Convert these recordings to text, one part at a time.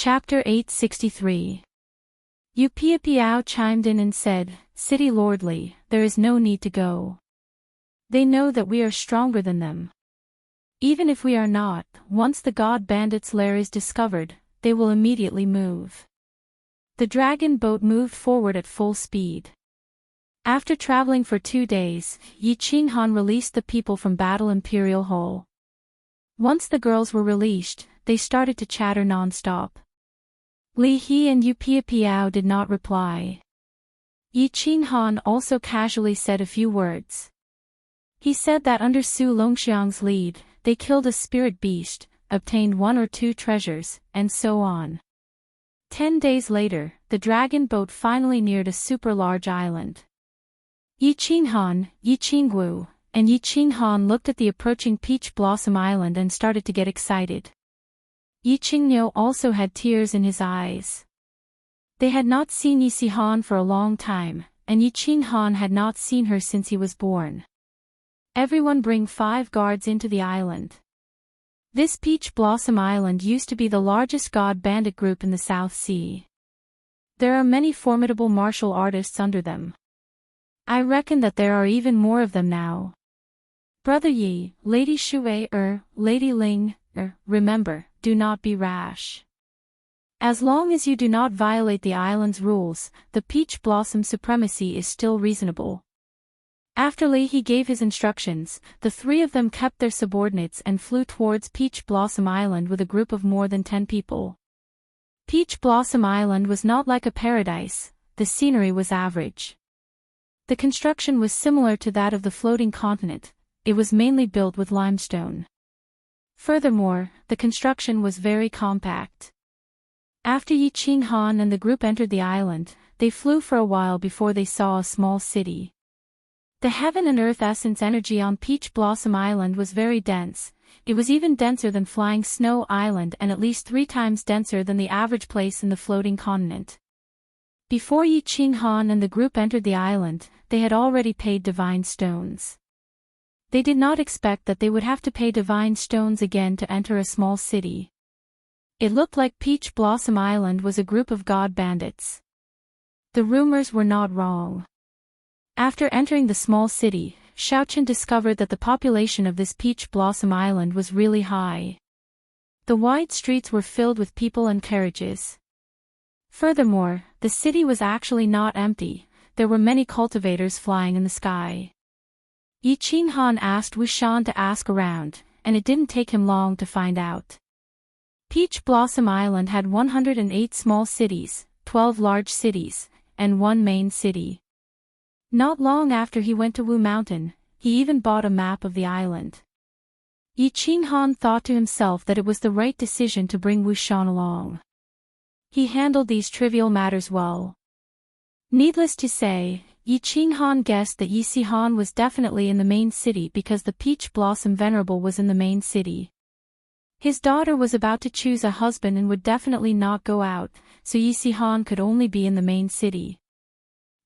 Chapter 863. Piao chimed in and said, "City lordly, there is no need to go. They know that we are stronger than them. Even if we are not, once the god bandits' lair is discovered, they will immediately move." The dragon boat moved forward at full speed. After traveling for 2 days, Yi Qinghan released the people from Battle Imperial Hall. Once the girls were released, they started to chatter non-stop. Li He and Piao did not reply. Yi Qinghan also casually said a few words. He said that under Su Longxiang's lead, they killed a spirit beast, obtained 1 or 2 treasures, and so on. 10 days later, the dragon boat finally neared a super large island. Yi Qinghan, Yi Qinggu, and Yi Qinghan looked at the approaching Peach Blossom Island and started to get excited. Yi Qingniu also had tears in his eyes. They had not seen Yi Sihan for a long time, and Yi Qinghan had not seen her since he was born. Everyone bring 5 guards into the island. This Peach Blossom Island used to be the largest god bandit group in the South Sea. There are many formidable martial artists under them. I reckon that there are even more of them now. Brother Yi, Lady Shui Lady Ling, remember, do not be rash. As long as you do not violate the island's rules, the Peach Blossom supremacy is still reasonable. After Li He gave his instructions, the 3 of them kept their subordinates and flew towards Peach Blossom Island with a group of more than 10 people. Peach Blossom Island was not like a paradise, the scenery was average. The construction was similar to that of the floating continent, it was mainly built with limestone. Furthermore, the construction was very compact. After Yi Qinghan and the group entered the island, they flew for a while before they saw a small city. The heaven and earth essence energy on Peach Blossom Island was very dense, it was even denser than Flying Snow Island and at least 3 times denser than the average place in the floating continent. Before Yi Qinghan and the group entered the island, they had already paid divine stones. They did not expect that they would have to pay divine stones again to enter a small city. It looked like Peach Blossom Island was a group of god bandits. The rumors were not wrong. After entering the small city, Xiaochen discovered that the population of this Peach Blossom Island was really high. The wide streets were filled with people and carriages. Furthermore, the city was actually not empty, there were many cultivators flying in the sky. Yi Qinghan asked Wuxian to ask around, and it didn't take him long to find out. Peach Blossom Island had 108 small cities, 12 large cities, and 1 main city. Not long after he went to Wu Mountain, he even bought a map of the island. Yi Qinghan thought to himself that it was the right decision to bring Wuxian along. He handled these trivial matters well. Needless to say, Yi Qinghan guessed that Yi Sihan was definitely in the main city because the Peach Blossom Venerable was in the main city. His daughter was about to choose a husband and would definitely not go out, so Yi Sihan could only be in the main city.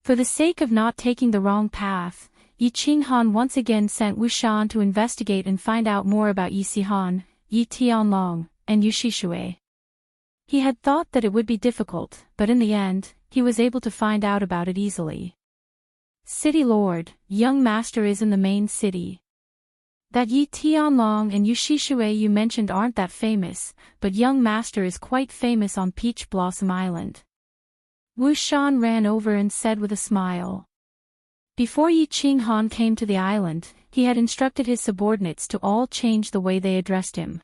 For the sake of not taking the wrong path, Yi Qinghan once again sent Wuxian to investigate and find out more about Yi Sihan, Yi Tianlong, and Yu Shishui. He had thought that it would be difficult, but in the end, he was able to find out about it easily. City Lord, young master is in the main city. That Yi Tianlong and Yu Shishui you mentioned aren't that famous, but young master is quite famous on Peach Blossom Island. Wuxian ran over and said with a smile. Before Yi Qinghan came to the island, he had instructed his subordinates to all change the way they addressed him.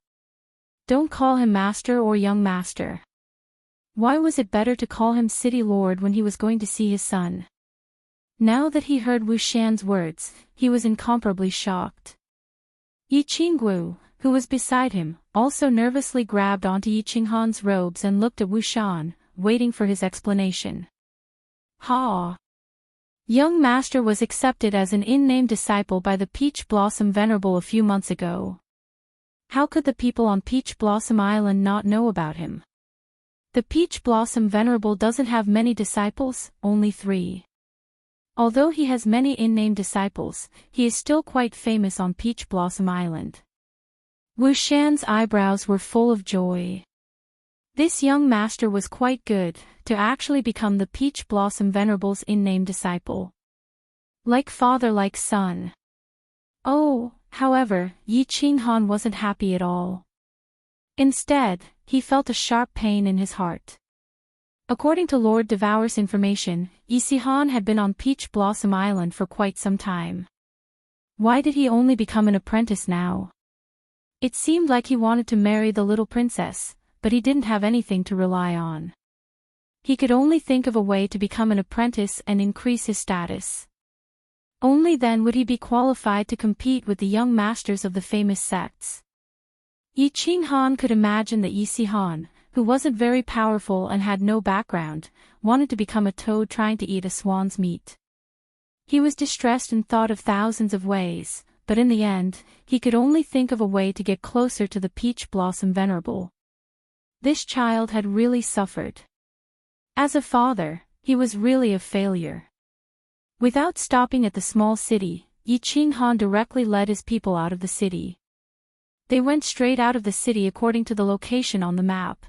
Don't call him master or young master. Why was it better to call him city lord when he was going to see his son? Now that he heard Wuxian's words, he was incomparably shocked. Yi Qinggu, who was beside him, also nervously grabbed onto Yi Qinghan's robes and looked at Wuxian, waiting for his explanation. Ha! Young master was accepted as an in-name disciple by the Peach Blossom Venerable a few months ago. How could the people on Peach Blossom Island not know about him? The Peach Blossom Venerable doesn't have many disciples, only 3. Although he has many in-name disciples, he is still quite famous on Peach Blossom Island. Wuxian's eyebrows were full of joy. This young master was quite good, to actually become the Peach Blossom Venerable's in-name disciple. Like father like son. Oh, however, Yi Qinghan wasn't happy at all. Instead, he felt a sharp pain in his heart. According to Lord Devour's information, Yi Qinghan had been on Peach Blossom Island for quite some time. Why did he only become an apprentice now? It seemed like he wanted to marry the little princess, but he didn't have anything to rely on. He could only think of a way to become an apprentice and increase his status. Only then would he be qualified to compete with the young masters of the famous sects. Yi Qinghan could imagine that Yi Qinghan, who wasn't very powerful and had no background, wanted to become a toad trying to eat a swan's meat. He was distressed and thought of thousands of ways, but in the end, he could only think of a way to get closer to the Peach Blossom Venerable. This child had really suffered. As a father, he was really a failure. Without stopping at the small city, Yi Qinghan directly led his people out of the city. They went straight out of the city according to the location on the map.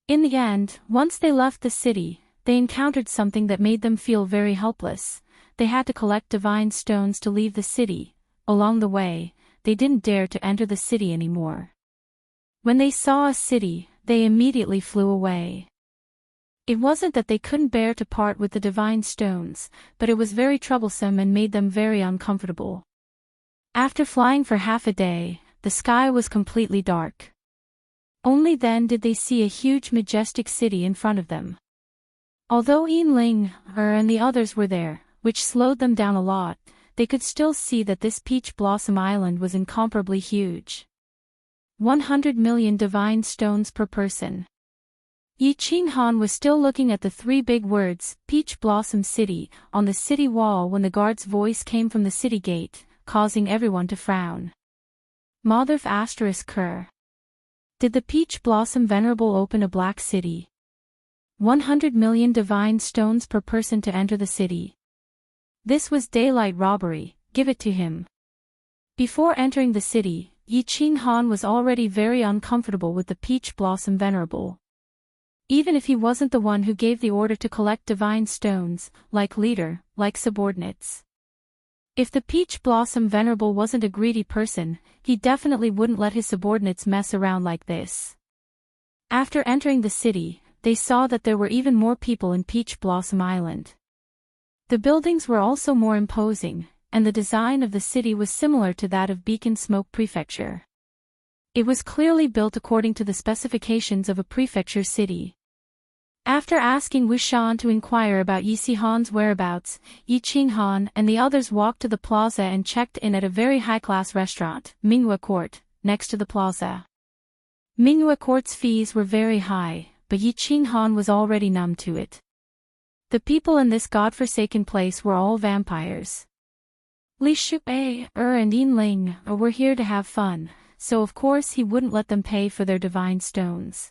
In the end, once they left the city, they encountered something that made them feel very helpless. They had to collect divine stones to leave the city. Along the way, they didn't dare to enter the city anymore. When they saw a city, they immediately flew away. It wasn't that they couldn't bear to part with the divine stones, but it was very troublesome and made them very uncomfortable. After flying for half a day, the sky was completely dark. Only then did they see a huge majestic city in front of them. Although Yinling, and the others were there, which slowed them down a lot, they could still see that this Peach Blossom Island was incomparably huge. 100 million divine stones per person. Yi Qinghan was still looking at the three big words, Peach Blossom City, on the city wall when the guard's voice came from the city gate, causing everyone to frown. Motherf **Ker. Did the Peach Blossom Venerable open a black city? 100 million divine stones per person to enter the city. This was daylight robbery, give it to him. Before entering the city, Yi Qinghan was already very uncomfortable with the Peach Blossom Venerable. Even if he wasn't the one who gave the order to collect divine stones, like leader, like subordinates. If the Peach Blossom Venerable wasn't a greedy person, he definitely wouldn't let his subordinates mess around like this. After entering the city, they saw that there were even more people in Peach Blossom Island. The buildings were also more imposing, and the design of the city was similar to that of Beacon Smoke Prefecture. It was clearly built according to the specifications of a prefecture city. After asking Wuxia to inquire about Yi Qinghan's whereabouts, Yi Qinghan and the others walked to the plaza and checked in at a very high-class restaurant, Mingyue Court, next to the plaza. Mingyue Court's fees were very high, but Yi Qinghan was already numb to it. The people in this godforsaken place were all vampires. Li Shui, and Yinling were here to have fun, so of course he wouldn't let them pay for their divine stones.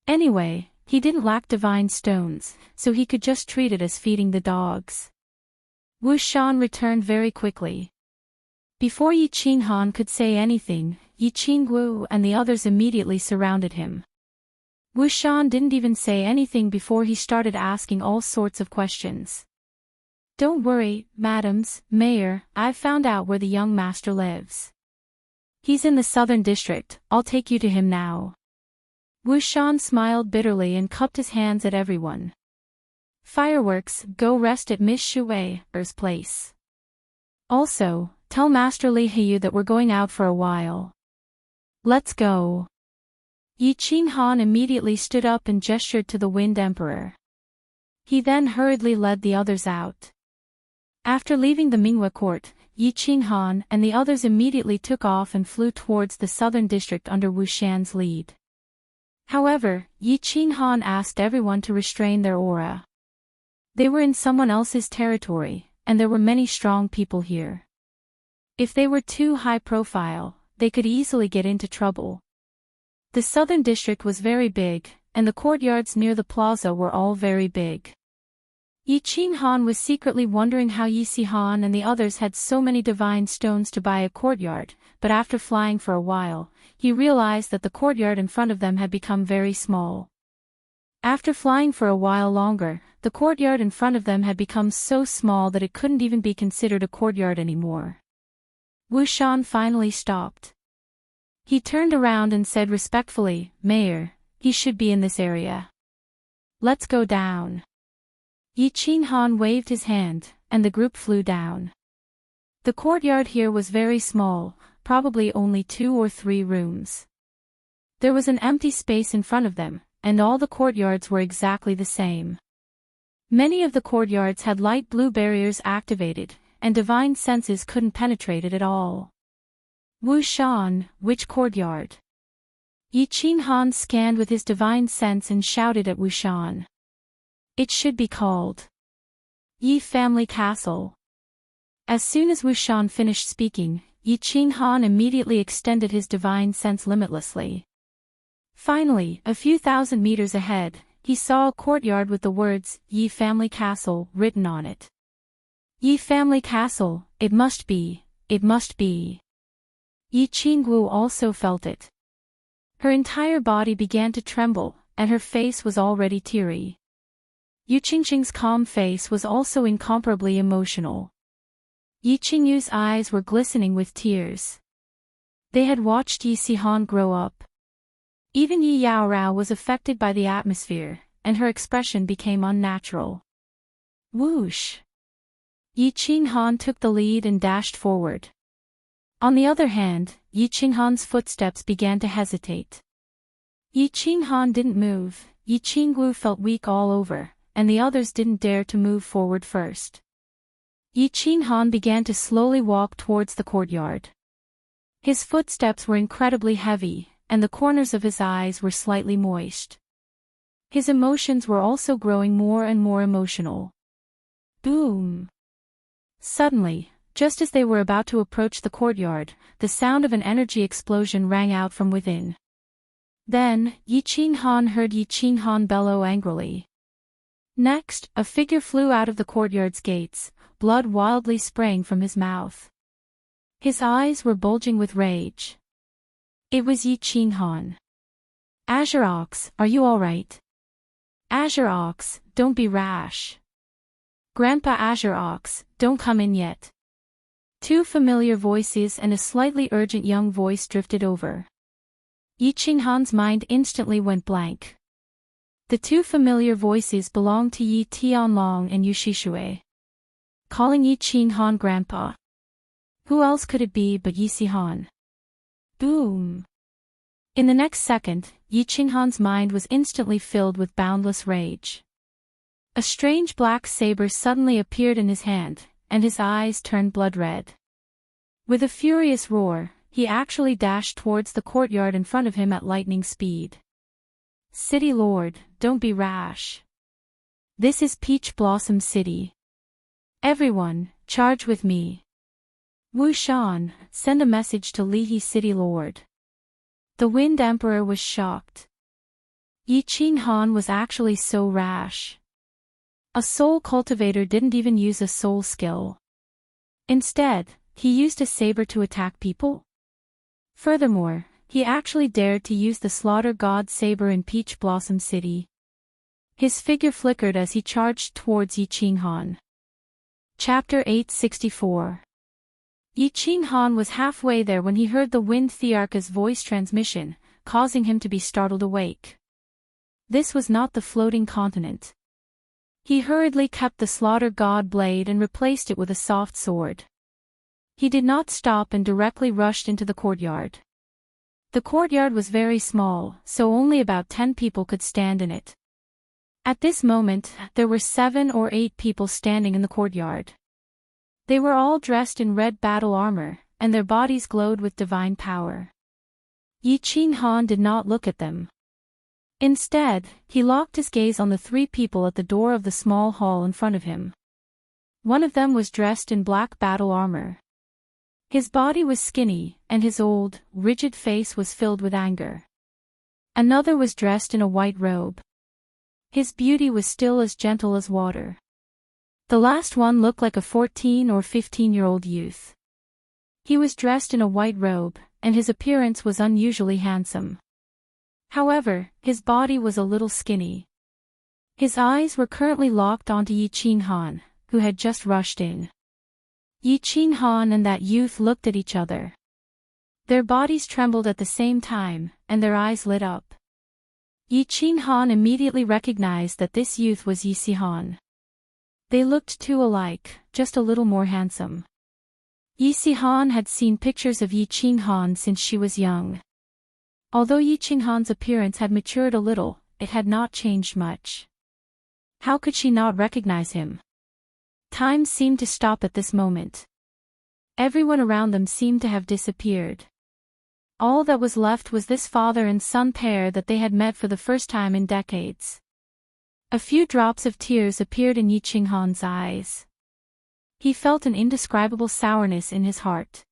Anyway, he didn't lack divine stones, so he could just treat it as feeding the dogs. Wu Shan returned very quickly. Before Yi Qinghan could say anything, Yi Qingwu and the others immediately surrounded him. Wu Shan didn't even say anything before he started asking all sorts of questions. Don't worry, madams, mayor, I've found out where the young master lives. He's in the southern district, I'll take you to him now. Wu Shan smiled bitterly and cupped his hands at everyone. Fireworks, go rest at Miss Shui's place. Also, tell Master Li Heyu that we're going out for a while. Let's go. Yi Qinghan immediately stood up and gestured to the Wind Emperor. He then hurriedly led the others out. After leaving the Mingyue Court, Yi Qinghan and the others immediately took off and flew towards the southern district under Wu Shan's lead. However, Yi Qinghan asked everyone to restrain their aura. They were in someone else's territory, and there were many strong people here. If they were too high profile, they could easily get into trouble. The southern district was very big, and the courtyards near the plaza were all very big. Yi Qing Han was secretly wondering how Yi Si Han and the others had so many divine stones to buy a courtyard, but after flying for a while, he realized that the courtyard in front of them had become very small. After flying for a while longer, the courtyard in front of them had become so small that it couldn't even be considered a courtyard anymore. Wu Shan finally stopped. He turned around and said respectfully, "Mayor, he should be in this area. Let's go down." Yi Qing Han waved his hand, and the group flew down. The courtyard here was very small, probably only 2 or 3 rooms. There was an empty space in front of them, and all the courtyards were exactly the same. Many of the courtyards had light blue barriers activated, and divine senses couldn't penetrate it at all. Wu Shan, which courtyard? Yi Qing Han scanned with his divine sense and shouted at Wu Shan. It should be called Yi Family Castle. As soon as Wu Shan finished speaking, Yi Qing Han immediately extended his divine sense limitlessly. Finally, a few thousand meters ahead, he saw a courtyard with the words, Yi Family Castle, written on it. Yi Family Castle, it must be, it must be. Yi Qingwu also felt it. Her entire body began to tremble, and her face was already teary. Yu Qingqing's calm face was also incomparably emotional. Yi Qingyu's eyes were glistening with tears. They had watched Yi Si Han grow up. Even Yi Yaorao was affected by the atmosphere, and her expression became unnatural. Whoosh! Yi Qing Han took the lead and dashed forward. On the other hand, Yi Qing Han's footsteps began to hesitate. Yi Qing Han didn't move, Yi Qingwu felt weak all over, and the others didn't dare to move forward first. Yi Qing Han began to slowly walk towards the courtyard. His footsteps were incredibly heavy, and the corners of his eyes were slightly moist. His emotions were also growing more and more emotional. Boom! Suddenly, just as they were about to approach the courtyard, the sound of an energy explosion rang out from within. Then, Yi Qing Han heard Yi Qing Han bellow angrily. Next, a figure flew out of the courtyard's gates, blood wildly spraying from his mouth. His eyes were bulging with rage. It was Yi Qing Han. Azure Ox, are you alright? Azure Ox, don't be rash. Grandpa Azure Ox, don't come in yet. 2 familiar voices and a slightly urgent young voice drifted over. Yi Qing Han's mind instantly went blank. The 2 familiar voices belonged to Yi Tianlong and Yu Shishui. Calling Yi Qing Han Grandpa. Who else could it be but Yi Si Han? Boom! In the next second, Yi Qing Han's mind was instantly filled with boundless rage. A strange black saber suddenly appeared in his hand, and his eyes turned blood red. With a furious roar, he actually dashed towards the courtyard in front of him at lightning speed. City Lord, don't be rash. This is Peach Blossom City. Everyone, charge with me. Wu Shan, send a message to Lihe City Lord. The Wind Emperor was shocked. Yi Qing Han was actually so rash. A soul cultivator didn't even use a soul skill. Instead, he used a saber to attack people? Furthermore, he actually dared to use the Slaughter God saber in Peach Blossom City. His figure flickered as he charged towards Yi Qing Han. Chapter 864. Yi Qing Han was halfway there when he heard the Wind Thearka's voice transmission, causing him to be startled awake. This was not the floating continent. He hurriedly kept the Slaughter God blade and replaced it with a soft sword. He did not stop and directly rushed into the courtyard. The courtyard was very small, so only about 10 people could stand in it. At this moment, there were 7 or 8 people standing in the courtyard. They were all dressed in red battle armor, and their bodies glowed with divine power. Yi Qing Han did not look at them. Instead, he locked his gaze on the 3 people at the door of the small hall in front of him. One of them was dressed in black battle armor. His body was skinny, and his old, rigid face was filled with anger. Another was dressed in a white robe. His beauty was still as gentle as water. The last one looked like a 14 or 15-year-old youth. He was dressed in a white robe, and his appearance was unusually handsome. However, his body was a little skinny. His eyes were currently locked onto Yi Qinghan, who had just rushed in. Yi Qinghan and that youth looked at each other. Their bodies trembled at the same time, and their eyes lit up. Yi Qinghan immediately recognized that this youth was Yi Sihan. They looked too alike, just a little more handsome. Yi Sihan had seen pictures of Yi Qinghan since she was young. Although Yi Qinghan's appearance had matured a little, it had not changed much. How could she not recognize him? Time seemed to stop at this moment. Everyone around them seemed to have disappeared. All that was left was this father and son pair that they had met for the first time in decades. A few drops of tears appeared in Yi Qinghan's eyes. He felt an indescribable sourness in his heart.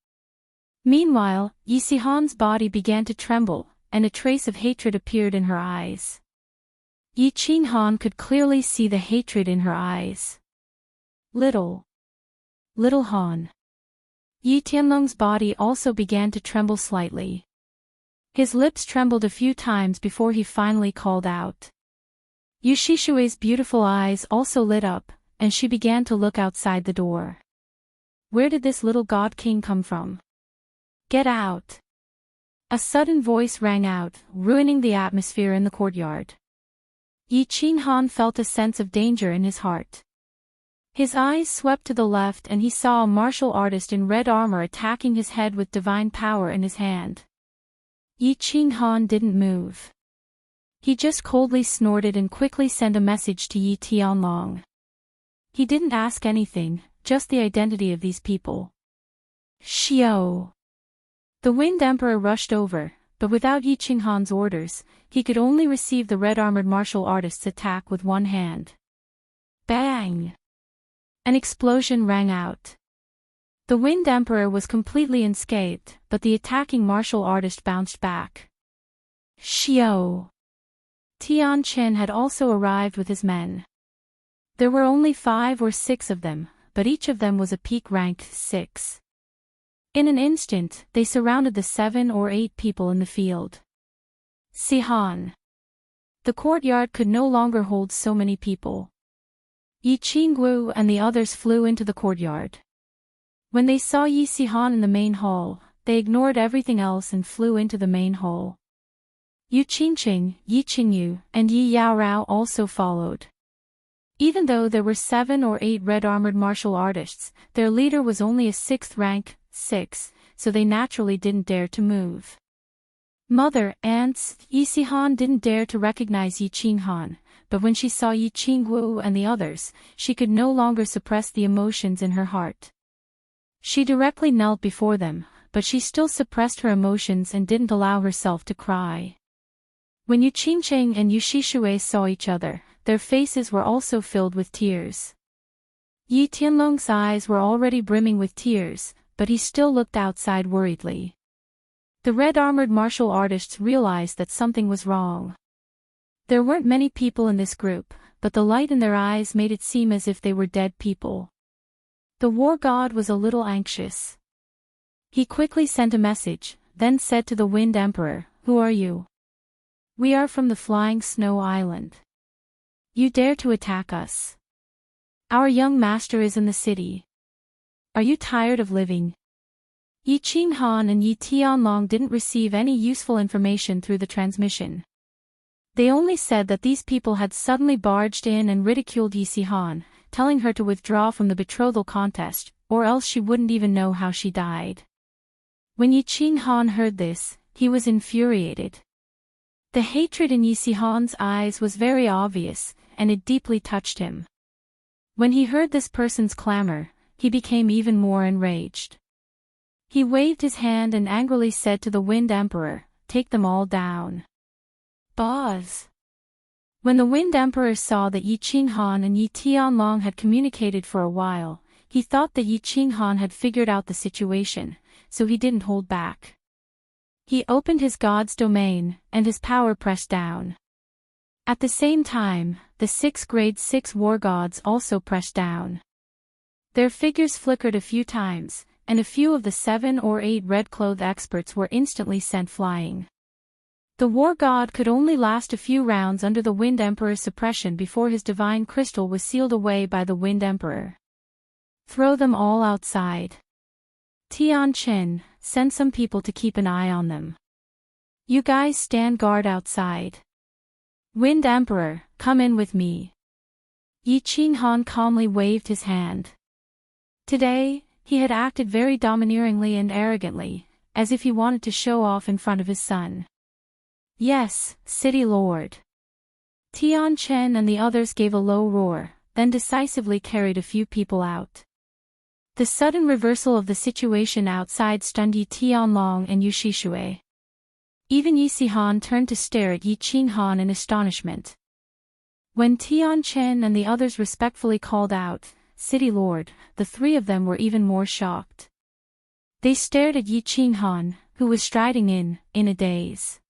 Meanwhile, Yi Sihan's body began to tremble, and a trace of hatred appeared in her eyes. Yi Qinghan could clearly see the hatred in her eyes. Little Han. Yi Tianlong's body also began to tremble slightly. His lips trembled a few times before he finally called out. Yu Shishui's beautiful eyes also lit up, and she began to look outside the door. Where did this little god king come from? Get out! A sudden voice rang out, ruining the atmosphere in the courtyard. Yi Qinghan felt a sense of danger in his heart. His eyes swept to the left and he saw a martial artist in red armor attacking his head with divine power in his hand. Yi Qinghan didn't move. He just coldly snorted and quickly sent a message to Yi Tianlong. He didn't ask anything, just the identity of these people. Xiao. The Wind Emperor rushed over, but without Yi Qinghan's orders, he could only receive the red-armored martial artist's attack with one hand. Bang! An explosion rang out. The Wind Emperor was completely unscathed, but the attacking martial artist bounced back. Xiao! Tian Chen had also arrived with his men. There were only 5 or 6 of them, but each of them was a peak rank 6. In an instant, they surrounded the 7 or 8 people in the field. Sihan. The courtyard could no longer hold so many people. Yi Qingguo and the others flew into the courtyard. When they saw Yi Sihan in the main hall, they ignored everything else and flew into the main hall. Yu Qingqing, Yi Qingyu, and Yi Yaorao also followed. Even though there were 7 or 8 red-armored martial artists, their leader was only a 6th rank, 6, so they naturally didn't dare to move. Mother, aunts, Yi Sihan didn't dare to recognize Yi Qinghan, but when she saw Yi Qingguo and the others, she could no longer suppress the emotions in her heart. She directly knelt before them, but she still suppressed her emotions and didn't allow herself to cry. When Yu Qingqing and Yu Shishui saw each other, their faces were also filled with tears. Yi Tianlong's eyes were already brimming with tears, but he still looked outside worriedly. The red-armored martial artists realized that something was wrong. There weren't many people in this group, but the light in their eyes made it seem as if they were dead people. The war god was a little anxious. He quickly sent a message, then said to the Wind Emperor, "Who are you?" "We are from the Flying Snow Island. You dare to attack us? Our young master is in the city. Are you tired of living?" Yi Qinghan and Yi Tianlong didn't receive any useful information through the transmission. They only said that these people had suddenly barged in and ridiculed Yi Sihan, telling her to withdraw from the betrothal contest, or else she wouldn't even know how she died. When Yi Qinghan heard this, he was infuriated. The hatred in Yi Sihan's eyes was very obvious, and it deeply touched him. When he heard this person's clamor, he became even more enraged. He waved his hand and angrily said to the Wind Emperor, "Take them all down." Boss. When the Wind Emperor saw that Yi Qinghan and Yi Tianlong had communicated for a while, he thought that Yi Qinghan had figured out the situation, so he didn't hold back. He opened his god's domain, and his power pressed down. At the same time, the 6 grade 6 war gods also pressed down. Their figures flickered a few times, and a few of the 7 or 8 red-clothed experts were instantly sent flying. The war god could only last a few rounds under the Wind Emperor's suppression before his divine crystal was sealed away by the Wind Emperor. Throw them all outside. Tian Chen, send some people to keep an eye on them. You guys stand guard outside. Wind Emperor, come in with me. Yi Qinghan calmly waved his hand. Today, he had acted very domineeringly and arrogantly, as if he wanted to show off in front of his son. Yes, City Lord. Tian Chen and the others gave a low roar, then decisively carried a few people out. The sudden reversal of the situation outside stunned Yi Tianlong and Yu Shishui. Even Yi Sihan turned to stare at Yi Qinghan in astonishment. When Tian Chen and the others respectfully called out, City Lord, the three of them were even more shocked. They stared at Yi Qinghan, who was striding in a daze.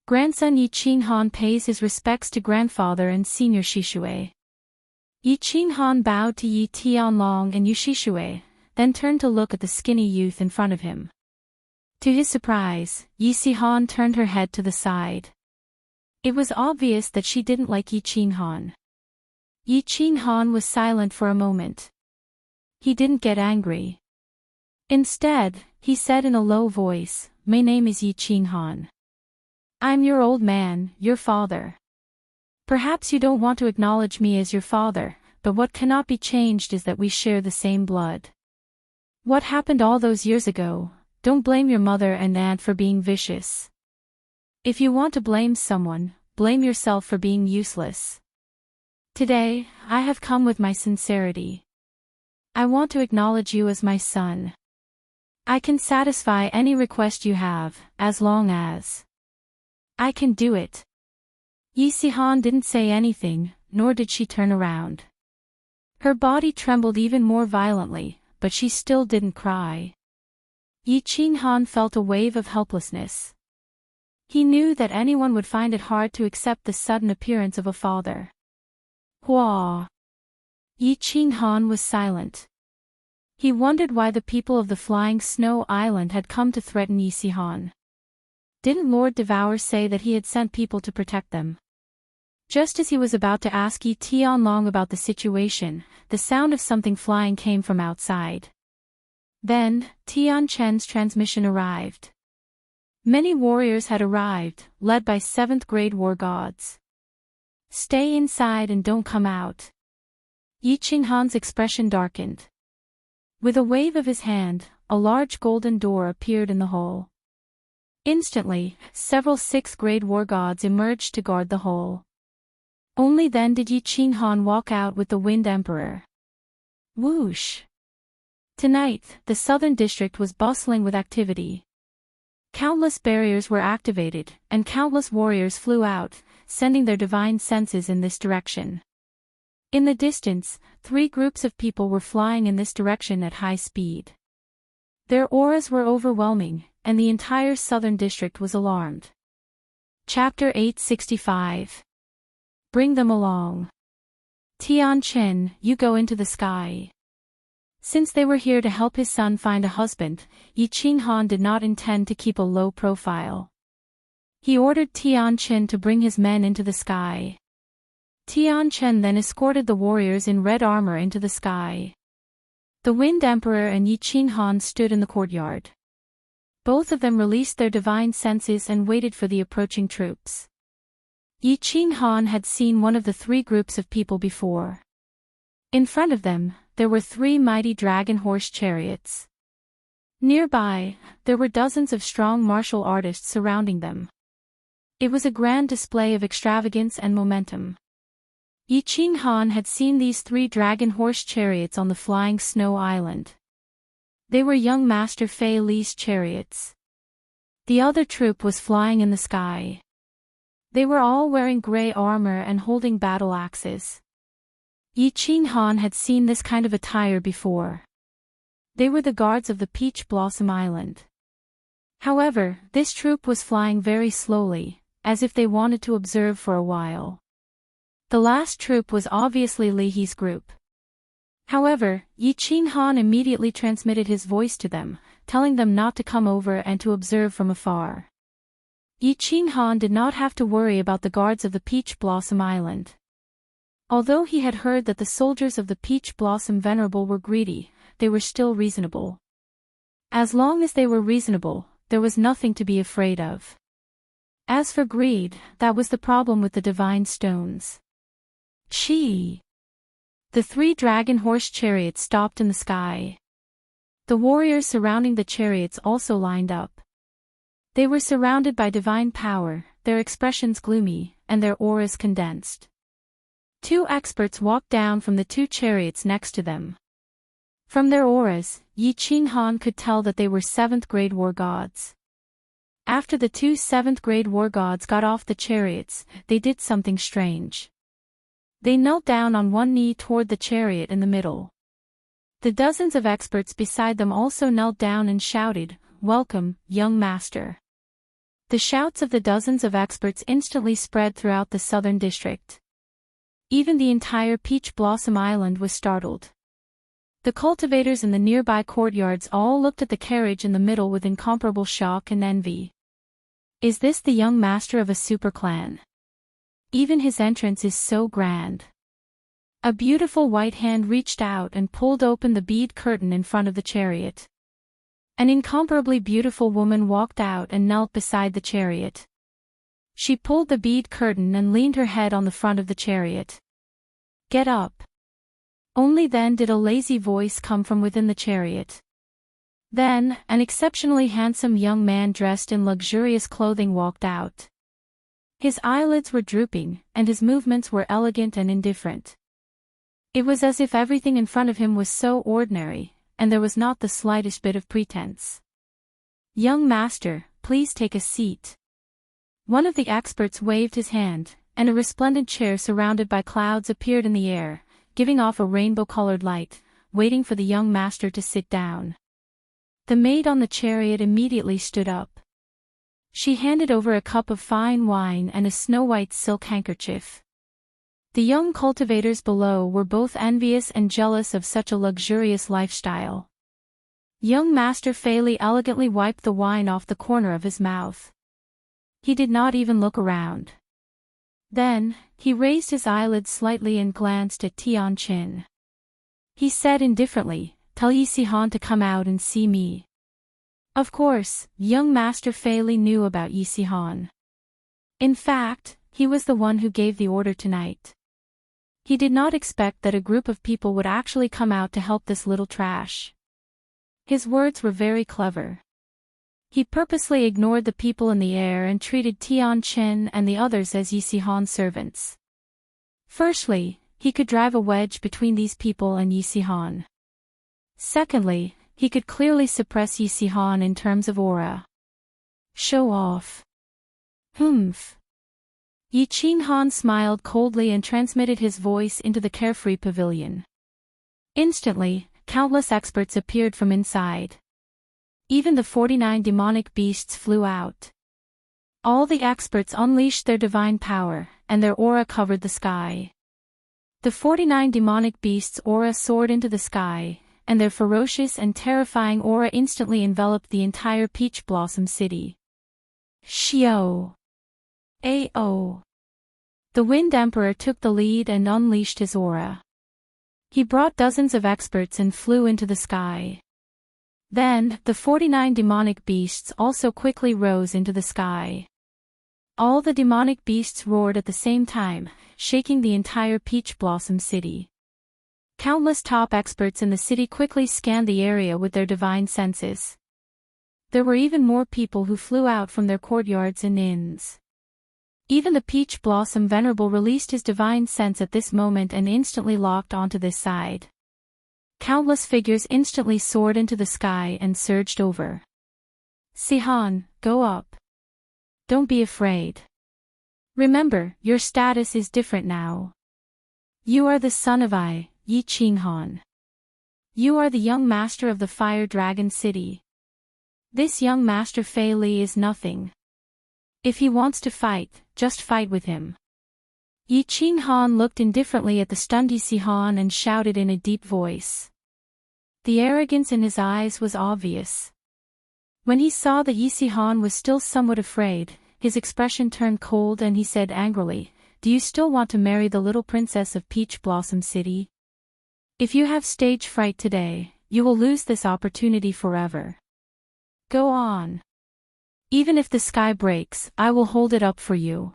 Grandson Yi Qinghan pays his respects to grandfather and senior Shishui. Yi Qinghan bowed to Yi Tianlong and Yu Shishui, then turned to look at the skinny youth in front of him. To his surprise, Yi Sihan turned her head to the side. It was obvious that she didn't like Yi Qinghan. Yi Qinghan was silent for a moment. He didn't get angry. Instead, he said in a low voice, "My name is Yi Qinghan. I'm your old man, your father. Perhaps you don't want to acknowledge me as your father, but what cannot be changed is that we share the same blood. What happened all those years ago, don't blame your mother and aunt for being vicious. If you want to blame someone, blame yourself for being useless. Today, I have come with my sincerity. I want to acknowledge you as my son. I can satisfy any request you have, as long as I can do it." Yi Sihan didn't say anything, nor did she turn around. Her body trembled even more violently, but she still didn't cry. Yi Qinghan felt a wave of helplessness. He knew that anyone would find it hard to accept the sudden appearance of a father. Hua! Yi Qinghan was silent. He wondered why the people of the Flying Snow Island had come to threaten Yi Sihan. Didn't Lord Devour say that he had sent people to protect them? Just as he was about to ask Yi Tianlong about the situation, the sound of something flying came from outside. Then, Tian Chen's transmission arrived. Many warriors had arrived, led by 7th grade war gods. "Stay inside and don't come out." Yi Qinghan's expression darkened. With a wave of his hand, a large golden door appeared in the hole. Instantly, several 6th grade war gods emerged to guard the hole. Only then did Yi Qinghan walk out with the Wind Emperor. Whoosh! Tonight, the southern district was bustling with activity. Countless barriers were activated, and countless warriors flew out, sending their divine senses in this direction. In the distance, 3 groups of people were flying in this direction at high speed. Their auras were overwhelming, and the entire southern district was alarmed. Chapter 865. Bring them along. Tian Chen, you go into the sky. Since they were here to help his son find a husband, Yi Qinghan did not intend to keep a low profile. He ordered Tian Chen to bring his men into the sky. Tian Chen then escorted the warriors in red armor into the sky. The Wind Emperor and Yi Qinghan stood in the courtyard. Both of them released their divine senses and waited for the approaching troops. Yi Qinghan had seen one of the 3 groups of people before. In front of them, there were 3 mighty dragon horse chariots. Nearby, there were dozens of strong martial artists surrounding them. It was a grand display of extravagance and momentum. Yi Qinghan had seen these 3 dragon horse chariots on the Flying Snow Island. They were young Master Fei Li's chariots. The other troop was flying in the sky. They were all wearing gray armor and holding battle axes. Yi Qinghan had seen this kind of attire before. They were the guards of the Peach Blossom Island. However, this troop was flying very slowly, as if they wanted to observe for a while. The last troop was obviously Li He's group. However, Yi Qinghan immediately transmitted his voice to them, telling them not to come over and to observe from afar. Yi Qinghan did not have to worry about the guards of the Peach Blossom Island. Although he had heard that the soldiers of the Peach Blossom Venerable were greedy, they were still reasonable. As long as they were reasonable, there was nothing to be afraid of. As for greed, that was the problem with the divine stones. Chi! The 3 dragon horse chariots stopped in the sky. The warriors surrounding the chariots also lined up. They were surrounded by divine power, their expressions gloomy, and their auras condensed. 2 experts walked down from the 2 chariots next to them. From their auras, Yi Qinghan could tell that they were 7th grade war gods. After the 2 7th grade war gods got off the chariots, they did something strange. They knelt down on one knee toward the chariot in the middle. The dozens of experts beside them also knelt down and shouted, "Welcome, young master." The shouts of the dozens of experts instantly spread throughout the southern district. Even the entire Peach Blossom Island was startled. The cultivators in the nearby courtyards all looked at the carriage in the middle with incomparable shock and envy. Is this the young master of a super clan? Even his entrance is so grand. A beautiful white hand reached out and pulled open the bead curtain in front of the chariot. An incomparably beautiful woman walked out and knelt beside the chariot. She pulled the bead curtain and leaned her head on the front of the chariot. Get up. Only then did a lazy voice come from within the chariot. Then, an exceptionally handsome young man dressed in luxurious clothing walked out. His eyelids were drooping, and his movements were elegant and indifferent. It was as if everything in front of him was so ordinary, and there was not the slightest bit of pretense. Young master, please take a seat. One of the experts waved his hand, and a resplendent chair surrounded by clouds appeared in the air, giving off a rainbow-colored light, waiting for the young master to sit down. The maid on the chariot immediately stood up. She handed over a cup of fine wine and a snow-white silk handkerchief. The young cultivators below were both envious and jealous of such a luxurious lifestyle. Young Master Fei Li elegantly wiped the wine off the corner of his mouth. He did not even look around. Then, he raised his eyelids slightly and glanced at Tian Qin. He said indifferently, "Tell Yi Sihan to come out and see me." Of course, young Master Fei Li knew about Yi Sihan. In fact, he was the one who gave the order tonight. He did not expect that a group of people would actually come out to help this little trash. His words were very clever. He purposely ignored the people in the air and treated Tian Qin and the others as Yi Sihan's servants. Firstly, he could drive a wedge between these people and Yi Sihan. Secondly, he could clearly suppress Yi Sihan in terms of aura. Show off. Humph. Yi Qinghan smiled coldly and transmitted his voice into the carefree pavilion. Instantly, countless experts appeared from inside. Even the 49 demonic beasts flew out. All the experts unleashed their divine power, and their aura covered the sky. The 49 demonic beasts' aura soared into the sky, and their ferocious and terrifying aura instantly enveloped the entire Peach Blossom City. Xiao! Ao! The Wind Emperor took the lead and unleashed his aura. He brought dozens of experts and flew into the sky. Then, the 49 demonic beasts also quickly rose into the sky. All the demonic beasts roared at the same time, shaking the entire Peach Blossom City. Countless top experts in the city quickly scanned the area with their divine senses. There were even more people who flew out from their courtyards and inns. Even the Peach Blossom Venerable released his divine sense at this moment and instantly locked onto this side. Countless figures instantly soared into the sky and surged over. Sihan, go up. Don't be afraid. Remember, your status is different now. You are the son of Yi Qinghan. You are the young master of the Fire Dragon City. This young Master Fei Li is nothing. If he wants to fight, just fight with him. Yi Qinghan looked indifferently at the stunned Yi Sihan and shouted in a deep voice. The arrogance in his eyes was obvious. When he saw that Yi Sihan was still somewhat afraid, his expression turned cold and he said angrily, "Do you still want to marry the little princess of Peach Blossom City? If you have stage fright today, you will lose this opportunity forever. Go on. Even if the sky breaks, I will hold it up for you."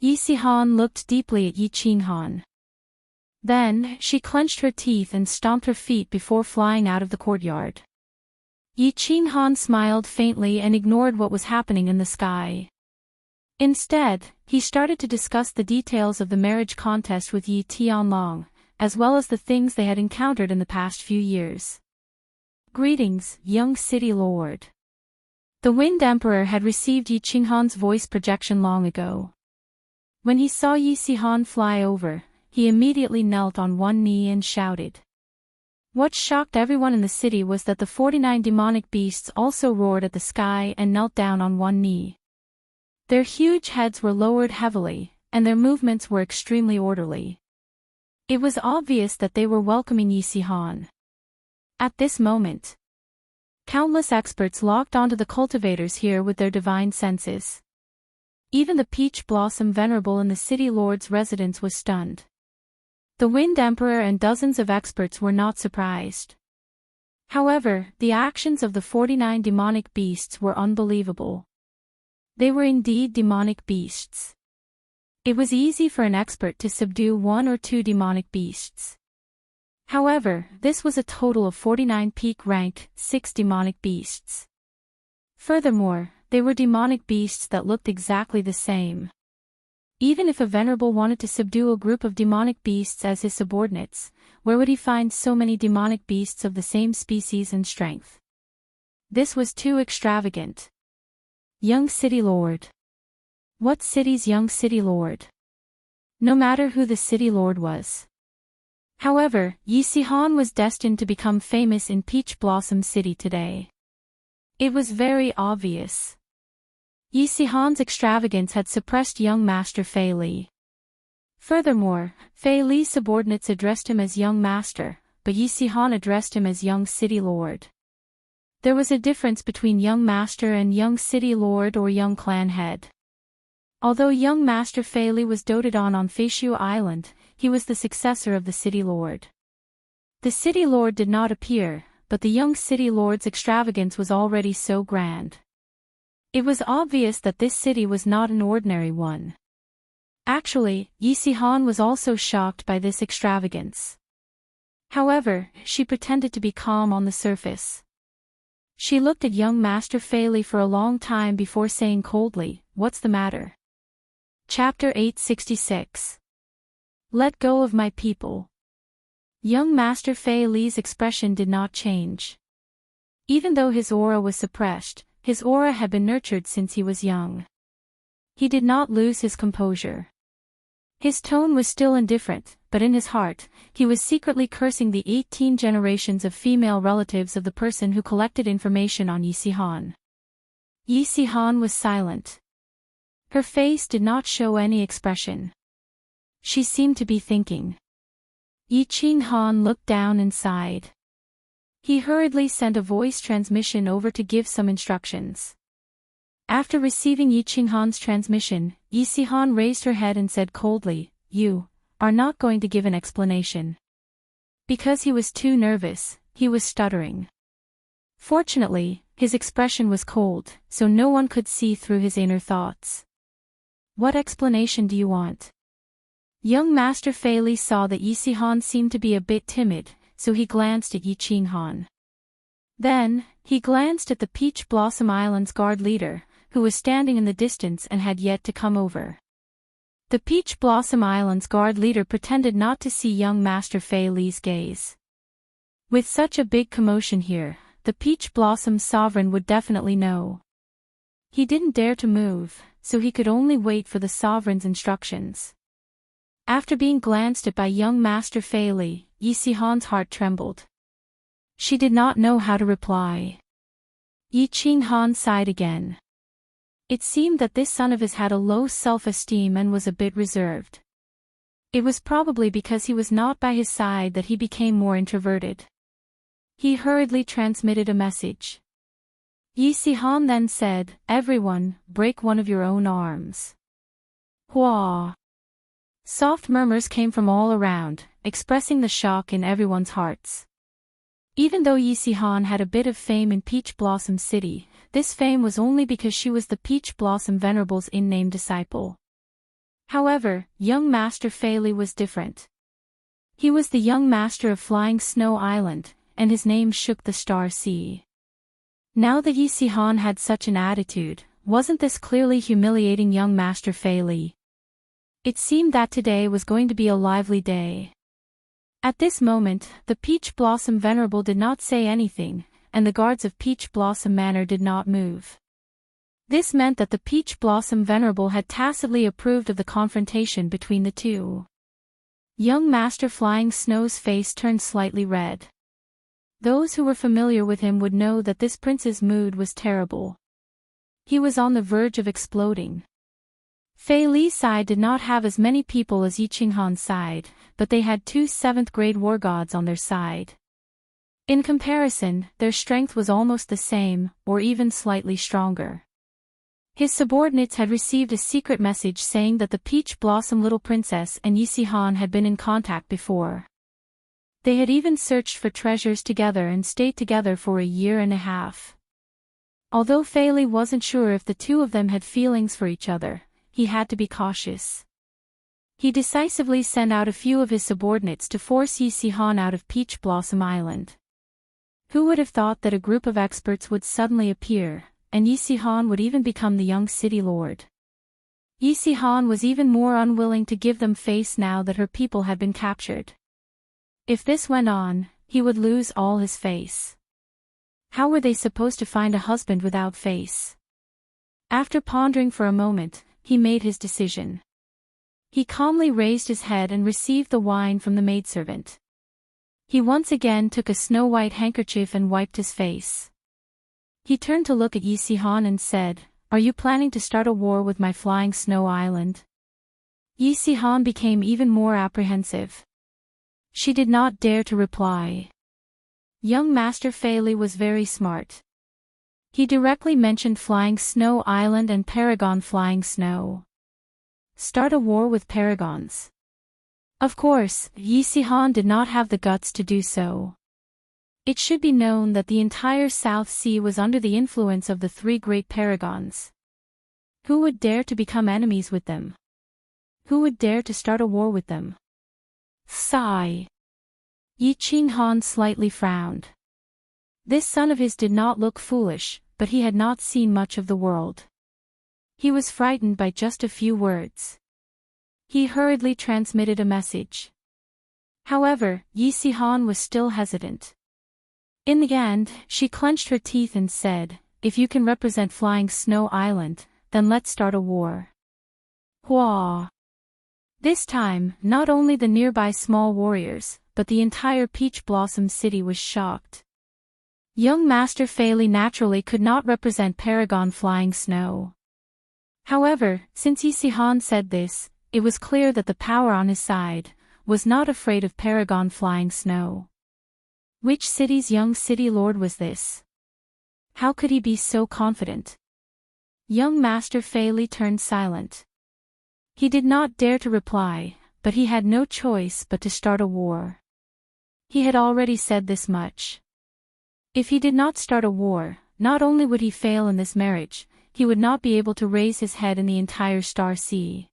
Yi Sihan looked deeply at Yi Qinghan. Then, she clenched her teeth and stomped her feet before flying out of the courtyard. Yi Qinghan smiled faintly and ignored what was happening in the sky. Instead, he started to discuss the details of the marriage contest with Yi Tianlong, as well as the things they had encountered in the past few years. "Greetings, young city lord." The Wind Emperor had received Yi Qinghan's voice projection long ago. When he saw Yi Sihan fly over, he immediately knelt on one knee and shouted. What shocked everyone in the city was that the 49 demonic beasts also roared at the sky and knelt down on one knee. Their huge heads were lowered heavily, and their movements were extremely orderly. It was obvious that they were welcoming Yi Sihan. At this moment, countless experts locked onto the cultivators here with their divine senses. Even the Peach Blossom Venerable in the City Lord's residence was stunned. The Wind Emperor and dozens of experts were not surprised. However, the actions of the 49 demonic beasts were unbelievable. They were indeed demonic beasts. It was easy for an expert to subdue 1 or 2 demonic beasts. However, this was a total of 49 peak-ranked, 6 demonic beasts. Furthermore, they were demonic beasts that looked exactly the same. Even if a venerable wanted to subdue a group of demonic beasts as his subordinates, where would he find so many demonic beasts of the same species and strength? This was too extravagant. Young City Lord. What city's young City Lord? No matter who the City Lord was. However, Yi Sihan was destined to become famous in Peach Blossom City today. It was very obvious. Yi Sihan's extravagance had suppressed young Master Fei Li. Furthermore, Fei Li's subordinates addressed him as young master, but Yi Sihan addressed him as young City Lord. There was a difference between young master and young City Lord or young clan head. Although young Master Fei Li was doted on Feishu Island, he was the successor of the City Lord. The City Lord did not appear, but the young City Lord's extravagance was already so grand. It was obvious that this city was not an ordinary one. Actually, Yi Sihan was also shocked by this extravagance. However, she pretended to be calm on the surface. She looked at young Master Fei Li for a long time before saying coldly, "What's the matter?" Chapter 866. Let go of my people. Young Master Fei Li's expression did not change. Even though his aura was suppressed, his aura had been nurtured since he was young. He did not lose his composure. His tone was still indifferent, but in his heart, he was secretly cursing the 18 generations of female relatives of the person who collected information on Yi Sihan. Yi Sihan was silent. Her face did not show any expression. She seemed to be thinking. Yi Qinghan looked down and sighed. He hurriedly sent a voice transmission over to give some instructions. After receiving Yi Qinghan's transmission, Yi Sihan raised her head and said coldly, "You are not going to give an explanation." Because he was too nervous, he was stuttering. Fortunately, his expression was cold, so no one could see through his inner thoughts. "What explanation do you want?" Young Master Fei Li saw that Yi Sihan seemed to be a bit timid, so he glanced at Yi Qinghan. Then, he glanced at the Peach Blossom Island's guard leader, who was standing in the distance and had yet to come over. The Peach Blossom Island's guard leader pretended not to see young Master Fei Li's gaze. With such a big commotion here, the Peach Blossom Sovereign would definitely know. He didn't dare to move, so he could only wait for the Sovereign's instructions. After being glanced at by young Master Fei Li, Yi Sihan's heart trembled. She did not know how to reply. Yi Qinghan sighed again. It seemed that this son of his had a low self-esteem and was a bit reserved. It was probably because he was not by his side that he became more introverted. He hurriedly transmitted a message. Yi Sihan then said, "Everyone, break one of your own arms." Hua! Soft murmurs came from all around, expressing the shock in everyone's hearts. Even though Yi Sihan had a bit of fame in Peach Blossom City, this fame was only because she was the Peach Blossom Venerable's in-name disciple. However, young Master Fei Li was different. He was the young master of Flying Snow Island, and his name shook the Star Sea. Now that Yi Sihan had such an attitude, wasn't this clearly humiliating young Master Fei Li? It seemed that today was going to be a lively day. At this moment, the Peach Blossom Venerable did not say anything, and the guards of Peach Blossom Manor did not move. This meant that the Peach Blossom Venerable had tacitly approved of the confrontation between the two. Young Master Flying Snow's face turned slightly red. Those who were familiar with him would know that this prince's mood was terrible. He was on the verge of exploding. Fei Li's side did not have as many people as Yi Qinghan's side, but they had two 7th-grade war gods on their side. In comparison, their strength was almost the same, or even slightly stronger. His subordinates had received a secret message saying that the Peach Blossom Little Princess and Yi Sihan had been in contact before. They had even searched for treasures together and stayed together for a year and a half. Although Fei Li wasn't sure if the two of them had feelings for each other, he had to be cautious. He decisively sent out a few of his subordinates to force Yi Sihan out of Peach Blossom Island. Who would have thought that a group of experts would suddenly appear, and Yi Sihan would even become the young city lord? Yi Sihan was even more unwilling to give them face now that her people had been captured. If this went on, he would lose all his face. How were they supposed to find a husband without face? After pondering for a moment, he made his decision. He calmly raised his head and received the wine from the maidservant. He once again took a snow-white handkerchief and wiped his face. He turned to look at Yi Sihan and said, "Are you planning to start a war with my Flying Snow Island?" Yi Sihan became even more apprehensive. She did not dare to reply. Young Master Fei Li was very smart. He directly mentioned Flying Snow Island and Paragon Flying Snow. Start a war with paragons. Of course, Yi Sihan did not have the guts to do so. It should be known that the entire South Sea was under the influence of the three great paragons. Who would dare to become enemies with them? Who would dare to start a war with them? Sigh. Yi Qinghan slightly frowned. This son of his did not look foolish, but he had not seen much of the world. He was frightened by just a few words. He hurriedly transmitted a message. However, Yi Sihan was still hesitant. In the end, she clenched her teeth and said, "If you can represent Flying Snow Island, then let's start a war." Hua! This time, not only the nearby small warriors, but the entire Peach Blossom City was shocked. Young Master Fei Li naturally could not represent Paragon Flying Snow. However, since Yi Sihan said this, it was clear that the power on his side was not afraid of Paragon Flying Snow. Which city's young city lord was this? How could he be so confident? Young Master Fei Li turned silent. He did not dare to reply, but he had no choice but to start a war. He had already said this much. If he did not start a war, not only would he fail in this marriage, he would not be able to raise his head in the entire Star Sea.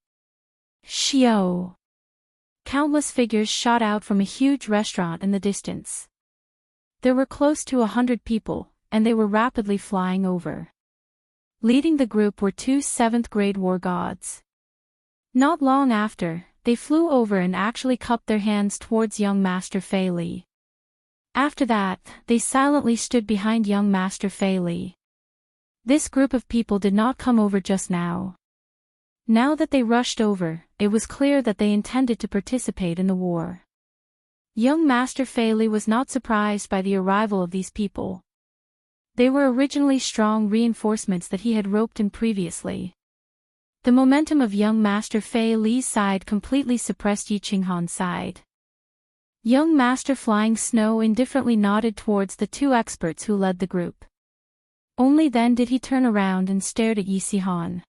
Xiao! Countless figures shot out from a huge restaurant in the distance. There were close to 100 people, and they were rapidly flying over. Leading the group were two 7th-grade war gods. Not long after, they flew over and actually cupped their hands towards young Master Fei Li. After that, they silently stood behind young Master Fei Li. This group of people did not come over just now. Now that they rushed over, it was clear that they intended to participate in the war. Young Master Fei Li was not surprised by the arrival of these people. They were originally strong reinforcements that he had roped in previously. The momentum of young Master Fei Li's side completely suppressed Yi Qinghan's side. Young Master Flying Snow indifferently nodded towards the two experts who led the group. Only then did he turn around and stared at Yi Qinghan.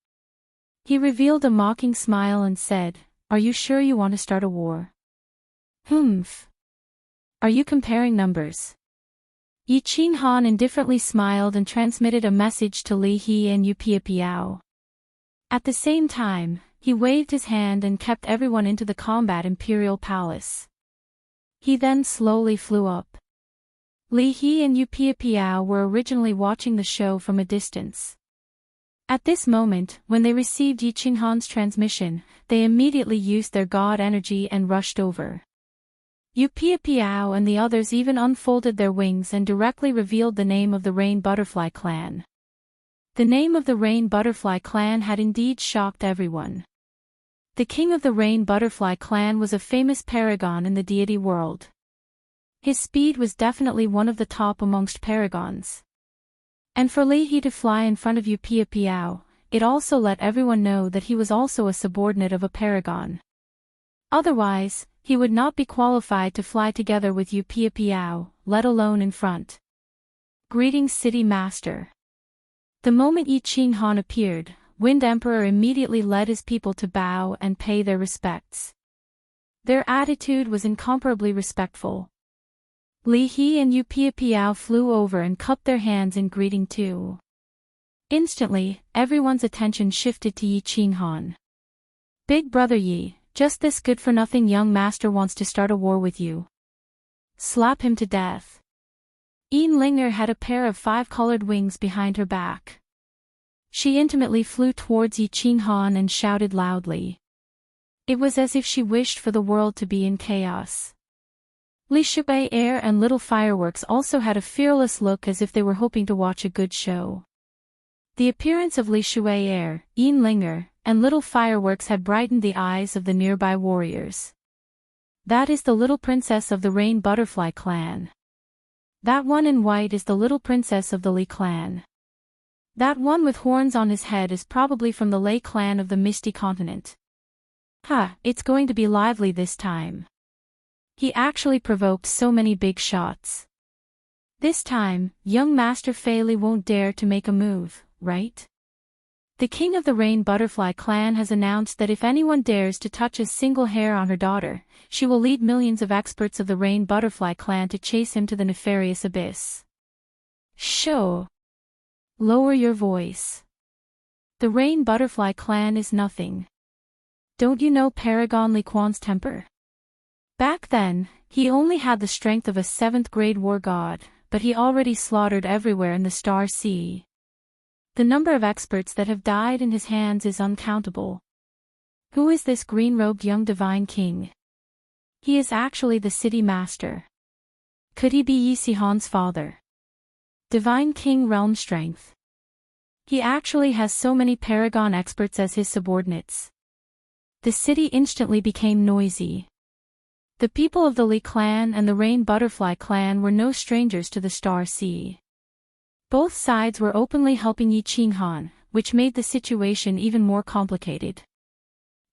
He revealed a mocking smile and said, "Are you sure you want to start a war?" "Humph. Are you comparing numbers?" Yi Qinghan indifferently smiled and transmitted a message to Li He and Yu Piapiao. At the same time, he waved his hand and kept everyone into the combat Imperial Palace. He then slowly flew up. Li He and Yu Piapiao were originally watching the show from a distance. At this moment, when they received Yi Qinghan's transmission, they immediately used their god energy and rushed over. Yu Piapiao and the others even unfolded their wings and directly revealed the name of the Rain Butterfly clan. The name of the Rain Butterfly clan had indeed shocked everyone. The king of the Rain Butterfly clan was a famous paragon in the deity world. His speed was definitely one of the top amongst paragons. And for Li He to fly in front of Yu Piapiao, it also let everyone know that he was also a subordinate of a paragon. Otherwise, he would not be qualified to fly together with Yu Piapiao, let alone in front. Greetings, City Master. The moment Yi Qinghan appeared, Wind Emperor immediately led his people to bow and pay their respects. Their attitude was incomparably respectful. Li He and Yu Piapiao flew over and cupped their hands in greeting too. Instantly, everyone's attention shifted to Yi Qinghan. "Big brother Yi, just this good-for-nothing young master wants to start a war with you. Slap him to death." Enlinger had a pair of 5-colored wings behind her back. She intimately flew towards Yi Qinghan and shouted loudly. It was as if she wished for the world to be in chaos. Li Shui Air and Little Fireworks also had a fearless look as if they were hoping to watch a good show. The appearance of Li Shui Air, Enlinger, and Little Fireworks had brightened the eyes of the nearby warriors. That is the little princess of the Rain Butterfly clan. That one in white is the little princess of the Li clan. That one with horns on his head is probably from the Lei clan of the Misty Continent. Ha, it's going to be lively this time. He actually provoked so many big shots. This time, young Master Fei Li won't dare to make a move, right? The king of the Rain Butterfly clan has announced that if anyone dares to touch a single hair on her daughter, she will lead millions of experts of the Rain Butterfly clan to chase him to the nefarious abyss. Show. Lower your voice. The Rain Butterfly clan is nothing. Don't you know Paragon Li Quan's temper? Back then, he only had the strength of a 7th-grade war god, but he already slaughtered everywhere in the Star Sea. The number of experts that have died in his hands is uncountable. Who is this green-robed young divine king? He is actually the city master. Could he be Yi Qinghan's father? Divine King Realm Strength. He actually has so many paragon experts as his subordinates. The city instantly became noisy. The people of the Li clan and the Rain Butterfly clan were no strangers to the Star Sea. Both sides were openly helping Yi Qinghan, which made the situation even more complicated.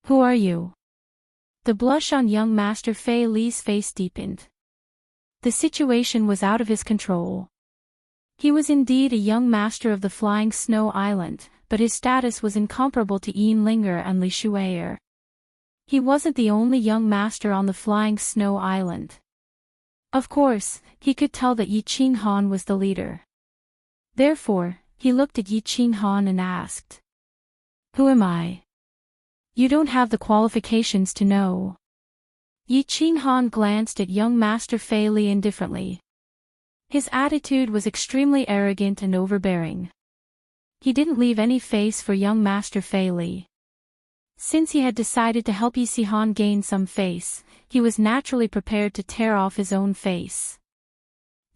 Who are you? The blush on young Master Fei Li's face deepened. The situation was out of his control. He was indeed a young master of the Flying Snow Island, but his status was incomparable to Enlinger and Li Shuier. He wasn't the only young master on the Flying Snow Island. Of course, he could tell that Yi Qinghan was the leader. Therefore, he looked at Yi Qinghan and asked, "Who am I?" "You don't have the qualifications to know." Yi Qinghan glanced at young Master Fei Li indifferently. His attitude was extremely arrogant and overbearing. He didn't leave any face for young Master Fei Li. Since he had decided to help Yi Qinghan gain some face, he was naturally prepared to tear off his own face.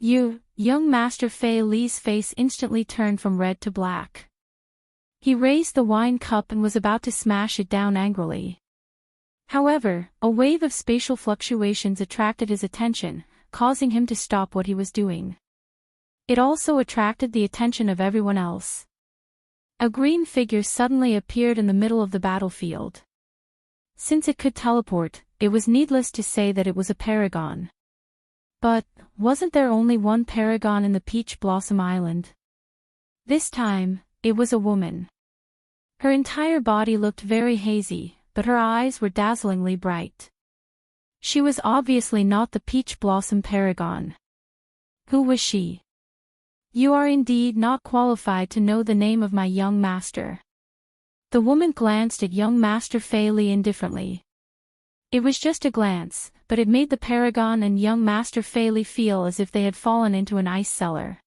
Young Master Fei Li's face instantly turned from red to black. He raised the wine cup and was about to smash it down angrily. However, a wave of spatial fluctuations attracted his attention, causing him to stop what he was doing. It also attracted the attention of everyone else. A green figure suddenly appeared in the middle of the battlefield. Since it could teleport, it was needless to say that it was a paragon. But, wasn't there only one paragon in the Peach Blossom Island? This time, it was a woman. Her entire body looked very hazy, but her eyes were dazzlingly bright. She was obviously not the Peach Blossom paragon. Who was she? You are indeed not qualified to know the name of my young master. The woman glanced at young Master Fei Li indifferently. It was just a glance, but it made the paragon and young Master Fei Li feel as if they had fallen into an ice cellar.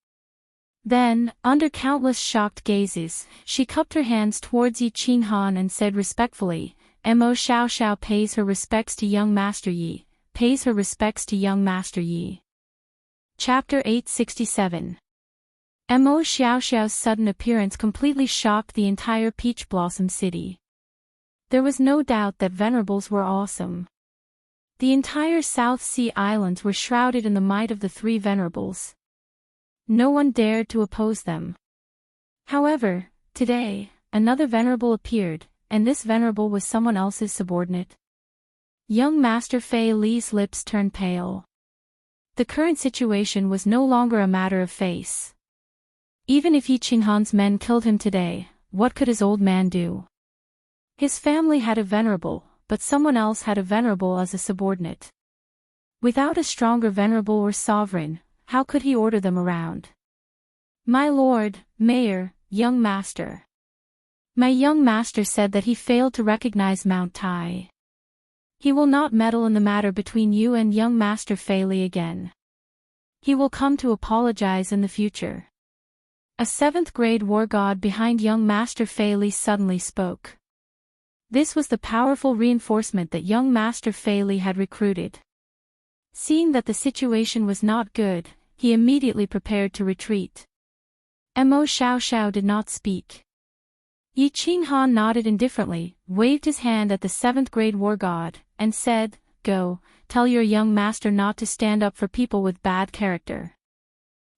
Then, under countless shocked gazes, she cupped her hands towards Yi Qinghan and said respectfully, Mo Xiao Xiao pays her respects to young Master Yi, pays her respects to young Master Yi. Chapter 867. Mo Xiao Xiao's sudden appearance completely shocked the entire Peach Blossom City. There was no doubt that venerables were awesome. The entire South Sea Islands were shrouded in the might of the three venerables. No one dared to oppose them. However, today, another venerable appeared, and this venerable was someone else's subordinate. Young Master Fei Li's lips turned pale. The current situation was no longer a matter of face. Even if Yi Qinghan's men killed him today, what could his old man do? His family had a venerable, but someone else had a venerable as a subordinate. Without a stronger venerable or sovereign, how could he order them around? My lord, mayor, young master. My young master said that he failed to recognize Mount Tai. He will not meddle in the matter between you and young Master Fei Li again. He will come to apologize in the future. A 7th grade war god behind young Master Fei Li suddenly spoke. This was the powerful reinforcement that young Master Fei Li had recruited. Seeing that the situation was not good, he immediately prepared to retreat. Mo Xiao Xiao did not speak. Yi Qinghan nodded indifferently, waved his hand at the 7th grade war god, and said, Go, tell your young master not to stand up for people with bad character.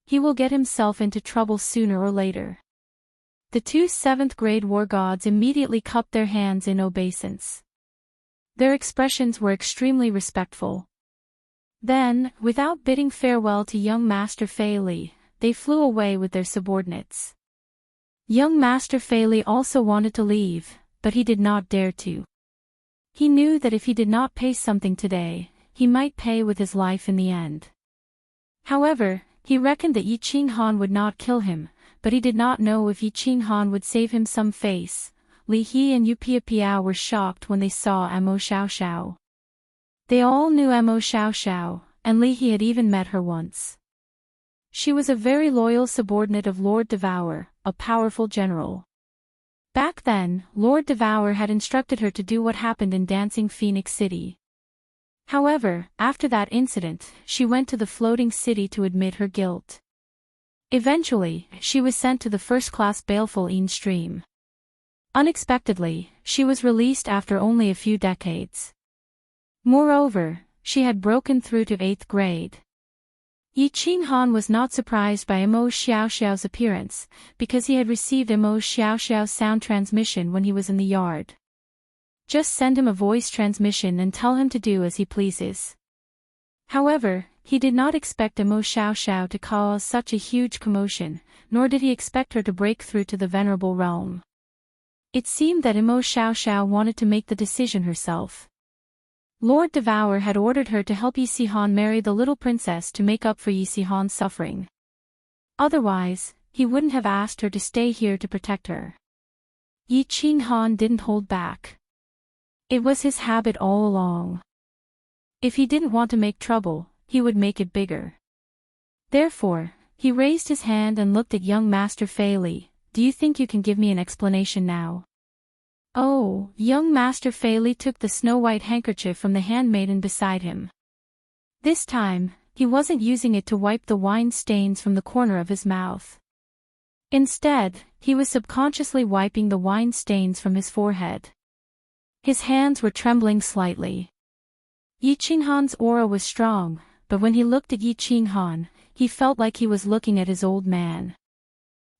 He will get himself into trouble sooner or later. The two 7th grade war gods immediately cupped their hands in obeisance. Their expressions were extremely respectful. Then, without bidding farewell to young Master Fei Li, they flew away with their subordinates. Young Master Fei Li also wanted to leave, but he did not dare to. He knew that if he did not pay something today, he might pay with his life in the end. However, he reckoned that Yi Qinghan would not kill him, but he did not know if Yi Qinghan would save him some face. Li He and Yu Piapiao were shocked when they saw Mo Xiao Xiao. They all knew Mo Xiao Xiao, and Li He had even met her once. She was a very loyal subordinate of Lord Devour, a powerful general. Back then, Lord Devour had instructed her to do what happened in Dancing Phoenix City. However, after that incident, she went to the floating city to admit her guilt. Eventually, she was sent to the first-class baleful Een stream. Unexpectedly, she was released after only a few decades. Moreover, she had broken through to 8th grade. Yi Qinghan was not surprised by Mo Xiao Xiao's appearance, because he had received Mo Xiao Xiao's sound transmission when he was in the yard. Just send him a voice transmission and tell him to do as he pleases. However, he did not expect Mo Xiao Xiao to cause such a huge commotion, nor did he expect her to break through to the venerable realm. It seemed that Mo Xiao Xiao wanted to make the decision herself. Lord Devour had ordered her to help Yi Sihan marry the little princess to make up for Yi Sihan's suffering. Otherwise, he wouldn't have asked her to stay here to protect her. Yi Qinghan didn't hold back. It was his habit all along. If he didn't want to make trouble, he would make it bigger. Therefore, he raised his hand and looked at young Master Fei Li. Do you think you can give me an explanation now? Oh, young Master Fei Li took the snow-white handkerchief from the handmaiden beside him. This time, he wasn't using it to wipe the wine stains from the corner of his mouth. Instead, he was subconsciously wiping the wine stains from his forehead. His hands were trembling slightly. Yi Qinghan's aura was strong, but when he looked at Yi Qinghan, he felt like he was looking at his old man.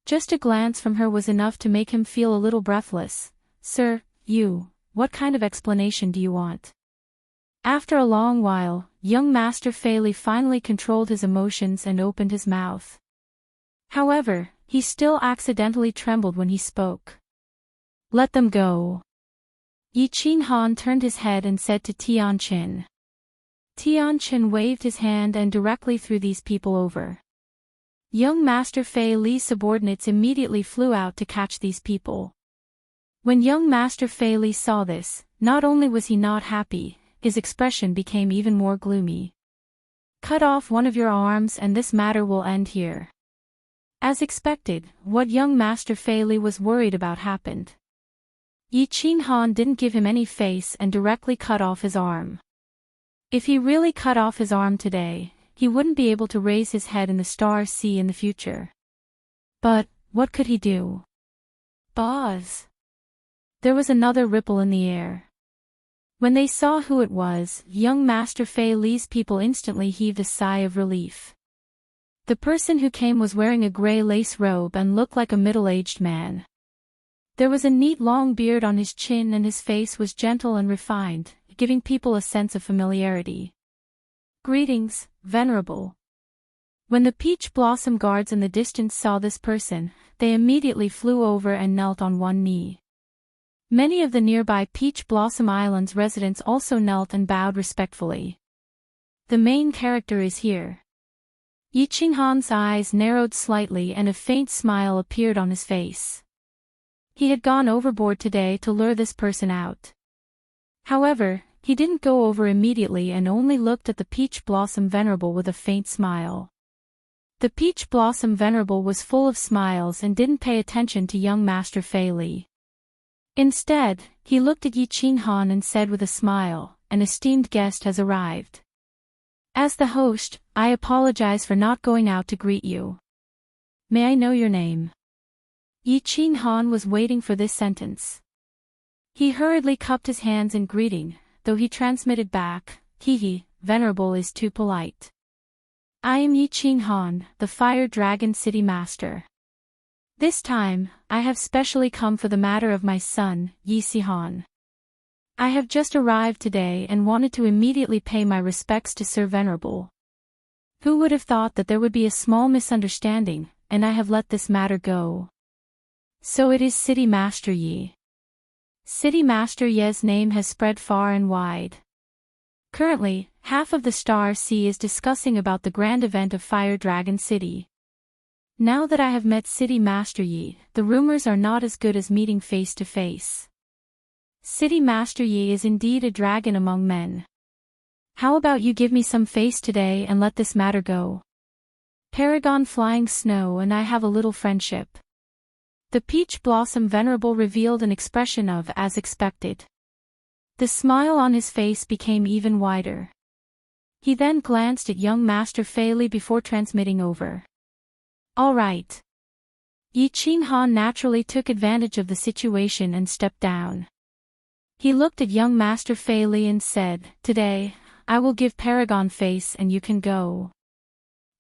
Just a glance from her was enough to make him feel a little breathless. "Sir, what kind of explanation do you want?" After a long while, young Master Fei Li finally controlled his emotions and opened his mouth. However, he still accidentally trembled when he spoke. "Let them go." Yi Qin Han turned his head and said to Tian Qin. Tian Qin waved his hand and directly threw these people over. Young Master Fei Li's subordinates immediately flew out to catch these people. When young Master Fei Li saw this, not only was he not happy, his expression became even more gloomy. "Cut off one of your arms and this matter will end here." As expected, what young Master Fei Li was worried about happened. Yi Qin Han didn't give him any face and directly cut off his arm. If he really cut off his arm today, he wouldn't be able to raise his head in the Star Sea in the future. But, what could he do? Boz. There was another ripple in the air. When they saw who it was, young Master Fei Li's people instantly heaved a sigh of relief. The person who came was wearing a gray lace robe and looked like a middle-aged man. There was a neat long beard on his chin and his face was gentle and refined, giving people a sense of familiarity. "Greetings, Venerable." When the peach blossom guards in the distance saw this person, they immediately flew over and knelt on one knee. Many of the nearby Peach Blossom Islands residents also knelt and bowed respectfully. "The main character is here." Yi Qin Han's eyes narrowed slightly and a faint smile appeared on his face. He had gone overboard today to lure this person out. However, he didn't go over immediately and only looked at the Peach Blossom Venerable with a faint smile. The Peach Blossom Venerable was full of smiles and didn't pay attention to young Master Fei Li. Instead, he looked at Yi Qin Han and said with a smile, "An esteemed guest has arrived. As the host, I apologize for not going out to greet you. May I know your name?" Yi Qin Han was waiting for this sentence. He hurriedly cupped his hands in greeting, though he transmitted back, "Hehe, Venerable is too polite. I am Yi Qin Han, the Fire Dragon City Master. This time, I have specially come for the matter of my son, Yi Si-han. I have just arrived today and wanted to immediately pay my respects to Sir Venerable. Who would have thought that there would be a small misunderstanding, and I have let this matter go. So it is City Master Yi. City Master Ye's name has spread far and wide. Currently, half of the Star Sea is discussing about the grand event of Fire Dragon City. Now that I have met City Master Yi, the rumors are not as good as meeting face to face. City Master Yi is indeed a dragon among men. How about you give me some face today and let this matter go? Paragon Flying Snow and I have a little friendship." The Peach Blossom Venerable revealed an expression of as expected. The smile on his face became even wider. He then glanced at young Master Fei Li before transmitting over. "All right." Yi Qin Han naturally took advantage of the situation and stepped down. He looked at young Master Fei Li and said, "Today, I will give Paragon face and you can go."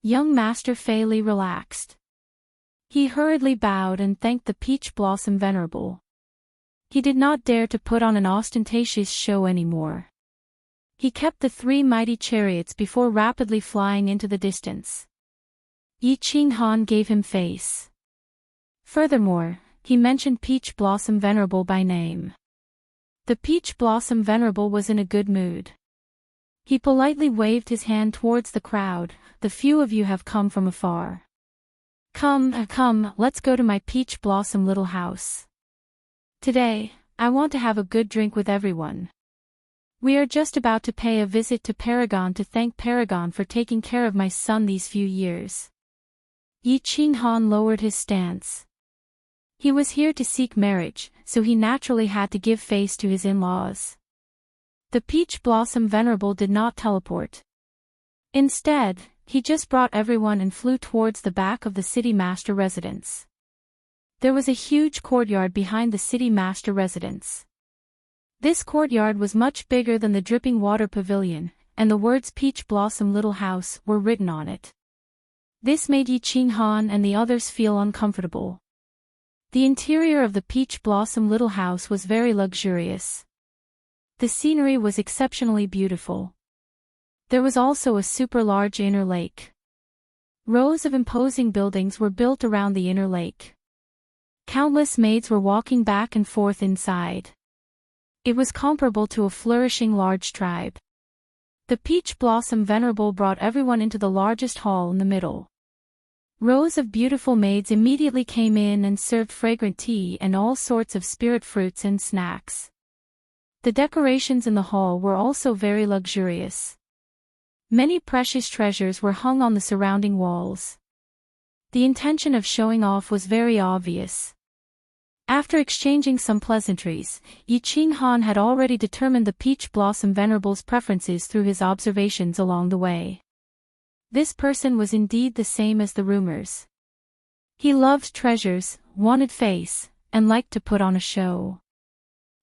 Young Master Fei Li relaxed. He hurriedly bowed and thanked the Peach Blossom Venerable. He did not dare to put on an ostentatious show anymore. He kept the three mighty chariots before rapidly flying into the distance. Yi Qin Han gave him face. Furthermore, he mentioned Peach Blossom Venerable by name. The Peach Blossom Venerable was in a good mood. He politely waved his hand towards the crowd. "The few of you have come from afar. Come, let's go to my Peach Blossom little house. Today, I want to have a good drink with everyone. We are just about to pay a visit to Paragon to thank Paragon for taking care of my son these few years." Yi Qin Han lowered his stance. He was here to seek marriage, so he naturally had to give face to his in-laws. The Peach Blossom Venerable did not teleport. Instead, he just brought everyone and flew towards the back of the City Master residence. There was a huge courtyard behind the City Master residence. This courtyard was much bigger than the Dripping Water Pavilion, and the words Peach Blossom Little House were written on it. This made Yi Qinghan and the others feel uncomfortable. The interior of the peach blossom little house was very luxurious. The scenery was exceptionally beautiful. There was also a super large inner lake. Rows of imposing buildings were built around the inner lake. Countless maids were walking back and forth inside. It was comparable to a flourishing large tribe. The peach blossom venerable brought everyone into the largest hall in the middle. Rows of beautiful maids immediately came in and served fragrant tea and all sorts of spirit fruits and snacks. The decorations in the hall were also very luxurious. Many precious treasures were hung on the surrounding walls. The intention of showing off was very obvious. After exchanging some pleasantries, Yi Qinghan had already determined the peach blossom venerable's preferences through his observations along the way. This person was indeed the same as the rumors. He loved treasures, wanted face, and liked to put on a show.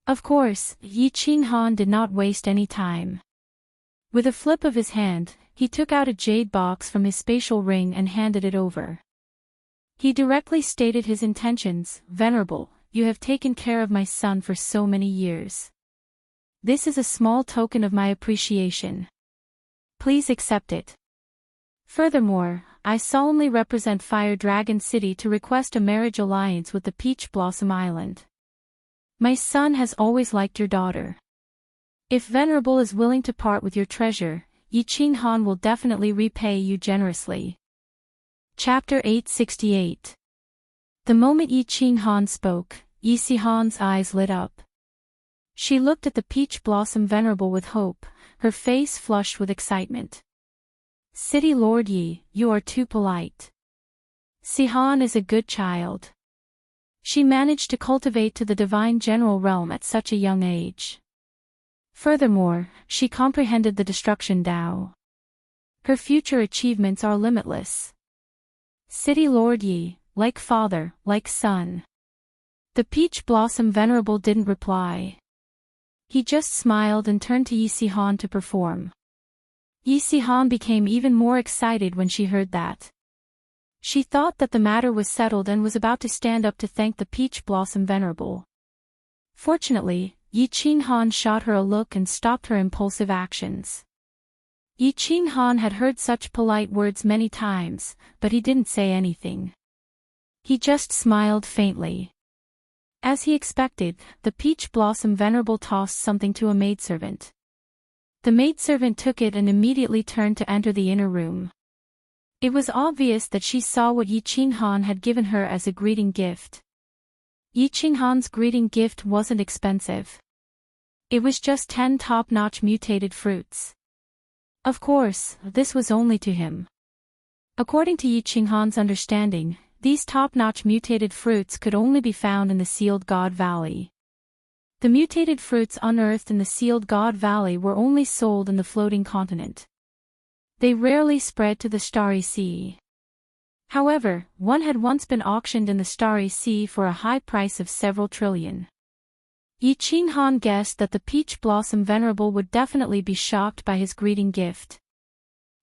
Of course, Yi Qinghan did not waste any time. With a flip of his hand, he took out a jade box from his spatial ring and handed it over. He directly stated his intentions. Venerable, you have taken care of my son for so many years. This is a small token of my appreciation. Please accept it. Furthermore, I solemnly represent Fire Dragon City to request a marriage alliance with the Peach Blossom Island. My son has always liked your daughter. If Venerable is willing to part with your treasure, Yi Qinghan will definitely repay you generously. Chapter 868. The moment Yi Qinghan spoke, Yi Sihan's eyes lit up. She looked at the Peach Blossom Venerable with hope, her face flushed with excitement. City Lord Yi, you are too polite. Sihan is a good child. She managed to cultivate to the divine general realm at such a young age. Furthermore, she comprehended the destruction Tao. Her future achievements are limitless. City Lord Yi, like father, like son. The Peach Blossom Venerable didn't reply. He just smiled and turned to Yi Sihan to perform. Yi Sihan became even more excited when she heard that. She thought that the matter was settled and was about to stand up to thank the Peach Blossom Venerable. Fortunately, Yi Qinghan shot her a look and stopped her impulsive actions. Yi Qinghan had heard such polite words many times, but he didn't say anything. He just smiled faintly. As he expected, the Peach Blossom Venerable tossed something to a maidservant. The maidservant took it and immediately turned to enter the inner room. It was obvious that she saw what Yi Qinghan had given her as a greeting gift. Yi Qinghan's greeting gift wasn't expensive. It was just 10 top-notch mutated fruits. Of course, this was only to him. According to Yi Qinghan's understanding, these top-notch mutated fruits could only be found in the Sealed God Valley. The mutated fruits unearthed in the Sealed God Valley were only sold in the floating continent. They rarely spread to the Starry Sea. However, one had once been auctioned in the Starry Sea for a high price of several trillion. Yi Qinghan guessed that the Peach Blossom Venerable would definitely be shocked by his greeting gift.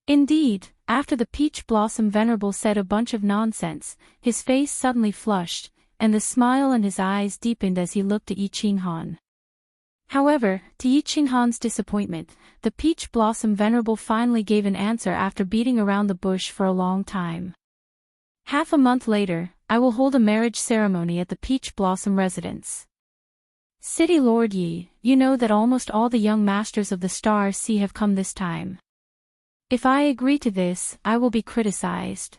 Indeed, after the Peach Blossom Venerable said a bunch of nonsense, his face suddenly flushed, and the smile in his eyes deepened as he looked at Yi Qinghan. However, to Yi Qinghan's disappointment, the Peach Blossom Venerable finally gave an answer after beating around the bush for a long time. Half a month later, I will hold a marriage ceremony at the Peach Blossom residence. City Lord Yi, you know that almost all the young masters of the Star Sea have come this time. If I agree to this, I will be criticized.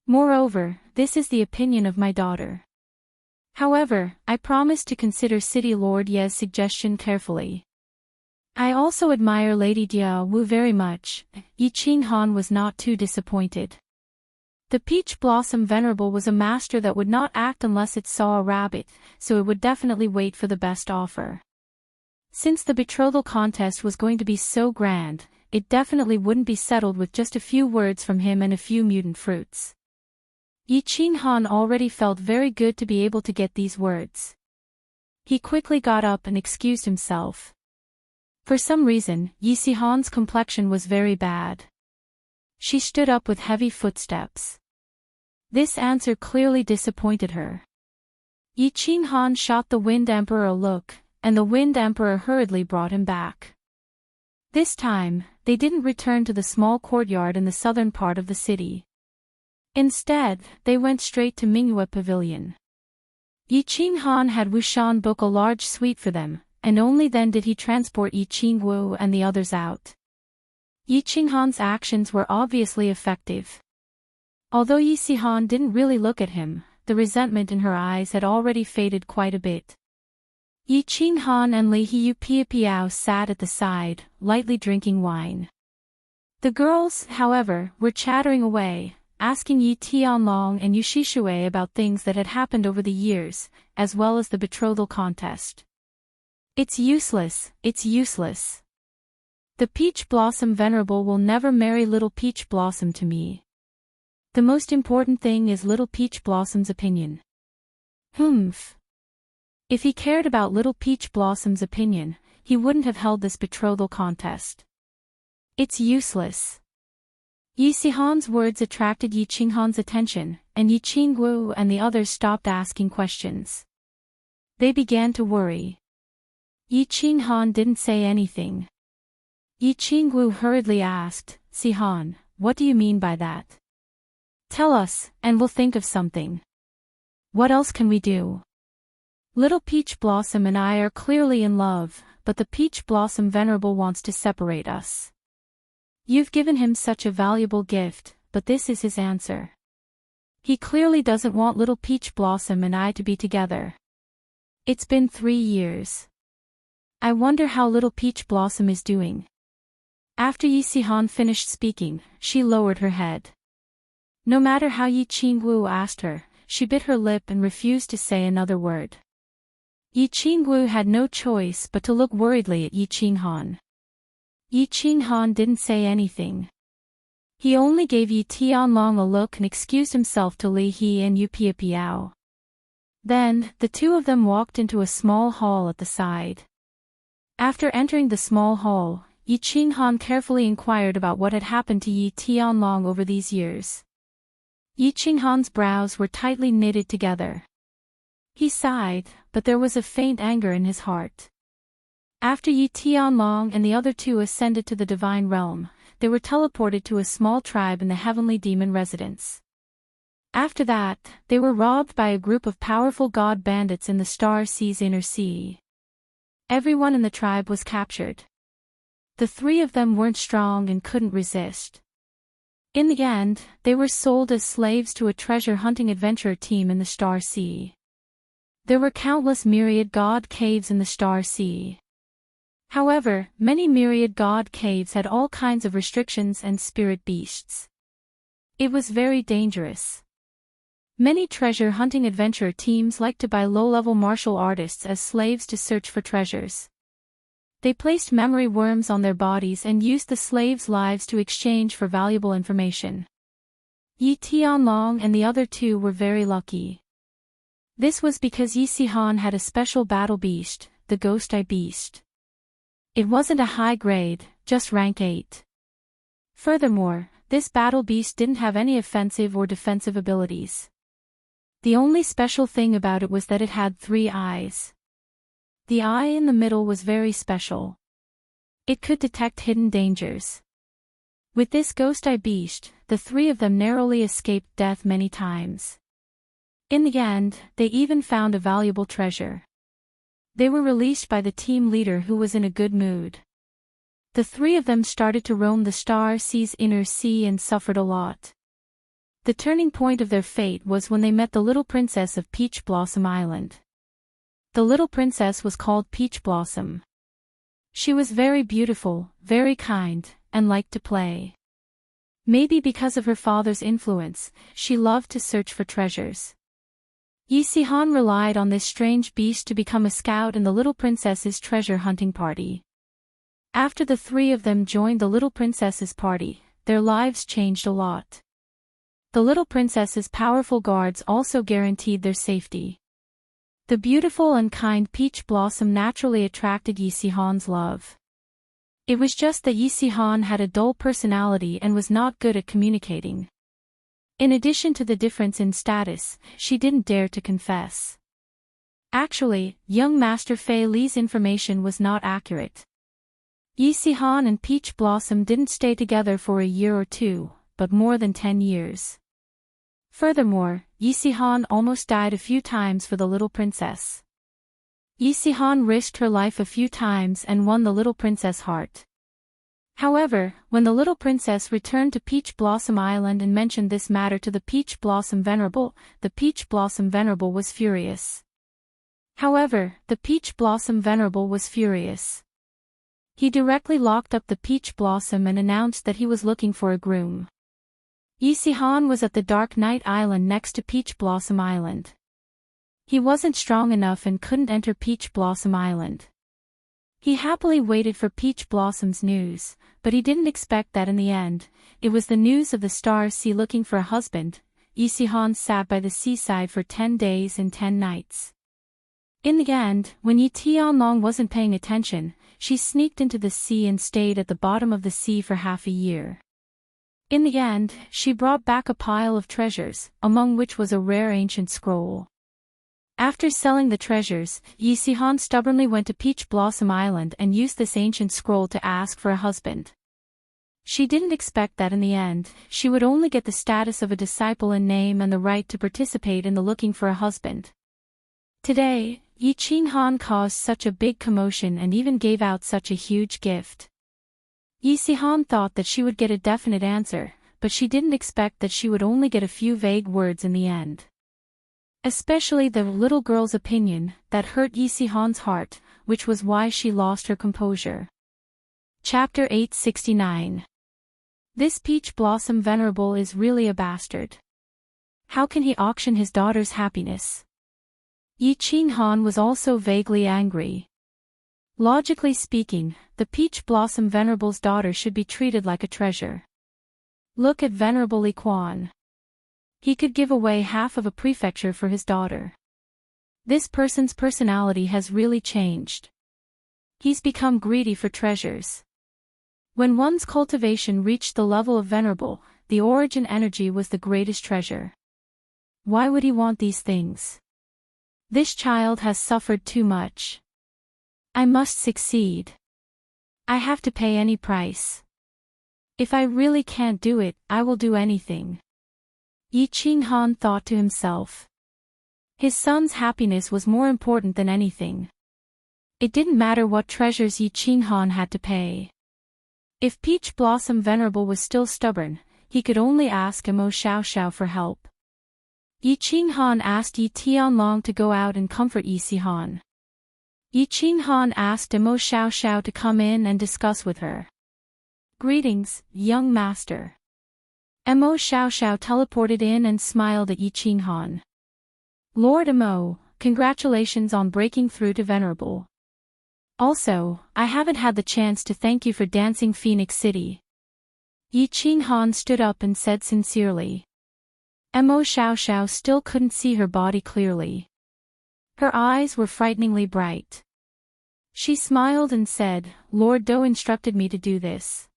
Moreover, this is the opinion of my daughter. However, I promise to consider City Lord Ye's suggestion carefully. I also admire Lady Dia Wu very much. Yi Qinghan was not too disappointed. The Peach Blossom Venerable was a master that would not act unless it saw a rabbit, so it would definitely wait for the best offer. Since the betrothal contest was going to be so grand, it definitely wouldn't be settled with just a few words from him and a few mutant fruits. Yi Qinghan already felt very good to be able to get these words. He quickly got up and excused himself. For some reason, Yi Sihan's complexion was very bad. She stood up with heavy footsteps. This answer clearly disappointed her. Yi Qinghan shot the Wind Emperor a look, and the Wind Emperor hurriedly brought him back. This time, they didn't return to the small courtyard in the southern part of the city. Instead, they went straight to Mingyue Pavilion. Yi Qinghan had Wuxian book a large suite for them, and only then did he transport Yi Qingwu and the others out. Yi Qinghan's actions were obviously effective. Although Yi Sihan didn't really look at him, the resentment in her eyes had already faded quite a bit. Yi Qinghan and Li Hiu Piao sat at the side, lightly drinking wine. The girls, however, were chattering away, asking Yi Tianlong and Yu Shishui about things that had happened over the years, as well as the betrothal contest. It's useless, it's useless. The Peach Blossom Venerable will never marry Little Peach Blossom to me. The most important thing is Little Peach Blossom's opinion. Humph. If he cared about Little Peach Blossom's opinion, he wouldn't have held this betrothal contest. It's useless. Yi Sihan's words attracted Yi Qinghan's attention, and Yi Qingwu and the others stopped asking questions. They began to worry. Yi Qinghan didn't say anything. Yi Qingwu hurriedly asked, Sihan, what do you mean by that? Tell us, and we'll think of something. What else can we do? Little Peach Blossom and I are clearly in love, but the Peach Blossom Venerable wants to separate us. You've given him such a valuable gift, but this is his answer. He clearly doesn't want Little Peach Blossom and I to be together. It's been 3 years. I wonder how Little Peach Blossom is doing. After Yi Sihan finished speaking, she lowered her head. No matter how Yi Qingwu asked her, she bit her lip and refused to say another word. Yi Qingwu had no choice but to look worriedly at Yi Qinghan. Yi Qinghan didn't say anything. He only gave Yi Tianlong a look and excused himself to Li He and Yu Piao. Then, the two of them walked into a small hall at the side. After entering the small hall, Yi Qinghan carefully inquired about what had happened to Yi Tianlong over these years. Yi Qinghan's brows were tightly knitted together. He sighed, but there was a faint anger in his heart. After Yi Tianlong and the other two ascended to the divine realm, they were teleported to a small tribe in the heavenly demon residence. After that, they were robbed by a group of powerful god bandits in the Star Sea's inner sea. Everyone in the tribe was captured. The 3 of them weren't strong and couldn't resist. In the end, they were sold as slaves to a treasure-hunting adventurer team in the Star Sea. There were countless myriad god caves in the Star Sea. However, many myriad god caves had all kinds of restrictions and spirit beasts. It was very dangerous. Many treasure-hunting adventurer teams liked to buy low-level martial artists as slaves to search for treasures. They placed memory worms on their bodies and used the slaves' lives to exchange for valuable information. Yi Tianlong and the other 2 were very lucky. This was because Yi Sihan had a special battle beast, the Ghost Eye Beast. It wasn't a high grade, just rank 8. Furthermore, this battle beast didn't have any offensive or defensive abilities. The only special thing about it was that it had 3 eyes. The eye in the middle was very special. It could detect hidden dangers. With this Ghost Eye Beast, the 3 of them narrowly escaped death many times. In the end, they even found a valuable treasure. They were released by the team leader who was in a good mood. The 3 of them started to roam the Star Sea's inner sea and suffered a lot. The turning point of their fate was when they met the little princess of Peach Blossom Island. The little princess was called Peach Blossom. She was very beautiful, very kind, and liked to play. Maybe because of her father's influence, she loved to search for treasures. Yi Sihan relied on this strange beast to become a scout in the little princess's treasure hunting party. After the 3 of them joined the little princess's party, their lives changed a lot. The little princess's powerful guards also guaranteed their safety. The beautiful and kind Peach Blossom naturally attracted Yi Sihan's love. It was just that Yi Sihan had a dull personality and was not good at communicating. In addition to the difference in status, she didn't dare to confess. Actually, young Master Fei Li's information was not accurate. Yi Sihan and Peach Blossom didn't stay together for a year or two, but more than 10 years. Furthermore, Yi Sihan almost died a few times for the little princess. Yi Sihan risked her life a few times and won the little princess' heart. However, when the little princess returned to Peach Blossom Island and mentioned this matter to the Peach Blossom Venerable, the Peach Blossom Venerable was furious. He directly locked up the Peach Blossom and announced that he was looking for a groom. Yi Sihan was at the Dark Night Island next to Peach Blossom Island. He wasn't strong enough and couldn't enter Peach Blossom Island. He happily waited for Peach Blossom's news, but he didn't expect that in the end, it was the news of the Star Sea looking for a husband. Yi Sihan sat by the seaside for 10 days and 10 nights. In the end, when Yi Tianlong wasn't paying attention, she sneaked into the sea and stayed at the bottom of the sea for half a year. In the end, she brought back a pile of treasures, among which was a rare ancient scroll. After selling the treasures, Yi Sihan stubbornly went to Peach Blossom Island and used this ancient scroll to ask for a husband. She didn't expect that in the end, she would only get the status of a disciple in name and the right to participate in the looking for a husband. Today, Yi Qinghan caused such a big commotion and even gave out such a huge gift. Yi Sihan thought that she would get a definite answer, but she didn't expect that she would only get a few vague words in the end. Especially the little girl's opinion, that hurt Yi Sihan's heart, which was why she lost her composure. Chapter 869. This Peach Blossom Venerable is really a bastard. How can he auction his daughter's happiness? Yi Qinghan was also vaguely angry. Logically speaking, the Peach Blossom Venerable's daughter should be treated like a treasure. Look at Venerable Li Quan. He could give away half of a prefecture for his daughter. This person's personality has really changed. He's become greedy for treasures. When one's cultivation reached the level of Venerable, the origin energy was the greatest treasure. Why would he want these things? This child has suffered too much. I must succeed. I have to pay any price. If I really can't do it, I will do anything. Yi Qinghan thought to himself. His son's happiness was more important than anything. It didn't matter what treasures Yi Qinghan had to pay. If Peach Blossom Venerable was still stubborn, he could only ask Mo Xiaoxiao for help. Yi Qinghan asked Yi Tianlong to go out and comfort Yi Sihan. Yi Qinghan asked Mo Xiaoxiao to come in and discuss with her. Greetings, young master. Mo Xiaoxiao teleported in and smiled at Yi Qinghan. Lord Mo, congratulations on breaking through to Venerable. Also, I haven't had the chance to thank you for dancing Phoenix City. Yi Qinghan stood up and said sincerely. Mo Xiaoxiao still couldn't see her body clearly. Her eyes were frighteningly bright. She smiled and said, Lord Do instructed me to do this.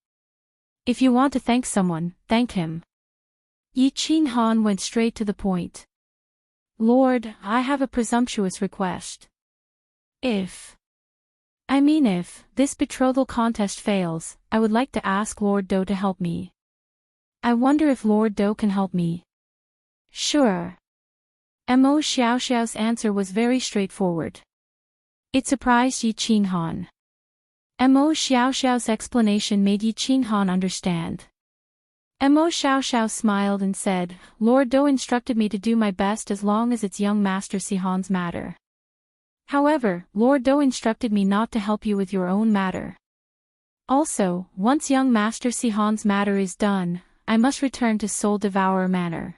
If you want to thank someone, thank him. Yi Qinghan went straight to the point. Lord, I have a presumptuous request. If this betrothal contest fails, I would like to ask Lord Do to help me. I wonder if Lord Do can help me. Sure. Mo Xiaoxiao's answer was very straightforward. It surprised Yi Qinghan. Mo Xiaoxiao's explanation made Yi Qinghan understand. Mo Xiaoxiao smiled and said, Lord Do instructed me to do my best as long as it's young Master Sihan's matter. However, Lord Do instructed me not to help you with your own matter. Also, once young Master Sihan's matter is done, I must return to Soul Devourer Manor.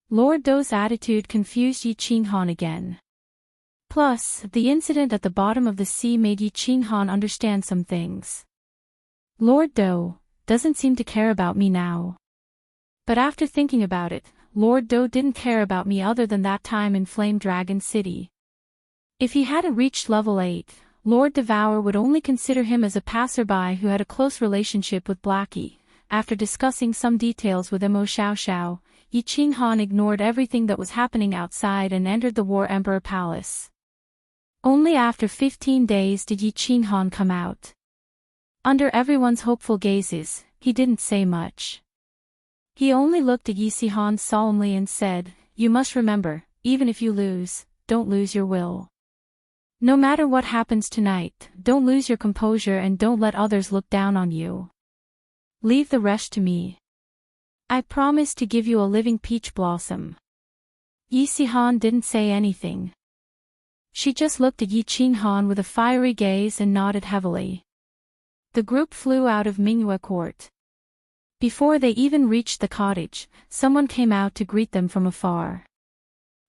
Lord Do's attitude confused Yi Qinghan again. Plus, the incident at the bottom of the sea made Yi Qinghan understand some things. Lord Do doesn't seem to care about me now. But after thinking about it, Lord Do didn't care about me other than that time in Flame Dragon City. If he hadn't reached level 8, Lord Devour would only consider him as a passerby who had a close relationship with Blackie. After discussing some details with Mo Xiao, Yi Qinghan ignored everything that was happening outside and entered the War Emperor Palace. Only after 15 days did Yi Qinghan come out. Under everyone's hopeful gazes, he didn't say much. He only looked at Yi Qinghan solemnly and said, "You must remember, even if you lose, don't lose your will. No matter what happens tonight, don't lose your composure and don't let others look down on you. Leave the rest to me. I promise to give you a living peach blossom." Yi Qinghan didn't say anything. She just looked at Yi Qinghan with a fiery gaze and nodded heavily. The group flew out of Mingyue Court. Before they even reached the cottage, someone came out to greet them from afar.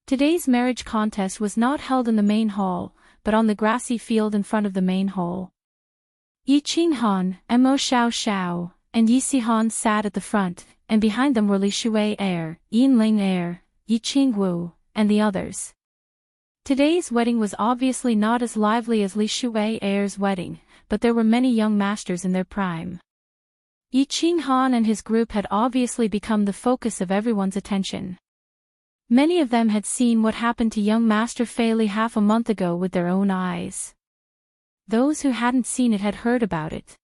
Today's marriage contest was not held in the main hall, but on the grassy field in front of the main hall. Yi Qinghan, Mo Xiao, and Yi Qinghan sat at the front, and behind them were Li Shui Yin Ling Yi Qingwu, and the others. Today's wedding was obviously not as lively as Li Shui's wedding, but there were many young masters in their prime. Yi Qinghan and his group had obviously become the focus of everyone's attention. Many of them had seen what happened to young Master Fei Li half a month ago with their own eyes. Those who hadn't seen it had heard about it.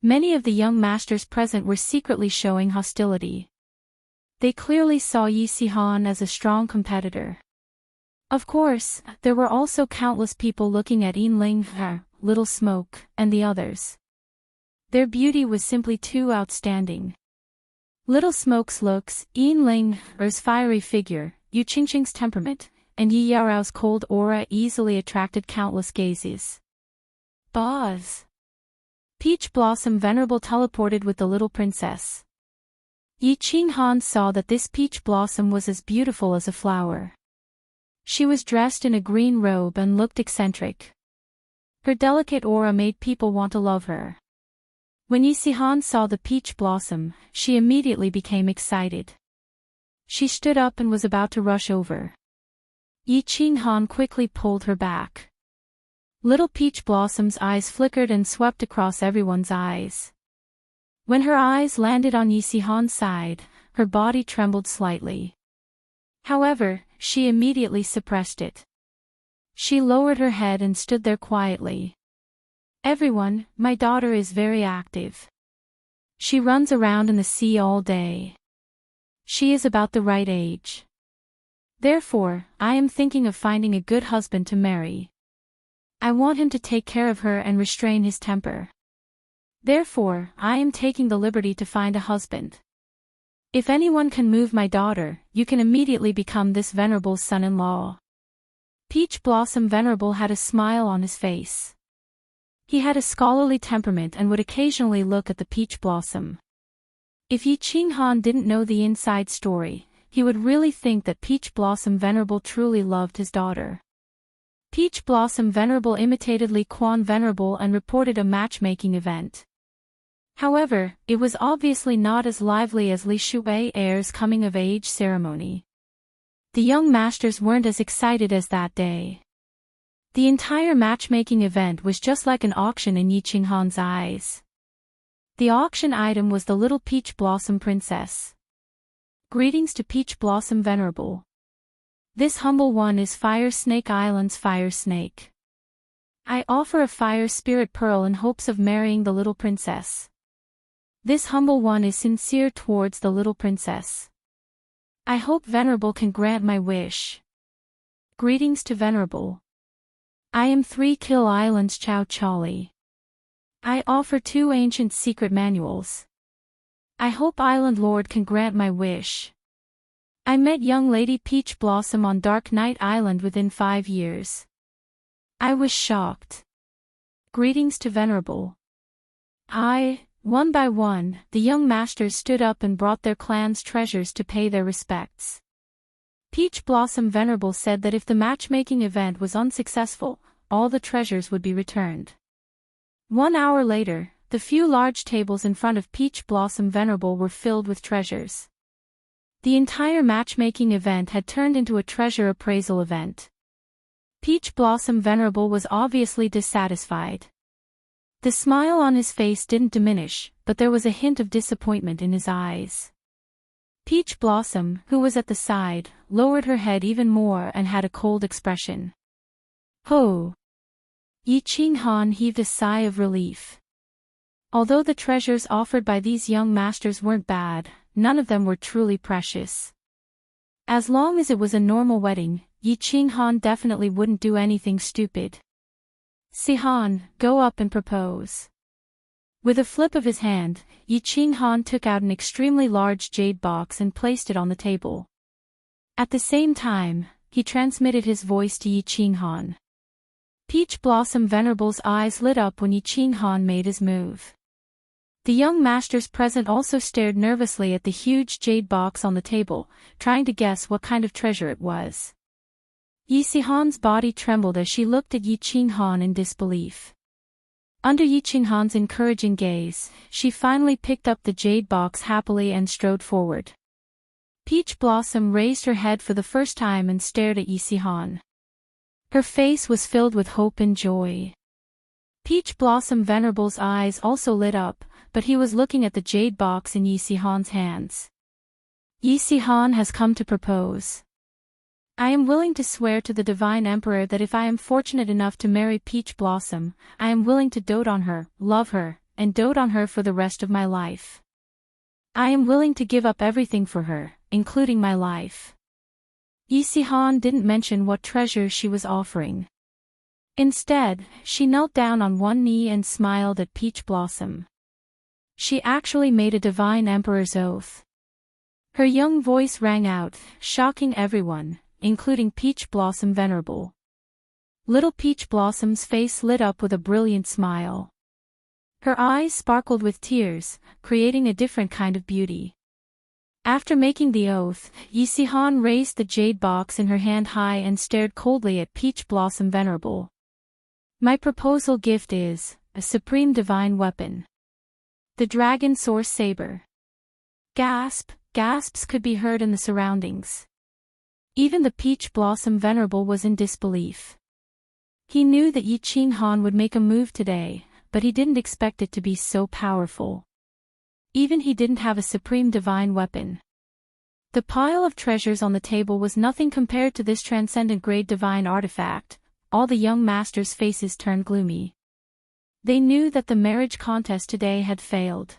Many of the young masters present were secretly showing hostility. They clearly saw Yi Qinghan as a strong competitor. Of course, there were also countless people looking at Yin Ling, Little Smoke, and the others. Their beauty was simply too outstanding. Little Smoke's looks, Yin Ling's fiery figure, Yu Qingqing's temperament, and Yi Yaorao's cold aura easily attracted countless gazes. Boz. Peach Blossom Venerable teleported with the little princess. Yi Qinghan saw that this peach blossom was as beautiful as a flower. She was dressed in a green robe and looked eccentric. Her delicate aura made people want to love her. When Yi Qinghan saw the peach blossom, she immediately became excited. She stood up and was about to rush over. Yi Qinghan quickly pulled her back. Little Peach Blossom's eyes flickered and swept across everyone's eyes. When her eyes landed on Yi Qinghan's side, her body trembled slightly. However, she immediately suppressed it. She lowered her head and stood there quietly. "Everyone, my daughter is very active. She runs around in the sea all day. She is about the right age. Therefore, I am thinking of finding a good husband to marry. I want him to take care of her and restrain his temper. Therefore, I am taking the liberty to find a husband. If anyone can move my daughter, you can immediately become this venerable's son-in-law." Peach Blossom Venerable had a smile on his face. He had a scholarly temperament and would occasionally look at the peach blossom. If Yi Qinghan didn't know the inside story, he would really think that Peach Blossom Venerable truly loved his daughter. Peach Blossom Venerable imitated Li Quan Venerable and reported a matchmaking event. However, it was obviously not as lively as Li Shui's coming-of-age ceremony. The young masters weren't as excited as that day. The entire matchmaking event was just like an auction in Yi Qinghan's eyes. The auction item was the little Peach Blossom Princess. Greetings to Peach Blossom Venerable. This humble one is Fire Snake Island's Fire Snake. I offer a Fire Spirit Pearl in hopes of marrying the little princess. This humble one is sincere towards the little princess. I hope Venerable can grant my wish. Greetings to Venerable. I am 3 Kill Island's Chow Chali. I offer 2 ancient secret manuals. I hope Island Lord can grant my wish. I met young Lady Peach Blossom on Dark Night Island within 5 years. I was shocked. Greetings to Venerable. One by one, the young masters stood up and brought their clan's treasures to pay their respects. Peach Blossom Venerable said that if the matchmaking event was unsuccessful, all the treasures would be returned. 1 hour later, the few large tables in front of Peach Blossom Venerable were filled with treasures. The entire matchmaking event had turned into a treasure appraisal event. Peach Blossom Venerable was obviously dissatisfied. The smile on his face didn't diminish, but there was a hint of disappointment in his eyes. Peach Blossom, who was at the side, lowered her head even more and had a cold expression. "Ho!" Yi Qinghan heaved a sigh of relief. Although the treasures offered by these young masters weren't bad, none of them were truly precious. As long as it was a normal wedding, Yi Qinghan definitely wouldn't do anything stupid. "Sihan, go up and propose." With a flip of his hand, Yi Qinghan took out an extremely large jade box and placed it on the table. At the same time, he transmitted his voice to Yi Qinghan. Peach Blossom Venerable's eyes lit up when Yi Qinghan made his move. The young masters present also stared nervously at the huge jade box on the table, trying to guess what kind of treasure it was. Yi Sihan's body trembled as she looked at Yi Qinghan in disbelief. Under Yi Qinghan's encouraging gaze, she finally picked up the jade box happily and strode forward. Peach Blossom raised her head for the first time and stared at Yi Sihan. Her face was filled with hope and joy. Peach Blossom Venerable's eyes also lit up, but he was looking at the jade box in Yi Sihan's hands. "Yi Sihan has come to propose. I am willing to swear to the Divine Emperor that if I am fortunate enough to marry Peach Blossom, I am willing to dote on her, love her, and dote on her for the rest of my life. I am willing to give up everything for her, including my life." Yi Sihan didn't mention what treasure she was offering. Instead, she knelt down on one knee and smiled at Peach Blossom. She actually made a Divine Emperor's oath. Her young voice rang out, shocking everyone, including Peach Blossom Venerable. Little Peach Blossom's face lit up with a brilliant smile. Her eyes sparkled with tears, creating a different kind of beauty. After making the oath, Yi Sihan raised the jade box in her hand high and stared coldly at Peach Blossom Venerable. "My proposal gift is a supreme divine weapon. The dragon soar saber." Gasps could be heard in the surroundings. Even the Peach Blossom Venerable was in disbelief. He knew that Yi Qinghan would make a move today, but he didn't expect it to be so powerful. Even he didn't have a supreme divine weapon. The pile of treasures on the table was nothing compared to this transcendent grade divine artifact. All the young masters' faces turned gloomy. They knew that the marriage contest today had failed.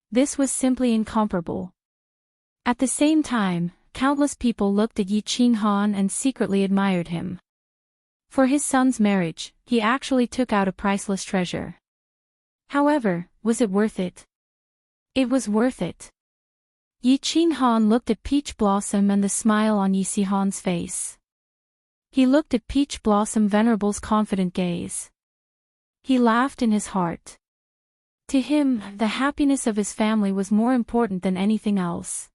This was simply incomparable. At the same time, countless people looked at Yi Qinghan and secretly admired him. For his son's marriage, he actually took out a priceless treasure. However, was it worth it? It was worth it. Yi Qinghan looked at Peach Blossom and the smile on Yi Sihan's face. He looked at Peach Blossom Venerable's confident gaze. He laughed in his heart. To him, the happiness of his family was more important than anything else.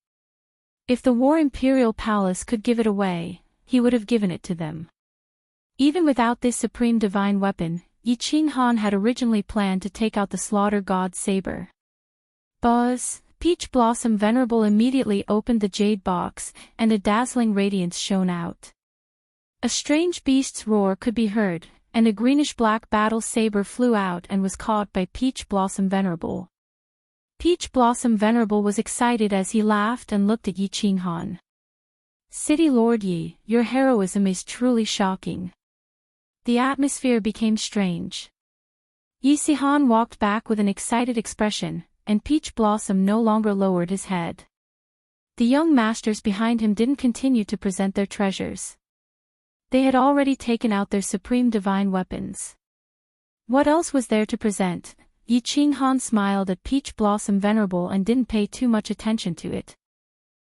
If the War Imperial Palace could give it away, he would have given it to them. Even without this supreme divine weapon, Yi Qinghan had originally planned to take out the Slaughter God's saber. Buzz! Peach Blossom Venerable immediately opened the jade box, and a dazzling radiance shone out. A strange beast's roar could be heard, and a greenish-black battle saber flew out and was caught by Peach Blossom Venerable. Peach Blossom Venerable was excited as he laughed and looked at Yi Qinghan. "City Lord Yi, your heroism is truly shocking." The atmosphere became strange. Yi Sihan walked back with an excited expression, and Peach Blossom no longer lowered his head. The young masters behind him didn't continue to present their treasures. They had already taken out their supreme divine weapons. What else was there to present? Yi Qinghan smiled at Peach Blossom Venerable and didn't pay too much attention to it.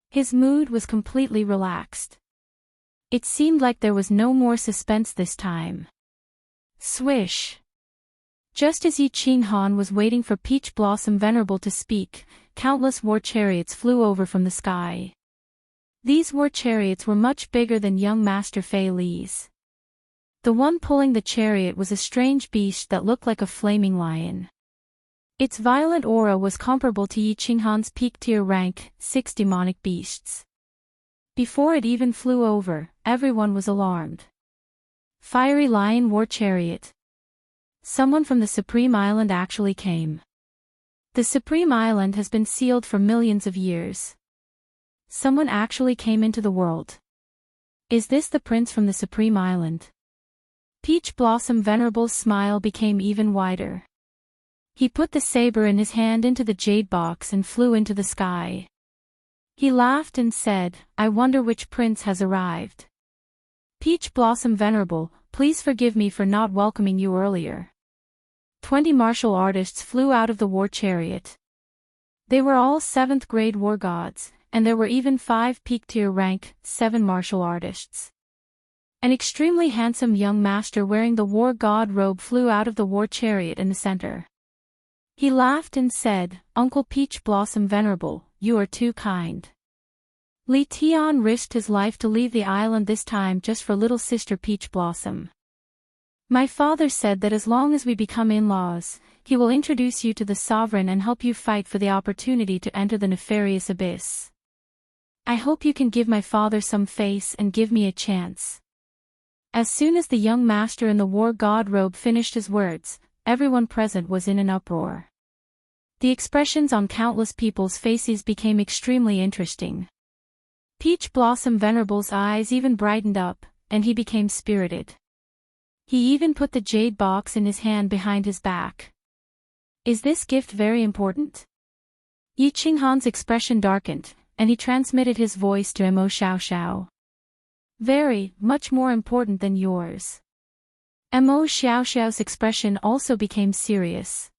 His mood was completely relaxed. It seemed like there was no more suspense this time. Swish! Just as Yi Qinghan was waiting for Peach Blossom Venerable to speak, countless war chariots flew over from the sky. These war chariots were much bigger than young Master Fei Li's. The one pulling the chariot was a strange beast that looked like a flaming lion. Its violet aura was comparable to Yi Qinghan's peak tier rank, 6 demonic beasts. Before it even flew over, everyone was alarmed. Fiery Lion War Chariot. Someone from the Supreme Island actually came. The Supreme Island has been sealed for millions of years. Someone actually came into the world. Is this the prince from the Supreme Island? Peach Blossom Venerable's smile became even wider. He put the saber in his hand into the jade box and flew into the sky. He laughed and said, I wonder which prince has arrived. Peach Blossom Venerable, please forgive me for not welcoming you earlier. 20 martial artists flew out of the war chariot. They were all 7th grade war gods, and there were even 5 peak tier rank 7 martial artists. An extremely handsome young master wearing the war god robe flew out of the war chariot in the center. He laughed and said, Uncle Peach Blossom Venerable, you are too kind. Li Tian risked his life to leave the island this time just for little sister Peach Blossom. My father said that as long as we become in-laws, he will introduce you to the sovereign and help you fight for the opportunity to enter the nefarious abyss. I hope you can give my father some face and give me a chance. As soon as the young master in the war god robe finished his words, everyone present was in an uproar. The expressions on countless people's faces became extremely interesting. Peach Blossom Venerable's eyes even brightened up, and he became spirited. He even put the jade box in his hand behind his back. Is this gift very important? Yi Qinghan's expression darkened, and he transmitted his voice to Mo Xiao Xiao. Very, much more important than yours. Mo Xiao Xiao's expression also became serious.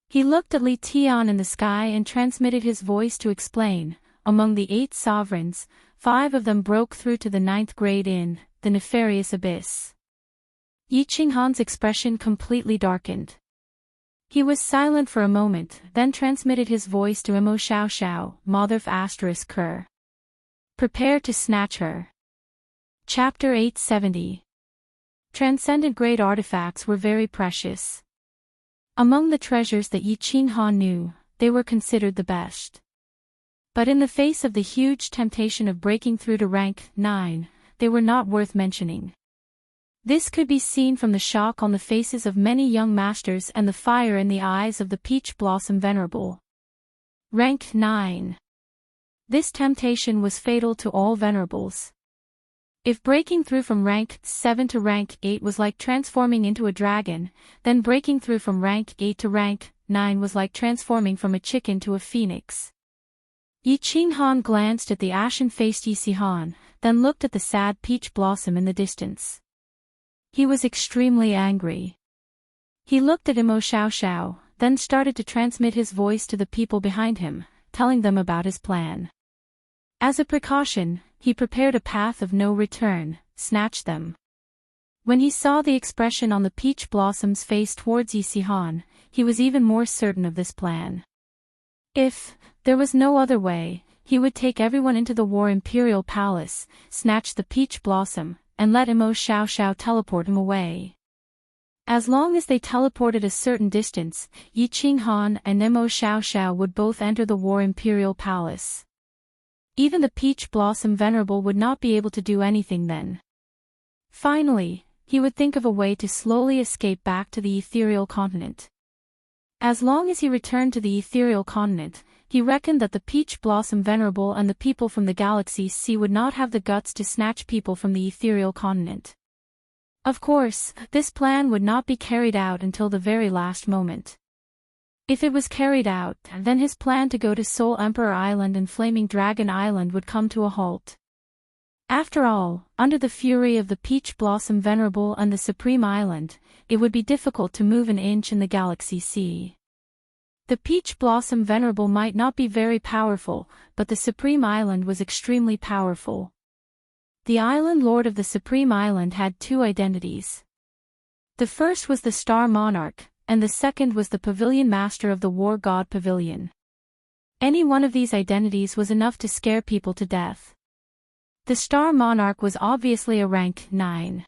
He looked at Li Tian in the sky and transmitted his voice to explain, among the 8 sovereigns, 5 of them broke through to the 9th grade in the nefarious abyss. Yi Qinghan's expression completely darkened. He was silent for a moment, then transmitted his voice to Mo Xiao Xiao, Motherf ****. Prepare to snatch her. Chapter 870. Transcendent grade artifacts were very precious. Among the treasures that Yi Qinghan knew, they were considered the best. But in the face of the huge temptation of breaking through to rank 9, they were not worth mentioning. This could be seen from the shock on the faces of many young masters and the fire in the eyes of the Peach Blossom Venerable. Rank 9. This temptation was fatal to all venerables. If breaking through from rank 7 to rank 8 was like transforming into a dragon, then breaking through from rank 8 to rank 9 was like transforming from a chicken to a phoenix. Yi Qinghan glanced at the ashen-faced Yi Sihan, then looked at the sad Peach Blossom in the distance. He was extremely angry. He looked at Mo Xiao Xiao, then started to transmit his voice to the people behind him, telling them about his plan. As a precaution, he prepared a path of no return, snatch them. When he saw the expression on the Peach Blossom's face towards Yi Sihan, he was even more certain of this plan. If there was no other way, he would take everyone into the War Imperial Palace, snatch the Peach Blossom, and let Mo Xiao Xiao teleport him away. As long as they teleported a certain distance, Yi Qinghan and Mo Xiao Xiao would both enter the War Imperial Palace. Even the Peach Blossom Venerable would not be able to do anything then. Finally, he would think of a way to slowly escape back to the ethereal continent. As long as he returned to the ethereal continent, he reckoned that the Peach Blossom Venerable and the people from the Galaxy Sea would not have the guts to snatch people from the ethereal continent. Of course, this plan would not be carried out until the very last moment. If it was carried out, then his plan to go to Soul Emperor Island and Flaming Dragon Island would come to a halt. After all, under the fury of the Peach Blossom Venerable and the Supreme Island, it would be difficult to move an inch in the Galaxy Sea. The Peach Blossom Venerable might not be very powerful, but the Supreme Island was extremely powerful. The Island Lord of the Supreme Island had 2 identities. The first was the Star Monarch, and the second was the Pavilion Master of the War God Pavilion. Any one of these identities was enough to scare people to death. The Star Monarch was obviously a rank 9.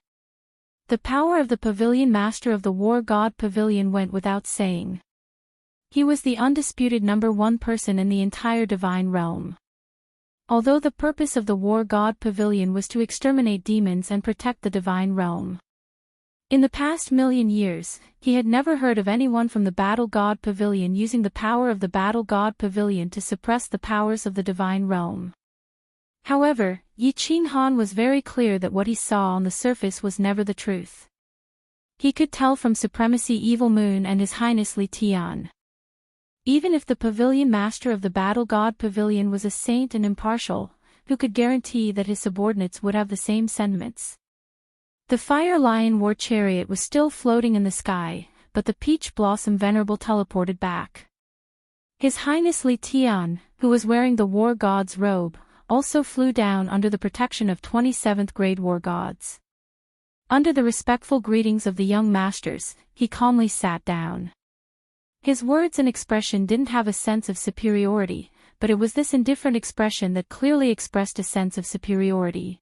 The power of the Pavilion Master of the War God Pavilion went without saying. He was the undisputed number 1 person in the entire divine realm. Although the purpose of the War God Pavilion was to exterminate demons and protect the divine realm, In the past million years, he had never heard of anyone from the Battle God Pavilion using the power of the Battle God Pavilion to suppress the powers of the divine realm. However, Yi Qinghan was very clear that what he saw on the surface was never the truth. He could tell from Supremacy Evil Moon and His Highness Li Tian. Even if the pavilion master of the Battle God Pavilion was a saint and impartial, who could guarantee that his subordinates would have the same sentiments? The Fire Lion War Chariot was still floating in the sky, but the Peach Blossom Venerable teleported back. His Highness Li Tian, who was wearing the War God's robe, also flew down under the protection of 27th grade War Gods. Under the respectful greetings of the young masters, he calmly sat down. His words and expression didn't have a sense of superiority, but it was this indifferent expression that clearly expressed a sense of superiority.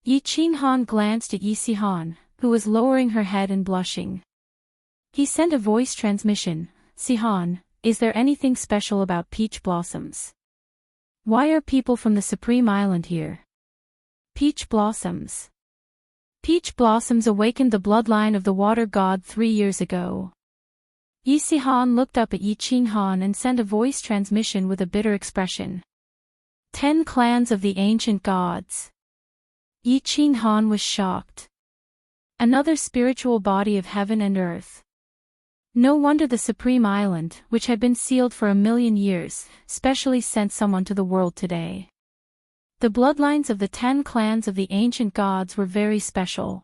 Yi Qinghan glanced at Yi Sihan, who was lowering her head and blushing. He sent a voice transmission, "Sihan, is there anything special about peach blossoms? Why are people from the Supreme Island here?" Peach blossoms. Peach blossoms awakened the bloodline of the water god 3 years ago. Yi Sihan looked up at Yi Qinghan and sent a voice transmission with a bitter expression. 10 clans of the ancient gods. Yi Qinghan was shocked. Another spiritual body of heaven and earth. No wonder the Supreme Island, which had been sealed for 1,000,000 years, specially sent someone to the world today. The bloodlines of the 10 clans of the ancient gods were very special.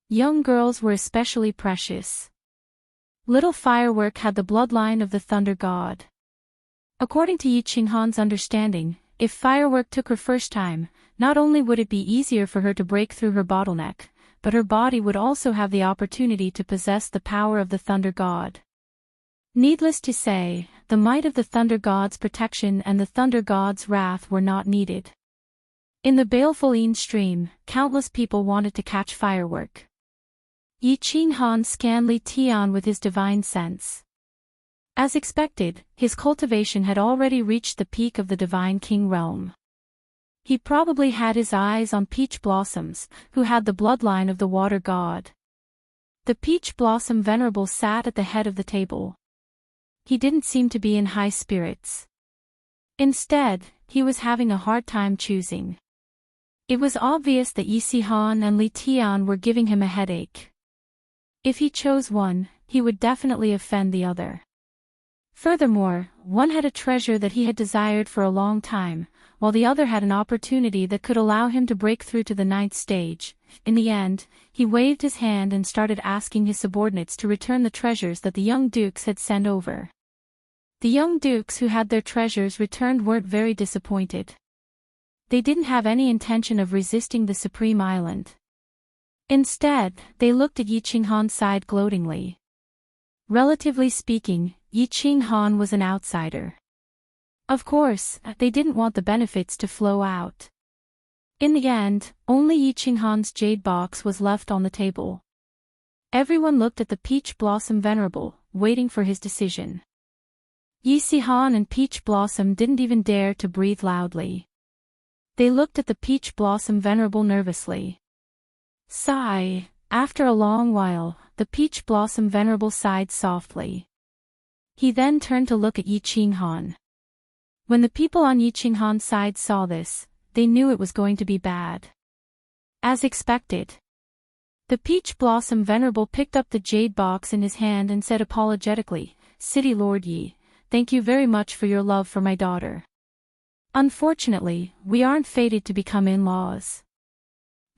Young girls were especially precious. Little Firework had the bloodline of the Thunder God. According to Yi Qinghan's understanding, if Firework took her first time, not only would it be easier for her to break through her bottleneck, but her body would also have the opportunity to possess the power of the Thunder God. Needless to say, the might of the Thunder God's protection and the Thunder God's wrath were not needed. In the baleful Yin stream, countless people wanted to catch Firework. Yi Qinghan scanned Li Tian with his divine sense. As expected, his cultivation had already reached the peak of the Divine King realm. He probably had his eyes on Peach Blossoms, who had the bloodline of the Water God. The Peach Blossom Venerable sat at the head of the table. He didn't seem to be in high spirits. Instead, he was having a hard time choosing. It was obvious that Yi Sihan and Li Tian were giving him a headache. If he chose one, he would definitely offend the other. Furthermore, one had a treasure that he had desired for a long time, while the other had an opportunity that could allow him to break through to the 9th stage. In the end, he waved his hand and started asking his subordinates to return the treasures that the young dukes had sent over. The young dukes who had their treasures returned weren't very disappointed. They didn't have any intention of resisting the Supreme Island. Instead, they looked at Yi Qinghan's side gloatingly. Relatively speaking, Yi Qinghan was an outsider. Of course, they didn't want the benefits to flow out. In the end, only Yi Qinghan's jade box was left on the table. Everyone looked at the Peach Blossom Venerable, waiting for his decision. Yi Sihan and Peach Blossom didn't even dare to breathe loudly. They looked at the Peach Blossom Venerable nervously. Sigh. After a long while, the Peach Blossom Venerable sighed softly. He then turned to look at Yi Qinghan. When the people on Yi Qinghan's side saw this, they knew it was going to be bad. As expected. The Peach Blossom Venerable picked up the jade box in his hand and said apologetically, "City Lord Yi, thank you very much for your love for my daughter. Unfortunately, we aren't fated to become in-laws.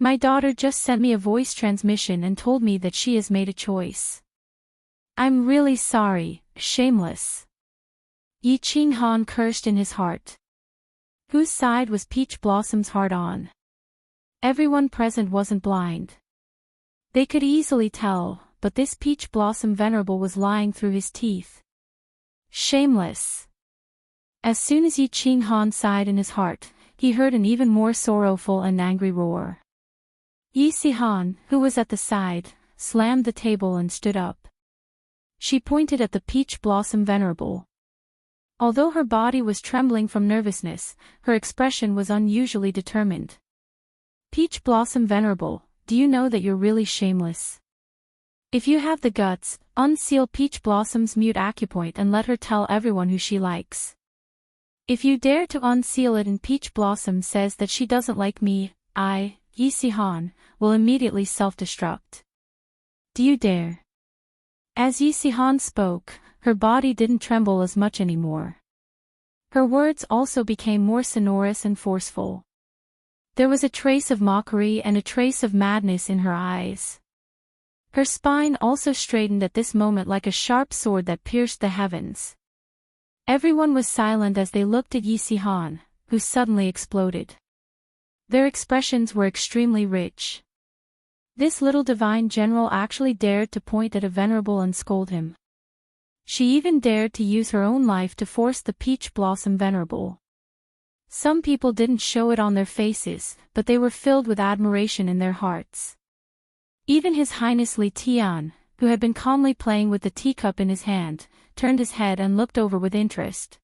My daughter just sent me a voice transmission and told me that she has made a choice. I'm really sorry, shameless." Yi Qinghan cursed in his heart. Whose side was Peach Blossom's heart on? Everyone present wasn't blind. They could easily tell, but this Peach Blossom Venerable was lying through his teeth. Shameless. As soon as Yi Qinghan sighed in his heart, he heard an even more sorrowful and angry roar. Yi Sihan, who was at the side, slammed the table and stood up. She pointed at the Peach Blossom Venerable. Although her body was trembling from nervousness, her expression was unusually determined. "Peach Blossom Venerable, do you know that you're really shameless?" If you have the guts, unseal Peach Blossom's mute acupoint and let her tell everyone who she likes. If you dare to unseal it and Peach Blossom says that she doesn't like me, I, Yi Si-han, will immediately self-destruct. Do you dare? As Yi Si-han spoke, her body didn't tremble as much anymore. Her words also became more sonorous and forceful. There was a trace of mockery and a trace of madness in her eyes. Her spine also straightened at this moment like a sharp sword that pierced the heavens. Everyone was silent as they looked at Yi Si-han, who suddenly exploded. Their expressions were extremely rich. This little divine general actually dared to point at a venerable and scold him. She even dared to use her own life to force the Peach Blossom venerable. Some people didn't show it on their faces, but they were filled with admiration in their hearts. Even His Highness Li Tian, who had been calmly playing with the teacup in his hand, turned his head and looked over with interest.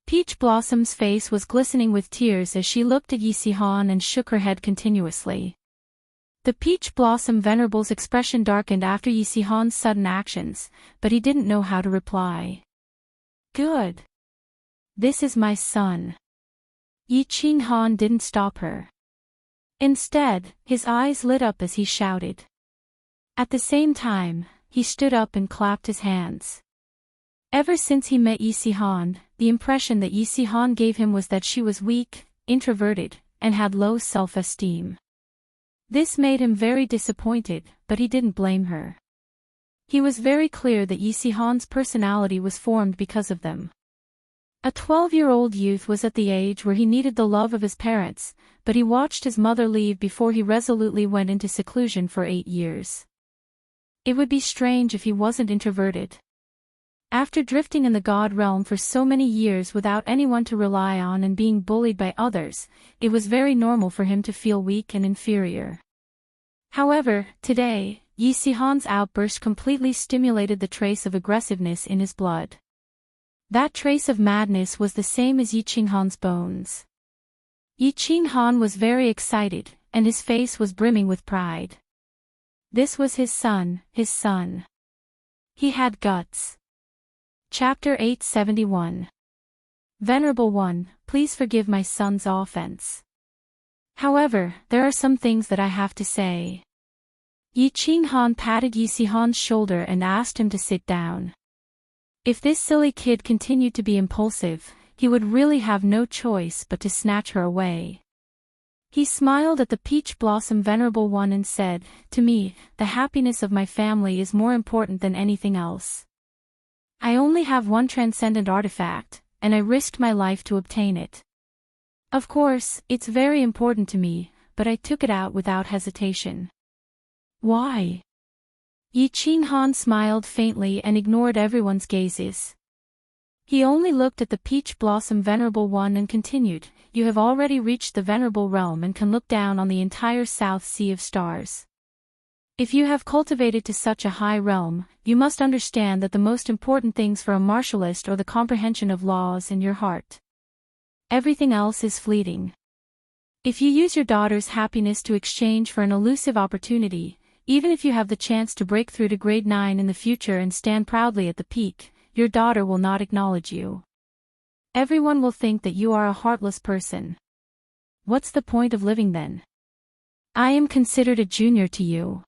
Peach Blossom's face was glistening with tears as she looked at Yi Si-han and shook her head continuously. The Peach Blossom venerable's expression darkened after Yi Si-han's sudden actions, but he didn't know how to reply. Good. This is my son. Yi Qinghan didn't stop her. Instead, his eyes lit up as he shouted. At the same time, he stood up and clapped his hands. Ever since he met Yi Si-han, the impression that Yi Si-han gave him was that she was weak, introverted, and had low self-esteem. This made him very disappointed, but he didn't blame her. He was very clear that Yi Si-han's personality was formed because of them. A 12-year-old youth was at the age where he needed the love of his parents, but he watched his mother leave before he resolutely went into seclusion for 8 years. It would be strange if he wasn't introverted. After drifting in the God realm for so many years without anyone to rely on and being bullied by others, it was very normal for him to feel weak and inferior. However, today, Yi Si-han's outburst completely stimulated the trace of aggressiveness in his blood. That trace of madness was the same as Yi Qinghan's bones. Yi Qinghan was very excited, and his face was brimming with pride. This was his son, his son. He had guts. Chapter 871. Venerable One, please forgive my son's offense. However, there are some things that I have to say. Yi Qinghan patted Yi Si-han's shoulder and asked him to sit down. If this silly kid continued to be impulsive, he would really have no choice but to snatch her away. He smiled at the Peach Blossom Venerable One and said, "To me, the happiness of my family is more important than anything else. I only have one transcendent artifact, and I risked my life to obtain it. Of course, it's very important to me, but I took it out without hesitation." Why? Yi Qinghan smiled faintly and ignored everyone's gazes. He only looked at the Peach Blossom Venerable One and continued, "You have already reached the Venerable Realm and can look down on the entire South Sea of Stars. If you have cultivated to such a high realm, you must understand that the most important things for a martialist are the comprehension of laws and your heart. Everything else is fleeting. If you use your daughter's happiness to exchange for an elusive opportunity, even if you have the chance to break through to grade 9 in the future and stand proudly at the peak, your daughter will not acknowledge you. Everyone will think that you are a heartless person. What's the point of living then? I am considered a junior to you.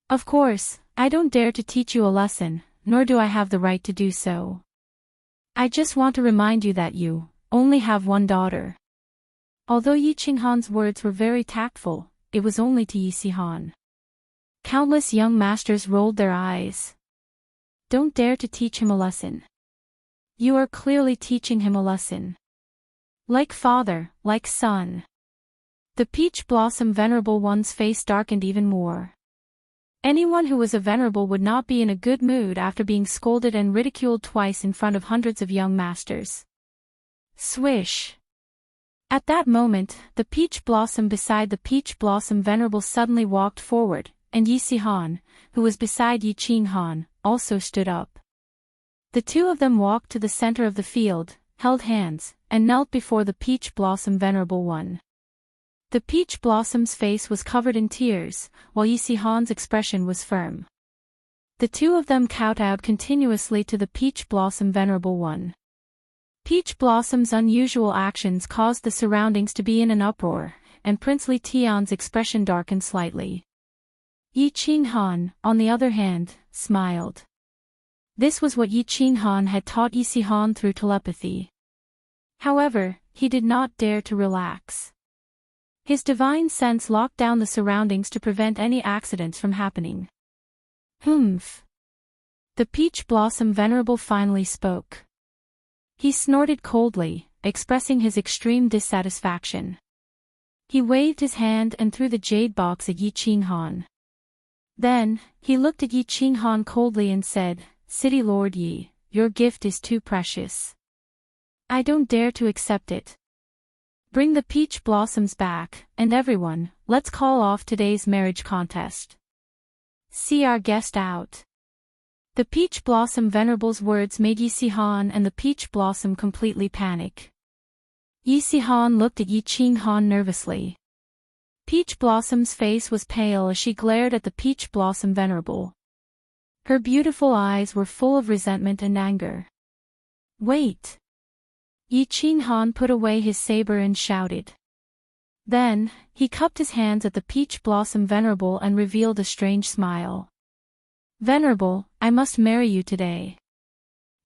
Of course, I don't dare to teach you a lesson, nor do I have the right to do so. I just want to remind you that you only have one daughter." Although Yi Qinghan's words were very tactful, it was only to Yi Si-han. Countless young masters rolled their eyes. Don't dare to teach him a lesson. You are clearly teaching him a lesson. Like father, like son. The Peach Blossom Venerable One's face darkened even more. Anyone who was a venerable would not be in a good mood after being scolded and ridiculed twice in front of hundreds of young masters. Swish. At that moment, the Peach Blossom beside the Peach Blossom Venerable suddenly walked forward, and Yi Si-han, who was beside Yi Qinghan, also stood up. The two of them walked to the center of the field, held hands, and knelt before the Peach Blossom Venerable One. The Peach Blossom's face was covered in tears, while Yi Si-han's expression was firm. The two of them kowtowed continuously to the Peach Blossom Venerable One. Peach Blossom's unusual actions caused the surroundings to be in an uproar, and Princely Tian's expression darkened slightly. Yi Qinghan, on the other hand, smiled. This was what Yi Qinghan had taught Yi Sihan through telepathy. However, he did not dare to relax. His divine sense locked down the surroundings to prevent any accidents from happening. Humph. The Peach Blossom Venerable finally spoke. He snorted coldly, expressing his extreme dissatisfaction. He waved his hand and threw the jade box at Yi Qinghan. Then, he looked at Yi Qinghan coldly and said, "City Lord Yi, your gift is too precious. I don't dare to accept it. Bring the peach blossoms back, and everyone, let's call off today's marriage contest. See our guest out." The Peach Blossom Venerable's words made Yi Sihan and the Peach Blossom completely panic. Yi Sihan looked at Yi Qinghan nervously. Peach Blossom's face was pale as she glared at the Peach Blossom Venerable. Her beautiful eyes were full of resentment and anger. "Wait!" Yi Qinghan put away his saber and shouted. Then, he cupped his hands at the Peach Blossom Venerable and revealed a strange smile. "Venerable, I must marry you today.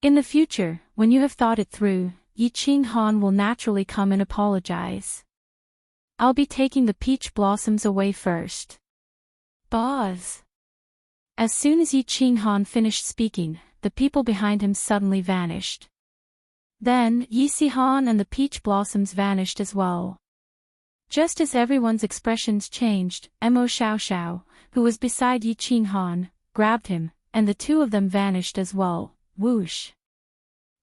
In the future, when you have thought it through, Yi Qinghan will naturally come and apologize. I'll be taking the peach blossoms away first." Buzz. As soon as Yi Qinghan finished speaking, the people behind him suddenly vanished. Then, Yi Sihan and the peach blossoms vanished as well. Just as everyone's expressions changed, Mo Xiaoxiao, who was beside Yi Qinghan, grabbed him, and the two of them vanished as well. Whoosh.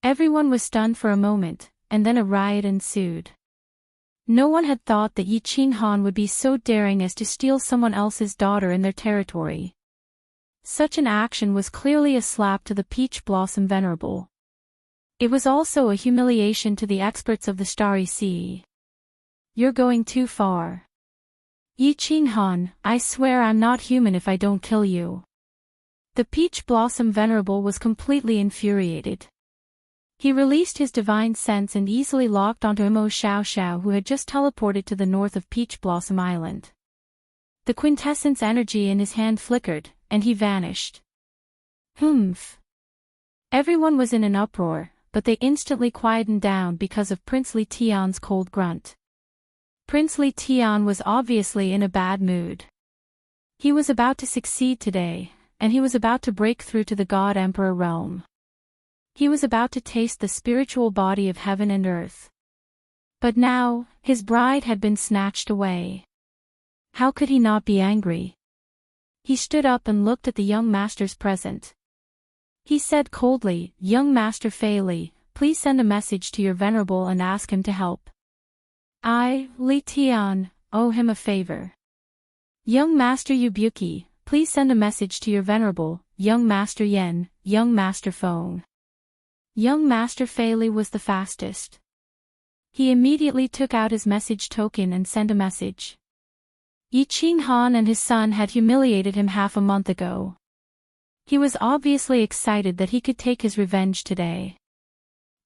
Everyone was stunned for a moment, and then a riot ensued. No one had thought that Yi Qinghan would be so daring as to steal someone else's daughter in their territory. Such an action was clearly a slap to the Peach Blossom Venerable. It was also a humiliation to the experts of the Starry Sea. "You're going too far. Yi Qinghan, I swear I'm not human if I don't kill you." The Peach Blossom Venerable was completely infuriated. He released his divine sense and easily locked onto Mo Xiaoxiao, who had just teleported to the north of Peach Blossom Island. The quintessence energy in his hand flickered, and he vanished. Humph. Everyone was in an uproar, but they instantly quietened down because of Princely Tian's cold grunt. Princely Tian was obviously in a bad mood. He was about to succeed today, and he was about to break through to the God Emperor realm. He was about to taste the spiritual body of heaven and earth. But now, his bride had been snatched away. How could he not be angry? He stood up and looked at the young masters present. He said coldly, "Young Master Fei Li, please send a message to your venerable and ask him to help. I, Li Tian, owe him a favor. Young Master Yubuki, please send a message to your venerable, Young Master Yen, Young Master Feng." Young Master Fei Li was the fastest. He immediately took out his message token and sent a message. Yi Qinghan and his son had humiliated him half a month ago. He was obviously excited that he could take his revenge today.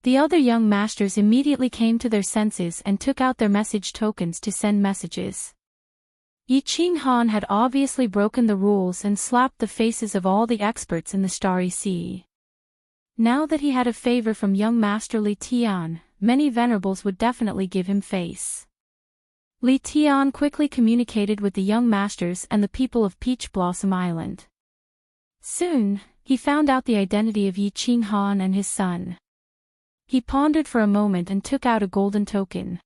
The other young masters immediately came to their senses and took out their message tokens to send messages. Yi Qinghan had obviously broken the rules and slapped the faces of all the experts in the Starry Sea. Now that he had a favor from young Master Li Tian, many venerables would definitely give him face. Li Tian quickly communicated with the young masters and the people of Peach Blossom Island. Soon, he found out the identity of Yi Qinghan and his son. He pondered for a moment and took out a golden token.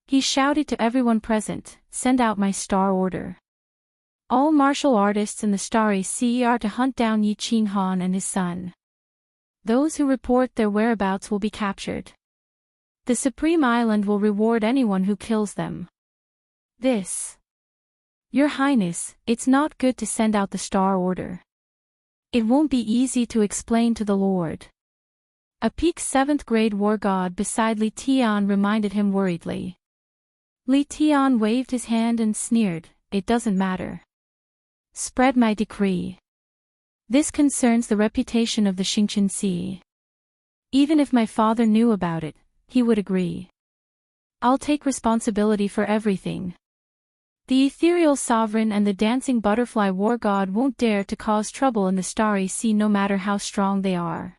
He shouted to everyone present, "Send out my star order. All martial artists in the Starry Sea are to hunt down Yi Qinghan and his son. Those who report their whereabouts will be captured. The Supreme Island will reward anyone who kills them." This. "Your Highness, it's not good to send out the star order. It won't be easy to explain to the Lord." A peak 7th grade war god beside Li Tian reminded him worriedly. Li Tian waved his hand and sneered, "It doesn't matter. Spread my decree." This concerns the reputation of the Xingqian Sea. Even if my father knew about it, he would agree. I'll take responsibility for everything. The ethereal sovereign and the dancing butterfly war god won't dare to cause trouble in the starry sea no matter how strong they are.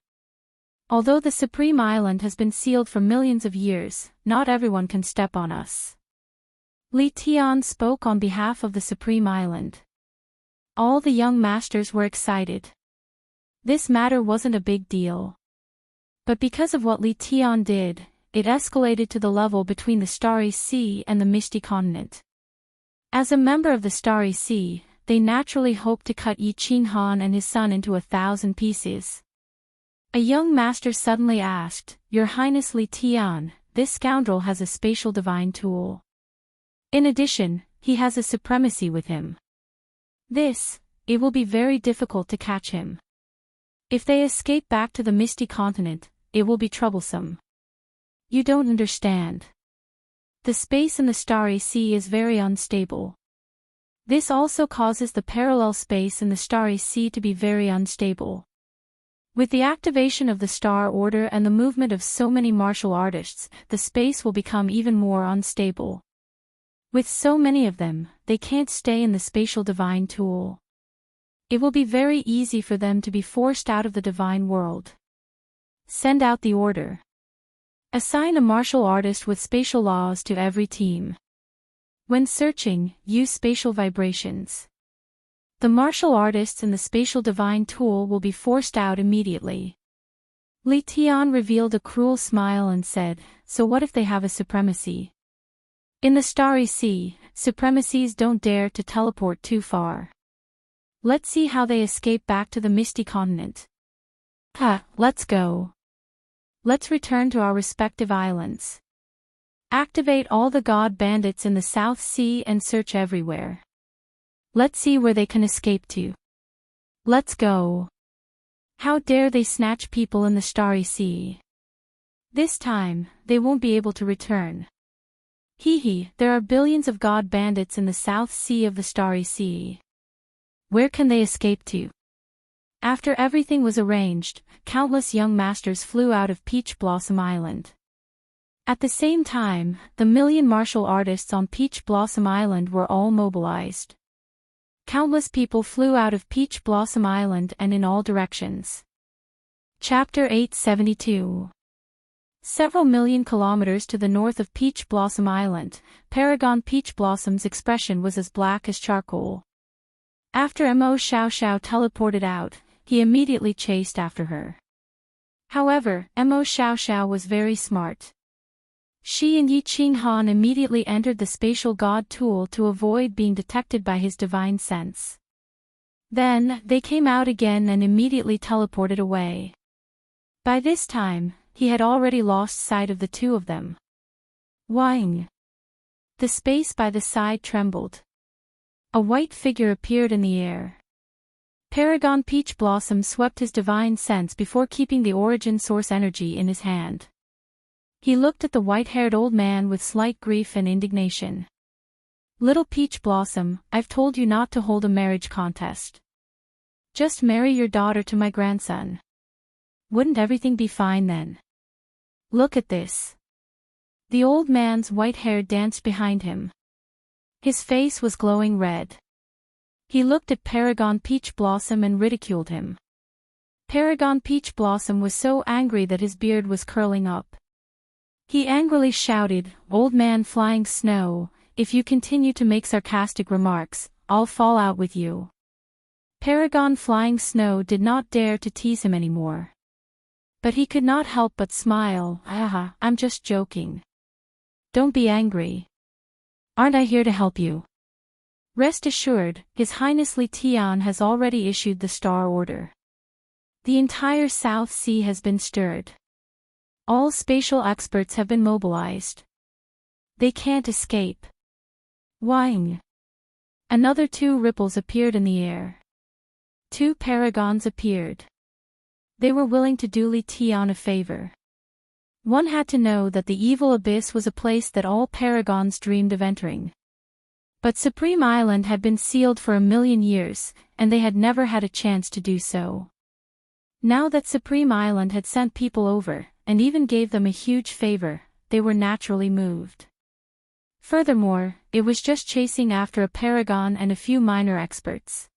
Although the Supreme Island has been sealed for millions of years, not everyone can step on us. Li Tian spoke on behalf of the Supreme Island. All the young masters were excited. This matter wasn't a big deal. But because of what Li Tian did, it escalated to the level between the Starry Sea and the Misty Continent. As a member of the Starry Sea, they naturally hoped to cut Yi Qinghan and his son into 1,000 pieces. A young master suddenly asked, "Your Highness Li Tian, this scoundrel has a spatial divine tool. In addition, he has a supremacy with him. It will be very difficult to catch him. If they escape back to the Misty Continent, it will be troublesome. You don't understand. The space in the Starry Sea is very unstable. This also causes the parallel space in the Starry Sea to be very unstable. With the activation of the Star Order and the movement of so many martial artists, the space will become even more unstable. With so many of them, they can't stay in the spatial divine tool. It will be very easy for them to be forced out of the divine world. Send out the order. Assign a martial artist with spatial laws to every team. When searching, use spatial vibrations. The martial artists in the spatial divine tool will be forced out immediately." Li Tian revealed a cruel smile and said, "So what if they have a supremacy? In the Starry Sea, supremacies don't dare to teleport too far. Let's see how they escape back to the Misty Continent. Let's go. Let's return to our respective islands. Activate all the god bandits in the South Sea and search everywhere. Let's see where they can escape to. Let's go. How dare they snatch people in the Starry Sea? This time, they won't be able to return. There are billions of god bandits in the South Sea of the Starry Sea. Where can they escape to?" After everything was arranged, countless young masters flew out of Peach Blossom Island. At the same time, the million martial artists on Peach Blossom Island were all mobilized. Countless people flew out of Peach Blossom Island and in all directions. Chapter 872. Several million kilometers to the north of Peach Blossom Island, Paragon Peach Blossom's expression was as black as charcoal. After Mo Xiaoxiao teleported out, he immediately chased after her. However, Mo Xiaoxiao was very smart. She and Yi Qinghan immediately entered the spatial god tool to avoid being detected by his divine sense. Then, they came out again and immediately teleported away. By this time, he had already lost sight of the two of them. Wang! The space by the side trembled. A white figure appeared in the air. Paragon Peach Blossom swept his divine sense before keeping the origin source energy in his hand. He looked at the white-haired old man with slight grief and indignation. "Little Peach Blossom, I've told you not to hold a marriage contest. Just marry your daughter to my grandson. Wouldn't everything be fine then? Look at this." The old man's white hair danced behind him. His face was glowing red. He looked at Paragon Peach Blossom and ridiculed him. Paragon Peach Blossom was so angry that his beard was curling up. He angrily shouted, "Old man flying snow, if you continue to make sarcastic remarks, I'll fall out with you." Paragon Flying Snow did not dare to tease him anymore. But he could not help but smile. I'm just joking. Don't be angry. Aren't I here to help you? Rest assured, His Highness Li Tian has already issued the Star Order. The entire South Sea has been stirred. All spatial experts have been mobilized. They can't escape. Wang! Another two ripples appeared in the air. Two paragons appeared. They were willing to do Li Tian a favor. One had to know that the evil abyss was a place that all paragons dreamed of entering. But Supreme Island had been sealed for 1,000,000 years, and they had never had a chance to do so. Now that Supreme Island had sent people over, and even gave them a huge favor, they were naturally moved. Furthermore, it was just chasing after a paragon and a few minor experts.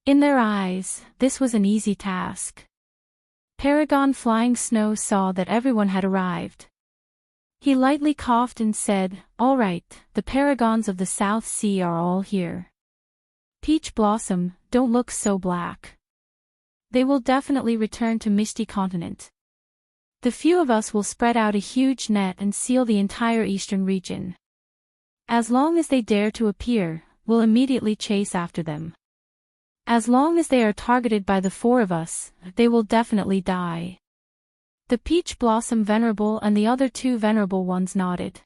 In their eyes, this was an easy task. Paragon Flying Snow saw that everyone had arrived. He lightly coughed and said, "All right, the paragons of the South Sea are all here. Peach Blossom, don't look so black. They will definitely return to Misty Continent. The few of us will spread out a huge net and seal the entire eastern region. As long as they dare to appear, we'll immediately chase after them. As long as they are targeted by the 4 of us, they will definitely die." The Peach Blossom Venerable and the other 2 Venerable ones nodded.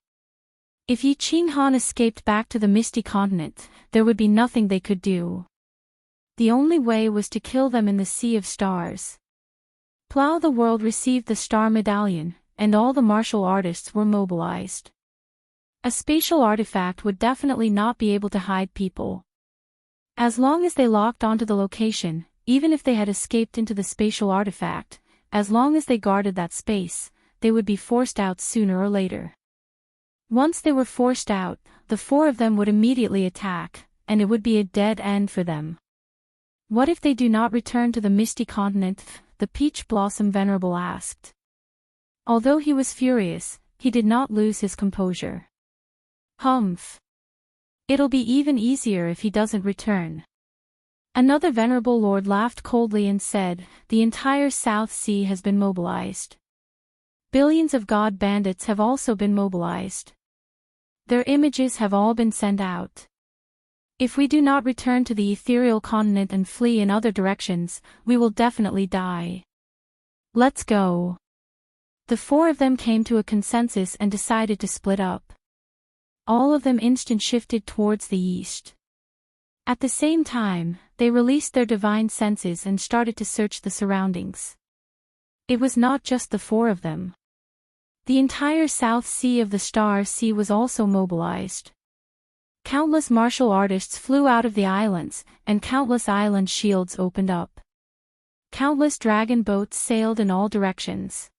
If Yi Qinghan escaped back to the Misty Continent, there would be nothing they could do. The only way was to kill them in the Sea of Stars. Plow the World received the Star Medallion, and all the martial artists were mobilized. A spatial artifact would definitely not be able to hide people. As long as they locked onto the location, even if they had escaped into the spatial artifact, as long as they guarded that space, they would be forced out sooner or later. Once they were forced out, the 4 of them would immediately attack, and it would be a dead end for them. What if they do not return to the Misty Continent? The Peach Blossom Venerable asked. Although he was furious, he did not lose his composure. Humph. It'll be even easier if he doesn't return. Another Venerable Lord laughed coldly and said, "The entire South Sea has been mobilized. Billions of god bandits have also been mobilized. Their images have all been sent out. If we do not return to the ethereal continent and flee in other directions, we will definitely die. Let's go." The 4 of them came to a consensus and decided to split up. All of them instant shifted towards the east. At the same time, they released their divine senses and started to search the surroundings. It was not just the 4 of them. The entire South Sea of the Star Sea was also mobilized. Countless martial artists flew out of the islands, and countless island shields opened up. Countless dragon boats sailed in all directions.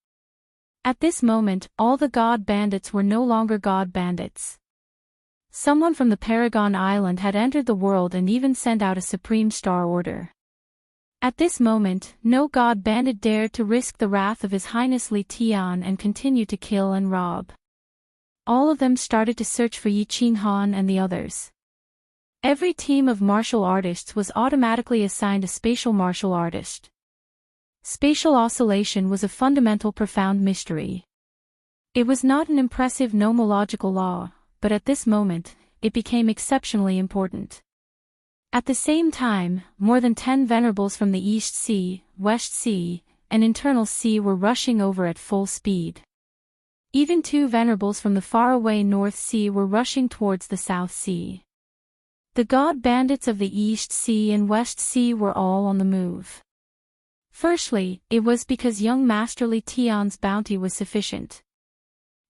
At this moment, all the god bandits were no longer god bandits. Someone from the Paragon Island had entered the world and even sent out a supreme star order. At this moment, no god bandit dared to risk the wrath of His Highness Li Tian and continue to kill and rob. All of them started to search for Yi Qinghan and the others. Every team of martial artists was automatically assigned a spatial martial artist. Spatial oscillation was a fundamental profound mystery. It was not an impressive nomological law, but at this moment, it became exceptionally important. At the same time, more than 10 venerables from the East Sea, West Sea, and Internal Sea were rushing over at full speed. Even 2 venerables from the faraway North Sea were rushing towards the South Sea. The god bandits of the East Sea and West Sea were all on the move. Firstly, it was because young Master Li Tian's bounty was sufficient.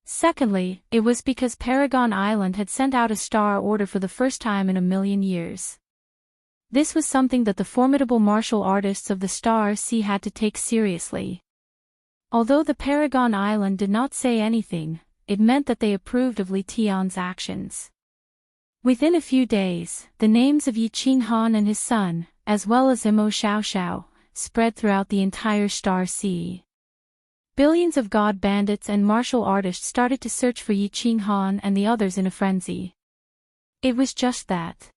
Secondly, it was because Paragon Island had sent out a star order for the first time in 1,000,000 years. This was something that the formidable martial artists of the Star Sea had to take seriously. Although the Paragon Island did not say anything, it meant that they approved of Li Tian's actions. Within a few days, the names of Yi Qinghan and his son, as well as Imo Xiaoxiao, spread throughout the entire Star Sea. Billions of god bandits and martial artists started to search for Yi Qinghan and the others in a frenzy. It was just that.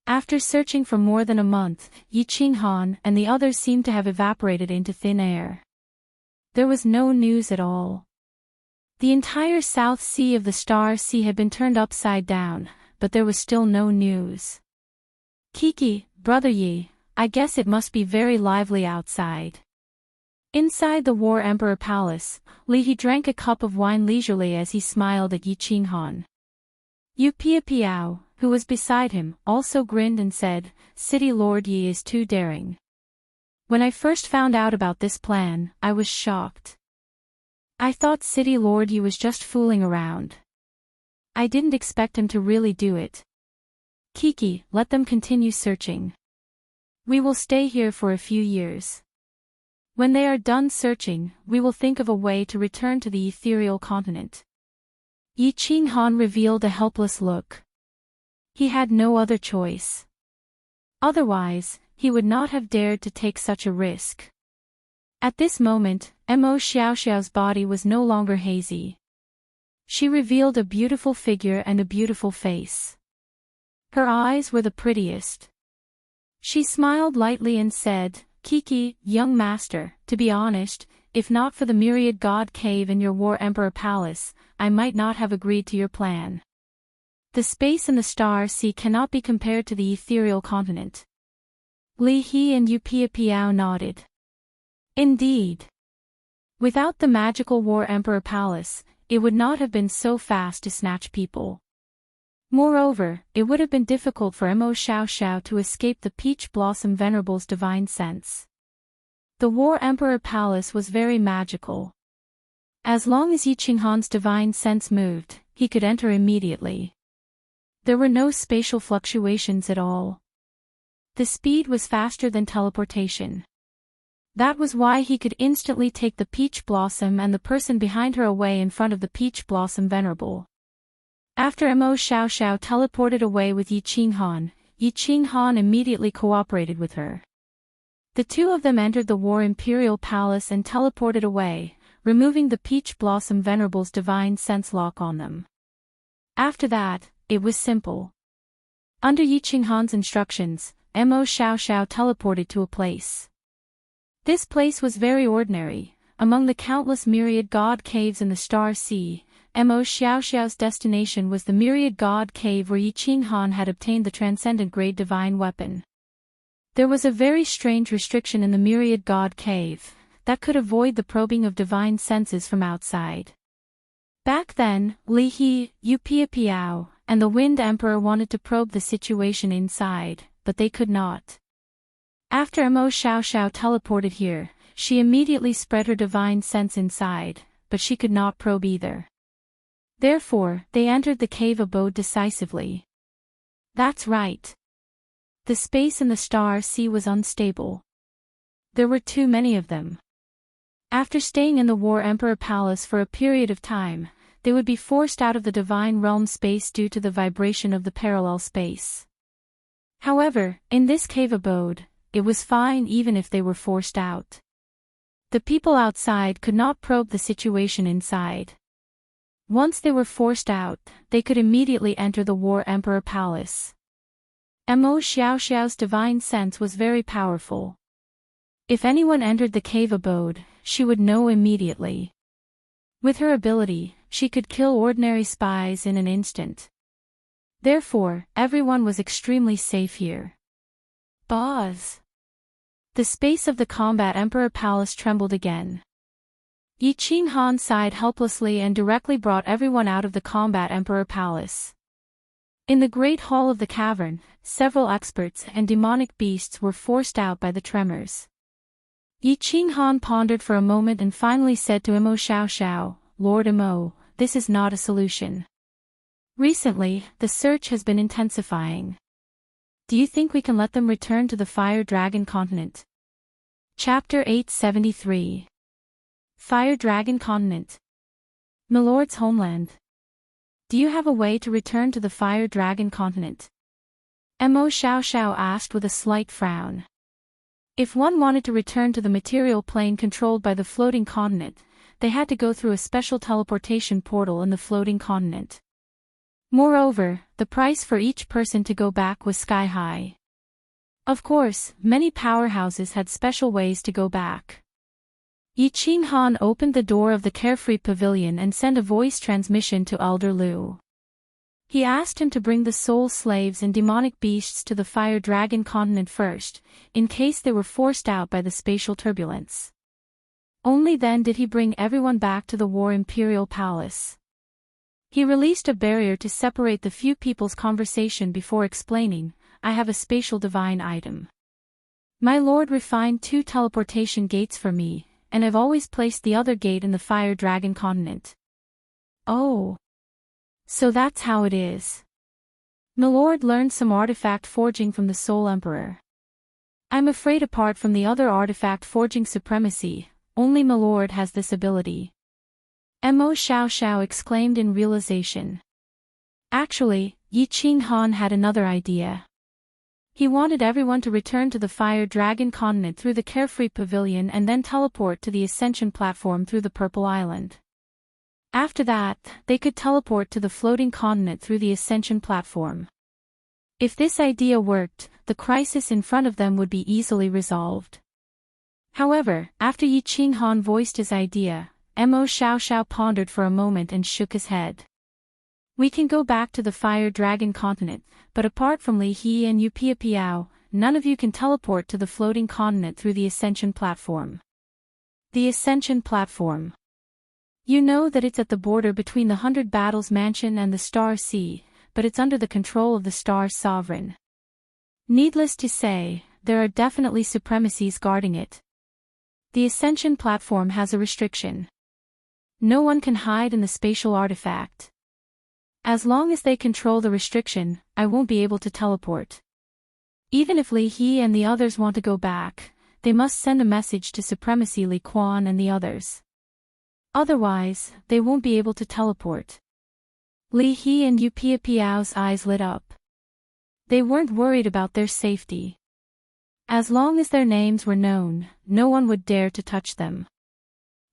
After searching for more than a month, Yi Qinghan and the others seemed to have evaporated into thin air. There was no news at all. The entire South Sea of the Star Sea had been turned upside down, but there was still no news. "Kiki, brother Yi, I guess it must be very lively outside." Inside the War Emperor Palace, Li He drank a cup of wine leisurely as he smiled at Yi Qinghan. Yu Piao, who was beside him, also grinned and said, "City Lord Yi is too daring. When I first found out about this plan, I was shocked. I thought City Lord Yi was just fooling around. I didn't expect him to really do it." Kiki, let them continue searching. We will stay here for a few years. When they are done searching, we will think of a way to return to the ethereal continent. Yi Qinghan revealed a helpless look. He had no other choice. Otherwise, he would not have dared to take such a risk. At this moment, Mo Xiaoxiao's body was no longer hazy. She revealed a beautiful figure and a beautiful face. Her eyes were the prettiest. She smiled lightly and said, Kiki, young master, to be honest, if not for the myriad god cave in your war emperor palace, I might not have agreed to your plan. The space in the star sea cannot be compared to the ethereal continent. Li He and Yu Piao nodded. Indeed. Without the magical war emperor palace, it would not have been so fast to snatch people. Moreover, it would have been difficult for Mo Xiaoxiao to escape the Peach Blossom Venerable's divine sense. The War Emperor Palace was very magical. As long as Yi Qinghan's divine sense moved, he could enter immediately. There were no spatial fluctuations at all. The speed was faster than teleportation. That was why he could instantly take the Peach Blossom and the person behind her away in front of the Peach Blossom Venerable. After Mo Xiaoxiao teleported away with Yi Qinghan immediately cooperated with her. The two of them entered the War Imperial Palace and teleported away, removing the Peach Blossom Venerable's divine sense lock on them. After that, it was simple. Under Yi Qinghan's instructions, Mo Xiaoxiao teleported to a place. This place was very ordinary. Among the countless myriad god caves in the Star Sea, Mo Xiaoxiao's destination was the myriad god cave where Yi Qinghan had obtained the transcendent grade divine weapon. There was a very strange restriction in the myriad god cave, that could avoid the probing of divine senses from outside. Back then, Li He, Yu Piao, and the Wind Emperor wanted to probe the situation inside, but they could not. After Mo Xiaoxiao teleported here, she immediately spread her divine sense inside, but she could not probe either. Therefore, they entered the cave abode decisively. That's right. The space in the Star Sea was unstable. There were too many of them. After staying in the War Emperor Palace for a period of time, they would be forced out of the divine realm space due to the vibration of the parallel space. However, in this cave abode, it was fine even if they were forced out. The people outside could not probe the situation inside. Once they were forced out, they could immediately enter the War Emperor Palace. Mo Xiaoxiao's divine sense was very powerful. If anyone entered the cave abode, she would know immediately. With her ability, she could kill ordinary spies in an instant. Therefore, everyone was extremely safe here. Buzz! The space of the Combat Emperor Palace trembled again. Yi Qinghan sighed helplessly and directly brought everyone out of the Combat Emperor Palace. In the Great Hall of the Cavern, several experts and demonic beasts were forced out by the tremors. Yi Qinghan pondered for a moment and finally said to Mo Xiaoxiao, Lord Mo, this is not a solution. Recently, the search has been intensifying. Do you think we can let them return to the Fire Dragon continent? Chapter 873. Fire Dragon Continent. Milord's homeland. Do you have a way to return to the Fire Dragon continent? Mo Xiaoxiao asked with a slight frown. If one wanted to return to the material plane controlled by the floating continent, they had to go through a special teleportation portal in the floating continent. Moreover, the price for each person to go back was sky high. Of course, many powerhouses had special ways to go back. Yi Qinghan opened the door of the Carefree Pavilion and sent a voice transmission to Elder Lu. He asked him to bring the soul slaves and demonic beasts to the Fire Dragon continent first, in case they were forced out by the spatial turbulence. Only then did he bring everyone back to the War Imperial Palace. He released a barrier to separate the few people's conversation before explaining, I have a spatial divine item. My lord refined 2 teleportation gates for me, and I've always placed the other gate in the Fire Dragon continent. Oh. So that's how it is. Milord learned some artifact forging from the Soul Emperor. I'm afraid apart from the other artifact forging supremacy, only Milord has this ability. Mo Xiao Xiao exclaimed in realization. Actually, Yi Qing Han had another idea. He wanted everyone to return to the Fire Dragon continent through the Carefree Pavilion and then teleport to the Ascension platform through the Purple Island. After that, they could teleport to the floating continent through the Ascension platform. If this idea worked, the crisis in front of them would be easily resolved. However, after Yi Qing Han voiced his idea, Mo Xiao Xiao pondered for a moment and shook his head. We can go back to the Fire Dragon continent, but apart from Li He and Yu Piao, none of you can teleport to the floating continent through the Ascension platform. The Ascension platform. You know that it's at the border between the 100 Battles Mansion and the Star Sea, but it's under the control of the Star Sovereign. Needless to say, there are definitely supremacies guarding it. The Ascension platform has a restriction. No one can hide in the spatial artifact. As long as they control the restriction, I won't be able to teleport. Even if Li He and the others want to go back, they must send a message to Supremacy Li Quan and the others. Otherwise, they won't be able to teleport. Li He and Yu Piao's eyes lit up. They weren't worried about their safety. As long as their names were known, no one would dare to touch them.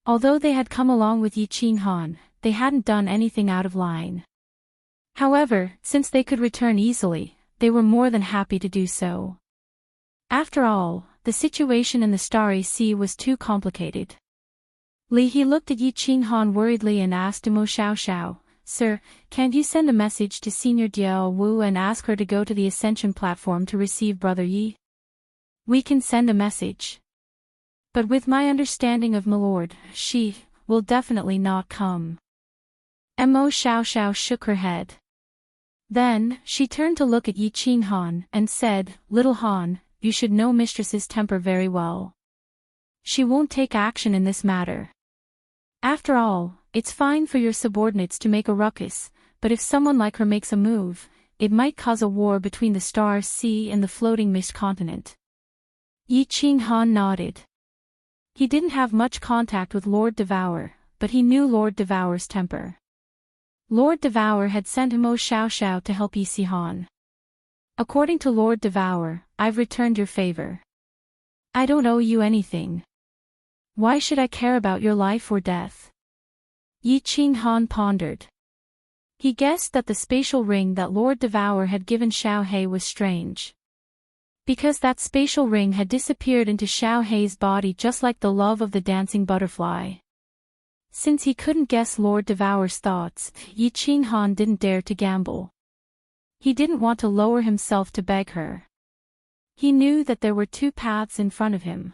Although they had come along with Yi Qing Han, they hadn't done anything out of line. However, since they could return easily, they were more than happy to do so. After all, the situation in the Starry Sea was too complicated. Li He looked at Yi Qing Han worriedly and asked Mo Xiao Xiao, "Sir, can't you send a message to Senior Diao Wu and ask her to go to the Ascension platform to receive Brother Yi?" "We can send a message. But with my understanding of Milord, she will definitely not come." Mo Xiao Xiao shook her head. Then, she turned to look at Yi Qing Han and said, "Little Han, you should know Mistress's temper very well. She won't take action in this matter. After all, it's fine for your subordinates to make a ruckus, but if someone like her makes a move, it might cause a war between the Star Sea and the floating mist continent." Yi Qing Han nodded. He didn't have much contact with Lord Devour, but he knew Lord Devour's temper. Lord Devour had sent Mo Xiao Xiao to help Yi Si Han. "According to Lord Devour, I've returned your favor. I don't owe you anything. Why should I care about your life or death?" Yi Qing Han pondered. He guessed that the spatial ring that Lord Devour had given Xiao He was strange. Because that spatial ring had disappeared into Xiao He's body just like the love of the dancing butterfly. Since he couldn't guess Lord Devour's thoughts, Yi Qing Han didn't dare to gamble. He didn't want to lower himself to beg her. He knew that there were two paths in front of him.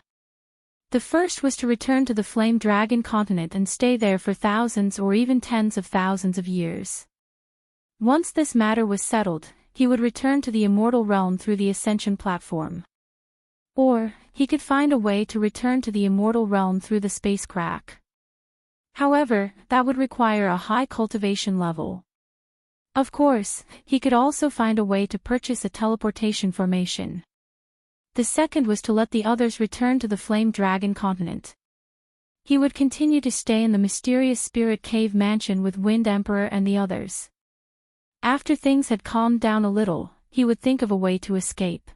The first was to return to the Flame Dragon continent and stay there for thousands or even tens of thousands of years. Once this matter was settled, he would return to the Immortal realm through the Ascension platform. Or, he could find a way to return to the Immortal realm through the space crack. However, that would require a high cultivation level. Of course, he could also find a way to purchase a teleportation formation. The second was to let the others return to the Flame Dragon continent. He would continue to stay in the mysterious Spirit Cave mansion with Wind Emperor and the others. After things had calmed down a little, he would think of a way to escape.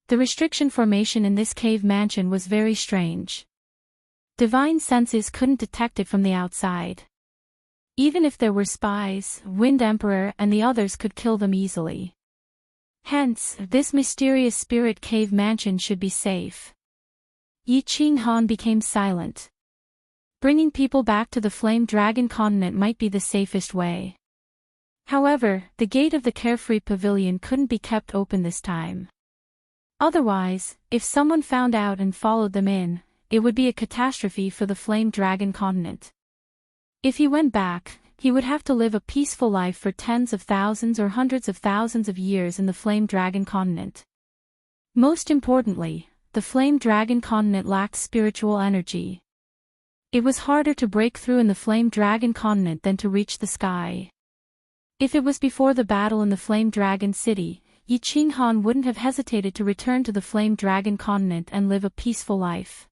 The restriction formation in this cave mansion was very strange. Divine senses couldn't detect it from the outside. Even if there were spies, Wind Emperor and the others could kill them easily. Hence, this mysterious Spirit Cave mansion should be safe. Yi Qing Han became silent. Bringing people back to the Flame Dragon continent might be the safest way. However, the gate of the Carefree Pavilion couldn't be kept open this time. Otherwise, if someone found out and followed them in, it would be a catastrophe for the Flame Dragon continent. If he went back, he would have to live a peaceful life for tens of thousands or hundreds of thousands of years in the Flame Dragon continent. Most importantly, the Flame Dragon continent lacked spiritual energy. It was harder to break through in the Flame Dragon continent than to reach the sky. If it was before the battle in the Flame Dragon City, Yi Qinghan wouldn't have hesitated to return to the Flame Dragon continent and live a peaceful life.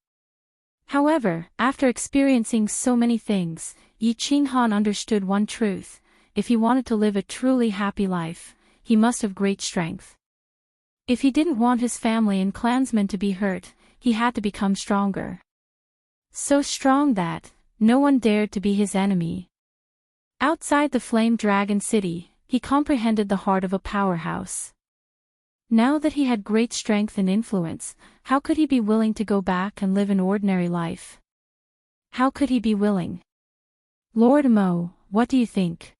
However, after experiencing so many things, Yi Qinghan understood one truth: if he wanted to live a truly happy life, he must have great strength. If he didn't want his family and clansmen to be hurt, he had to become stronger. So strong that no one dared to be his enemy. Outside the Flame Dragon City, he comprehended the heart of a powerhouse. Now that he had great strength and influence, how could he be willing to go back and live an ordinary life? How could he be willing? Lord Mo, what do you think?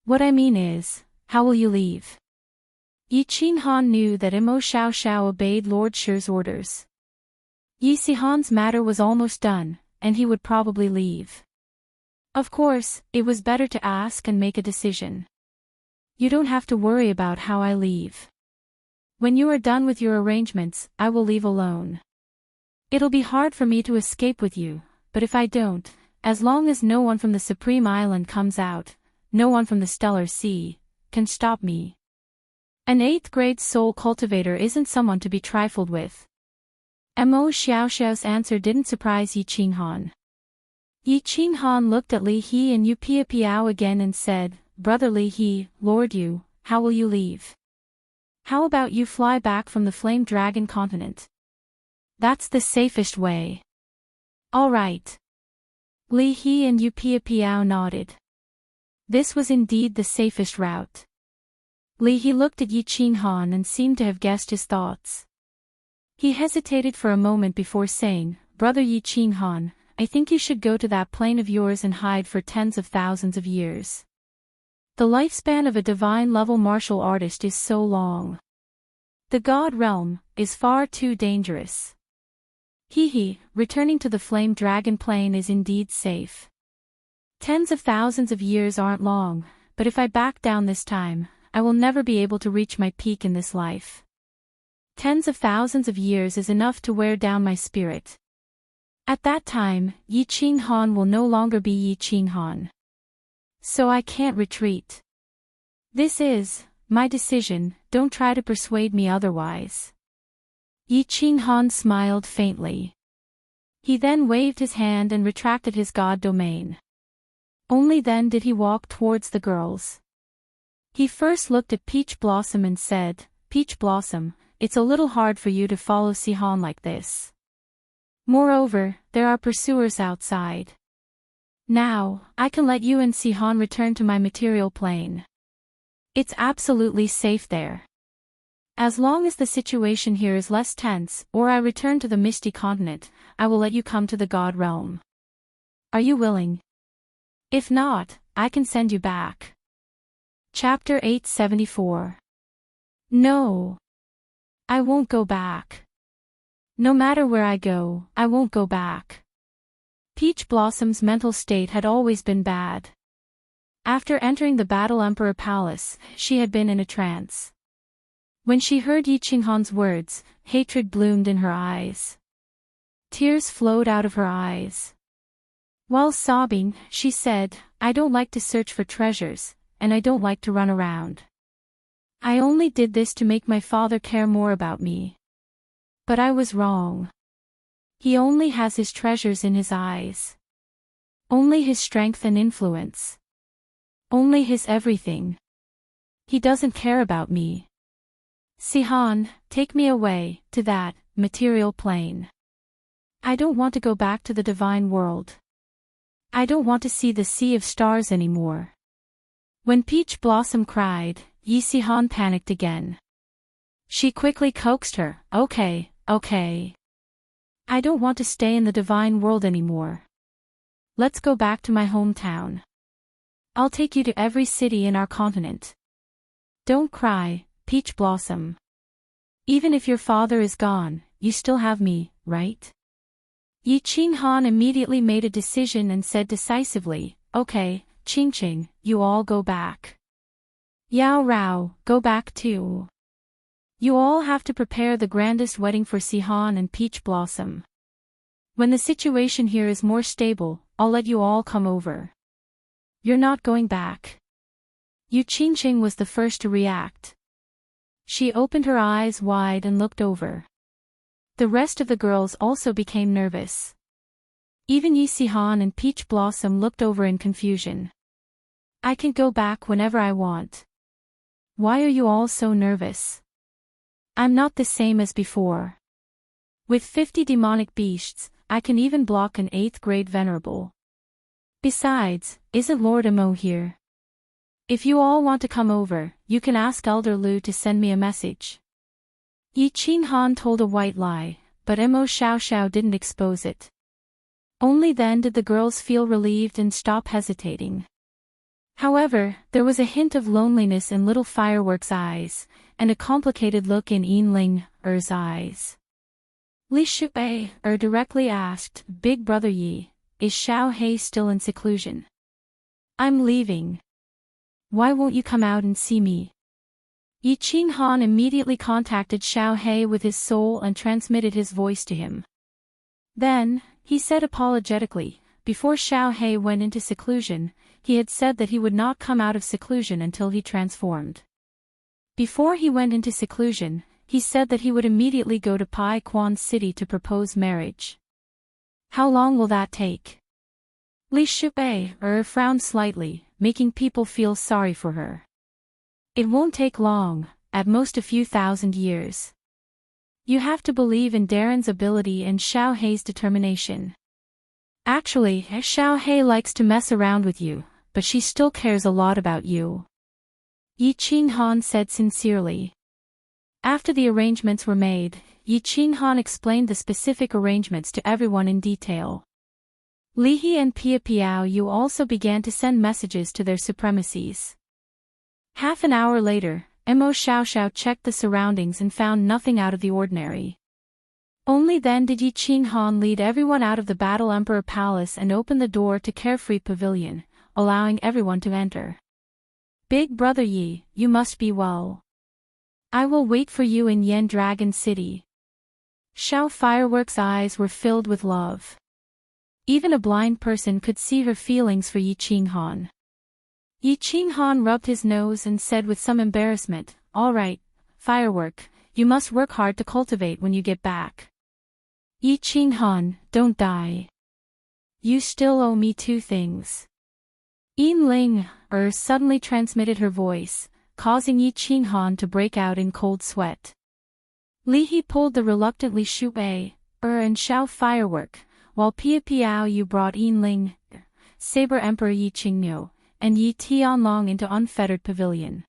What I mean is, how will you leave? Yi Qinghan knew that Imo Xiao obeyed Lord Shi's orders. Yi Sihan's matter was almost done, and he would probably leave. Of course, it was better to ask and make a decision. You don't have to worry about how I leave. When you are done with your arrangements, I will leave alone. It'll be hard for me to escape with you, but if I don't, as long as no one from the Supreme Island comes out, no one from the Stellar Sea, can stop me. An 8th grade soul cultivator isn't someone to be trifled with. Mo Xiaoxiao's answer didn't surprise Yi Qinghan. Yi Qinghan looked at Li He and Yu Piao again and said, Brother Li He, Lord Yu, how will you leave? How about you fly back from the Flame Dragon continent? That's the safest way. All right. Li He and Yu Piao nodded. This was indeed the safest route. Li He looked at Yi Qinghan and seemed to have guessed his thoughts. He hesitated for a moment before saying, Brother Yi Qinghan, I think you should go to that plane of yours and hide for tens of thousands of years. The lifespan of a divine-level martial artist is so long. The God realm is far too dangerous. Returning to the Flame Dragon plane is indeed safe. Tens of thousands of years aren't long, but if I back down this time, I will never be able to reach my peak in this life. Tens of thousands of years is enough to wear down my spirit. At that time, Yi Qinghan will no longer be Yi Qinghan. So I can't retreat. This is my decision, don't try to persuade me otherwise. Yi Qinghan smiled faintly. He then waved his hand and retracted his god domain. Only then did he walk towards the girls. He first looked at Peach Blossom and said, Peach Blossom, it's a little hard for you to follow Sihan like this. Moreover, there are pursuers outside. Now, I can let you and Sihan return to my material plane. It's absolutely safe there. As long as the situation here is less tense, or I return to the Misty Continent, I will let you come to the God realm. Are you willing? If not, I can send you back. Chapter 874. No. I won't go back. No matter where I go, I won't go back. Peach Blossom's mental state had always been bad. After entering the Battle Emperor Palace, she had been in a trance. When she heard Yi Qinghan's words, hatred bloomed in her eyes. Tears flowed out of her eyes. While sobbing, she said, I don't like to search for treasures, and I don't like to run around. I only did this to make my father care more about me. But I was wrong. He only has his treasures in his eyes. Only his strength and influence. Only his everything. He doesn't care about me. Sihan, take me away, to that, material plane. I don't want to go back to the divine world. I don't want to see the sea of stars anymore. When Peach Blossom cried, Yi Sihan panicked again. She quickly coaxed her, okay. I don't want to stay in the divine world anymore. Let's go back to my hometown. I'll take you to every city in our continent. Don't cry, Peach Blossom. Even if your father is gone, you still have me, right? Yi Qinghan immediately made a decision and said decisively, okay, Qingqing, you all go back. Yao Rao, go back too. You all have to prepare the grandest wedding for Sihan and Peach Blossom. When the situation here is more stable, I'll let you all come over. You're not going back. Yu Qingqing was the first to react. She opened her eyes wide and looked over. The rest of the girls also became nervous. Even Yi Sihan and Peach Blossom looked over in confusion. I can go back whenever I want. Why are you all so nervous? I'm not the same as before. With 50 demonic beasts, I can even block an 8th grade venerable. Besides, isn't Lord Emo here? If you all want to come over, you can ask Elder Lu to send me a message. Yi Qinghan told a white lie, but Emo Xiaoxiao didn't expose it. Only then did the girls feel relieved and stop hesitating. However, there was a hint of loneliness in Little Firework's eyes, and a complicated look in Yinling Er's eyes. Li Shui directly asked, Big Brother Yi, is Xiao Hei still in seclusion? I'm leaving. Why won't you come out and see me? Yi Qinghan immediately contacted Xiao Hei with his soul and transmitted his voice to him. Then, he said apologetically, before Xiao Hei went into seclusion, he had said that he would not come out of seclusion until he transformed. Before he went into seclusion, he said that he would immediately go to Pai Quan City to propose marriage. How long will that take? Li Shui frowned slightly, making people feel sorry for her. It won't take long, at most a few thousand years. You have to believe in Darren's ability and Xiao Hei's determination. Actually, Xiao Hei likes to mess around with you, but she still cares a lot about you. Yi Qinghan said sincerely. After the arrangements were made, Yi Qinghan explained the specific arrangements to everyone in detail. Li He and Pia Piao Yu also began to send messages to their supremacies. Half an hour later, Mo Xiaoxiao checked the surroundings and found nothing out of the ordinary. Only then did Yi Qinghan lead everyone out of the Battle Emperor Palace and open the door to Carefree Pavilion, allowing everyone to enter. Big Brother Yi, you must be well. I will wait for you in Yen Dragon City. Xiao Firework's eyes were filled with love. Even a blind person could see her feelings for Yi Qinghan. Yi Qinghan rubbed his nose and said with some embarrassment, All right, Firework, you must work hard to cultivate when you get back. Yi Qinghan, don't die. You still owe me 2 things. Yinling suddenly transmitted her voice, causing Yi Qinghan to break out in cold sweat. Li He pulled the reluctant Li Shui and Xiao Firework, while Pia Piao Yu brought Yinling, Saber Emperor Yi Qingniu, and Yi Tianlong into Unfettered Pavilion.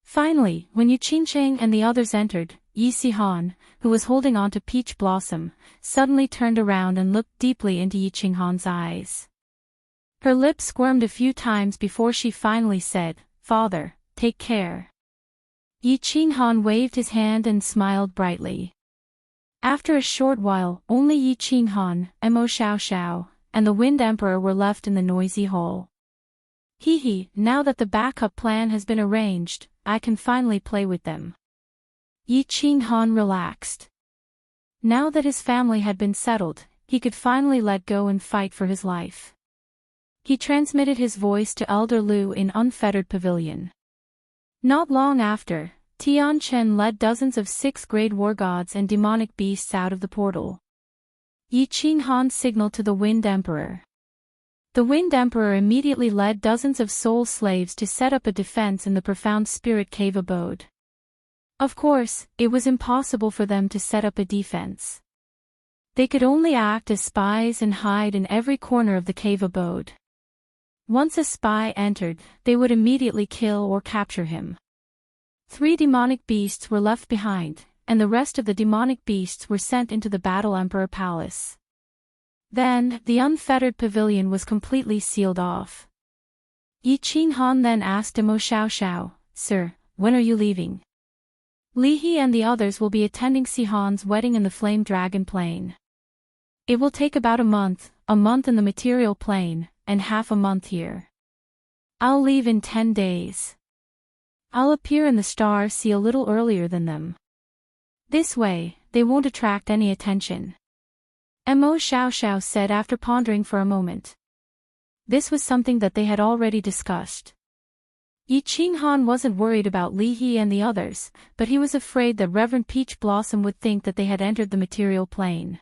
Finally, when Yu Qingqing and the others entered, Yi Sihan, who was holding on to Peach Blossom, suddenly turned around and looked deeply into Yi Qinghan's eyes. Her lips squirmed a few times before she finally said, Father, take care. Yi Qinghan waved his hand and smiled brightly. After a short while, only Yi Qinghan, Mo Xiaoxiao, and the Wind Emperor were left in the noisy hall. Hee, now that the backup plan has been arranged, I can finally play with them. Yi Qinghan relaxed. Now that his family had been settled, he could finally let go and fight for his life. He transmitted his voice to Elder Lu in Unfettered Pavilion. Not long after, Tian Chen led dozens of 6th grade war gods and demonic beasts out of the portal. Yi Qinghan signaled to the Wind Emperor. The Wind Emperor immediately led dozens of soul slaves to set up a defense in the Profound Spirit Cave abode. Of course, it was impossible for them to set up a defense. They could only act as spies and hide in every corner of the cave abode. Once a spy entered, they would immediately kill or capture him. 3 demonic beasts were left behind, and the rest of the demonic beasts were sent into the Battle Emperor Palace. Then, the Unfettered Pavilion was completely sealed off. Yi Qinghan then asked Mo Xiaoxiao, Sir, when are you leaving? Li He and the others will be attending Sihan's wedding in the Flame Dragon Plain. It will take about a month in the material plane, and half a month here. I'll leave in 10 days. I'll appear in the Star Sea a little earlier than them. This way, they won't attract any attention. Mo Xiaoxiao said after pondering for a moment. This was something that they had already discussed. Yi Qinghan wasn't worried about Li He and the others, but he was afraid that Reverend Peach Blossom would think that they had entered the material plane.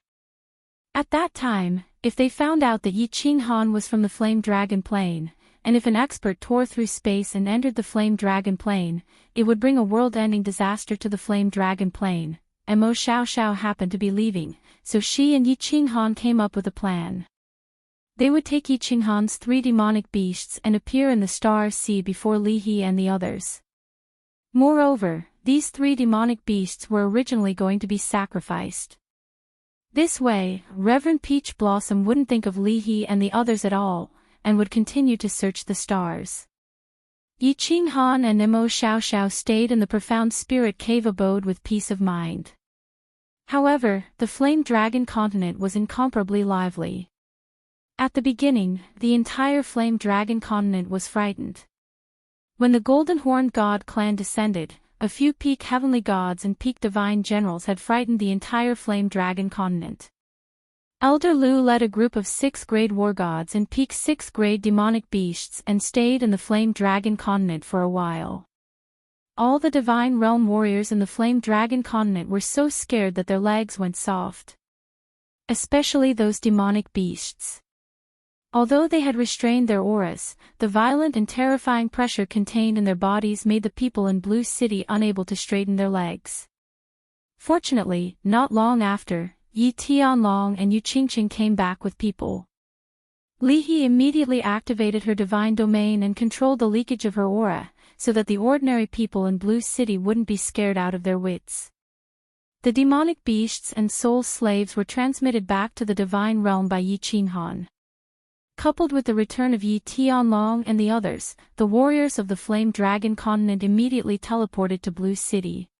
At that time, if they found out that Yi Qinghan was from the Flame Dragon plane, and if an expert tore through space and entered the Flame Dragon plane, it would bring a world-ending disaster to the Flame Dragon plane. Mo Xiaoxiao happened to be leaving, so she and Yi Qinghan came up with a plan. They would take Yi Qinghan's 3 demonic beasts and appear in the Star Sea before Li He and the others. Moreover, these 3 demonic beasts were originally going to be sacrificed. This way, Reverend Peach Blossom wouldn't think of Li He and the others at all, and would continue to search the stars. Yi Qinghan and Mo Xiaoxiao stayed in the profound spirit cave abode with peace of mind. However, the Flame Dragon continent was incomparably lively. At the beginning, the entire Flame Dragon continent was frightened. When the Golden Horned God clan descended, a few peak heavenly gods and peak divine generals had frightened the entire Flame Dragon continent. Elder Lu led a group of 6th grade war gods and peak 6th grade demonic beasts and stayed in the Flame Dragon continent for a while. All the Divine Realm warriors in the Flame Dragon continent were so scared that their legs went soft. Especially those demonic beasts. Although they had restrained their auras, the violent and terrifying pressure contained in their bodies made the people in Blue City unable to straighten their legs. Fortunately, not long after, Yi Tianlong and Yu Qingqing came back with people. Li He immediately activated her divine domain and controlled the leakage of her aura, so that the ordinary people in Blue City wouldn't be scared out of their wits. The demonic beasts and soul slaves were transmitted back to the divine realm by Yi Qinghan. Coupled with the return of Yi Tianlong and the others, the warriors of the Flame Dragon continent immediately teleported to Blue City.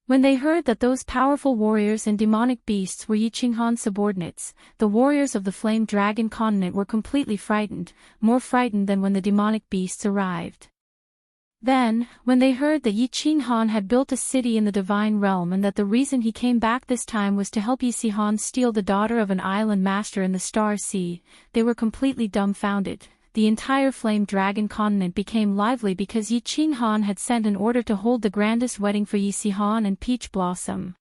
When they heard that those powerful warriors and demonic beasts were Yi Qinghan's subordinates, the warriors of the Flame Dragon continent were completely frightened, more frightened than when the demonic beasts arrived. Then, when they heard that Yi Qinghan had built a city in the divine realm and that the reason he came back this time was to help Yi Xihan steal the daughter of an island master in the Star Sea, they were completely dumbfounded. The entire Flame Dragon continent became lively because Yi Qinghan had sent an order to hold the grandest wedding for Yi Xihan and Peach Blossom.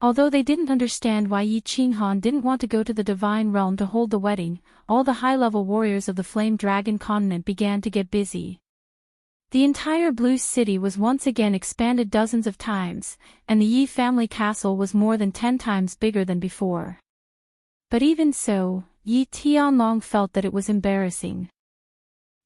Although they didn't understand why Yi Qinghan didn't want to go to the divine realm to hold the wedding, all the high-level warriors of the Flame Dragon continent began to get busy. The entire Blue City was once again expanded dozens of times, and the Yi family castle was more than 10 times bigger than before. But even so, Yi Tianlong felt that it was embarrassing.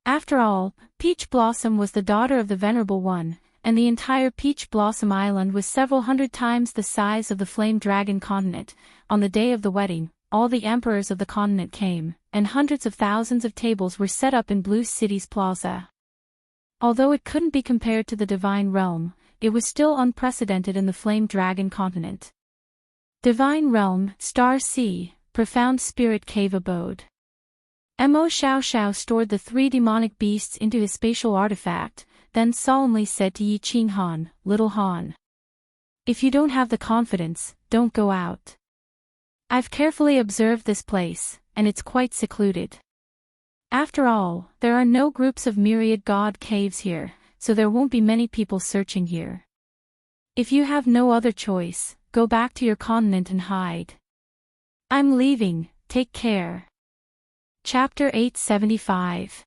After all, Peach Blossom was the daughter of the Venerable One, and the entire Peach Blossom Island was several hundred times the size of the Flame Dragon continent. On the day of the wedding, all the emperors of the continent came, and hundreds of thousands of tables were set up in Blue City's plaza. Although it couldn't be compared to the Divine Realm, it was still unprecedented in the Flame Dragon continent. Divine Realm, Star Sea, Profound Spirit Cave Abode. Mo Xiaoxiao stored the 3 demonic beasts into his spatial artifact, then solemnly said to Yi Qinghan, "Little Han. If you don't have the confidence, don't go out. I've carefully observed this place, and it's quite secluded. After all, there are no groups of myriad god caves here, so there won't be many people searching here. If you have no other choice, go back to your continent and hide. I'm leaving, take care." Chapter 875.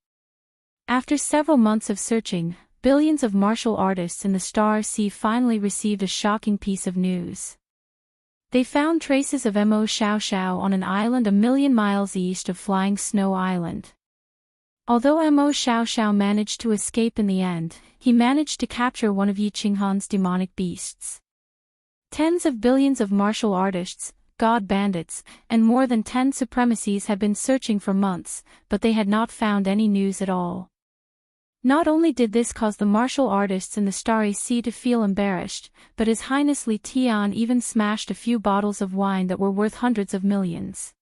After several months of searching, billions of martial artists in the Star Sea finally received a shocking piece of news. They found traces of Mo Xiaoxiao on an island a million miles east of Flying Snow Island. Although Mo Xiaoxiao managed to escape in the end, he managed to capture one of Yi Qinghan's demonic beasts. Tens of billions of martial artists, god bandits, and more than 10 supremacies had been searching for months, but they had not found any news at all. Not only did this cause the martial artists in the Starry Sea to feel embarrassed, but His Highness Li Tian even smashed a few bottles of wine that were worth hundreds of millions.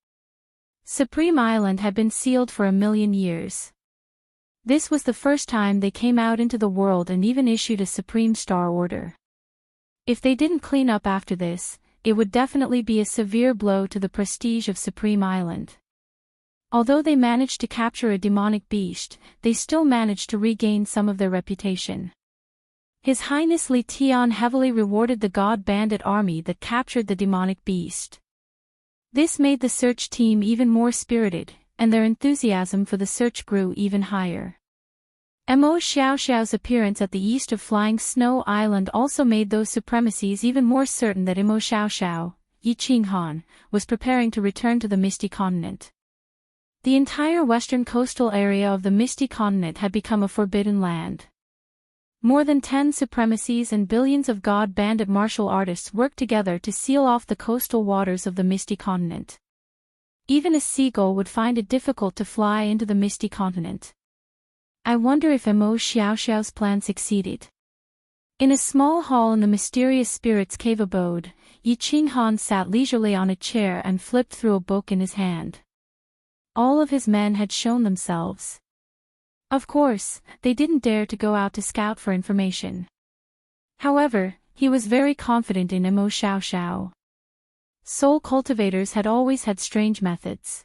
Supreme Island had been sealed for 1,000,000 years. This was the first time they came out into the world and even issued a Supreme Star Order. If they didn't clean up after this, it would definitely be a severe blow to the prestige of Supreme Island. Although they managed to capture a demonic beast, they still managed to regain some of their reputation. His Highness Li Tian heavily rewarded the God bandit army that captured the demonic beast. This made the search team even more spirited, and their enthusiasm for the search grew even higher. Mo Xiaoxiao's appearance at the east of Flying Snow Island also made those supremacies even more certain that Mo Xiaoxiao, Yi Qinghan, was preparing to return to the Misty Continent. The entire western coastal area of the Misty Continent had become a forbidden land. More than 10 supremacies and billions of god bandit martial artists worked together to seal off the coastal waters of the Misty Continent. Even a seagull would find it difficult to fly into the Misty Continent. I wonder if Mo Xiaoxiao's plan succeeded. In a small hall in the mysterious spirit's cave abode, Yi Qinghan sat leisurely on a chair and flipped through a book in his hand. All of his men had shown themselves. Of course, they didn't dare to go out to scout for information. However, he was very confident in Mo Xiaoxiao. Soul cultivators had always had strange methods.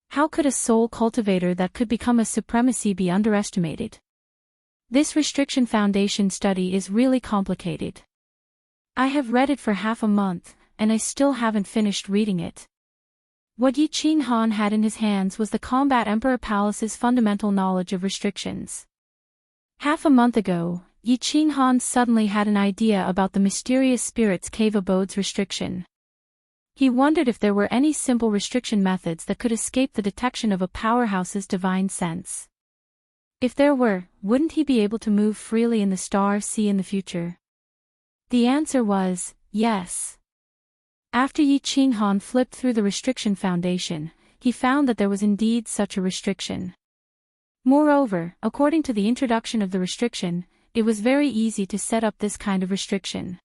How could a soul cultivator that could become a supremacy be underestimated? This Restriction Foundation study is really complicated. I have read it for half a month, and I still haven't finished reading it. What Yi Qinghan had in his hands was the Combat Emperor Palace's fundamental knowledge of restrictions. Half a month ago, Yi Qinghan suddenly had an idea about the mysterious spirit's cave abode's restriction. He wondered if there were any simple restriction methods that could escape the detection of a powerhouse's divine sense. If there were, wouldn't he be able to move freely in the star sea in the future? The answer was, yes. After Yi Qinghan flipped through the Restriction Foundation, he found that there was indeed such a restriction. Moreover, according to the introduction of the restriction, it was very easy to set up this kind of restriction.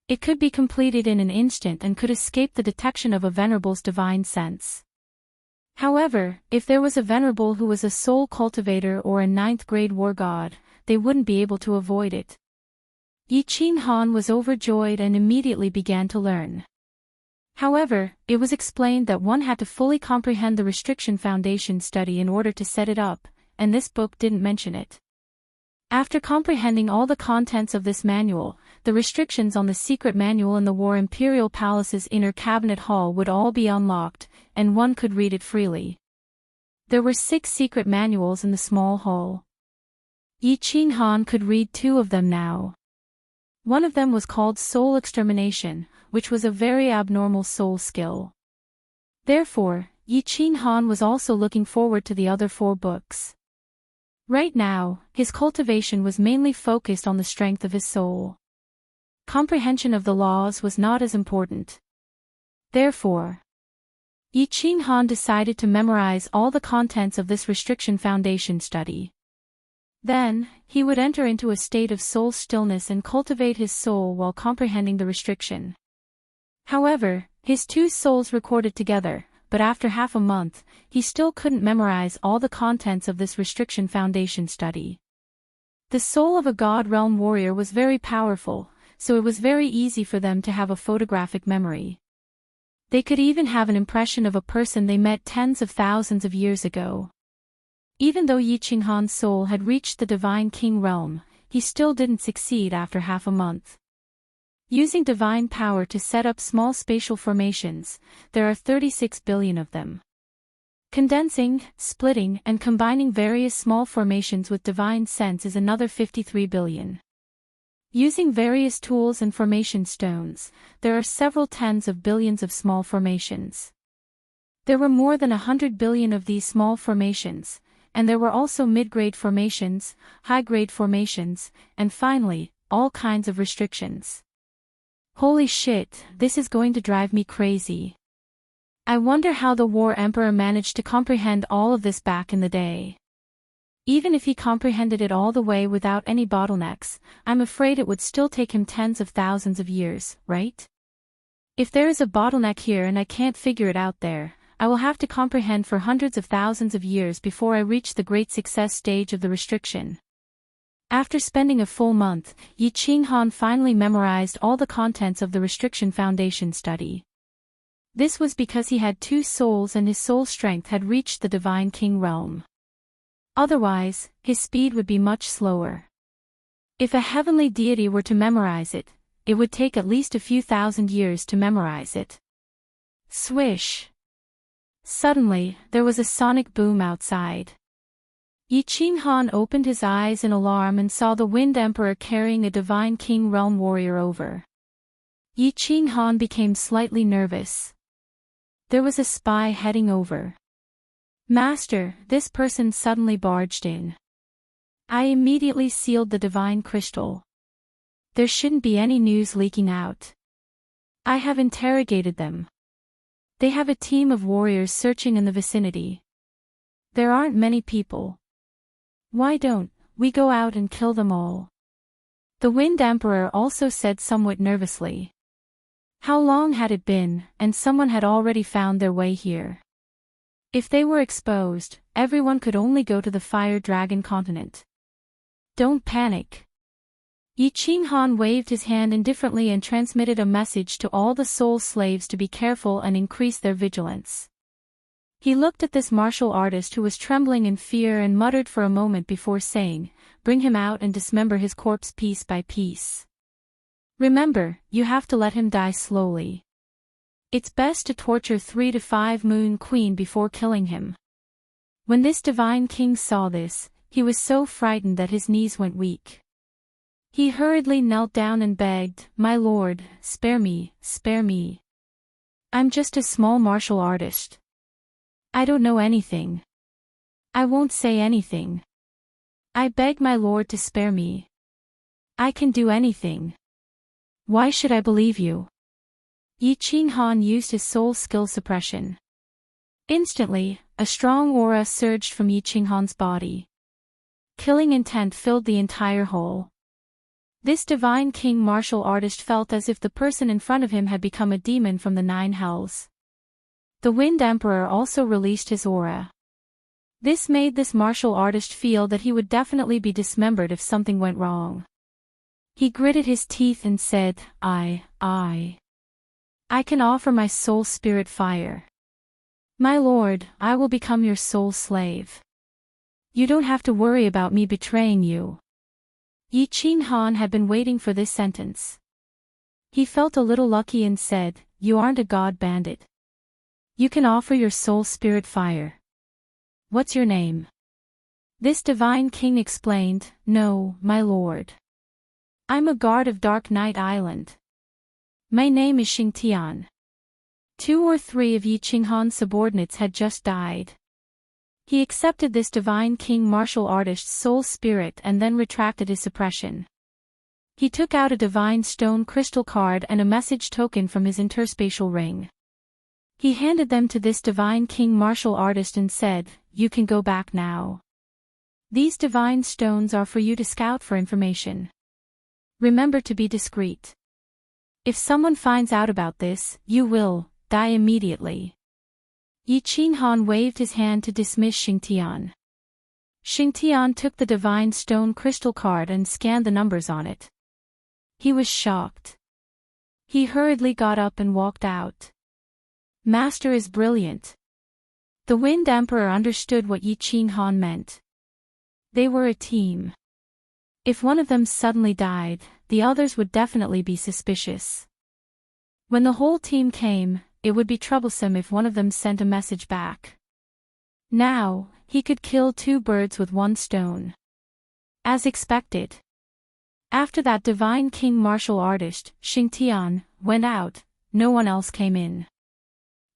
It could be completed in an instant and could escape the detection of a venerable's divine sense. However, if there was a venerable who was a soul cultivator or a 9th-grade war god, they wouldn't be able to avoid it. Yi Qinghan was overjoyed and immediately began to learn. However, it was explained that one had to fully comprehend the Restriction Foundation study in order to set it up, and this book didn't mention it. After comprehending all the contents of this manual, the restrictions on the secret manual in the War Imperial Palace's inner cabinet hall would all be unlocked, and one could read it freely. There were 6 secret manuals in the small hall. Yi Qinghan could read 2 of them now. One of them was called Soul Extermination, which was a very abnormal soul skill. Therefore, Yi Qinghan was also looking forward to the other 4 books. Right now, his cultivation was mainly focused on the strength of his soul. Comprehension of the laws was not as important. Therefore, Yi Qinghan decided to memorize all the contents of this Restriction Foundation study. Then, he would enter into a state of soul stillness and cultivate his soul while comprehending the restriction. However, his 2 souls recorded together, but after half a month, he still couldn't memorize all the contents of this Restriction Foundation study. The soul of a God Realm warrior was very powerful, so it was very easy for them to have a photographic memory. They could even have an impression of a person they met tens of thousands of years ago. Even though Yi Qinghan's soul had reached the Divine King realm, he still didn't succeed after half a month. Using divine power to set up small spatial formations, there are 36 billion of them. Condensing, splitting, and combining various small formations with divine sense is another 53 billion. Using various tools and formation stones, there are several tens of billions of small formations. There were more than 100 billion of these small formations, and there were also mid-grade formations, high-grade formations, and finally, all kinds of restrictions. Holy shit, this is going to drive me crazy. I wonder how the War Emperor managed to comprehend all of this back in the day. Even if he comprehended it all the way without any bottlenecks, I'm afraid it would still take him tens of thousands of years, right? If there is a bottleneck here and I can't figure it out there, I will have to comprehend for hundreds of thousands of years before I reach the great success stage of the restriction. After spending a full month, Yi Qinghan finally memorized all the contents of the Restriction Foundation study. This was because he had 2 souls and his soul strength had reached the Divine King realm. Otherwise, his speed would be much slower. If a heavenly deity were to memorize it, it would take at least a few thousand years to memorize it. Swish! Suddenly, there was a sonic boom outside. Yi Qinghan opened his eyes in alarm and saw the Wind Emperor carrying a Divine King Realm warrior over. Yi Qinghan became slightly nervous. There was a spy heading over. Master, this person suddenly barged in. I immediately sealed the divine crystal. There shouldn't be any news leaking out. I have interrogated them. They have a team of warriors searching in the vicinity. There aren't many people. Why don't we go out and kill them all? The Wind Emperor also said somewhat nervously. How long had it been, and someone had already found their way here? If they were exposed, everyone could only go to the Fire Dragon continent. Don't panic. Yi Qinghan waved his hand indifferently and transmitted a message to all the soul slaves to be careful and increase their vigilance. He looked at this martial artist who was trembling in fear and muttered for a moment before saying, "Bring him out and dismember his corpse piece by piece. Remember, you have to let him die slowly. It's best to torture 3 to 5 Moon Queen before killing him." When this divine king saw this, he was so frightened that his knees went weak. He hurriedly knelt down and begged, "My lord, spare me, spare me. I'm just a small martial artist. I don't know anything. I won't say anything. I beg my lord to spare me. I can do anything. Why should I believe you?" Yi Qinghan used his soul skill suppression. Instantly, a strong aura surged from Yi Qinghan's body. Killing intent filled the entire hole. This divine king martial artist felt as if the person in front of him had become a demon from the 9 hells. The Wind Emperor also released his aura. This made this martial artist feel that he would definitely be dismembered if something went wrong. He gritted his teeth and said, I can offer my soul spirit fire. My lord, I will become your soul slave. You don't have to worry about me betraying you." Yi Qinghan had been waiting for this sentence. He felt a little lucky and said, "You aren't a god bandit. You can offer your soul spirit fire. What's your name?" This divine king explained, "No, my lord. I'm a guard of Dark Night Island. My name is Xingtian." 2 or 3 of Yi Qinghan's subordinates had just died. He accepted this divine king martial artist's soul spirit and then retracted his suppression. He took out a divine stone crystal card and a message token from his interspatial ring. He handed them to this divine king martial artist and said, "You can go back now. These divine stones are for you to scout for information. Remember to be discreet. If someone finds out about this, you will die immediately." Yi Qinghan waved his hand to dismiss Xingtian. Xingtian took the divine stone crystal card and scanned the numbers on it. He was shocked. He hurriedly got up and walked out. Master is brilliant. The Wind Emperor understood what Yi Qinghan meant. They were a team. If one of them suddenly died, the others would definitely be suspicious. When the whole team came, it would be troublesome if one of them sent a message back. Now, he could kill 2 birds with 1 stone. As expected. After that divine king martial artist, Xingtian, went out, no one else came in.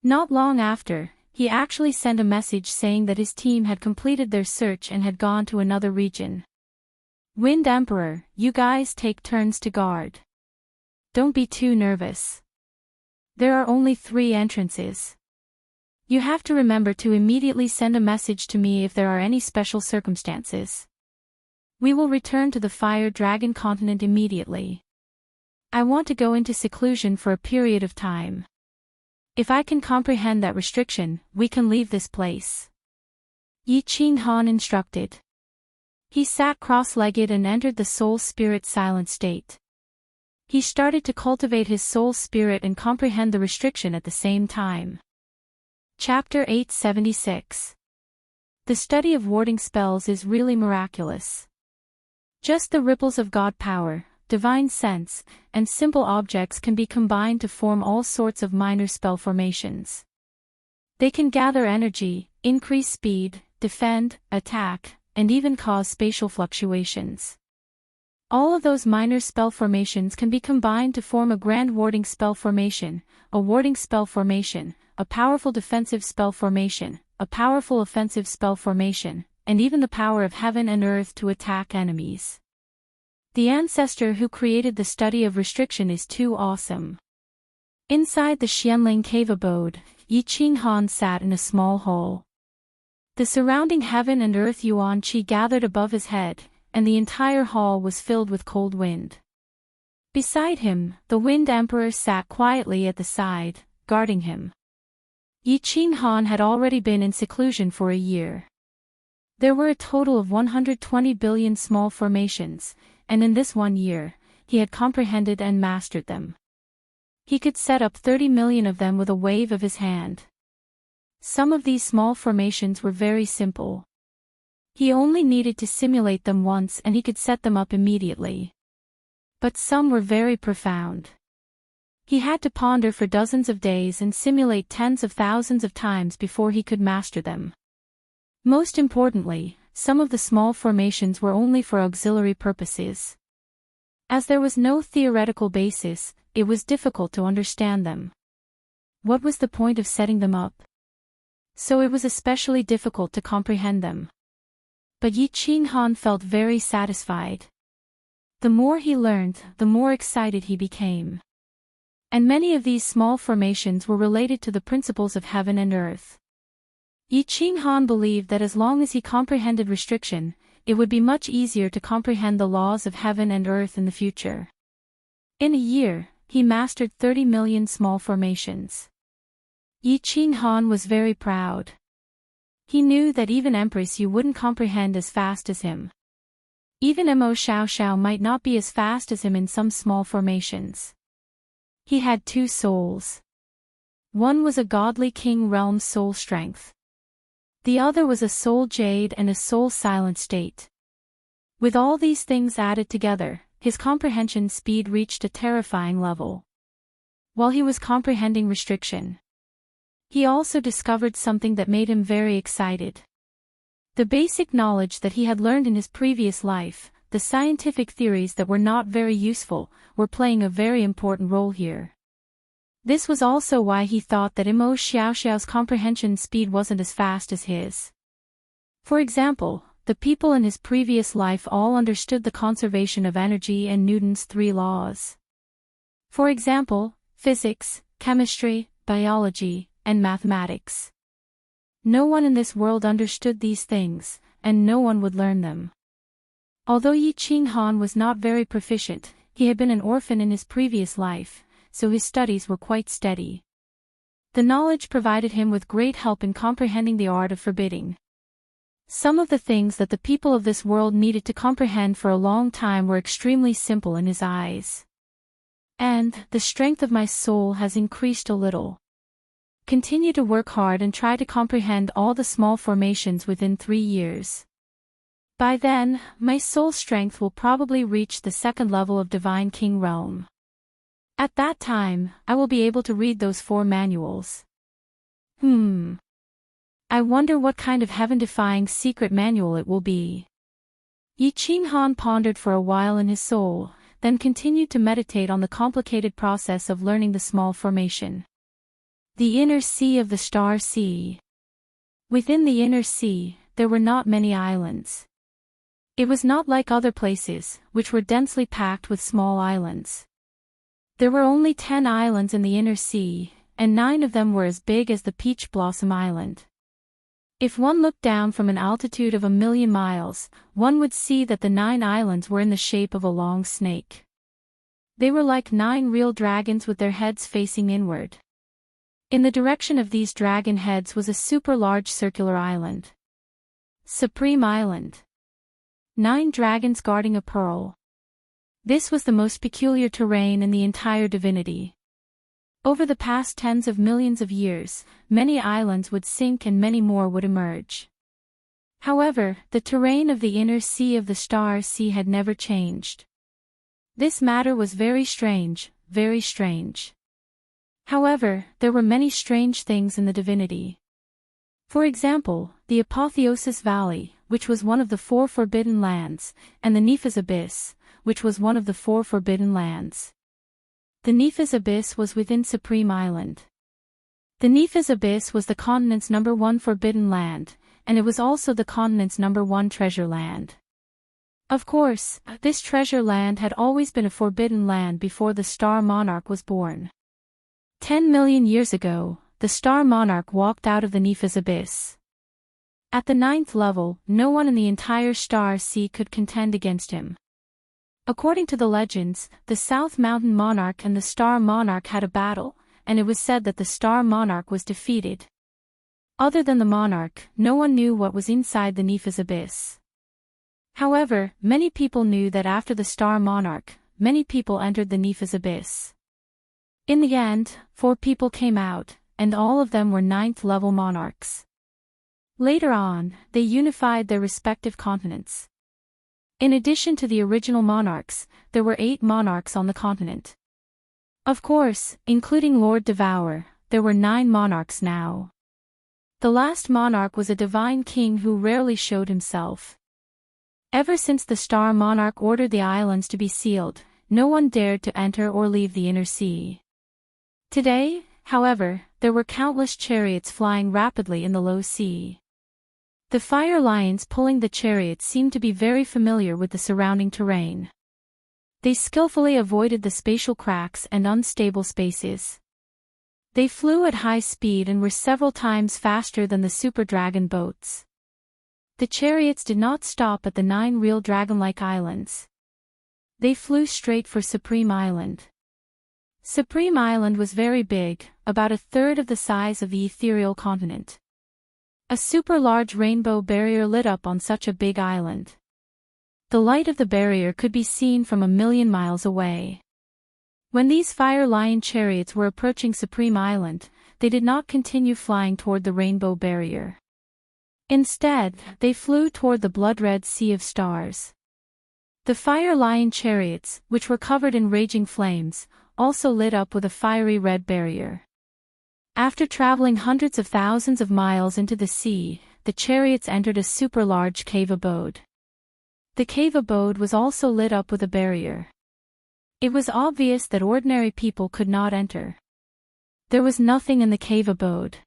Not long after, he actually sent a message saying that his team had completed their search and had gone to another region. Wind Emperor, you guys take turns to guard. Don't be too nervous. There are only 3 entrances. You have to remember to immediately send a message to me if there are any special circumstances. We will return to the Fire Dragon continent immediately. I want to go into seclusion for a period of time. If I can comprehend that restriction, we can leave this place. Yi Qinghan instructed. He sat cross-legged and entered the soul spirit silent state. He started to cultivate his soul spirit and comprehend the restriction at the same time. Chapter 876. The study of warding spells is really miraculous. Just the ripples of God power, divine sense, and simple objects can be combined to form all sorts of minor spell formations. They can gather energy, increase speed, defend, attack, and even cause spatial fluctuations. All of those minor spell formations can be combined to form a grand warding spell formation, a warding spell formation, a powerful defensive spell formation, a powerful offensive spell formation, and even the power of heaven and earth to attack enemies. The ancestor who created the study of restriction is too awesome. Inside the Xianling cave abode, Yi Qinghan sat in a small hall. The surrounding heaven and earth yuan qi gathered above his head, and the entire hall was filled with cold wind. Beside him, the Wind Emperor sat quietly at the side, guarding him. Yi Qinghan had already been in seclusion for a year. There were a total of 120 billion small formations, and in this 1 year, he had comprehended and mastered them. He could set up 30 million of them with a wave of his hand. Some of these small formations were very simple. He only needed to simulate them once and he could set them up immediately. But some were very profound. He had to ponder for dozens of days and simulate tens of thousands of times before he could master them. Most importantly, some of the small formations were only for auxiliary purposes. As there was no theoretical basis, it was difficult to understand them. What was the point of setting them up? So it was especially difficult to comprehend them. But Yi Qinghan felt very satisfied. The more he learned, the more excited he became. And many of these small formations were related to the principles of heaven and earth. Yi Qinghan believed that as long as he comprehended restriction, it would be much easier to comprehend the laws of heaven and earth in the future. In a year, he mastered 30 million small formations. Yi Qinghan was very proud. He knew that even Empress Yu wouldn't comprehend as fast as him. Even Mo Xiaoxiao might not be as fast as him in some small formations. He had 2 souls. One was a godly king realm's soul strength. The other was a soul jade and a soul silent state. With all these things added together, his comprehension speed reached a terrifying level. While he was comprehending restriction, he also discovered something that made him very excited. The basic knowledge that he had learned in his previous life, the scientific theories that were not very useful, were playing a very important role here. This was also why he thought that Mo Xiaoxiao's comprehension speed wasn't as fast as his. For example, the people in his previous life all understood the conservation of energy and Newton's 3 laws. For example, physics, chemistry, biology, and mathematics. No one in this world understood these things, and no one would learn them. Although Yi Qinghan was not very proficient, he had been an orphan in his previous life, so his studies were quite steady. The knowledge provided him with great help in comprehending the art of forbidding. Some of the things that the people of this world needed to comprehend for a long time were extremely simple in his eyes. And the strength of my soul has increased a little. Continue to work hard and try to comprehend all the small formations within 3 years. By then, my soul strength will probably reach the 2nd level of Divine King Realm. At that time, I will be able to read those 4 manuals. I wonder what kind of heaven-defying secret manual it will be. Yi Qinghan pondered for a while in his soul, then continued to meditate on the complicated process of learning the small formation. The inner sea of the Star Sea. Within the inner sea, there were not many islands. It was not like other places, which were densely packed with small islands. There were only 10 islands in the inner sea, and 9 of them were as big as the Peach Blossom Island. If one looked down from an altitude of 1,000,000 miles, one would see that the 9 islands were in the shape of a long snake. They were like 9 real dragons with their heads facing inward. In the direction of these dragon heads was a super large circular island. Supreme Island. 9 dragons guarding a pearl. This was the most peculiar terrain in the entire divinity. Over the past tens of millions of years, many islands would sink and many more would emerge. However, the terrain of the inner sea of the star sea had never changed. This matter was very strange, very strange. However, there were many strange things in the divinity. For example, the Apotheosis Valley, which was one of the 4 forbidden lands, and the Nephis Abyss, which was one of the 4 forbidden lands. The Nephis Abyss was within Supreme Island. The Nephis Abyss was the continent's #1 forbidden land, and it was also the continent's #1 treasure land. Of course, this treasure land had always been a forbidden land before the Star Monarch was born. 10 million years ago, the Star Monarch walked out of the Nephis Abyss. At the 9th level, no one in the entire Star Sea could contend against him. According to the legends, the South Mountain Monarch and the Star Monarch had a battle, and it was said that the Star Monarch was defeated. Other than the Monarch, no one knew what was inside the Nephis Abyss. However, many people knew that after the Star Monarch, many people entered the Nephis Abyss. In the end, 4 people came out, and all of them were 9th level monarchs. Later on, they unified their respective continents. In addition to the original monarchs, there were 8 monarchs on the continent. Of course, including Lord Devourer, there were 9 monarchs now. The last monarch was a divine king who rarely showed himself. Ever since the Star Monarch ordered the islands to be sealed, no one dared to enter or leave the inner sea. Today, however, there were countless chariots flying rapidly in the low sea. The fire lions pulling the chariots seemed to be very familiar with the surrounding terrain. They skillfully avoided the spatial cracks and unstable spaces. They flew at high speed and were several times faster than the super dragon boats. The chariots did not stop at the 9 real dragon-like islands. They flew straight for Supreme Island. Supreme Island was very big, about 1/3 of the size of the ethereal continent. A super large rainbow barrier lit up on such a big island. The light of the barrier could be seen from 1,000,000 miles away. When these fire lion chariots were approaching Supreme Island, they did not continue flying toward the rainbow barrier. Instead, they flew toward the blood-red sea of stars. The fire lion chariots, which were covered in raging flames, also lit up with a fiery red barrier. After traveling hundreds of thousands of miles into the sea, the chariots entered a super large cave abode. The cave abode was also lit up with a barrier. It was obvious that ordinary people could not enter. There was nothing in the cave abode.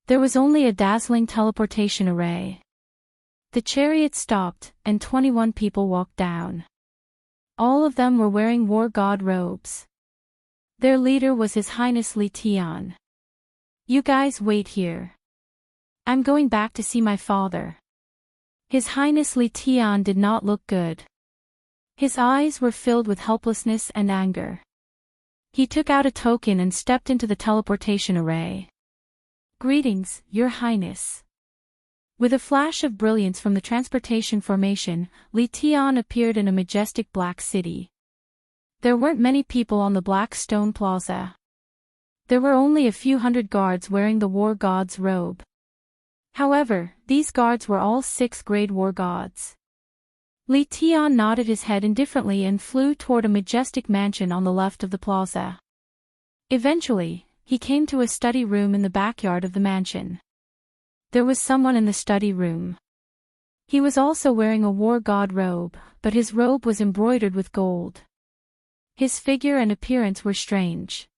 There was only a dazzling teleportation array. The chariot stopped, and 21 people walked down. All of them were wearing war god robes. Their leader was His Highness Li Tian. "You guys wait here. I'm going back to see my father." His Highness Li Tian did not look good. His eyes were filled with helplessness and anger. He took out a token and stepped into the teleportation array. "Greetings, Your Highness." With a flash of brilliance from the transportation formation, Li Tian appeared in a majestic black city. There weren't many people on the black stone plaza. There were only a few hundred guards wearing the war god's robe. However, these guards were all 6th-grade war gods. Li Tian nodded his head indifferently and flew toward a majestic mansion on the left of the plaza. Eventually, he came to a study room in the backyard of the mansion. There was someone in the study room. He was also wearing a war god robe, but his robe was embroidered with gold. His figure and appearance were strange.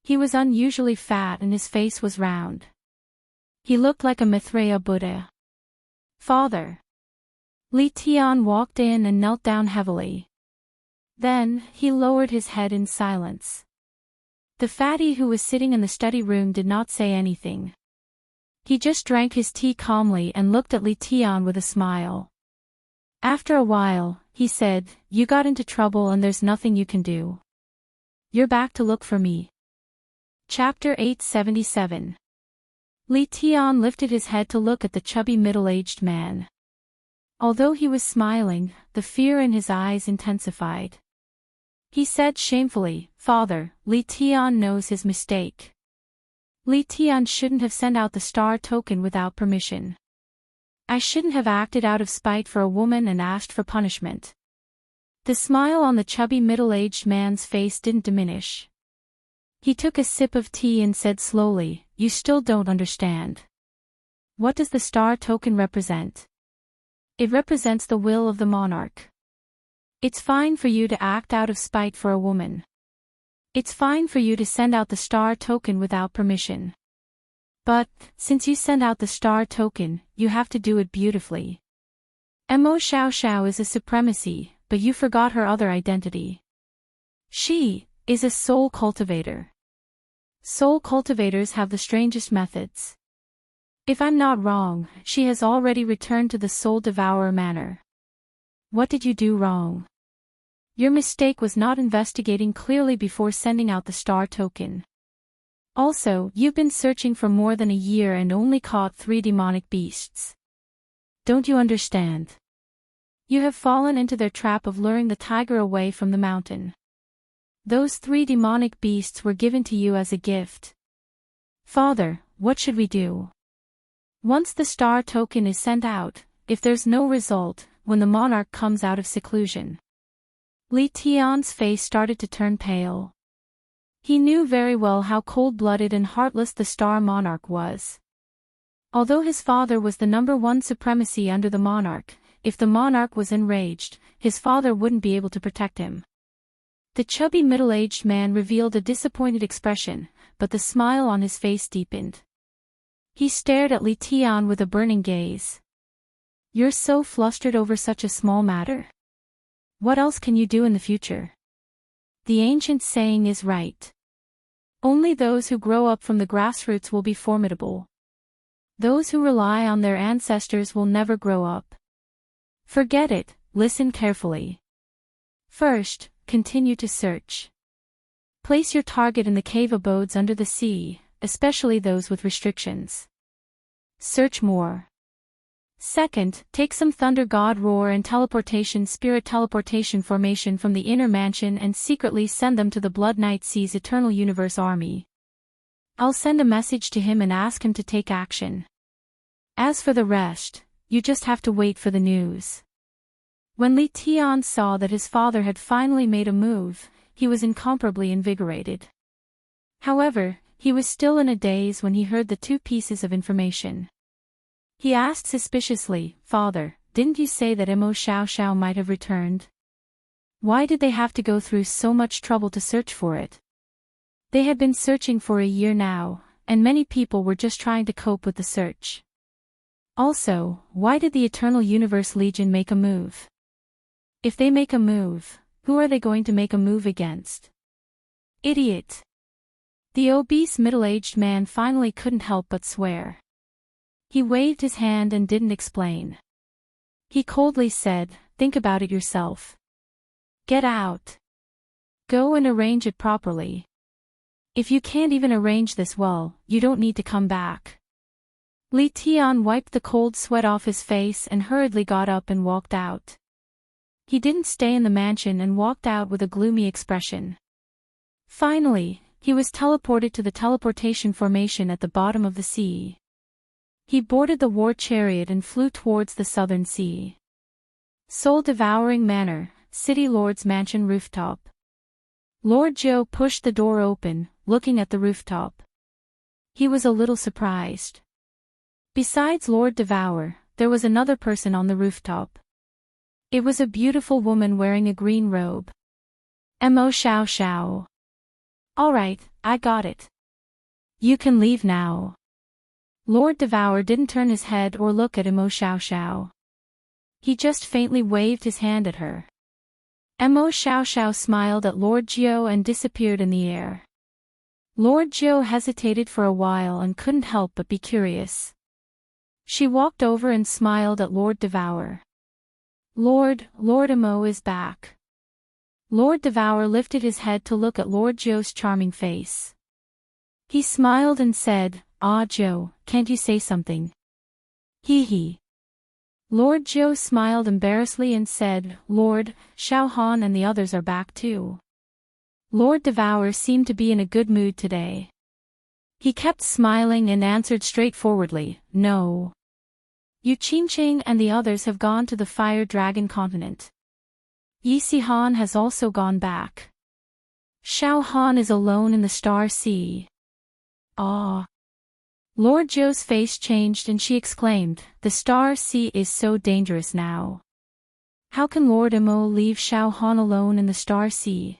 He was unusually fat and his face was round. He looked like a Maitreya Buddha. "Father." Li Tian walked in and knelt down heavily. Then, he lowered his head in silence. The fatty who was sitting in the study room did not say anything. He just drank his tea calmly and looked at Li Tian with a smile. After a while, he said, "You got into trouble and there's nothing you can do. You're back to look for me." Chapter 877. Li Tian lifted his head to look at the chubby middle-aged man. Although he was smiling, the fear in his eyes intensified. He said shamefully, "Father, Li Tian knows his mistake. Li Tian shouldn't have sent out the star token without permission. I shouldn't have acted out of spite for a woman and asked for punishment." The smile on the chubby middle-aged man's face didn't diminish. He took a sip of tea and said slowly, "You still don't understand. What does the star token represent? It represents the will of the monarch. It's fine for you to act out of spite for a woman. It's fine for you to send out the star token without permission. But, since you send out the star token, you have to do it beautifully. Mo Xiao Xiao is a supremacy, but you forgot her other identity. She is a soul cultivator. Soul cultivators have the strangest methods. If I'm not wrong, she has already returned to the soul devourer manner. What did you do wrong? Your mistake was not investigating clearly before sending out the star token. Also, you've been searching for more than a year and only caught 3 demonic beasts. Don't you understand? You have fallen into their trap of luring the tiger away from the mountain. Those 3 demonic beasts were given to you as a gift. Father, what should we do? Once the star token is sent out, if there's no result, when the monarch comes out of seclusion. Li Tian's face started to turn pale. He knew very well how cold-blooded and heartless the star monarch was. Although his father was the #1 supremacy under the monarch, if the monarch was enraged, his father wouldn't be able to protect him. The chubby middle-aged man revealed a disappointed expression, but the smile on his face deepened. He stared at Li Tian with a burning gaze. "You're so flustered over such a small matter? What else can you do in the future? The ancient saying is right. Only those who grow up from the grassroots will be formidable. Those who rely on their ancestors will never grow up. Forget it, listen carefully. First, continue to search. Place your target in the cave abodes under the sea, especially those with restrictions. Search more. Second, take some thunder god roar and teleportation spirit teleportation formation from the inner mansion and secretly send them to the Blood Knight Sea's Eternal Universe army. I'll send a message to him and ask him to take action. As for the rest, you just have to wait for the news." When Li Tian saw that his father had finally made a move, he was incomparably invigorated. However, he was still in a daze when he heard the 2 pieces of information. He asked suspiciously, "Father, didn't you say that Mo Xiao Xiao might have returned? Why did they have to go through so much trouble to search for it? They had been searching for a year now, and many people were just trying to cope with the search. Also, why did the Eternal Universe Legion make a move? If they make a move, who are they going to make a move against? Idiot." The obese middle-aged man finally couldn't help but swear. He waved his hand and didn't explain. He coldly said, "Think about it yourself. Get out. Go and arrange it properly. If you can't even arrange this well, you don't need to come back." Li Tian wiped the cold sweat off his face and hurriedly got up and walked out. He didn't stay in the mansion and walked out with a gloomy expression. Finally, he was teleported to the teleportation formation at the bottom of the sea. He boarded the war chariot and flew towards the southern sea. Soul-devouring manor, City Lord's mansion rooftop. Lord Zhou pushed the door open, looking at the rooftop. He was a little surprised. Besides Lord Devour, there was another person on the rooftop. It was a beautiful woman wearing a green robe. Mo Xiao Xiao. "All right, I got it. You can leave now." Lord Devour didn't turn his head or look at Mo Xiao Xiao. He just faintly waved his hand at her. Mo Xiao Xiao smiled at Lord Zhou and disappeared in the air. Lord Zhou hesitated for a while and couldn't help but be curious. She walked over and smiled at Lord Devour. Lord Mo is back." Lord Devour lifted his head to look at Lord Zhou's charming face. He smiled and said, "Ah Zhou, can't you say something?" Hee hee. Lord Zhou smiled embarrassedly and said, Lord, Xiao Han and the others are back too. Lord Devour seemed to be in a good mood today. He kept smiling and answered straightforwardly, no. Yu Qingqing and the others have gone to the Fire Dragon continent. Yi Han has also gone back. Xiao Han is alone in the Star Sea. Ah. Lord Zhou's face changed and she exclaimed, the Star Sea is so dangerous now. How can Lord Imo leave Xiao Han alone in the Star Sea?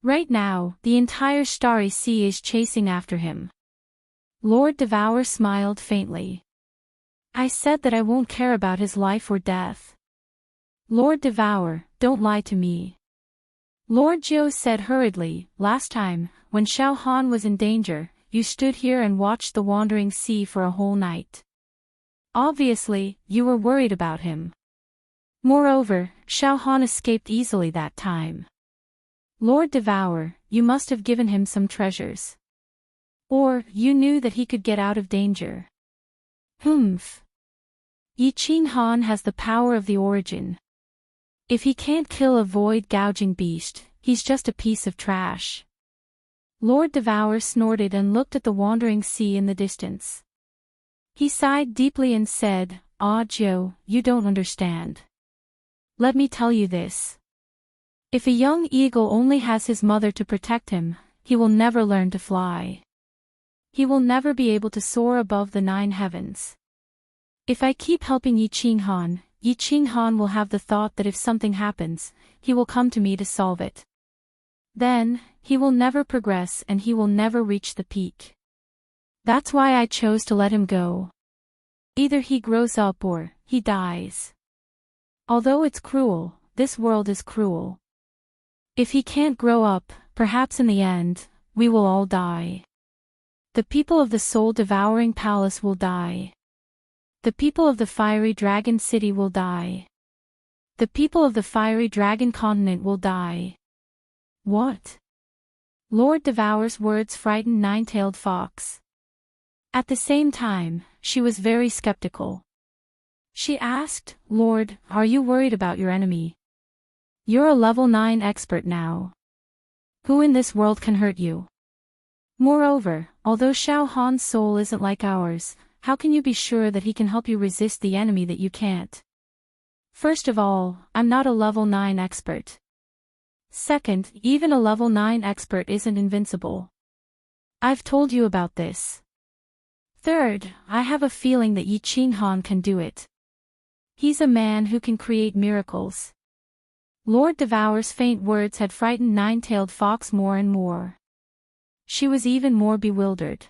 Right now, the entire Starry Sea is chasing after him. Lord Devour smiled faintly. I said that I won't care about his life or death. Lord Devour, don't lie to me. Lord Zhou said hurriedly, last time, when Xiao Han was in danger, you stood here and watched the wandering sea for a whole night. Obviously, you were worried about him. Moreover, Xiao Han escaped easily that time. Lord Devour, you must have given him some treasures. Or, you knew that he could get out of danger. Humph. Yi Han has the power of the origin. If he can't kill a void-gouging beast, he's just a piece of trash. Lord Devour snorted and looked at the wandering sea in the distance. He sighed deeply and said, Ah Zhou, you don't understand. Let me tell you this. If a young eagle only has his mother to protect him, he will never learn to fly. He will never be able to soar above the 9 heavens. If I keep helping Yi Han will have the thought that if something happens, he will come to me to solve it. Then, he will never progress and he will never reach the peak. That's why I chose to let him go. Either he grows up or he dies. Although it's cruel, this world is cruel. If he can't grow up, perhaps in the end, we will all die. The people of the soul-devouring palace will die. The people of the fiery dragon city will die. The people of the fiery dragon continent will die. What? Lord Devour's words frightened Nine-Tailed Fox. At the same time, she was very skeptical. She asked, Lord, are you worried about your enemy? You're a level 9 expert now. Who in this world can hurt you? Moreover, although Xiao Han's soul isn't like ours, how can you be sure that he can help you resist the enemy that you can't? First of all, I'm not a level 9 expert. Second, even a level 9 expert isn't invincible. I've told you about this. Third, I have a feeling that Yi Han can do it. He's a man who can create miracles. Lord Devour's faint words had frightened Nine-Tailed Fox more and more. She was even more bewildered.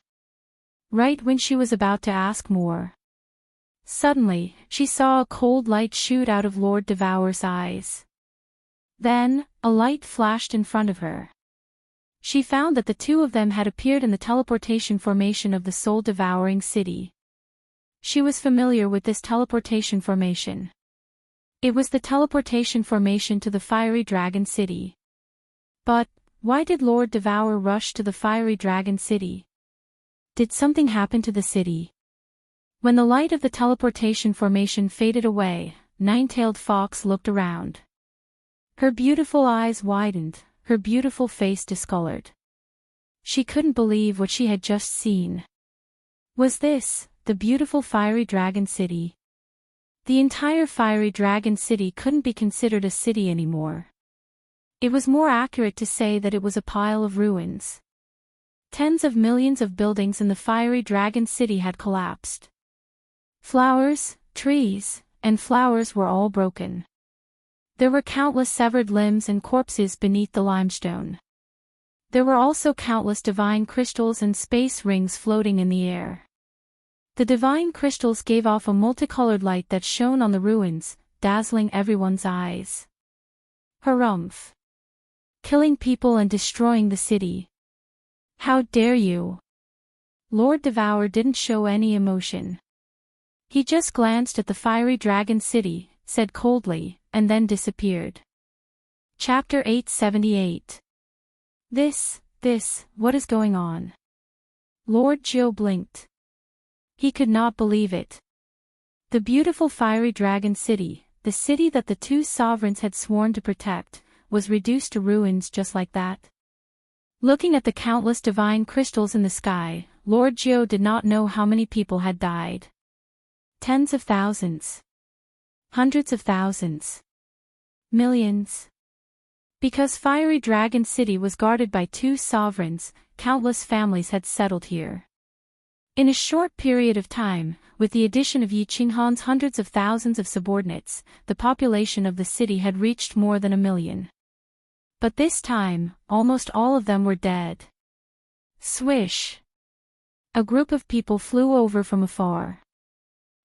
Right when she was about to ask more. Suddenly, she saw a cold light shoot out of Lord Devour's eyes. Then, a light flashed in front of her. She found that the two of them had appeared in the teleportation formation of the soul-devouring city. She was familiar with this teleportation formation. It was the teleportation formation to the fiery dragon city. But, why did Lord Devour rush to the fiery dragon city? Did something happen to the city? When the light of the teleportation formation faded away, Nine-Tailed Fox looked around. Her beautiful eyes widened, her beautiful face discolored. She couldn't believe what she had just seen. Was this the beautiful fiery dragon city? The entire fiery dragon city couldn't be considered a city anymore. It was more accurate to say that it was a pile of ruins. Tens of millions of buildings in the fiery dragon city had collapsed. Flowers, trees, and flowers were all broken. There were countless severed limbs and corpses beneath the limestone. There were also countless divine crystals and space rings floating in the air. The divine crystals gave off a multicolored light that shone on the ruins, dazzling everyone's eyes. Harumph! Killing people and destroying the city. How dare you? Lord Devour didn't show any emotion. He just glanced at the fiery dragon city, said coldly, and then disappeared. Chapter 878. This, what is going on? Lord Zhou blinked. He could not believe it. The beautiful fiery dragon city, the city that the two sovereigns had sworn to protect, was reduced to ruins just like that. Looking at the countless divine crystals in the sky, Lord Jiao did not know how many people had died. Tens of thousands. Hundreds of thousands. Millions. Because Fiery Dragon City was guarded by two sovereigns, countless families had settled here. In a short period of time, with the addition of Yi Qinghan's hundreds of thousands of subordinates, the population of the city had reached more than 1 million. But this time, almost all of them were dead. Swish! A group of people flew over from afar.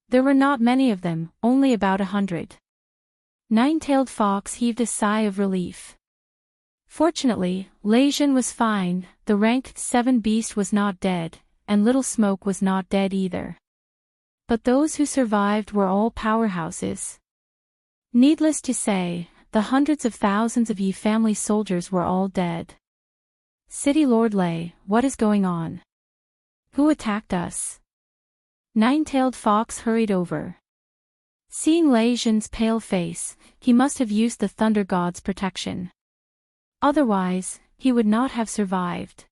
There were not many of them, only about 100. Nine-tailed Fox heaved a sigh of relief. Fortunately, Lei Jin was fine, the ranked 7 beast was not dead, and Little Smoke was not dead either. But those who survived were all powerhouses. Needless to say, the hundreds of thousands of Yi family soldiers were all dead. City Lord Lei, what is going on? Who attacked us? Nine-tailed Fox hurried over. Seeing Lei Jin's pale face, he must have used the Thunder God's protection. Otherwise, he would not have survived.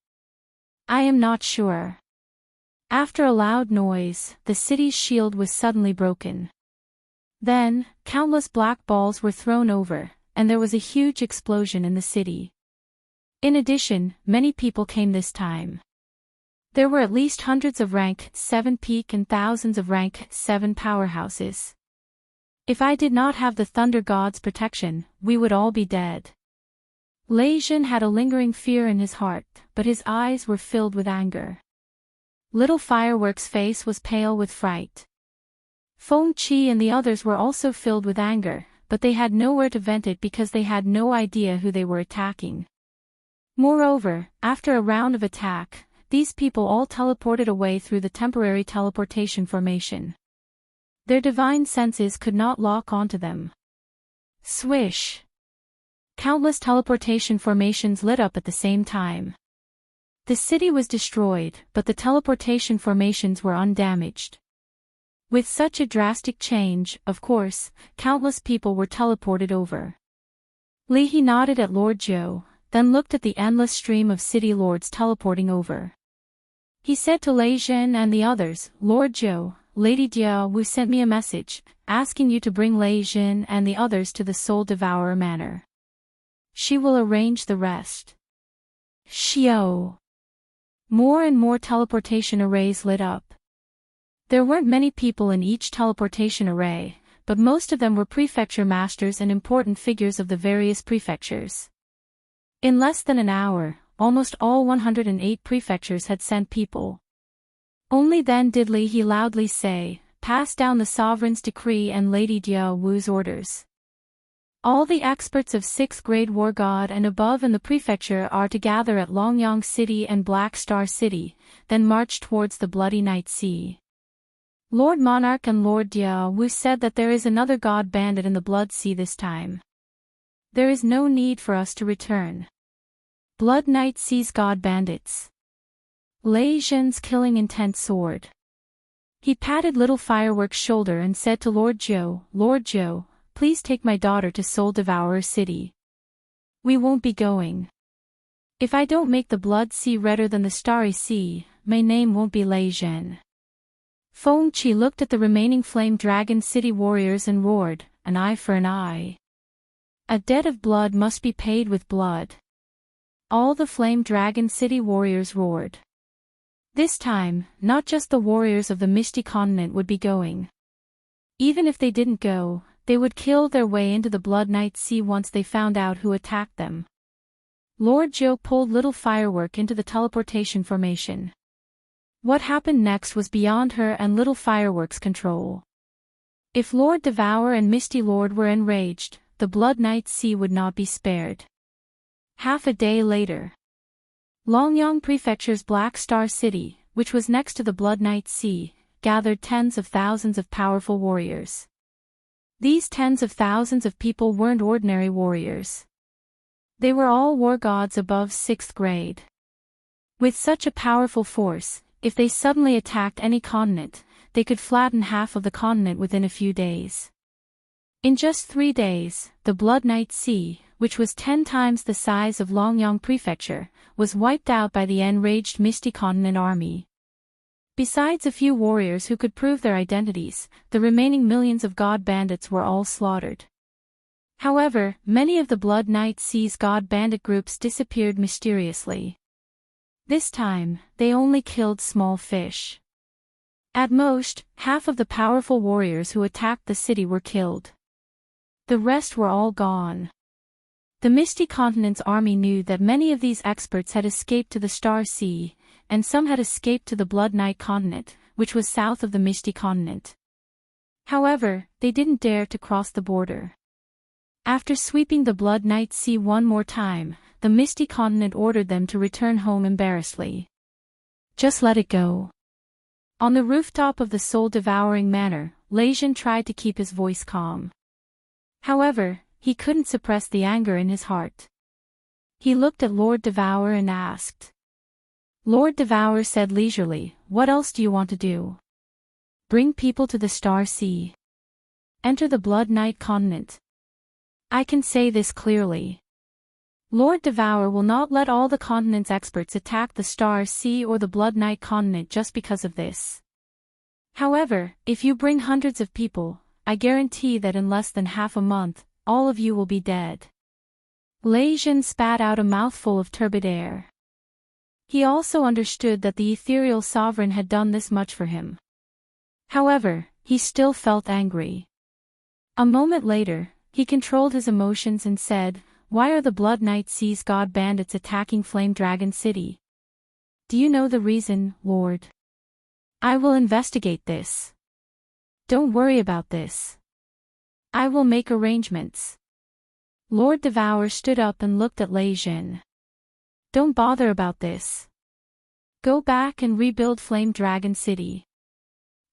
I am not sure. After a loud noise, the city's shield was suddenly broken. Then, countless black balls were thrown over, and there was a huge explosion in the city. In addition, many people came this time. There were at least hundreds of rank 7 peak and thousands of rank 7 powerhouses. If I did not have the Thunder God's protection, we would all be dead. Lei Jin had a lingering fear in his heart, but his eyes were filled with anger. Little Firework's face was pale with fright. Feng Qi and the others were also filled with anger, but they had nowhere to vent it because they had no idea who they were attacking. Moreover, after a round of attack, these people all teleported away through the temporary teleportation formation. Their divine senses could not lock onto them. Swish! Countless teleportation formations lit up at the same time. The city was destroyed, but the teleportation formations were undamaged. With such a drastic change, of course, countless people were teleported over. Li He nodded at Lord Jiao, then looked at the endless stream of city lords teleporting over. He said to Lei Jin and the others, Lord Jiao, Lady Diao Wu sent me a message, asking you to bring Lei Jin and the others to the Soul Devourer Manor. She will arrange the rest. Xiao. More and more teleportation arrays lit up. There weren't many people in each teleportation array, but most of them were prefecture masters and important figures of the various prefectures. In less than an hour, almost all 108 prefectures had sent people. Only then did Li He loudly say, pass down the sovereign's decree and Lady Diao Wu's orders. All the experts of 6th grade War God and above in the prefecture are to gather at Longyang City and Black Star City, then march towards the Bloody Night Sea. Lord Monarch and Lord Diao Wu said that there is another god bandit in the Blood Sea this time. There is no need for us to return. Blood Night Sea's god bandits. Lei Jin's killing intent soared. He patted Little Firework's shoulder and said to Lord Jiao, please take my daughter to Soul Devourer City. We won't be going. If I don't make the Blood Sea redder than the Starry Sea, my name won't be Lei Jin. Feng Qi looked at the remaining Flame Dragon City warriors and roared, an eye for an eye. A debt of blood must be paid with blood. All the Flame Dragon City warriors roared. This time, not just the warriors of the Misty Continent would be going. Even if they didn't go, they would kill their way into the Blood Night Sea once they found out who attacked them. Lord Jiao pulled Little Firework into the teleportation formation. What happened next was beyond her and Little Firework's control. If Lord Devourer and Misty Lord were enraged, the Blood Night Sea would not be spared. Half a day later. Longyang Prefecture's Black Star City, which was next to the Blood Night Sea, gathered tens of thousands of powerful warriors. These tens of thousands of people weren't ordinary warriors. They were all war gods above 6th grade. With such a powerful force, if they suddenly attacked any continent, they could flatten half of the continent within a few days. In just 3 days, the Blood Night Sea, which was 10 times the size of Longyang Prefecture, was wiped out by the enraged Misty Continent army. Besides a few warriors who could prove their identities, the remaining millions of god bandits were all slaughtered. However, many of the Blood Night Sea's god bandit groups disappeared mysteriously. This time, they only killed small fish. At most, half of the powerful warriors who attacked the city were killed. The rest were all gone. The Misty Continent's army knew that many of these experts had escaped to the Star Sea, and some had escaped to the Blood Night Continent, which was south of the Misty Continent. However, they didn't dare to cross the border. After sweeping the Blood Night Sea one more time, the Misty Continent ordered them to return home embarrassedly. Just let it go. On the rooftop of the soul-devouring manor, Leijin tried to keep his voice calm. However, he couldn't suppress the anger in his heart. He looked at Lord Devour and asked. Lord Devour said leisurely, "What else do you want to do?" "Bring people to the Star Sea. Enter the Blood Night Continent. I can say this clearly. Lord Devour will not let all the continent's experts attack the Star Sea or the Blood Night Continent just because of this. However, if you bring hundreds of people, I guarantee that in less than half a month, all of you will be dead." Leijin spat out a mouthful of turbid air. He also understood that the ethereal sovereign had done this much for him. However, he still felt angry. A moment later, he controlled his emotions and said, "Why are the Blood Night Sea's god bandits attacking Flame Dragon City? Do you know the reason, Lord? I will investigate this. Don't worry about this. I will make arrangements." Lord Devour stood up and looked at Leijin. "Don't bother about this. Go back and rebuild Flame Dragon City.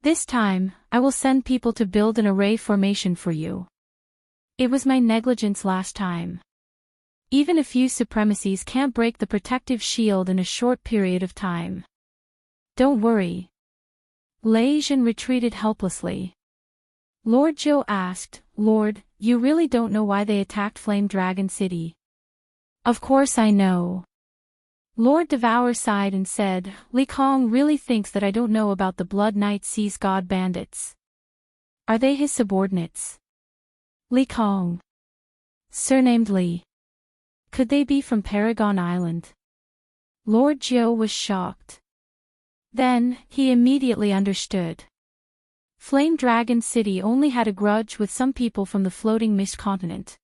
This time, I will send people to build an array formation for you. It was my negligence last time. Even a few supremacies can't break the protective shield in a short period of time. Don't worry." Leijin retreated helplessly. Lord Zhou asked, "Lord, you really don't know why they attacked Flame Dragon City?" "Of course I know." Lord Devour sighed and said, "Li Kong really thinks that I don't know about the Blood Night Sea's god bandits. Are they his subordinates?" "Li Kong. Surnamed Li. Could they be from Paragon Island?" Lord Zhou was shocked. Then, he immediately understood. Flame Dragon City only had a grudge with some people from the Floating Mist Continent.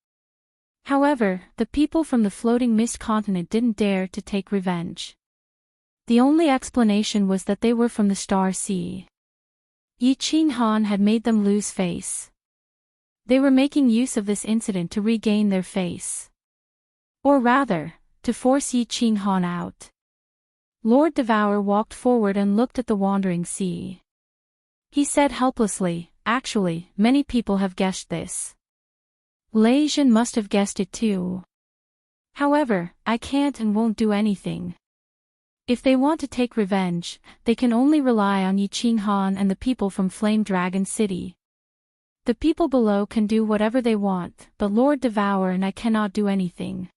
However, the people from the Floating Mist Continent didn't dare to take revenge. The only explanation was that they were from the Star Sea. Yi Qing Han had made them lose face. They were making use of this incident to regain their face. Or rather, to force Yi Qing Han out. Lord Devour walked forward and looked at the wandering sea. He said helplessly, "Actually, many people have guessed this. Leijin must have guessed it too. However, I can't and won't do anything. If they want to take revenge, they can only rely on Yi Qing Han and the people from Flame Dragon City. The people below can do whatever they want, but Lord Devour and I cannot do anything.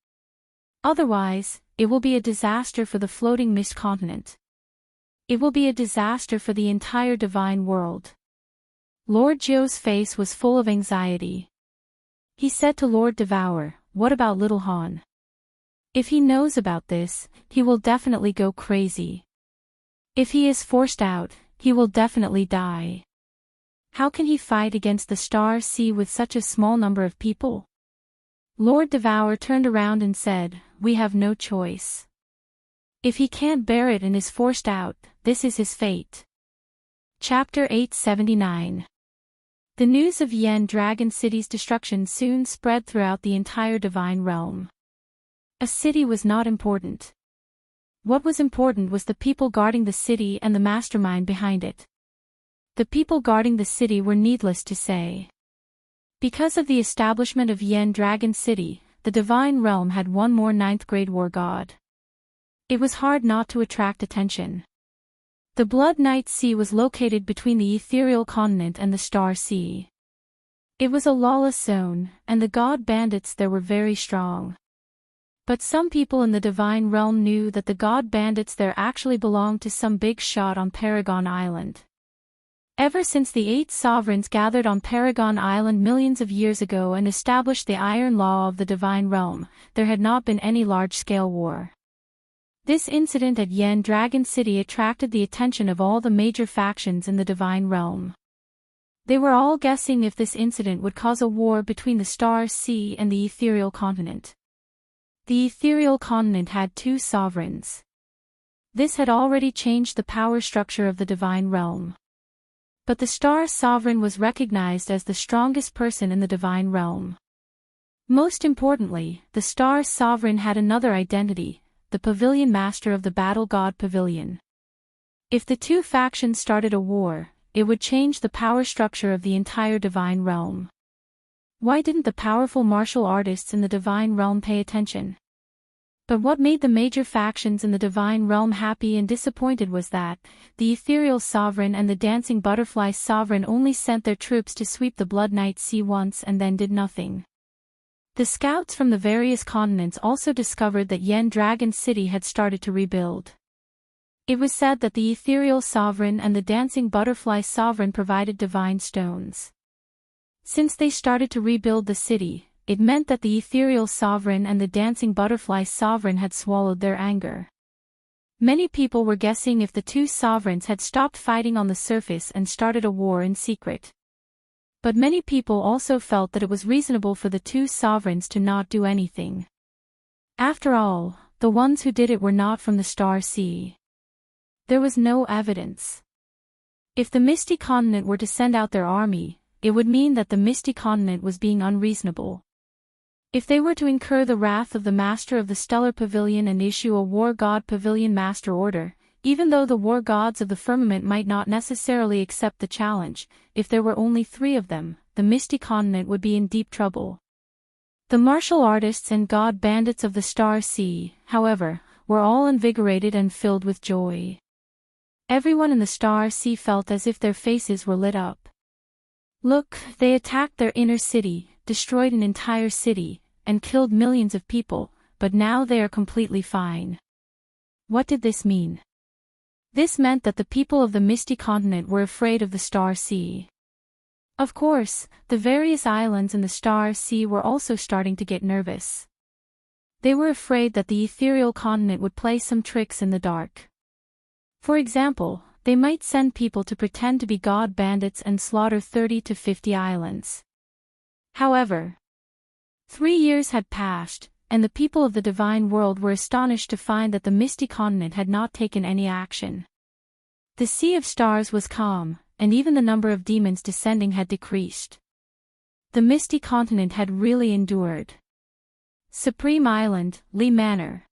Otherwise, it will be a disaster for the Floating Mist Continent. It will be a disaster for the entire divine world." Lord Zhou's face was full of anxiety. He said to Lord Devour, "What about little Han? If he knows about this, he will definitely go crazy. If he is forced out, he will definitely die. How can he fight against the Star Sea with such a small number of people?" Lord Devour turned around and said, "We have no choice. If he can't bear it and is forced out, this is his fate." Chapter 879. The news of Yen Dragon City's destruction soon spread throughout the entire divine realm. A city was not important. What was important was the people guarding the city and the mastermind behind it. The people guarding the city were needless to say. Because of the establishment of Yen Dragon City, the divine realm had one more 9th grade war god. It was hard not to attract attention. The Blood Night Sea was located between the ethereal continent and the Star Sea. It was a lawless zone, and the god bandits there were very strong. But some people in the divine realm knew that the god bandits there actually belonged to some big shot on Paragon Island. Ever since the 8 sovereigns gathered on Paragon Island millions of years ago and established the iron law of the divine realm, there had not been any large-scale war. This incident at Yen Dragon City attracted the attention of all the major factions in the divine realm. They were all guessing if this incident would cause a war between the Star Sea and the ethereal continent. The ethereal continent had 2 sovereigns. This had already changed the power structure of the divine realm. But the Star Sovereign was recognized as the strongest person in the divine realm. Most importantly, the Star Sovereign had another identity, the Pavilion Master of the Battle God Pavilion. If the 2 factions started a war, it would change the power structure of the entire divine realm. Why didn't the powerful martial artists in the divine realm pay attention? But what made the major factions in the divine realm happy and disappointed was that the Ethereal Sovereign and the Dancing Butterfly Sovereign only sent their troops to sweep the Blood Night Sea once and then did nothing. The scouts from the various continents also discovered that Yen Dragon City had started to rebuild. It was said that the Ethereal Sovereign and the Dancing Butterfly Sovereign provided divine stones. Since they started to rebuild the city, it meant that the Ethereal Sovereign and the Dancing Butterfly Sovereign had swallowed their anger. Many people were guessing if the 2 sovereigns had stopped fighting on the surface and started a war in secret. But many people also felt that it was reasonable for the 2 sovereigns to not do anything. After all, the ones who did it were not from the Star Sea. There was no evidence. If the Misty Continent were to send out their army, it would mean that the Misty Continent was being unreasonable. If they were to incur the wrath of the Master of the Stellar Pavilion and issue a War God Pavilion Master Order, even though the war gods of the firmament might not necessarily accept the challenge, if there were only 3 of them, the Misty Continent would be in deep trouble. The martial artists and god bandits of the Star Sea, however, were all invigorated and filled with joy. Everyone in the Star Sea felt as if their faces were lit up. Look, they attacked their inner city, destroyed an entire city, and killed millions of people, but now they are completely fine. What did this mean? This meant that the people of the Misty Continent were afraid of the Star Sea. Of course, the various islands in the Star Sea were also starting to get nervous. They were afraid that the Ethereal Continent would play some tricks in the dark. For example, they might send people to pretend to be god bandits and slaughter 30 to 50 islands. However, 3 years had passed, and the people of the divine world were astonished to find that the Misty Continent had not taken any action. The Sea of Stars was calm, and even the number of demons descending had decreased. The Misty Continent had really endured. Supreme Island, Li Manor.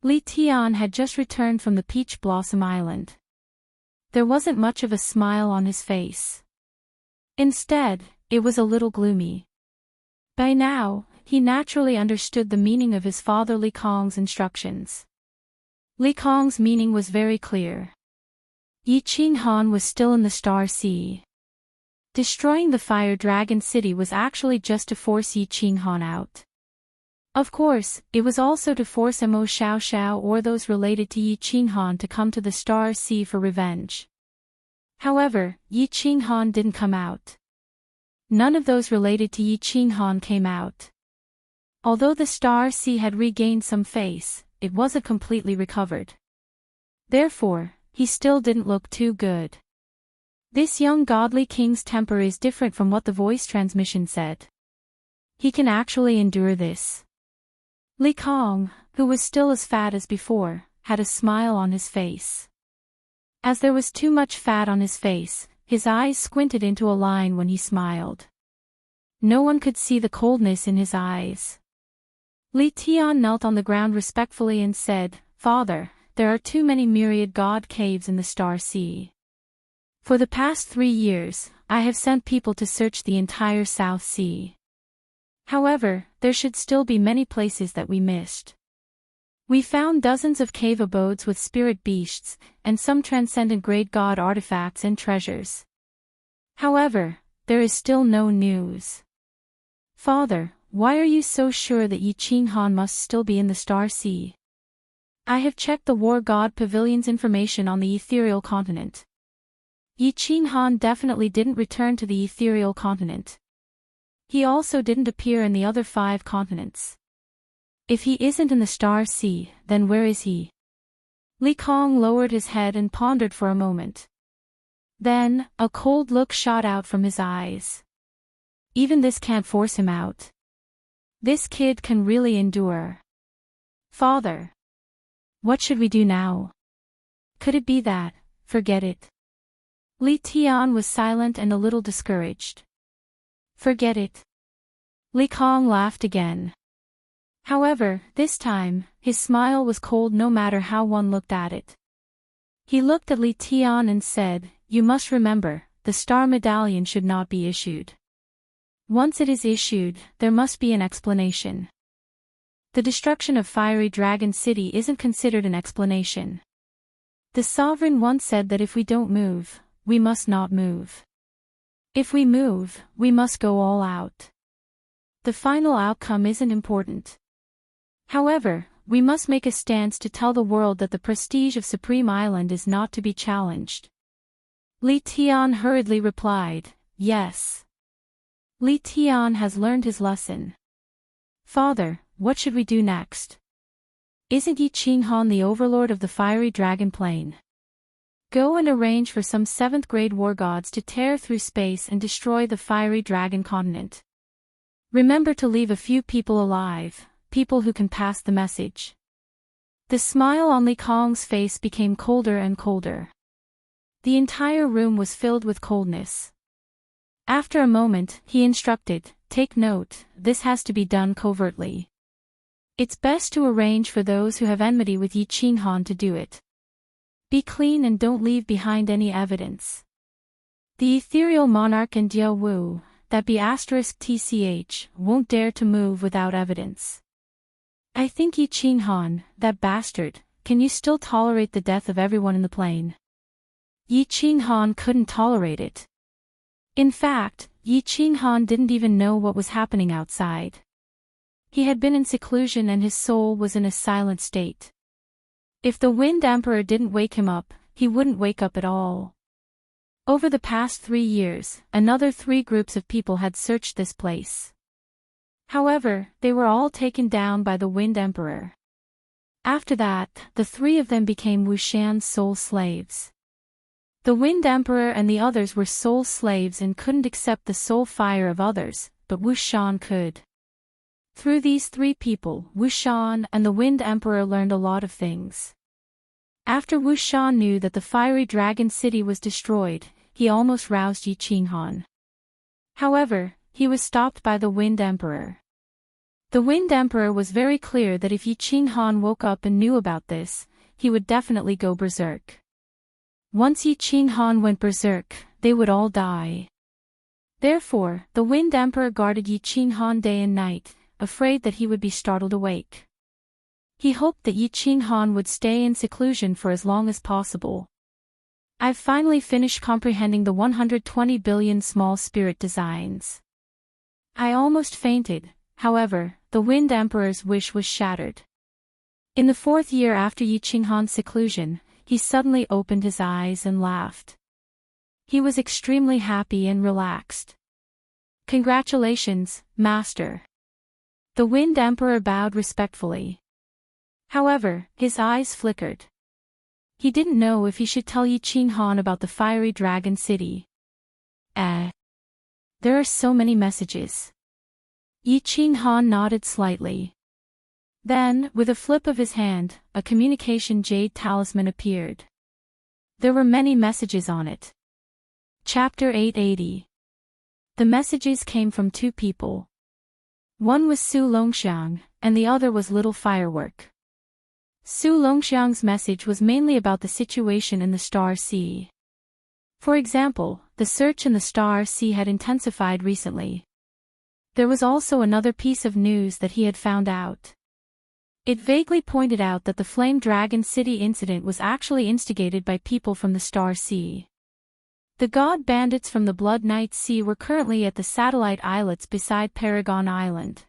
Li Tian had just returned from the Peach Blossom Island. There wasn't much of a smile on his face. Instead, it was a little gloomy. By now, he naturally understood the meaning of his father Li Kong's instructions. Li Kong's meaning was very clear. Yi Qinghan was still in the Star Sea. Destroying the Fire Dragon City was actually just to force Yi Qinghan out. Of course, it was also to force Mo Xiaoxiao or those related to Yi Qinghan to come to the Star Sea for revenge. However, Yi Qinghan didn't come out. None of those related to Yi Qinghan came out. Although the Star Sea had regained some face, it wasn't completely recovered. Therefore, he still didn't look too good. This young godly king's temper is different from what the voice transmission said. He can actually endure this. Li Kong, who was still as fat as before, had a smile on his face. As there was too much fat on his face, his eyes squinted into a line when he smiled. No one could see the coldness in his eyes. Li Tian knelt on the ground respectfully and said, "Father, there are too many myriad god caves in the Star Sea. For the past 3 years, I have sent people to search the entire South Sea. However, there should still be many places that we missed. We found dozens of cave abodes with spirit beasts, and some transcendent great god artifacts and treasures. However, there is still no news. Father, why are you so sure that Yi Qinghan must still be in the Star Sea? I have checked the War God Pavilion's information on the ethereal continent. Yi Qinghan definitely didn't return to the ethereal continent. He also didn't appear in the other 5 continents. If he isn't in the Star Sea, then where is he? Li Kong lowered his head and pondered for a moment. Then, a cold look shot out from his eyes. Even this can't force him out. This kid can really endure. Father. What should we do now? Could it be that, forget it? Li Tian was silent and a little discouraged. Forget it. Li Kong laughed again. However, this time, his smile was cold no matter how one looked at it. He looked at Li Tian and said, "You must remember, the star medallion should not be issued. Once it is issued, there must be an explanation. The destruction of Fiery Dragon City isn't considered an explanation. The sovereign once said that if we don't move, we must not move. If we move, we must go all out. The final outcome isn't important. However, we must make a stance to tell the world that the prestige of Supreme Island is not to be challenged." Li Tian hurriedly replied, "Yes. Li Tian has learned his lesson. Father, what should we do next? Isn't Yi Qinghan the overlord of the Fiery Dragon Plain? Go and arrange for some 7th grade war gods to tear through space and destroy the Fiery Dragon continent. Remember to leave a few people alive, people who can pass the message." The smile on Li Kong's face became colder and colder. The entire room was filled with coldness. After a moment, he instructed, "Take note, this has to be done covertly. It's best to arrange for those who have enmity with Yi Qinghan to do it. Be clean and don't leave behind any evidence. The ethereal monarch and Diao Wu, that be *TCH, won't dare to move without evidence. I think Yi Qinghan, that bastard, can you still tolerate the death of everyone in the plane?" Yi Qinghan couldn't tolerate it. In fact, Yi Qinghan didn't even know what was happening outside. He had been in seclusion and his soul was in a silent state. If the Wind Emperor didn't wake him up, he wouldn't wake up at all. Over the past 3 years, another 3 groups of people had searched this place. However, they were all taken down by the Wind Emperor. After that, the 3 of them became Wuxian's soul slaves. The Wind Emperor and the others were soul slaves and couldn't accept the soul fire of others, but Wuxian could. Through these 3 people, Wuxian and the Wind Emperor learned a lot of things. After Wuxian knew that the Fiery Dragon City was destroyed, he almost roused Yi Qinghan. However, he was stopped by the Wind Emperor. The Wind Emperor was very clear that if Yi Qinghan woke up and knew about this, he would definitely go berserk. Once Yi Qinghan went berserk, they would all die. Therefore, the Wind Emperor guarded Yi Qinghan day and night, afraid that he would be startled awake. He hoped that Yi Qinghan would stay in seclusion for as long as possible. I've finally finished comprehending the 120 billion small spirit designs. I almost fainted, however, the Wind Emperor's wish was shattered. In the 4th year after Yi Qinghan's seclusion, he suddenly opened his eyes and laughed. He was extremely happy and relaxed. "Congratulations, Master." The Wind Emperor bowed respectfully. However, his eyes flickered. He didn't know if he should tell Yi Qinghan about the Fiery Dragon City. There are so many messages. Yi Qinghan nodded slightly. Then, with a flip of his hand, a communication jade talisman appeared. There were many messages on it. Chapter 880. The messages came from 2 people. One was Su Longxiang, and the other was Little Firework. Su Longxiang's message was mainly about the situation in the Star Sea. For example, the search in the Star Sea had intensified recently. There was also another piece of news that he had found out. It vaguely pointed out that the Flame Dragon City incident was actually instigated by people from the Star Sea. The god bandits from the Blood Night Sea were currently at the satellite islets beside Paragon Island.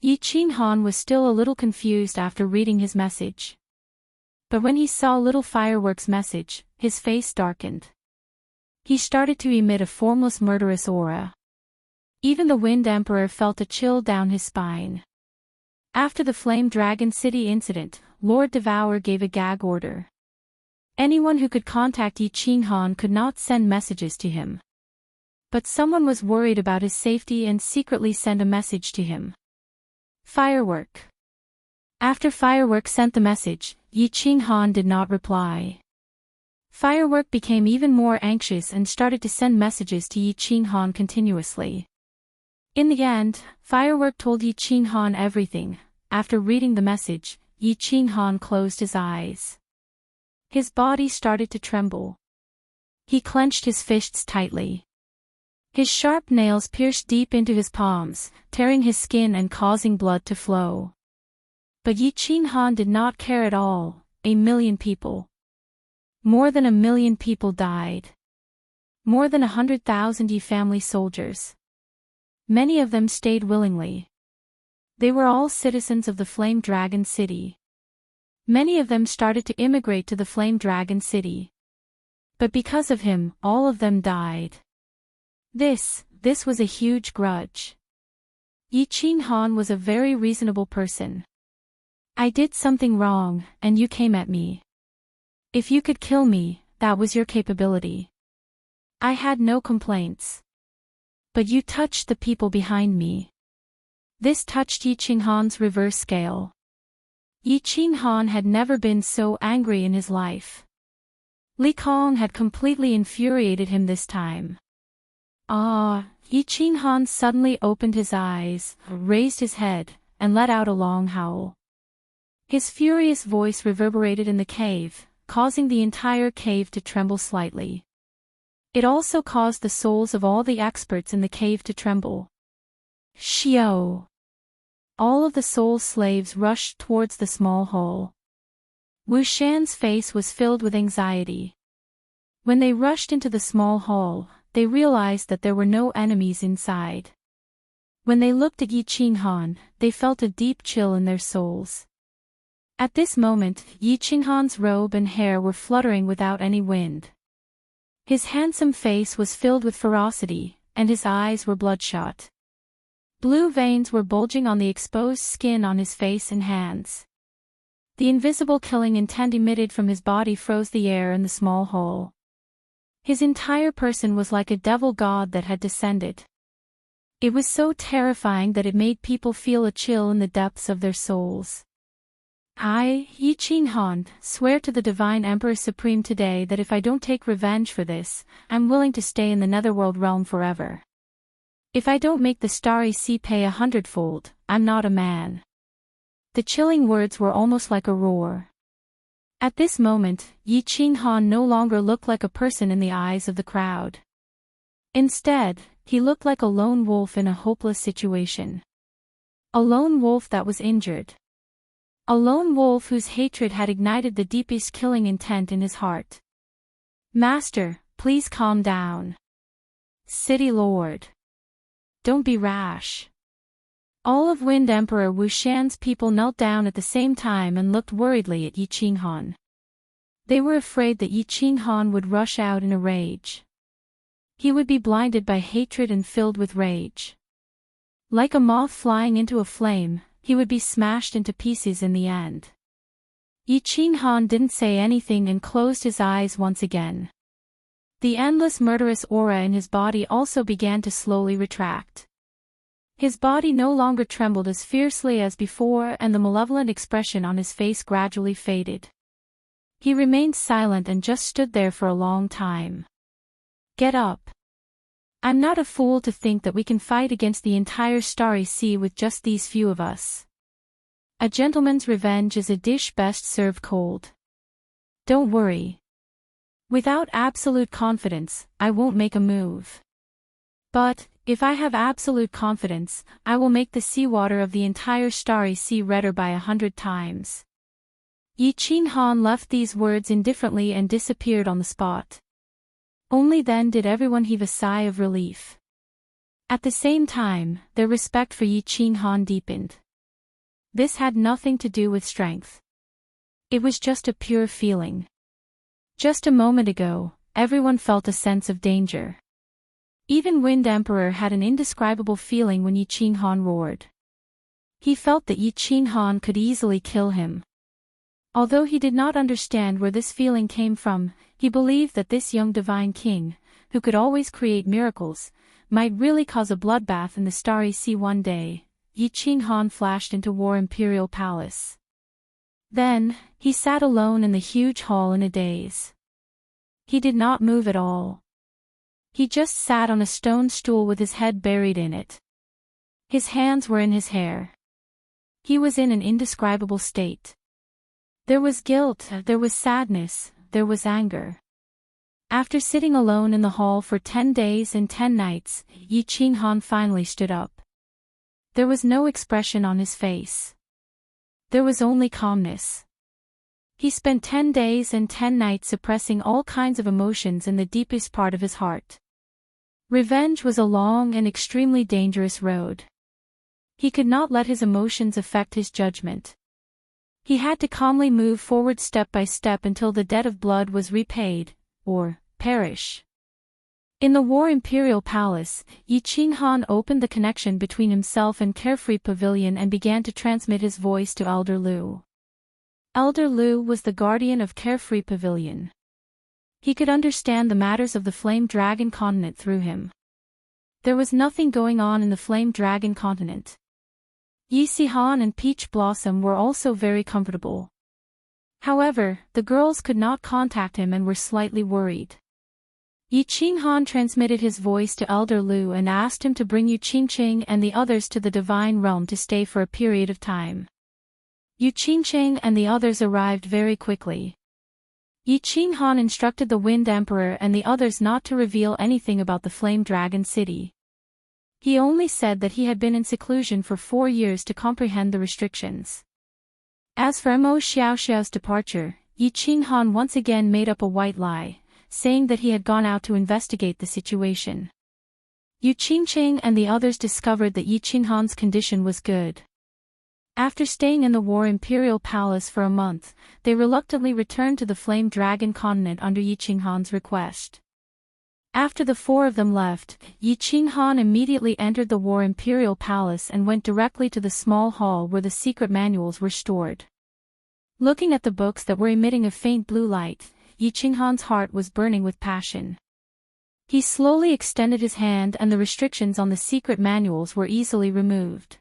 Yi Qinghan was still a little confused after reading his message. But when he saw Little Firework's message, his face darkened. He started to emit a formless murderous aura. Even the Wind Emperor felt a chill down his spine. After the Flame Dragon City incident, Lord Devour gave a gag order. Anyone who could contact Yi Qinghan could not send messages to him. But someone was worried about his safety and secretly sent a message to him. Firework. After Firework sent the message, Yi Qinghan did not reply. Firework became even more anxious and started to send messages to Yi Qinghan continuously. In the end, Firework told Yi Qinghan everything. After reading the message, Yi Qinghan closed his eyes. His body started to tremble. He clenched his fists tightly. His sharp nails pierced deep into his palms, tearing his skin and causing blood to flow. But Yi Qinghan did not care at all. 1,000,000 people. More than 1,000,000 people died. More than 100,000 Yi family soldiers. Many of them stayed willingly. They were all citizens of the Flame Dragon City. Many of them started to immigrate to the Flame Dragon City. But because of him, all of them died. This was a huge grudge. Yi Qinghan was a very reasonable person. I did something wrong, and you came at me. If you could kill me, that was your capability. I had no complaints. But you touched the people behind me. This touched Yi Qinghan's reverse scale. Yi Qinghan had never been so angry in his life. Li Kong had completely infuriated him this time. Yi Qinghan suddenly opened his eyes, raised his head, and let out a long howl. His furious voice reverberated in the cave, causing the entire cave to tremble slightly. It also caused the souls of all the experts in the cave to tremble. Xiao! All of the soul slaves rushed towards the small hole. Wuxian's face was filled with anxiety. When they rushed into the small hall, they realized that there were no enemies inside. When they looked at Yi Qinghan, they felt a deep chill in their souls. At this moment, Yi Qinghan's robe and hair were fluttering without any wind. His handsome face was filled with ferocity, and his eyes were bloodshot. Blue veins were bulging on the exposed skin on his face and hands. The invisible killing intent emitted from his body froze the air in the small hole. His entire person was like a devil god that had descended. It was so terrifying that it made people feel a chill in the depths of their souls. I, Yi Qinghan, swear to the Divine Emperor Supreme today that if I don't take revenge for this, I'm willing to stay in the Netherworld realm forever. If I don't make the Starry Sea pay 100-fold, I'm not a man. The chilling words were almost like a roar. At this moment, Yi Qinghan no longer looked like a person in the eyes of the crowd. Instead, he looked like a lone wolf in a hopeless situation. A lone wolf that was injured. A lone wolf whose hatred had ignited the deepest killing intent in his heart. Master, please calm down. City Lord. Don't be rash. All of Wind Emperor Wuxian's people knelt down at the same time and looked worriedly at Yi Qinghan. They were afraid that Yi Qinghan would rush out in a rage. He would be blinded by hatred and filled with rage. Like a moth flying into a flame, he would be smashed into pieces in the end. Yi Qinghan didn't say anything and closed his eyes once again. The endless murderous aura in his body also began to slowly retract. His body no longer trembled as fiercely as before, and the malevolent expression on his face gradually faded. He remained silent and just stood there for a long time. Get up. I'm not a fool to think that we can fight against the entire Starry Sea with just these few of us. A gentleman's revenge is a dish best served cold. Don't worry. Without absolute confidence, I won't make a move. But, If I have absolute confidence, I will make the seawater of the entire starry sea redder by 100 times. Yi Qinghan left these words indifferently and disappeared on the spot. Only then did everyone heave a sigh of relief. At the same time, their respect for Yi Qinghan deepened. This had nothing to do with strength. It was just a pure feeling. Just a moment ago, everyone felt a sense of danger. Even Wind Emperor had an indescribable feeling when Yi Qinghan roared. He felt that Yi Qinghan could easily kill him. Although he did not understand where this feeling came from, he believed that this young divine king, who could always create miracles, might really cause a bloodbath in the starry sea one day. Yi Qinghan flashed into War Imperial Palace. Then, he sat alone in the huge hall in a daze. He did not move at all. He just sat on a stone stool with his head buried in it. His hands were in his hair. He was in an indescribable state. There was guilt, there was sadness, there was anger. After sitting alone in the hall for 10 days and 10 nights, Yi Qinghan finally stood up. There was no expression on his face. There was only calmness. He spent 10 days and 10 nights suppressing all kinds of emotions in the deepest part of his heart. Revenge was a long and extremely dangerous road. He could not let his emotions affect his judgment. He had to calmly move forward step by step until the debt of blood was repaid, or perish. In the War Imperial Palace, Yi Qinghan opened the connection between himself and Carefree Pavilion and began to transmit his voice to Elder Lu. Elder Lu was the guardian of Carefree Pavilion. He could understand the matters of the Flame Dragon continent through him. There was nothing going on in the Flame Dragon continent. Yi Sihan and Peach Blossom were also very comfortable. However, the girls could not contact him and were slightly worried. Yi Qinghan transmitted his voice to Elder Lu and asked him to bring Yu Qingqing and the others to the Divine Realm to stay for a period of time. Yu Qingqing and the others arrived very quickly. Yi Qinghan instructed the Wind Emperor and the others not to reveal anything about the Flame Dragon City. He only said that he had been in seclusion for 4 years to comprehend the restrictions. As for Mo Xiaoxiao's departure, Yi Qinghan once again made up a white lie, saying that he had gone out to investigate the situation. Yu Qingqing and the others discovered that Yi Qinghan's condition was good. After staying in the War Imperial Palace for a month, they reluctantly returned to the Flame Dragon continent under Yi Qinghan's request. After the 4 of them left, Yi Qinghan immediately entered the War Imperial Palace and went directly to the small hall where the secret manuals were stored. Looking at the books that were emitting a faint blue light, Yi Qinghan's heart was burning with passion. He slowly extended his hand and the restrictions on the secret manuals were easily removed.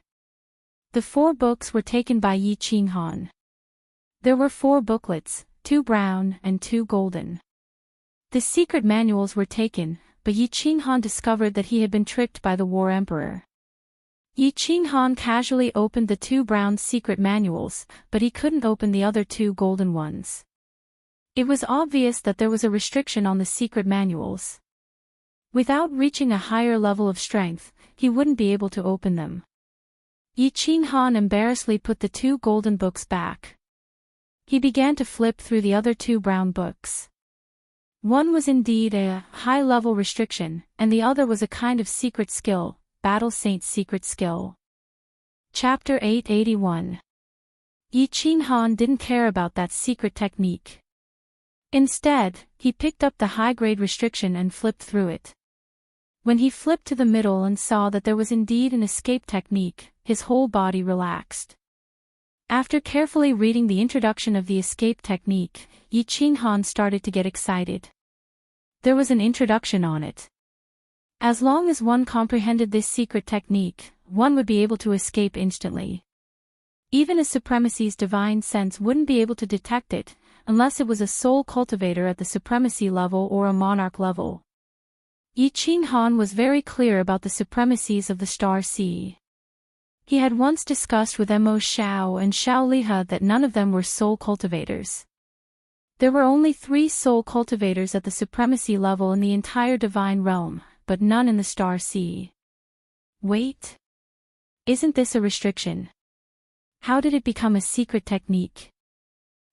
The 4 books were taken by Yi Qinghan. There were 4 booklets, 2 brown and 2 golden. The secret manuals were taken, but Yi Qinghan discovered that he had been tricked by the War Emperor. Yi Qinghan casually opened the 2 brown secret manuals, but he couldn't open the other 2 golden ones. It was obvious that there was a restriction on the secret manuals. Without reaching a higher level of strength, he wouldn't be able to open them. Yi Qinghan embarrassedly put the 2 golden books back. He began to flip through the other 2 brown books. One was indeed a high-level restriction, and the other was a kind of secret skill, Battle Saint's secret skill. Chapter 881. Yi Qinghan didn't care about that secret technique. Instead, he picked up the high-grade restriction and flipped through it. When he flipped to the middle and saw that there was indeed an escape technique, his whole body relaxed. After carefully reading the introduction of the escape technique, Yi Qinghan started to get excited. There was an introduction on it. As long as one comprehended this secret technique, one would be able to escape instantly. Even a supremacy's divine sense wouldn't be able to detect it, unless it was a soul cultivator at the supremacy level or a monarch level. Yi Qinghan was very clear about the supremacies of the Star Sea. He had once discussed with Mo Xiao and Xiao Lihe that none of them were soul cultivators. There were only 3 soul cultivators at the supremacy level in the entire divine realm, but none in the Star Sea. Wait. Isn't this a restriction? How did it become a secret technique?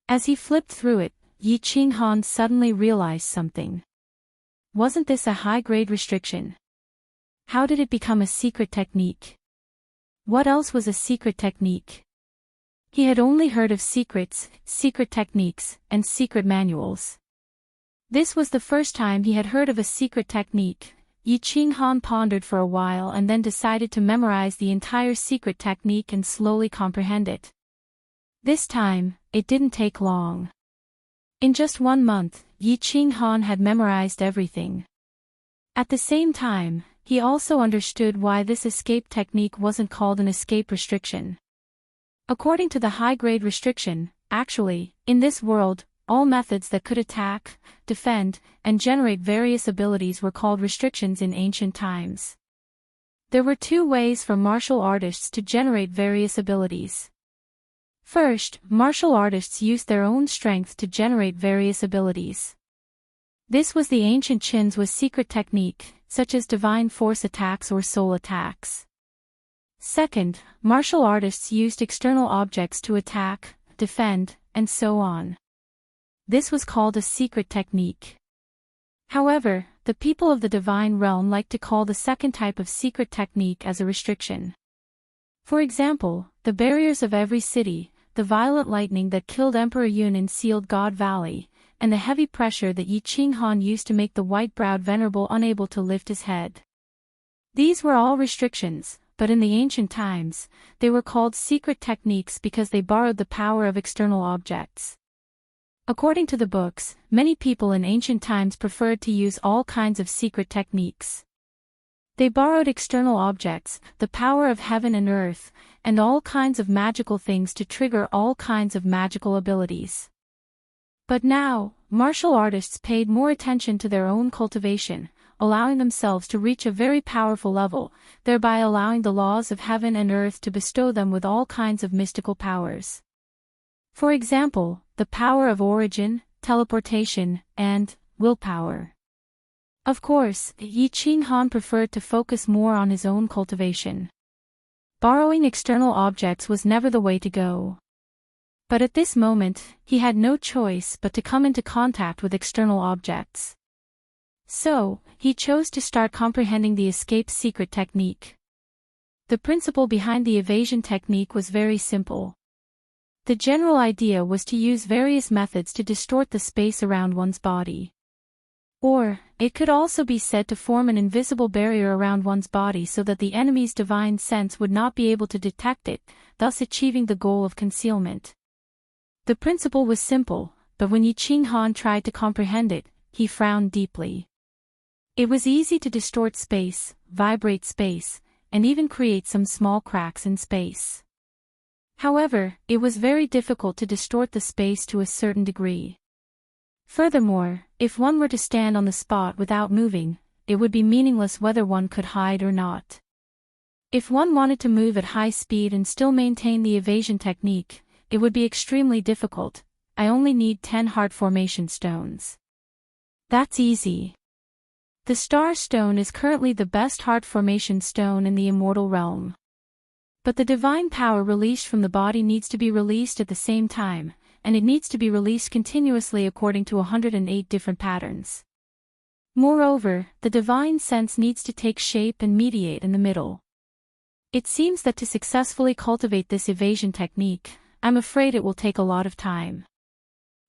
As he flipped through it, Yi Qinghan suddenly realized something. Wasn't this a high-grade restriction? How did it become a secret technique? What else was a secret technique? He had only heard of secrets, secret techniques, and secret manuals. This was the first time he had heard of a secret technique. Yi Qinghan pondered for a while and then decided to memorize the entire secret technique and slowly comprehend it. This time, it didn't take long. In just 1 month, Yi Qinghan had memorized everything. At the same time, he also understood why this escape technique wasn't called an escape restriction. According to the high-grade restriction, actually, in this world, all methods that could attack, defend, and generate various abilities were called restrictions in ancient times. There were 2 ways for martial artists to generate various abilities. First, martial artists used their own strength to generate various abilities. This was the ancient Qin's secret technique, such as divine force attacks or soul attacks. Second, martial artists used external objects to attack, defend, and so on. This was called a secret technique. However, the people of the divine realm like to call the second type of secret technique as a restriction. For example, the barriers of every city, the violent lightning that killed Emperor Yun in Sealed God Valley, and the heavy pressure that Yi Qinghan used to make the white-browed venerable unable to lift his head. These were all restrictions, but in the ancient times, they were called secret techniques because they borrowed the power of external objects. According to the books, many people in ancient times preferred to use all kinds of secret techniques. They borrowed external objects, the power of heaven and earth, and all kinds of magical things to trigger all kinds of magical abilities. But now, martial artists paid more attention to their own cultivation, allowing themselves to reach a very powerful level, thereby allowing the laws of heaven and earth to bestow them with all kinds of mystical powers. For example, the power of origin, teleportation, and willpower. Of course, Yi Qinghan preferred to focus more on his own cultivation. Borrowing external objects was never the way to go. But at this moment, he had no choice but to come into contact with external objects. So, he chose to start comprehending the escape secret technique. The principle behind the evasion technique was very simple. The general idea was to use various methods to distort the space around one's body. Or, it could also be said to form an invisible barrier around one's body so that the enemy's divine sense would not be able to detect it, thus achieving the goal of concealment. The principle was simple, but when Yi Qinghan tried to comprehend it, he frowned deeply. It was easy to distort space, vibrate space, and even create some small cracks in space. However, it was very difficult to distort the space to a certain degree. Furthermore, if one were to stand on the spot without moving, it would be meaningless whether one could hide or not. If one wanted to move at high speed and still maintain the evasion technique, it would be extremely difficult. I only need 10 heart formation stones. That's easy. The star stone is currently the best heart formation stone in the immortal realm. But the divine power released from the body needs to be released at the same time, and it needs to be released continuously according to 108 different patterns. Moreover, the divine sense needs to take shape and mediate in the middle. It seems that to successfully cultivate this evasion technique, I'm afraid it will take a lot of time.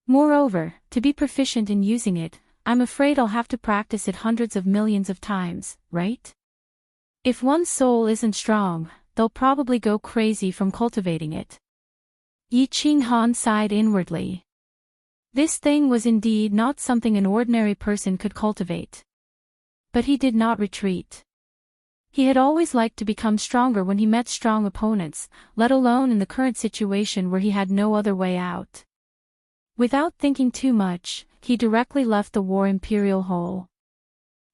Moreover, to be proficient in using it, I'm afraid I'll have to practice it hundreds of millions of times, right? If one's soul isn't strong, they'll probably go crazy from cultivating it. Yi Qinghan sighed inwardly. This thing was indeed not something an ordinary person could cultivate. But he did not retreat. He had always liked to become stronger when he met strong opponents, let alone in the current situation where he had no other way out. Without thinking too much, he directly left the War Imperial Hall.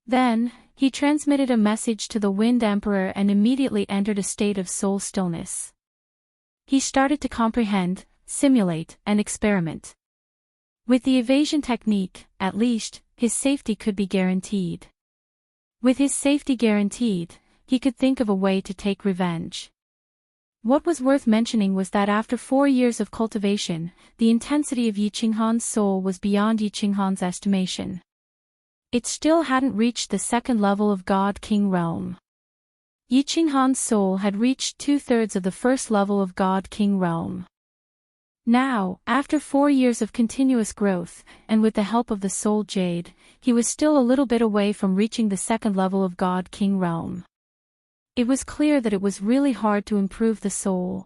Then, he transmitted a message to the Wind Emperor and immediately entered a state of soul stillness. He started to comprehend, simulate, and experiment. With the evasion technique, at least, his safety could be guaranteed. With his safety guaranteed, he could think of a way to take revenge. What was worth mentioning was that after 4 years of cultivation, the intensity of Yi Qinghan's soul was beyond Yi Qinghan's estimation. It still hadn't reached the second level of God-King realm. Yi Qinghan's soul had reached 2/3 of the first level of God-King realm. Now, after 4 years of continuous growth, and with the help of the soul jade, he was still a little bit away from reaching the second level of God-King realm. It was clear that it was really hard to improve the soul.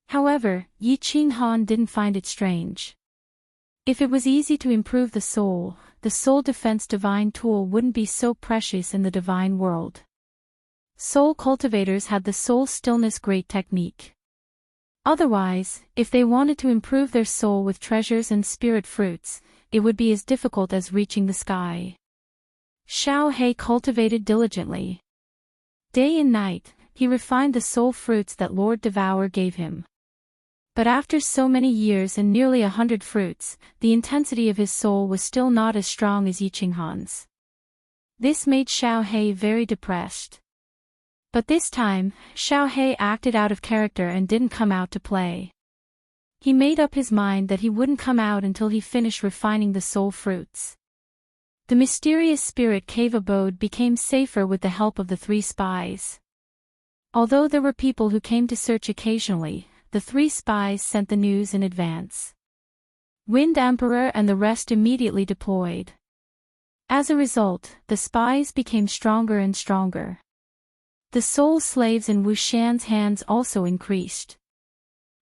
However, Yi Qinghan didn't find it strange. If it was easy to improve the soul defense divine tool wouldn't be so precious in the divine world. Soul cultivators had the soul stillness great technique. Otherwise, if they wanted to improve their soul with treasures and spirit fruits, it would be as difficult as reaching the sky. Xiao He cultivated diligently. Day and night, he refined the soul fruits that Lord Devourer gave him. But after so many years and nearly 100 fruits, the intensity of his soul was still not as strong as Yi Qinghan's. This made Xiao He very depressed. But this time, Xiao He acted out of character and didn't come out to play. He made up his mind that he wouldn't come out until he finished refining the soul fruits. The mysterious spirit cave abode became safer with the help of the 3 spies. Although there were people who came to search occasionally, the 3 spies sent the news in advance. Wind Emperor and the rest immediately deployed. As a result, the spies became stronger and stronger. The soul slaves in Wuxian's hands also increased.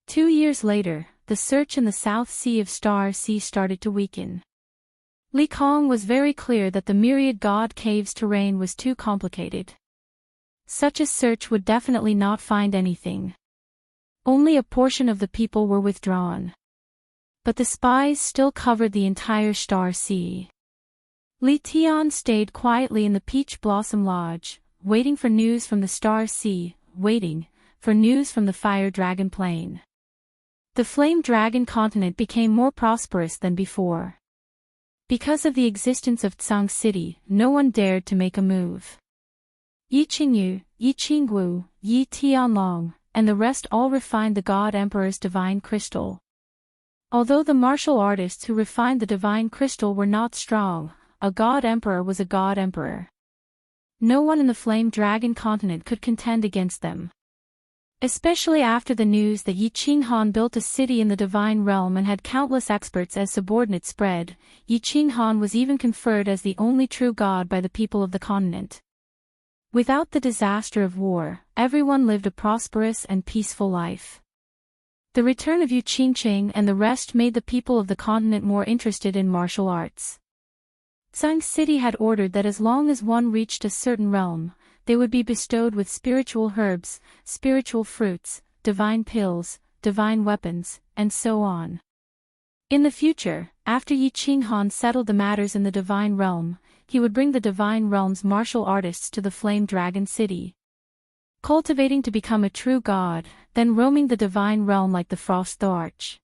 2 years later, the search in the South Sea of Star Sea started to weaken. Li Kong was very clear that the myriad god caves terrain was too complicated. Such a search would definitely not find anything. Only a portion of the people were withdrawn. But the spies still covered the entire Star Sea. Li Tian stayed quietly in the Peach Blossom Lodge, waiting for news from the Star Sea, waiting for news from the Fire Dragon Plain. The Flame Dragon continent became more prosperous than before. Because of the existence of Tsang City, no one dared to make a move. Yi Qingyu, Yi Qingwu, Yi Tianlong, and the rest all refined the God Emperor's divine crystal. Although the martial artists who refined the divine crystal were not strong, a God Emperor was a God Emperor. No one in the Flame Dragon continent could contend against them. Especially after the news that Yi Qinghan built a city in the divine realm and had countless experts as subordinates spread, Yi Qinghan was even conferred as the only true god by the people of the continent. Without the disaster of war, everyone lived a prosperous and peaceful life. The return of Yu Qingqing and the rest made the people of the continent more interested in martial arts. Tsang City had ordered that as long as one reached a certain realm, they would be bestowed with spiritual herbs, spiritual fruits, divine pills, divine weapons, and so on. In the future, after Yi Qinghan settled the matters in the divine realm, he would bring the divine realm's martial artists to the Flame Dragon City. Cultivating to become a true god, then roaming the divine realm like the Frost Arch.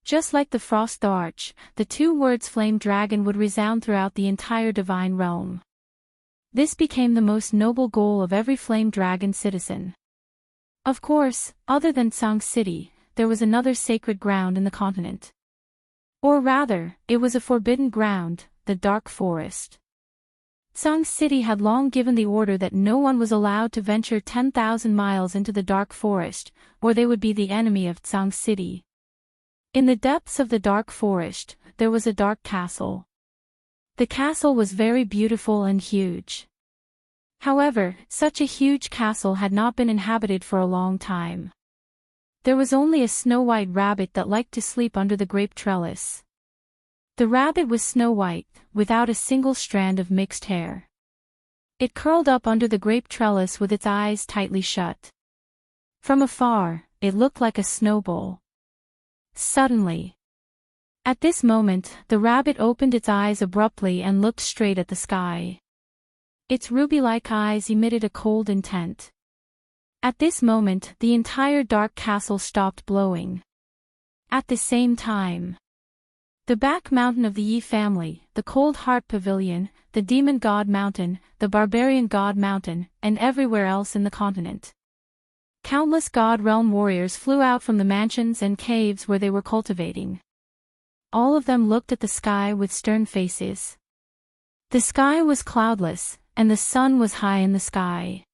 Just like the Frost Arch, the 2 words Flame Dragon would resound throughout the entire divine realm. This became the most noble goal of every Flame Dragon citizen. Of course, other than Tsang City, there was another sacred ground in the continent. Or rather, it was a forbidden ground, the Dark Forest. Tsang City had long given the order that no one was allowed to venture 10,000 miles into the Dark Forest, or they would be the enemy of Tsang City. In the depths of the Dark Forest, there was a dark castle. The castle was very beautiful and huge. However, such a huge castle had not been inhabited for a long time. There was only a snow-white rabbit that liked to sleep under the grape trellis. The rabbit was snow-white, without a single strand of mixed hair. It curled up under the grape trellis with its eyes tightly shut. From afar, it looked like a snowball. Suddenly, at this moment, the rabbit opened its eyes abruptly and looked straight at the sky. Its ruby-like eyes emitted a cold intent. At this moment, the entire dark castle stopped blowing. At the same time, The back mountain of the Yi family, the Cold Heart Pavilion, the Demon God Mountain, the Barbarian God Mountain, and everywhere else in the continent. Countless God Realm warriors flew out from the mansions and caves where they were cultivating. All of them looked at the sky with stern faces. The sky was cloudless, and the sun was high in the sky.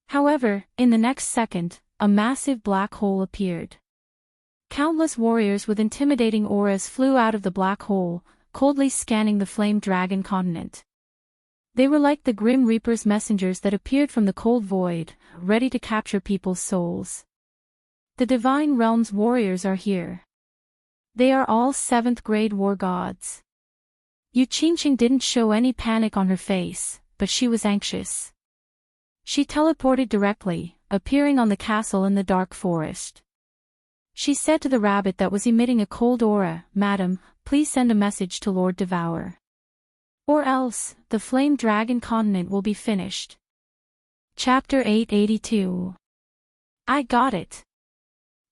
However, in the next second, a massive black hole appeared. Countless warriors with intimidating auras flew out of the black hole, coldly scanning the Flame Dragon continent. They were like the Grim Reaper's messengers that appeared from the cold void, ready to capture people's souls. The Divine Realm's warriors are here. They are all 7th grade war gods. Yu Qingqing didn't show any panic on her face, but she was anxious. She teleported directly, appearing on the castle in the dark forest. She said to the rabbit that was emitting a cold aura, "Madam, please send a message to Lord Devour. Or else, the Flame Dragon continent will be finished." Chapter 882. I got it.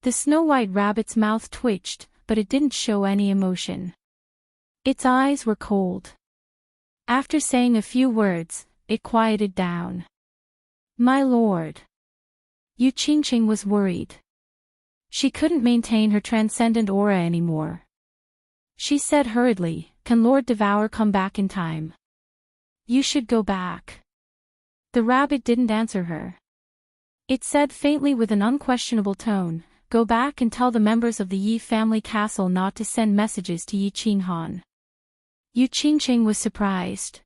The Snow-White Rabbit's mouth twitched, but it didn't show any emotion. Its eyes were cold. After saying a few words, it quieted down. "My lord." Yu Qingqing was worried. She couldn't maintain her transcendent aura anymore. She said hurriedly, "Can Lord Devour come back in time?" "You should go back." The rabbit didn't answer her. It said faintly with an unquestionable tone, "Go back and tell the members of the Yi family castle not to send messages to Yi Qinghan." Yu Qingqing was surprised.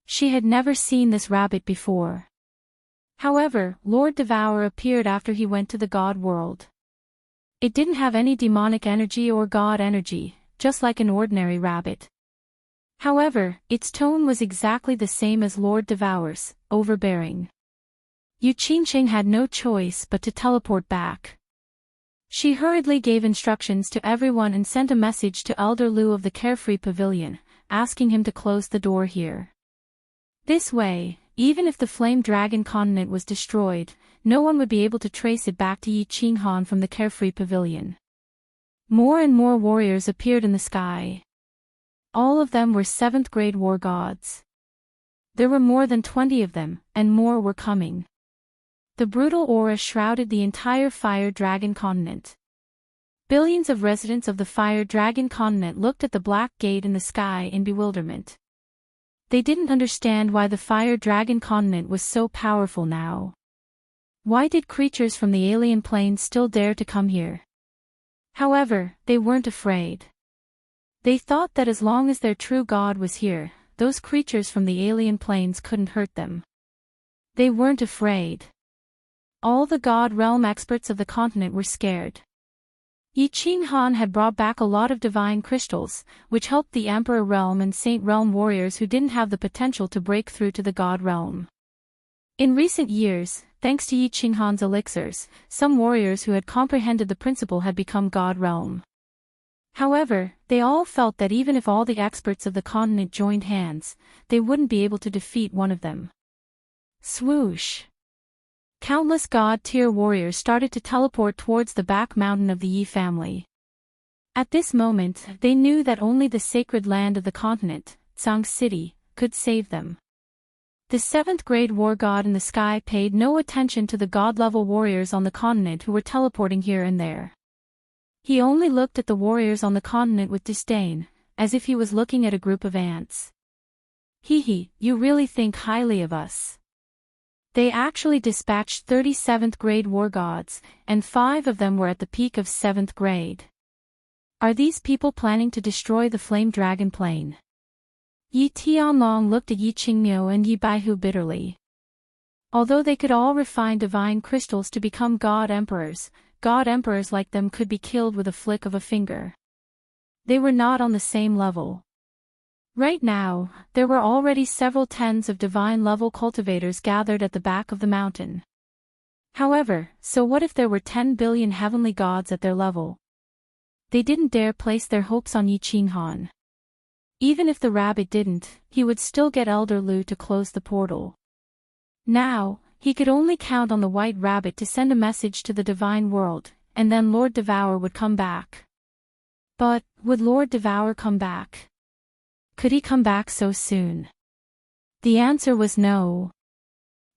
She had never seen this rabbit before. However, Lord Devour appeared after he went to the god world. It didn't have any demonic energy or god energy, just like an ordinary rabbit. However, its tone was exactly the same as Lord Devour's, overbearing. Yu Qingqing had no choice but to teleport back. She hurriedly gave instructions to everyone and sent a message to Elder Lu of the Carefree Pavilion, asking him to close the door here. This way, even if the Flame Dragon continent was destroyed, no one would be able to trace it back to Yi Qinghan from the Carefree Pavilion. More and more warriors appeared in the sky. All of them were 7th grade war gods. There were more than 20 of them, and more were coming. The brutal aura shrouded the entire Fire Dragon continent. Billions of residents of the Fire Dragon continent looked at the black gate in the sky in bewilderment. They didn't understand why the Fire Dragon continent was so powerful now. Why did creatures from the alien plane still dare to come here? However, they weren't afraid. They thought that as long as their true god was here, those creatures from the alien planes couldn't hurt them. They weren't afraid. All the god realm experts of the continent were scared. Yi Qinghan had brought back a lot of divine crystals, which helped the Emperor Realm and Saint Realm warriors who didn't have the potential to break through to the god realm. In recent years, thanks to Yi Qinghan's elixirs, some warriors who had comprehended the principle had become god realm. However, they all felt that even if all the experts of the continent joined hands, they wouldn't be able to defeat one of them. Swoosh! Countless god-tier warriors started to teleport towards the back mountain of the Yi family. At this moment, they knew that only the sacred land of the continent, Tsang City, could save them. The 7th grade war god in the sky paid no attention to the god-level warriors on the continent who were teleporting here and there. He only looked at the warriors on the continent with disdain, as if he was looking at a group of ants. "Hee, you really think highly of us." They actually dispatched 37th grade war gods, and 5 of them were at the peak of 7th grade. Are these people planning to destroy the Flame Dragon plane? Yi Tianlong looked at Yi Qingmiu and Yi Baihu bitterly. Although they could all refine divine crystals to become god emperors like them could be killed with a flick of a finger. They were not on the same level. Right now, there were already several tens of divine-level cultivators gathered at the back of the mountain. However, so what if there were 10 billion heavenly gods at their level? They didn't dare place their hopes on Yi Qinghan. Even if the rabbit didn't, he would still get Elder Lu to close the portal. Now, he could only count on the White Rabbit to send a message to the divine world, and then Lord Devour would come back. But, would Lord Devour come back? Could he come back so soon? The answer was no.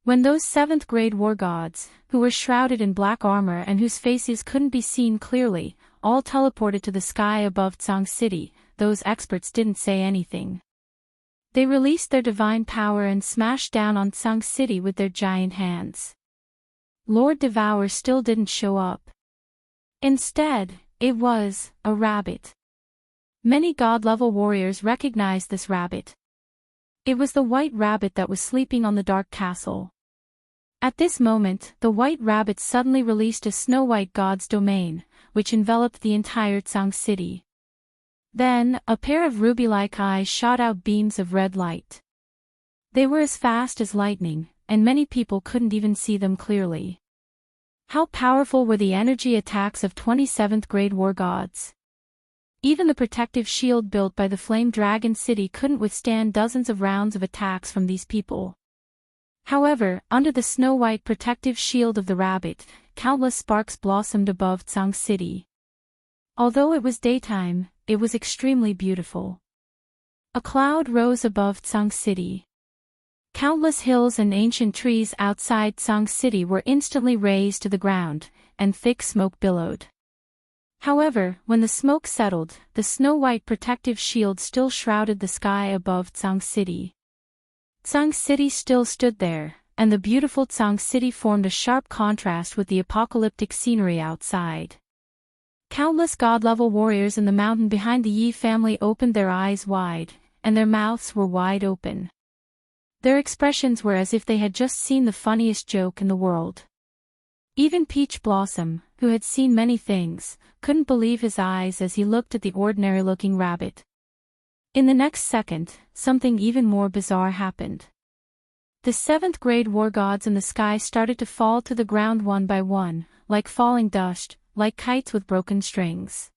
When those 7th grade war gods, who were shrouded in black armor and whose faces couldn't be seen clearly, all teleported to the sky above Tsang City, those experts didn't say anything. They released their divine power and smashed down on Tsang City with their giant hands. Lord Devour still didn't show up. Instead, it was a rabbit. Many god-level warriors recognized this rabbit. It was the white rabbit that was sleeping on the dark castle. At this moment, the white rabbit suddenly released a snow-white god's domain, which enveloped the entire Tsang City. Then, a pair of ruby-like eyes shot out beams of red light. They were as fast as lightning, and many people couldn't even see them clearly. How powerful were the energy attacks of 27th grade war gods? Even the protective shield built by the Flame Dragon City couldn't withstand dozens of rounds of attacks from these people. However, under the snow-white protective shield of the rabbit, countless sparks blossomed above Tsang City. Although it was daytime, it was extremely beautiful. A cloud rose above Tsang City. Countless hills and ancient trees outside Tsang City were instantly razed to the ground, and thick smoke billowed. However, when the smoke settled, the snow-white protective shield still shrouded the sky above Tsang City. Tsang City still stood there, and the beautiful Tsang City formed a sharp contrast with the apocalyptic scenery outside. Countless god-level warriors in the mountain behind the Yi family opened their eyes wide, and their mouths were wide open. Their expressions were as if they had just seen the funniest joke in the world. Even Peach Blossom, who had seen many things, couldn't believe his eyes as he looked at the ordinary-looking rabbit. In the next second, something even more bizarre happened. The 7th grade war gods in the sky started to fall to the ground one by one, like falling dust, like kites with broken strings.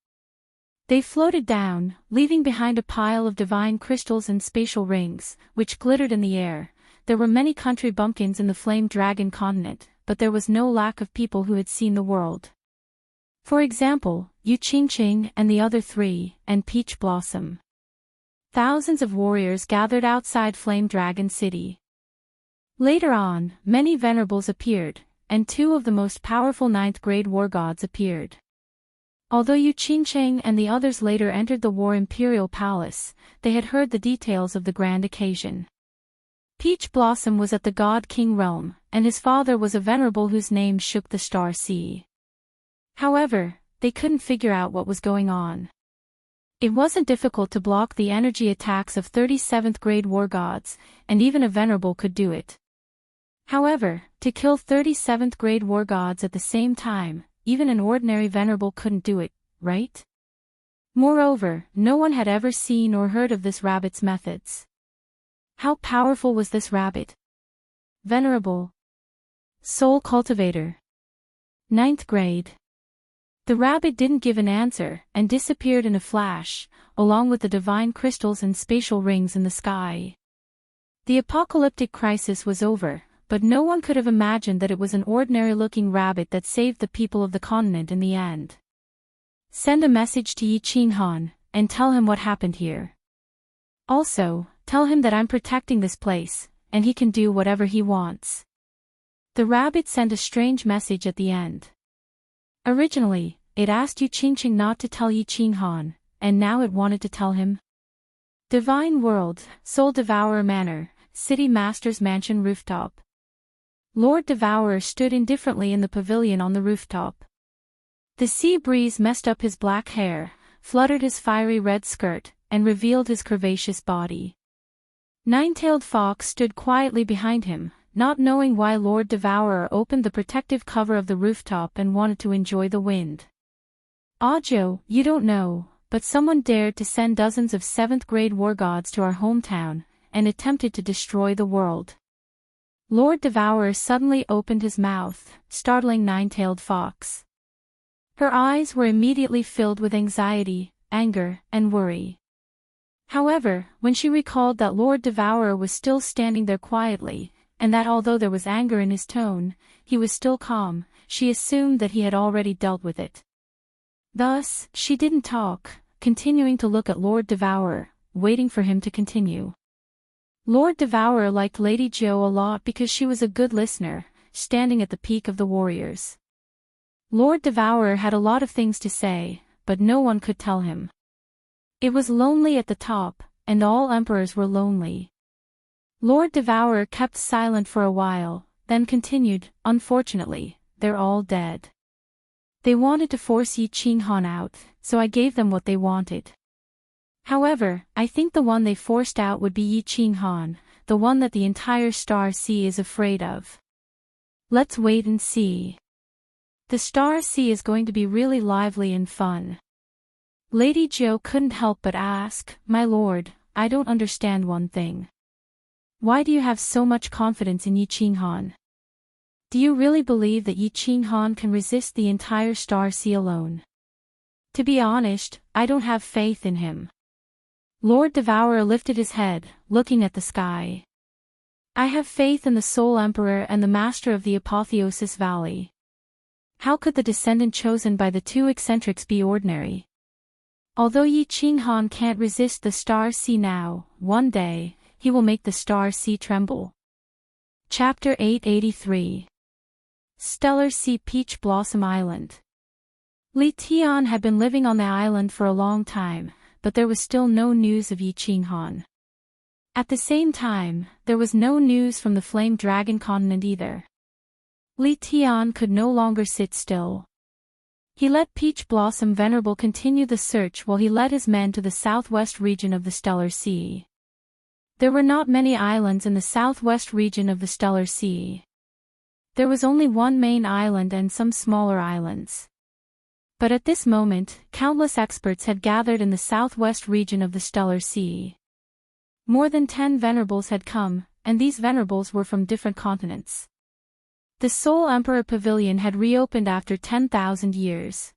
They floated down, leaving behind a pile of divine crystals and spatial rings, which glittered in the air. There were many country bumpkins in the Flame Dragon continent, but there was no lack of people who had seen the world. For example, Yu Qingqing and the other 3, and Peach Blossom. Thousands of warriors gathered outside Flame Dragon City. Later on, many venerables appeared, and 2 of the most powerful 9th grade war gods appeared. Although Yu Qingqing and the others later entered the War Imperial Palace, they had heard the details of the grand occasion. Peach Blossom was at the God King realm, and his father was a venerable whose name shook the Star Sea. However, they couldn't figure out what was going on. It wasn't difficult to block the energy attacks of 37th grade war gods, and even a venerable could do it. However, to kill 37th grade war gods at the same time, even an ordinary venerable couldn't do it, right? Moreover, no one had ever seen or heard of this rabbit's methods. How powerful was this rabbit? Venerable. Soul Cultivator. 9th grade. The rabbit didn't give an answer and disappeared in a flash, along with the divine crystals and spatial rings in the sky. The apocalyptic crisis was over, but no one could have imagined that it was an ordinary-looking rabbit that saved the people of the continent in the end. Send a message to Yi Qinghan, and tell him what happened here. Also, tell him that I'm protecting this place, and he can do whatever he wants. The rabbit sent a strange message at the end. Originally, it asked Yu Qingqing not to tell Yi Qinghan, and now it wanted to tell him. Divine World, Soul Devourer Manor, City Master's Mansion Rooftop. Lord Devourer stood indifferently in the pavilion on the rooftop. The sea breeze messed up his black hair, fluttered his fiery red skirt, and revealed his curvaceous body. Nine-tailed Fox stood quietly behind him, not knowing why Lord Devourer opened the protective cover of the rooftop and wanted to enjoy the wind. Audio, you don't know, but someone dared to send dozens of 7th grade war gods to our hometown, and attempted to destroy the world. Lord Devourer suddenly opened his mouth, startling Nine-tailed Fox. Her eyes were immediately filled with anxiety, anger, and worry. However, when she recalled that Lord Devourer was still standing there quietly, and that although there was anger in his tone, he was still calm, she assumed that he had already dealt with it. Thus, she didn't talk, continuing to look at Lord Devourer, waiting for him to continue. Lord Devourer liked Lady Jo a lot because she was a good listener, standing at the peak of the warriors. Lord Devourer had a lot of things to say, but no one could tell him. It was lonely at the top, and all emperors were lonely. Lord Devourer kept silent for a while, then continued, "Unfortunately, they're all dead. They wanted to force Yi Qinghan out, so I gave them what they wanted. However, I think the one they forced out would be Yi Qinghan, the one that the entire Star Sea is afraid of. Let's wait and see. The Star Sea is going to be really lively and fun." Lady Jo couldn't help but ask, "My lord, I don't understand one thing. Why do you have so much confidence in Yi Qinghan? Do you really believe that Yi Qinghan can resist the entire Star Sea alone?" "To be honest, I don't have faith in him." Lord Devourer lifted his head, looking at the sky. "I have faith in the Soul Emperor and the Master of the Apotheosis Valley. How could the descendant chosen by the two eccentrics be ordinary? Although Yi Qinghan can't resist the Star Sea now, one day, he will make the Star Sea tremble." Chapter 883. Stellar Sea Peach Blossom Island. Li Tian had been living on the island for a long time, but there was still no news of Yi Qinghan. At the same time, there was no news from the Flame Dragon continent either. Li Tian could no longer sit still. He let Peach Blossom Venerable continue the search while he led his men to the southwest region of the Stellar Sea. There were not many islands in the southwest region of the Stellar Sea. There was only one main island and some smaller islands. But at this moment, countless experts had gathered in the southwest region of the Stellar Sea. More than 10 venerables had come, and these venerables were from different continents. The Soul Emperor Pavilion had reopened after 10,000 years.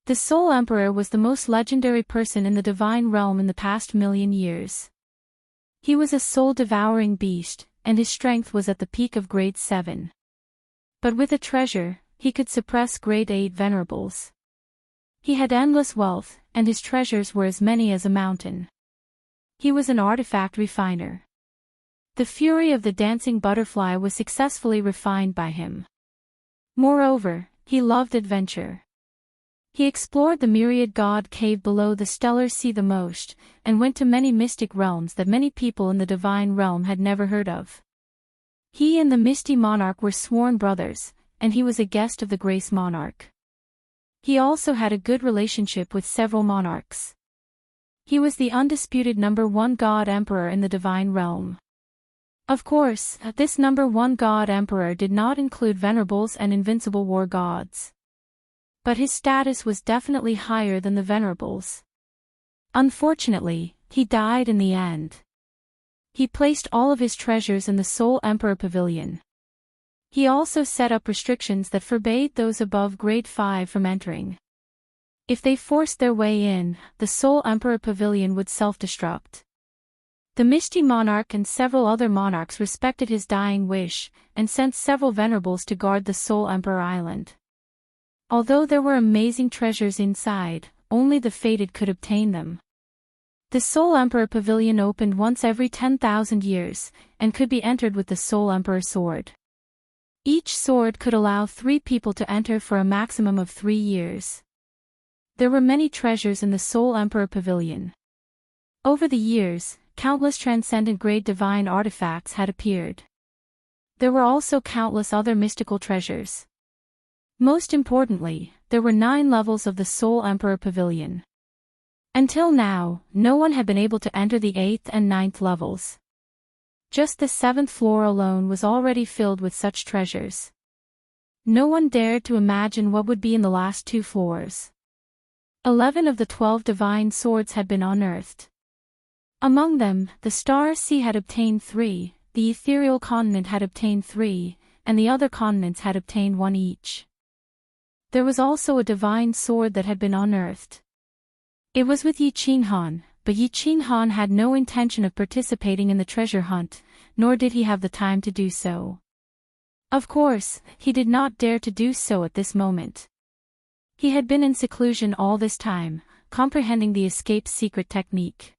The Soul Emperor was the most legendary person in the divine realm in the past million years. He was a soul-devouring beast, and his strength was at the peak of grade 7. But with a treasure, he could suppress grade 8 venerables. He had endless wealth, and his treasures were as many as a mountain. He was an artifact refiner. The fury of the dancing butterfly was successfully refined by him. Moreover, he loved adventure. He explored the myriad god cave below the Stellar Sea the most, and went to many mystic realms that many people in the divine realm had never heard of. He and the Misty Monarch were sworn brothers, and he was a guest of the Grace Monarch. He also had a good relationship with several monarchs. He was the undisputed #1 God Emperor in the divine realm. Of course, this #1 God Emperor did not include venerables and invincible war gods. But his status was definitely higher than the venerables. Unfortunately, he died in the end. He placed all of his treasures in the Soul Emperor Pavilion. He also set up restrictions that forbade those above grade 5 from entering. If they forced their way in, the Soul Emperor Pavilion would self-destruct. The Misty Monarch and several other monarchs respected his dying wish, and sent several venerables to guard the Soul Emperor Island. Although there were amazing treasures inside, only the fated could obtain them. The Soul Emperor Pavilion opened once every 10,000 years, and could be entered with the Soul Emperor Sword. Each sword could allow 3 people to enter for a maximum of 3 years. There were many treasures in the Soul Emperor Pavilion. Over the years, countless transcendent grade divine artifacts had appeared. There were also countless other mystical treasures. Most importantly, there were 9 levels of the Soul Emperor Pavilion. Until now, no one had been able to enter the 8th and 9th levels. Just the 7th floor alone was already filled with such treasures. No one dared to imagine what would be in the last 2 floors. 11 of the 12 divine swords had been unearthed. Among them, the Star Sea had obtained 3, the Ethereal Continent had obtained 3, and the other continents had obtained 1 each. There was also a divine sword that had been unearthed. It was with Yi Qinghan, but Yi Qinghan had no intention of participating in the treasure hunt, nor did he have the time to do so. Of course, he did not dare to do so at this moment. He had been in seclusion all this time, comprehending the escape secret technique.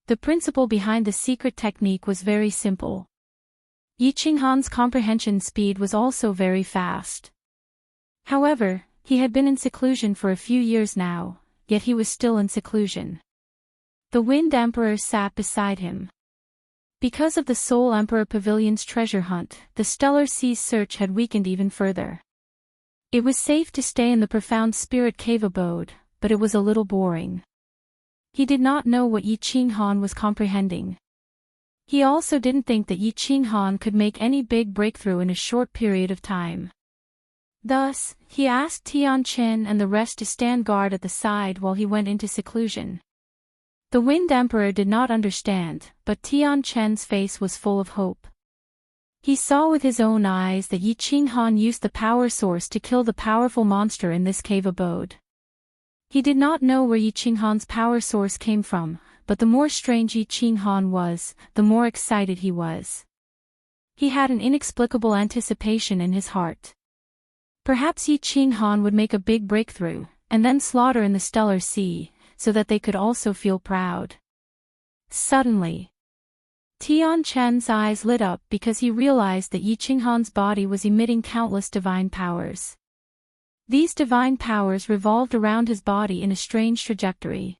The principle behind the secret technique was very simple. Yi Qinghan's comprehension speed was also very fast. However, he had been in seclusion for a few years now, yet he was still in seclusion. The Wind Emperor sat beside him. Because of the Soul Emperor Pavilion's treasure hunt, the Stellar Sea's search had weakened even further. It was safe to stay in the profound spirit cave abode, but it was a little boring. He did not know what Yi Qinghan was comprehending. He also didn't think that Yi Qinghan could make any big breakthrough in a short period of time. Thus, he asked Tianchen and the rest to stand guard at the side while he went into seclusion. The Wind Emperor did not understand, but Tianchen's face was full of hope. He saw with his own eyes that Yi Qinghan used the power source to kill the powerful monster in this cave abode. He did not know where Yi Qinghan's power source came from, but the more strange Yi Qinghan was, the more excited he was. He had an inexplicable anticipation in his heart. Perhaps Yi Qinghan would make a big breakthrough, and then slaughter in the Stellar Sea, so that they could also feel proud. Suddenly, Tianchen's eyes lit up because he realized that Yi Qinghan's body was emitting countless divine powers. These divine powers revolved around his body in a strange trajectory.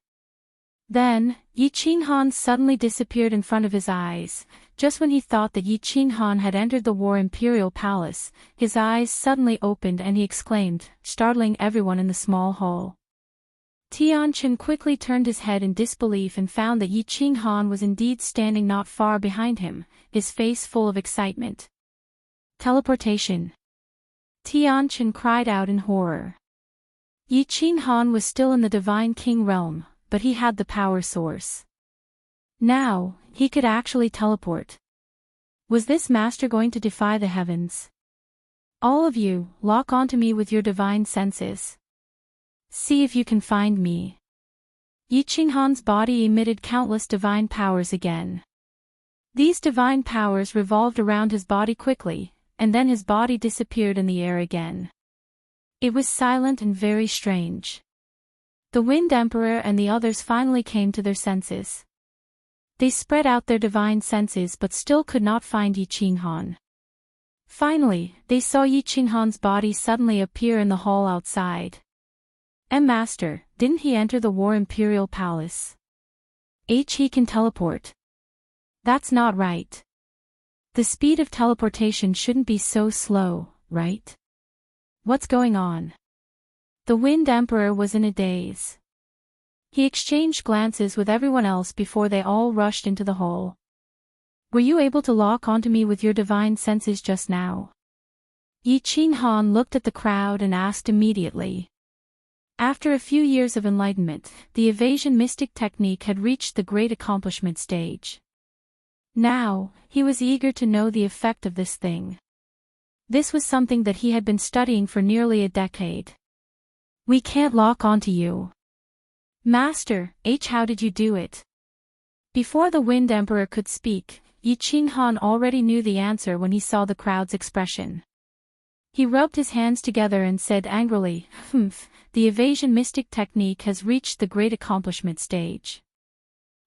Then, Yi Qinghan suddenly disappeared in front of his eyes. Just when he thought that Yi Qinghan had entered the War Imperial Palace, his eyes suddenly opened and he exclaimed, startling everyone in the small hall. Tianchen quickly turned his head in disbelief and found that Yi Qinghan was indeed standing not far behind him, his face full of excitement. Teleportation! Tianchen cried out in horror. Yi Qinghan was still in the Divine King realm, but he had the power source. Now, he could actually teleport. Was this master going to defy the heavens? All of you, lock onto me with your divine senses. See if you can find me. Yi Qinghan's body emitted countless divine powers again. These divine powers revolved around his body quickly, and then his body disappeared in the air again. It was silent and very strange. The Wind Emperor and the others finally came to their senses. They spread out their divine senses but still could not find Yi Qinghan. Finally, they saw Yi Qinghan's body suddenly appear in the hall outside. Master, didn't he enter the War Imperial Palace? He can teleport. That's not right. The speed of teleportation shouldn't be so slow, right? What's going on? The Wind Emperor was in a daze. He exchanged glances with everyone else before they all rushed into the hall. Were you able to lock onto me with your divine senses just now? Yi Qinghan looked at the crowd and asked immediately. After a few years of enlightenment, the evasion mystic technique had reached the great accomplishment stage. Now, he was eager to know the effect of this thing. This was something that he had been studying for nearly a decade. We can't lock onto you. Master, how did you do it? Before the Wind Emperor could speak, Yi Qinghan already knew the answer when he saw the crowd's expression. He rubbed his hands together and said angrily, the evasion mystic technique has reached the great accomplishment stage.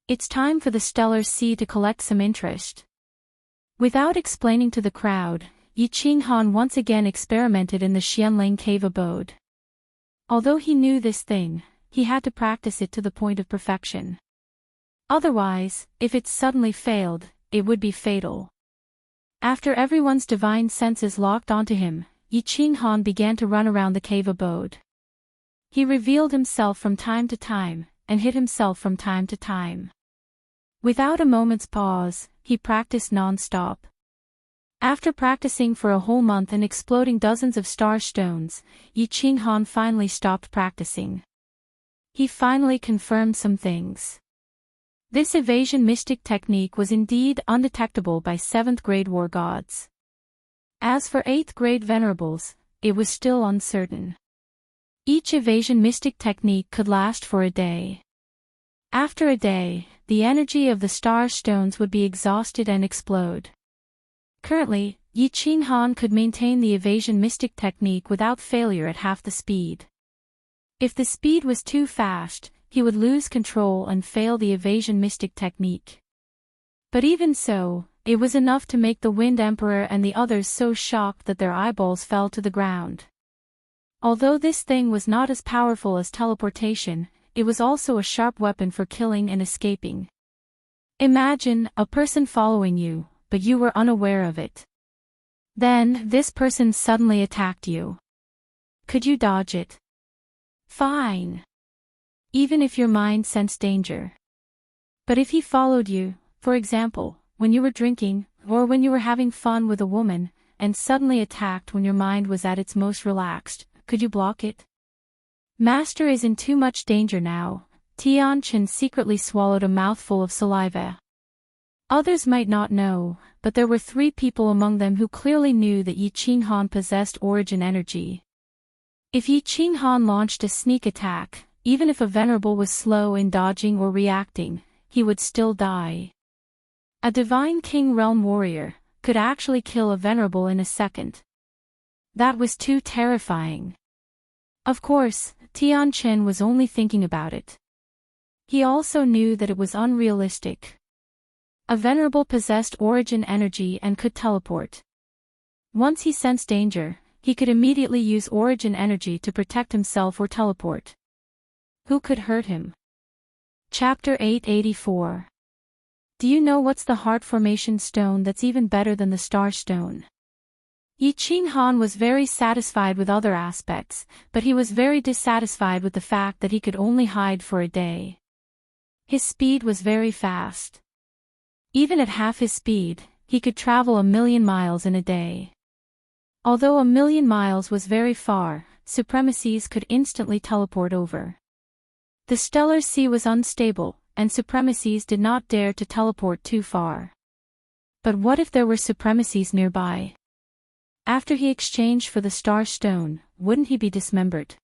It's time for the Stellar Sea to collect some interest. Without explaining to the crowd, Yi Qinghan once again experimented in the Xianling cave abode. Although he knew this thing, he had to practice it to the point of perfection. Otherwise, if it suddenly failed, it would be fatal. After everyone's divine senses locked onto him, Yi Qinghan began to run around the cave abode. He revealed himself from time to time, and hid himself from time to time. Without a moment's pause, he practiced non-stop. After practicing for a whole month and exploding dozens of star stones, Yi Qinghan finally stopped practicing. He finally confirmed some things. This evasion mystic technique was indeed undetectable by 7th grade war gods. As for 8th grade venerables, it was still uncertain. Each evasion mystic technique could last for a day. After a day, the energy of the star stones would be exhausted and explode. Currently, Yi Qinghan could maintain the evasion mystic technique without failure at half the speed. If the speed was too fast, he would lose control and fail the evasion mystic technique. But even so, it was enough to make the Wind Emperor and the others so shocked that their eyeballs fell to the ground. Although this thing was not as powerful as teleportation, it was also a sharp weapon for killing and escaping. Imagine a person following you, but you were unaware of it. Then, this person suddenly attacked you. Could you dodge it? Fine. Even if your mind sensed danger. But if he followed you, for example, when you were drinking, or when you were having fun with a woman, and suddenly attacked when your mind was at its most relaxed, could you block it? Master is in too much danger now. Tian Chen secretly swallowed a mouthful of saliva. Others might not know, but there were 3 people among them who clearly knew that Yi Qinghan possessed origin energy. If Yi Qinghan launched a sneak attack, even if a venerable was slow in dodging or reacting, he would still die. A divine king realm warrior could actually kill a venerable in a second. That was too terrifying. Of course, Tian Chen was only thinking about it. He also knew that it was unrealistic. A venerable possessed origin energy and could teleport. Once he sensed danger, he could immediately use origin energy to protect himself or teleport. Who could hurt him? Chapter 884. Do you know what's the heart formation stone that's even better than the star stone? Yi Qinghan was very satisfied with other aspects, but he was very dissatisfied with the fact that he could only hide for a day. His speed was very fast. Even at half his speed, he could travel 1,000,000 miles in a day. Although 1,000,000 miles was very far, supremacies could instantly teleport over. The stellar sea was unstable, and supremacies did not dare to teleport too far. But what if there were supremacies nearby? After he exchanged for the star stone, wouldn't he be dismembered?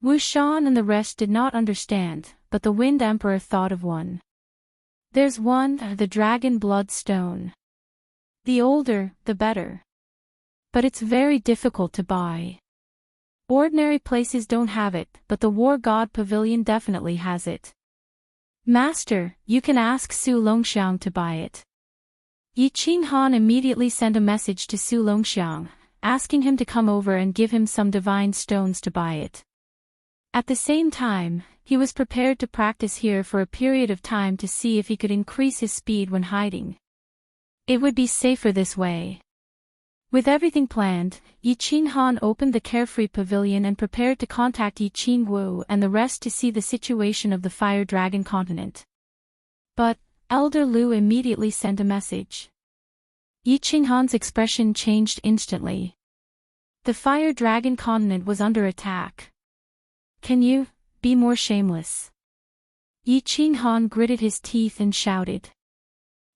Wuxia and the rest did not understand, but the Wind Emperor thought of one. There's one, the dragon blood stone. The older, the better. But it's very difficult to buy. Ordinary places don't have it, but the War God Pavilion definitely has it. Master, you can ask Su Longxiang to buy it. Yi Qinghan immediately sent a message to Su Longxiang, asking him to come over and give him some divine stones to buy it. At the same time, he was prepared to practice here for a period of time to see if he could increase his speed when hiding. It would be safer this way. With everything planned, Yi Qinghan opened the carefree pavilion and prepared to contact Yi Qingwu and the rest to see the situation of the Fire Dragon continent. But, Elder Lu immediately sent a message. Yi Qinghan's expression changed instantly. The Fire Dragon continent was under attack. Can you be more shameless? Yi Qinghan gritted his teeth and shouted.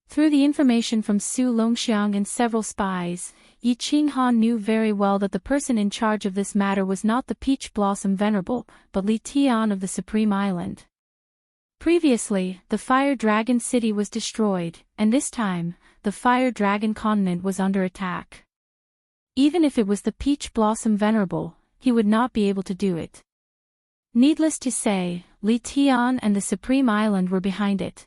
Through the information from Su Longxiang and several spies, Yi Qinghan knew very well that the person in charge of this matter was not the Peach Blossom Venerable, but Li Tian of the Supreme Island. Previously, the Fire Dragon City was destroyed, and this time, the Fire Dragon continent was under attack. Even if it was the Peach Blossom Venerable, he would not be able to do it. Needless to say, Li Tian and the Supreme Island were behind it.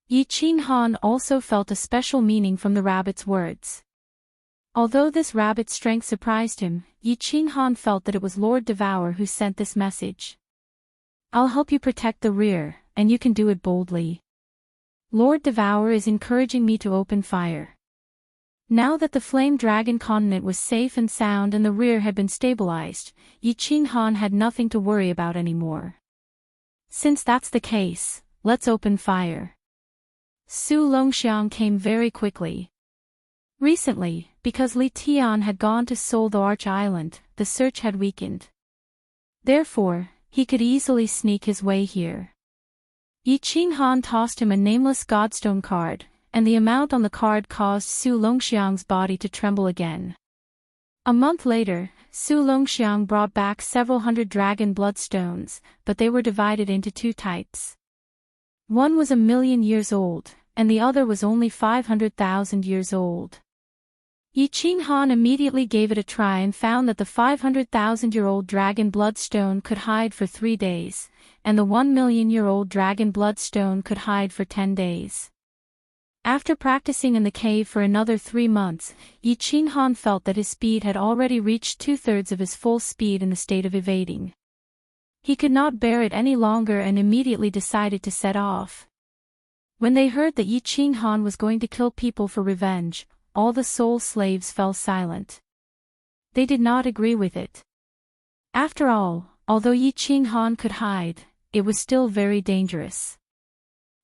Yi Qinghan also felt a special meaning from the rabbit's words. Although this rabbit's strength surprised him, Yi Qinghan felt that it was Lord Devour who sent this message. I'll help you protect the rear, and you can do it boldly. Lord Devour is encouraging me to open fire. Now that the Flame Dragon continent was safe and sound and the rear had been stabilized, Yi Qinghan had nothing to worry about anymore. Since that's the case, let's open fire. Su Longxiang came very quickly. Recently, because Li Tian had gone to Seoul the Arch Island, the search had weakened. Therefore, he could easily sneak his way here. Yi Qinghan tossed him a nameless Godstone card, and the amount on the card caused Su Longxiang's body to tremble again. A month later, Su Longxiang brought back several hundred dragon bloodstones, but they were divided into 2 types. One was 1,000,000 years old, and the other was only 500,000 years old. Yi Qinghan immediately gave it a try and found that the 500,000-year-old dragon bloodstone could hide for 3 days, and the 1,000,000-year-old dragon bloodstone could hide for 10 days. After practicing in the cave for another 3 months, Yi Qinghan felt that his speed had already reached 2/3 of his full speed in the state of evading. He could not bear it any longer and immediately decided to set off. When they heard that Yi Qinghan was going to kill people for revenge, all the soul slaves fell silent. They did not agree with it. After all, although Yi Qinghan could hide, it was still very dangerous.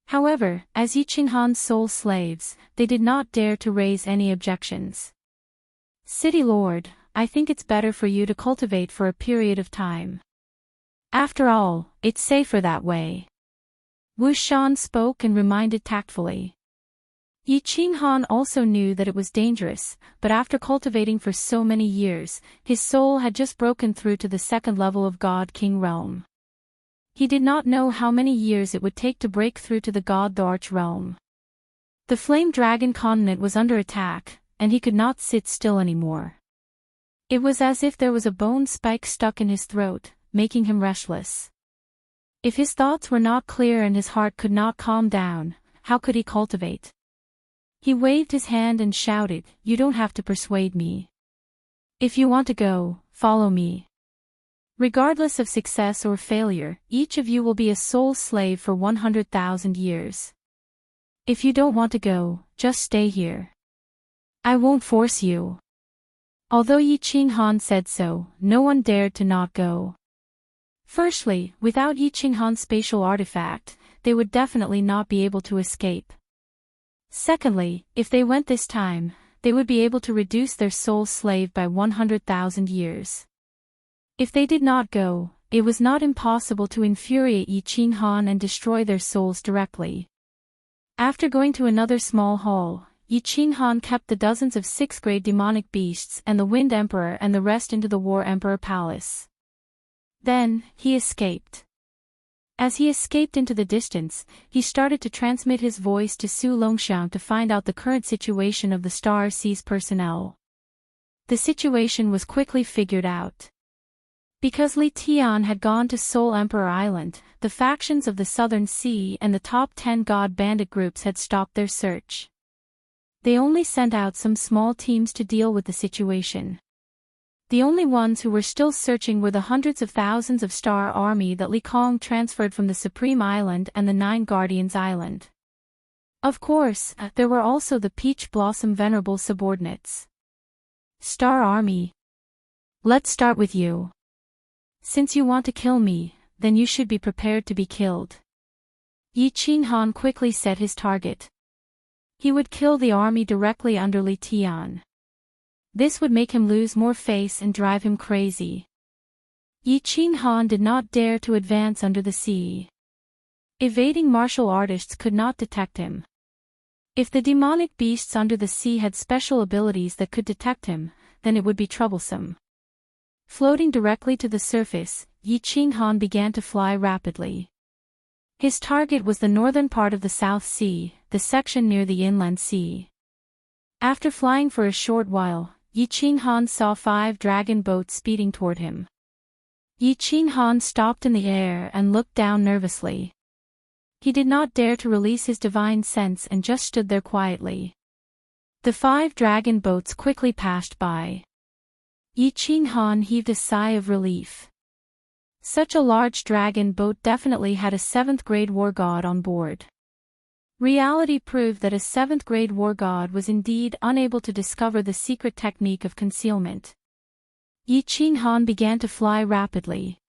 However, as Yi Qinghan's soul slaves, they did not dare to raise any objections. City Lord, I think it's better for you to cultivate for a period of time. After all, it's safer that way. Wuxia spoke and reminded tactfully. Yi Qinghan also knew that it was dangerous, but after cultivating for so many years, his soul had just broken through to the second level of God King realm. He did not know how many years it would take to break through to the God the Arch realm. The Flame Dragon continent was under attack, and he could not sit still anymore. It was as if there was a bone spike stuck in his throat, making him restless. If his thoughts were not clear and his heart could not calm down, how could he cultivate? He waved his hand and shouted, "You don't have to persuade me. If you want to go, follow me. Regardless of success or failure, each of you will be a soul slave for 100,000 years. If you don't want to go, just stay here. I won't force you." Although Yi Qinghan said so, no one dared to not go. Firstly, without Yi Qinghan's spatial artifact, they would definitely not be able to escape. Secondly, if they went this time, they would be able to reduce their soul slave by 100,000 years. If they did not go, it was not impossible to infuriate Yi Qinghan and destroy their souls directly. After going to another small hall, Yi Qinghan kept the dozens of 6th-grade demonic beasts and the Wind Emperor and the rest into the War Emperor Palace. Then, he escaped. As he escaped into the distance, he started to transmit his voice to Su Longxiang to find out the current situation of the Star Sea's personnel. The situation was quickly figured out. Because Li Tian had gone to Soul Emperor Island, the factions of the Southern Sea and the top 10 god bandit groups had stopped their search. They only sent out some small teams to deal with the situation. The only ones who were still searching were the hundreds of thousands of Star Army that Li Kong transferred from the Supreme Island and the 9 Guardians Island. Of course, there were also the Peach Blossom Venerable subordinates. Star Army. Let's start with you. Since you want to kill me, then you should be prepared to be killed. Yi Qinghan quickly set his target. He would kill the army directly under Li Tian. This would make him lose more face and drive him crazy. Yi Qinghan did not dare to advance under the sea. Evading martial artists could not detect him. If the demonic beasts under the sea had special abilities that could detect him, then it would be troublesome. Floating directly to the surface, Yi Qinghan began to fly rapidly. His target was the northern part of the South Sea, the section near the inland sea. After flying for a short while, Yi Qinghan saw 5 dragon boats speeding toward him. Yi Qinghan stopped in the air and looked down nervously. He did not dare to release his divine sense and just stood there quietly. The 5 dragon boats quickly passed by. Yi Qinghan heaved a sigh of relief. Such a large dragon boat definitely had a 7th-grade war god on board. Reality proved that a 7th-grade war god was indeed unable to discover the secret technique of concealment. Yi Qinghan began to fly rapidly.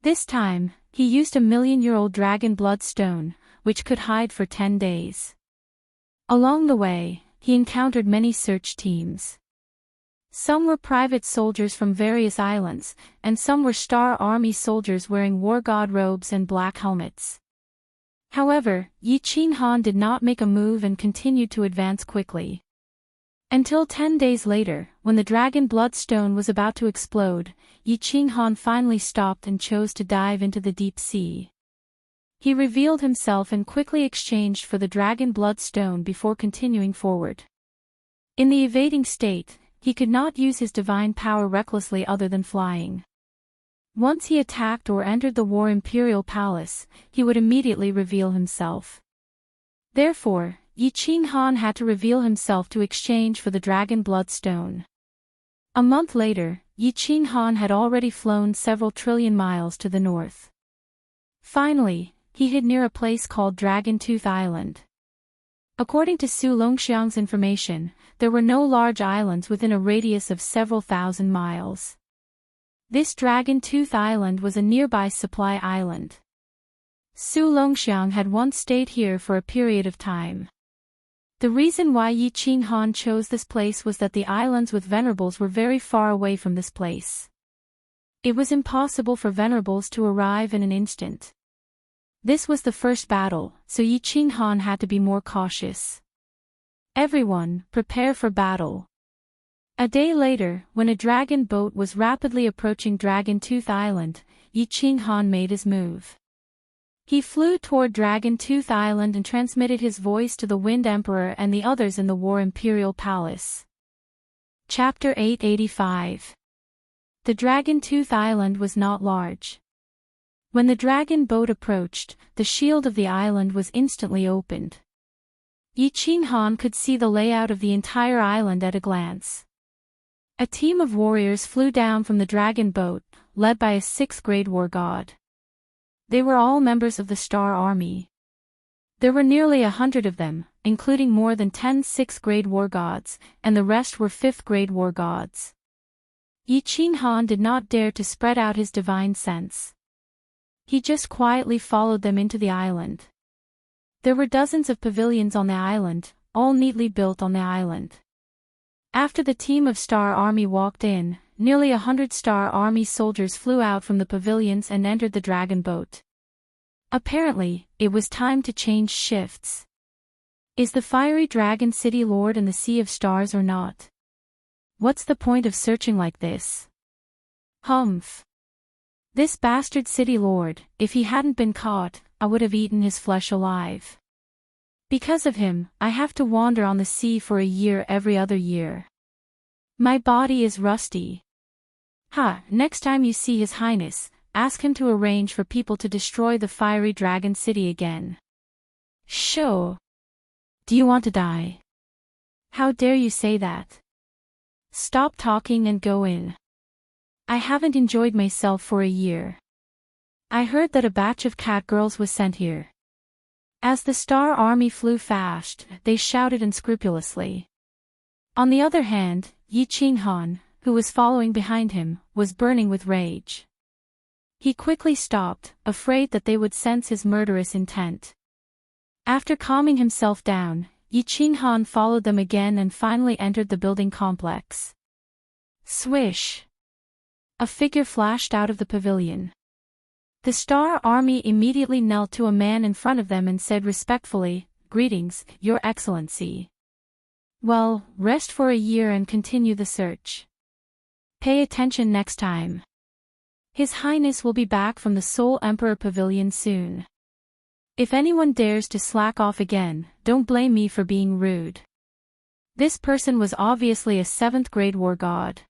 This time, he used a 1,000,000-year-old dragon bloodstone, which could hide for 10 days. Along the way, he encountered many search teams. Some were private soldiers from various islands, and some were Star Army soldiers wearing war god robes and black helmets. However, Yi Qinghan did not make a move and continued to advance quickly. Until 10 days later, when the dragon bloodstone was about to explode, Yi Qinghan finally stopped and chose to dive into the deep sea. He revealed himself and quickly exchanged for the dragon bloodstone before continuing forward. In the evading state, he could not use his divine power recklessly other than flying. Once he attacked or entered the war imperial palace, he would immediately reveal himself. Therefore, Yi Qinghan had to reveal himself to exchange for the dragon bloodstone. A month later, Yi Qinghan had already flown several trillion miles to the north. Finally, he hid near a place called Dragon Tooth Island. According to Su Longxiang's information, there were no large islands within a radius of several thousand miles. This Dragon Tooth Island was a nearby supply island. Su Longxiang had once stayed here for a period of time. The reason why Yi Qinghan chose this place was that the islands with venerables were very far away from this place. It was impossible for venerables to arrive in an instant. This was the first battle, so Yi Qinghan had to be more cautious. Everyone, prepare for battle. A day later, when a dragon boat was rapidly approaching Dragon Tooth Island, Yi Qinghan made his move. He flew toward Dragon Tooth Island and transmitted his voice to the Wind Emperor and the others in the War Imperial Palace. Chapter 885. The Dragon Tooth Island was not large. When the dragon boat approached, the shield of the island was instantly opened. Yi Qinghan could see the layout of the entire island at a glance. A team of warriors flew down from the dragon boat, led by a 6th-grade war god. They were all members of the Star Army. There were nearly 100 of them, including more than 10 6th-grade war gods, and the rest were 5th-grade war gods. Yi Qinghan did not dare to spread out his divine sense. He just quietly followed them into the island. There were dozens of pavilions on the island, all neatly built on the island. After the team of Star Army walked in, nearly 100 Star Army soldiers flew out from the pavilions and entered the dragon boat. Apparently, it was time to change shifts. Is the fiery dragon city lord in the Sea of Stars or not? What's the point of searching like this? Humph. This bastard city lord, if he hadn't been caught, I would have eaten his flesh alive. Because of him, I have to wander on the sea for a year every other year. My body is rusty. Next time you see His Highness, ask him to arrange for people to destroy the fiery dragon city again. Sure. Do you want to die? How dare you say that? Stop talking and go in. I haven't enjoyed myself for a year. I heard that a batch of cat girls was sent here. As the Star Army flew fast, they shouted unscrupulously. On the other hand, Yi Qinghan, who was following behind him, was burning with rage. He quickly stopped, afraid that they would sense his murderous intent. After calming himself down, Yi Qinghan followed them again and finally entered the building complex. Swish! A figure flashed out of the pavilion. The Star Army immediately knelt to a man in front of them and said respectfully, "Greetings, Your Excellency." Well, rest for a year and continue the search. Pay attention next time. His Highness will be back from the Soul Emperor Pavilion soon. If anyone dares to slack off again, don't blame me for being rude. This person was obviously a 7th-grade war god.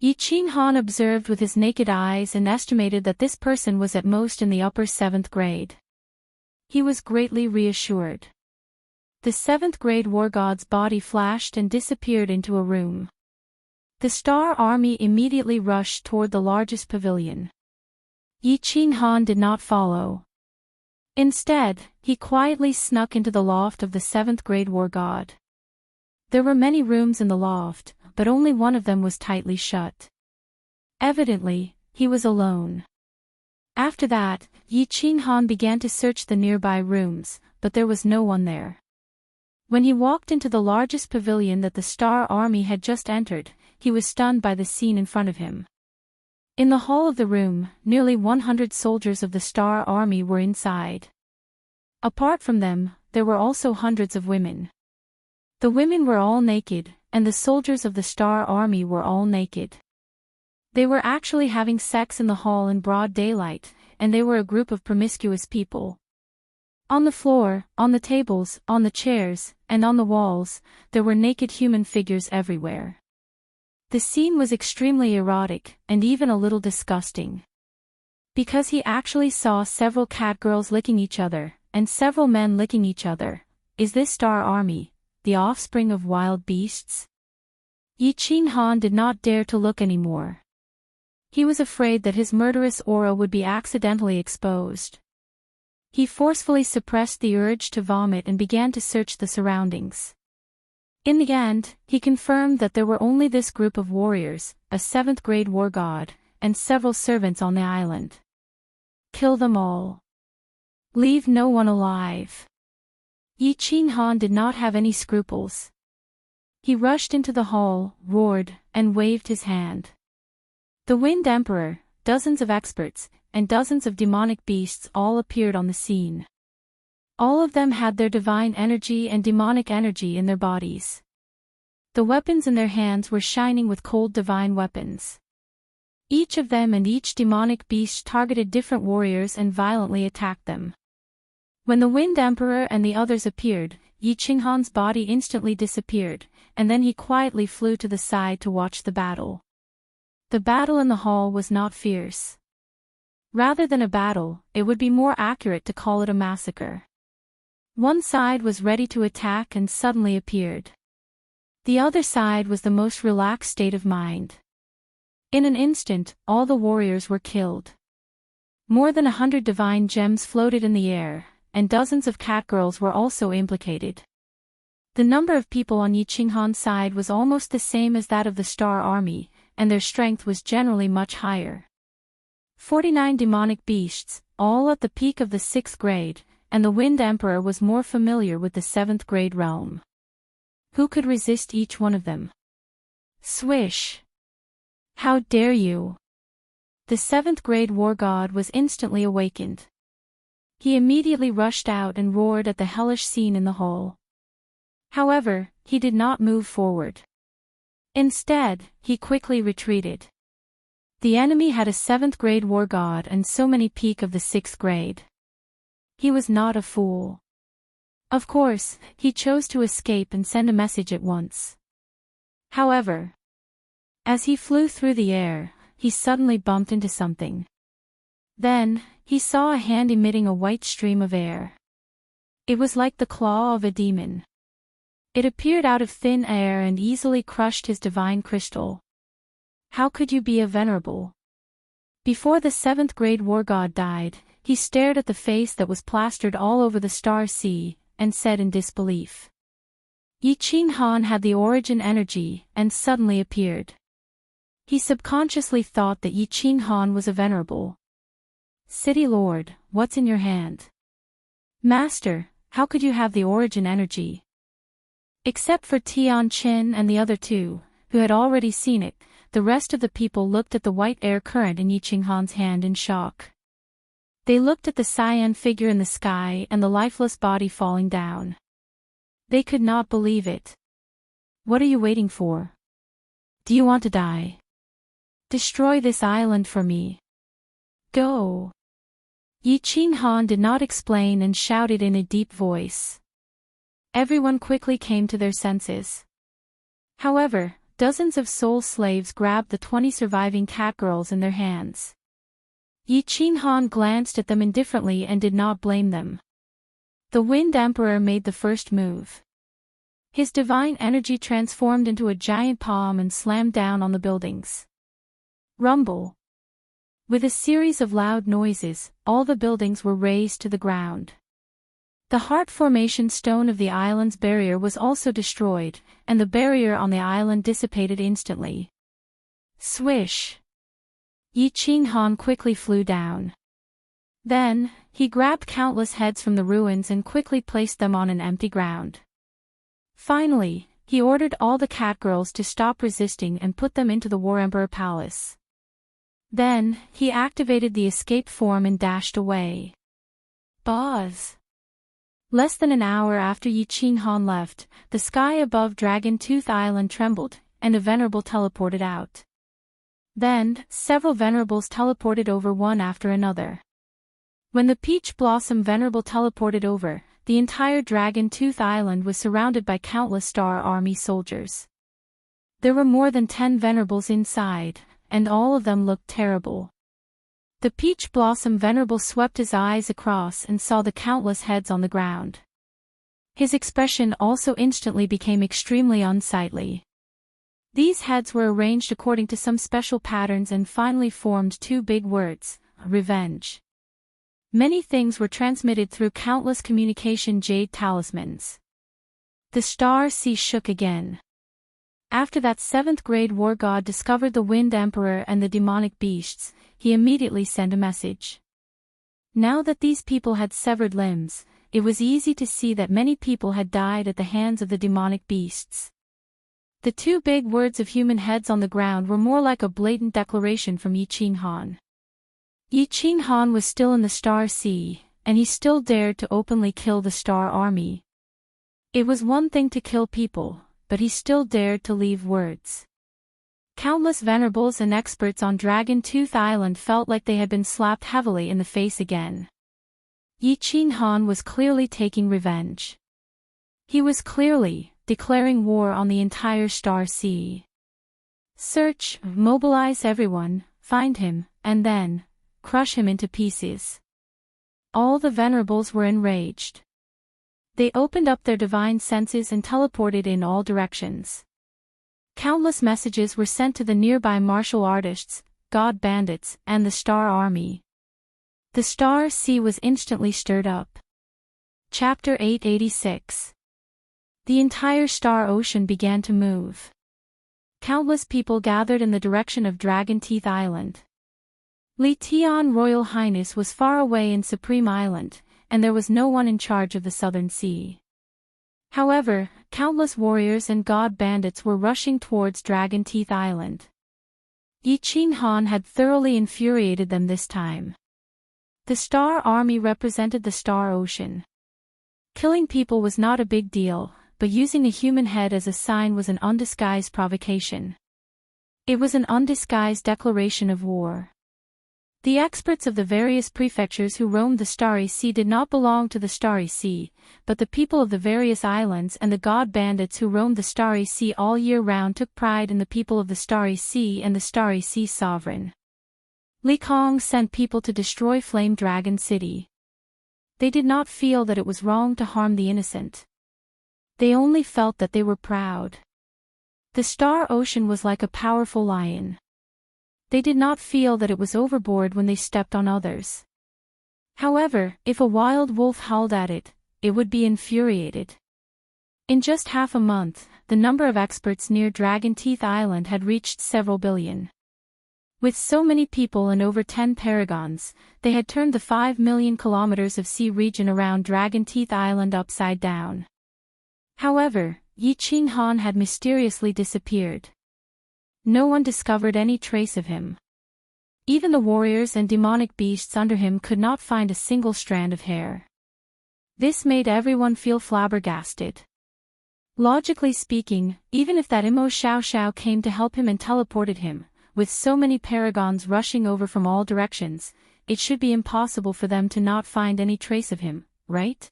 Yi Qinghan observed with his naked eyes and estimated that this person was at most in the upper 7th grade. He was greatly reassured. The 7th-grade war god's body flashed and disappeared into a room. The Star Army immediately rushed toward the largest pavilion. Yi Qinghan did not follow. Instead, he quietly snuck into the loft of the 7th-grade war god. There were many rooms in the loft, but only one of them was tightly shut. Evidently, he was alone. After that, Yi Qinghan began to search the nearby rooms, but there was no one there. When he walked into the largest pavilion that the Star Army had just entered, he was stunned by the scene in front of him. In the hall of the room, nearly 100 soldiers of the Star Army were inside. Apart from them, there were also hundreds of women. The women were all naked, and the soldiers of the Star Army were all naked. They were actually having sex in the hall in broad daylight, and they were a group of promiscuous people. On the floor, on the tables, on the chairs, and on the walls, there were naked human figures everywhere. The scene was extremely erotic, and even a little disgusting. Because he actually saw several cat girls licking each other, and several men licking each other. Is this Star Army, the offspring of wild beasts? Yi Qinghan did not dare to look anymore. He was afraid that his murderous aura would be accidentally exposed. He forcefully suppressed the urge to vomit and began to search the surroundings. In the end, he confirmed that there were only this group of warriors, a 7th-grade war god, and several servants on the island. Kill them all. Leave no one alive. Yi Qinghan did not have any scruples. He rushed into the hall, roared, and waved his hand. The Wind Emperor, dozens of experts, and dozens of demonic beasts all appeared on the scene. All of them had their divine energy and demonic energy in their bodies. The weapons in their hands were shining with cold divine weapons. Each of them and each demonic beast targeted different warriors and violently attacked them. When the Wind Emperor and the others appeared, Yi Qinghan's body instantly disappeared, and then he quietly flew to the side to watch the battle. The battle in the hall was not fierce. Rather than a battle, it would be more accurate to call it a massacre. One side was ready to attack and suddenly appeared. The other side was the most relaxed state of mind. In an instant, all the warriors were killed. More than 100 divine gems floated in the air, and dozens of catgirls were also implicated. The number of people on Yi Qinghan's side was almost the same as that of the Star Army, and their strength was generally much higher. 49 demonic beasts, all at the peak of the 6th grade, and the Wind Emperor was more familiar with the 7th grade realm. Who could resist each one of them? Swish! How dare you! The 7th grade war god was instantly awakened. He immediately rushed out and roared at the hellish scene in the hall. However, he did not move forward. Instead, he quickly retreated. The enemy had a 7th grade war god and so many peak of the 6th grade. He was not a fool. Of course, he chose to escape and send a message at once. However, as he flew through the air, he suddenly bumped into something. Then, he saw a hand emitting a white stream of air. It was like the claw of a demon. It appeared out of thin air and easily crushed his divine crystal. How could you be a venerable? Before the 7th grade war god died, he stared at the face that was plastered all over the star sea, and said in disbelief. Yi Qinghan had the origin energy, and suddenly appeared. He subconsciously thought that Yi Qinghan was a venerable. City Lord, what's in your hand? Master, how could you have the origin energy? Except for Tian Qin and the other two, who had already seen it, the rest of the people looked at the white air current in Yi Qinghan's hand in shock. They looked at the cyan figure in the sky and the lifeless body falling down. They could not believe it. What are you waiting for? Do you want to die? Destroy this island for me. Go. Yi Qinghan did not explain and shouted in a deep voice. Everyone quickly came to their senses. However, dozens of soul slaves grabbed the 20 surviving catgirls in their hands. Yi Qinghan glanced at them indifferently and did not blame them. The Wind Emperor made the first move. His divine energy transformed into a giant palm and slammed down on the buildings. Rumble. With a series of loud noises, all the buildings were razed to the ground. The heart formation stone of the island's barrier was also destroyed, and the barrier on the island dissipated instantly. Swish! Yi Qinghan quickly flew down. Then, he grabbed countless heads from the ruins and quickly placed them on an empty ground. Finally, he ordered all the catgirls to stop resisting and put them into the War Emperor Palace. Then, he activated the escape form and dashed away. Buzz! Less than an hour after Yi Qinghan left, the sky above Dragon Tooth Island trembled, and a venerable teleported out. Then, several venerables teleported over one after another. When the Peach Blossom Venerable teleported over, the entire Dragon Tooth Island was surrounded by countless Star Army soldiers. There were more than 10 Venerables inside, and all of them looked terrible. The Peach Blossom Venerable swept his eyes across and saw the countless heads on the ground. His expression also instantly became extremely unsightly. These heads were arranged according to some special patterns and finally formed two big words: revenge. Many things were transmitted through countless communication jade talismans. The Star Sea shook again. After that 7th grade war god discovered the Wind Emperor and the demonic beasts, he immediately sent a message. Now that these people had severed limbs, it was easy to see that many people had died at the hands of the demonic beasts. The two big words of human heads on the ground were more like a blatant declaration from Yi Qinghan. Yi Qinghan was still in the Star Sea, and he still dared to openly kill the Star Army. It was one thing to kill people, but he still dared to leave words. Countless Venerables and experts on Dragon Tooth Island felt like they had been slapped heavily in the face again. Yi Qinghan was clearly taking revenge. He was clearly declaring war on the entire Star Sea. Search, mobilize everyone, find him, and then crush him into pieces. All the Venerables were enraged. They opened up their divine senses and teleported in all directions. Countless messages were sent to the nearby martial artists, god bandits, and the Star Army. The Star Sea was instantly stirred up. Chapter 886. The entire Star Ocean began to move. Countless people gathered in the direction of Dragon Teeth Island. Li Tian Royal Highness was far away in Supreme Island, and there was no one in charge of the Southern Sea. However, countless warriors and god bandits were rushing towards Dragon Teeth Island. Yi Qinghan had thoroughly infuriated them this time. The Star Army represented the Star Ocean. Killing people was not a big deal, but using a human head as a sign was an undisguised provocation. It was an undisguised declaration of war. The experts of the various prefectures who roamed the Starry Sea did not belong to the Starry Sea, but the people of the various islands and the god bandits who roamed the Starry Sea all year round took pride in the people of the Starry Sea and the Starry Sea sovereign. Li Kong sent people to destroy Flame Dragon City. They did not feel that it was wrong to harm the innocent. They only felt that they were proud. The Star Ocean was like a powerful lion. They did not feel that it was overboard when they stepped on others. However, if a wild wolf howled at it, it would be infuriated. In just half a month, the number of experts near Dragon Teeth Island had reached several billion. With so many people and over 10 paragons, they had turned the 5 million kilometers of sea region around Dragon Teeth Island upside down. However, Yi Qinghan had mysteriously disappeared. No one discovered any trace of him. Even the warriors and demonic beasts under him could not find a single strand of hair. This made everyone feel flabbergasted. Logically speaking, even if that Imo Xiao Xiao came to help him and teleported him, with so many paragons rushing over from all directions, it should be impossible for them to not find any trace of him, right?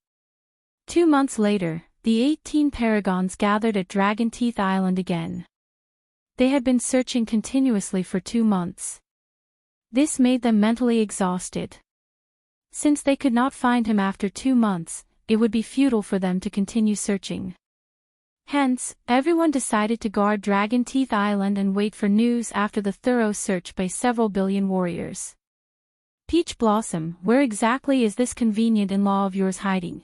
2 months later, the 18 paragons gathered at Dragon Teeth Island again. They had been searching continuously for 2 months. This made them mentally exhausted. Since they could not find him after 2 months, it would be futile for them to continue searching. Hence, everyone decided to guard Dragon Teeth Island and wait for news after the thorough search by several billion warriors. Peach Blossom, where exactly is this convenient in-law of yours hiding?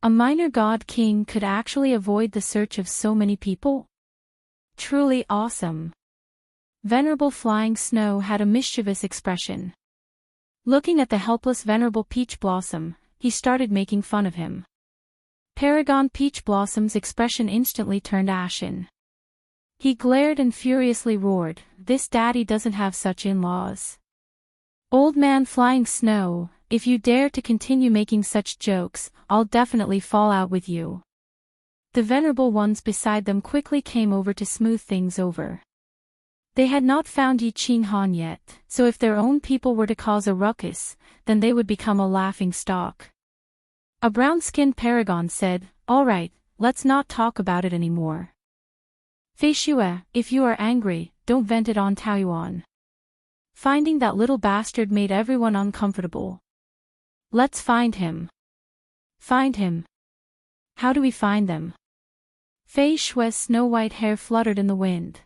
A minor god king could actually avoid the search of so many people? Truly awesome. Venerable Flying Snow had a mischievous expression. Looking at the helpless Venerable Peach Blossom, he started making fun of him. Paragon Peach Blossom's expression instantly turned ashen. He glared and furiously roared, "This daddy doesn't have such in-laws. Old man Flying Snow, if you dare to continue making such jokes, I'll definitely fall out with you." The venerable ones beside them quickly came over to smooth things over. They had not found Yi Qinghan yet, so if their own people were to cause a ruckus, then they would become a laughing stock. A brown-skinned paragon said, "All right, let's not talk about it anymore. Fei Xue, if you are angry, don't vent it on Taoyuan." Finding that little bastard made everyone uncomfortable. "Let's find him." "Find him? How do we find them?" Fei Xue's snow-white hair fluttered in the wind.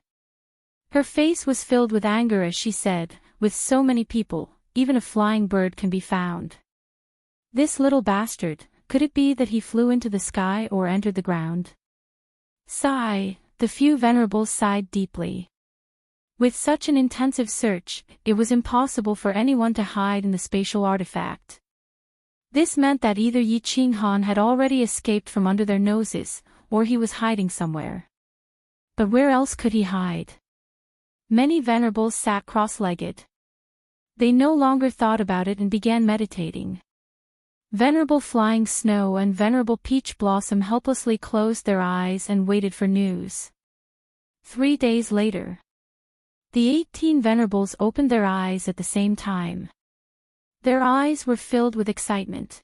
Her face was filled with anger as she said, "With so many people, even a flying bird can be found. This little bastard, could it be that he flew into the sky or entered the ground?" Sigh, the few venerables sighed deeply. With such an intensive search, it was impossible for anyone to hide in the spatial artifact. This meant that either Yi Qinghan had already escaped from under their noses, or he was hiding somewhere. But where else could he hide? Many venerables sat cross-legged. They no longer thought about it and began meditating. Venerable Flying Snow and Venerable Peach Blossom helplessly closed their eyes and waited for news. 3 days later. The 18 venerables opened their eyes at the same time. Their eyes were filled with excitement.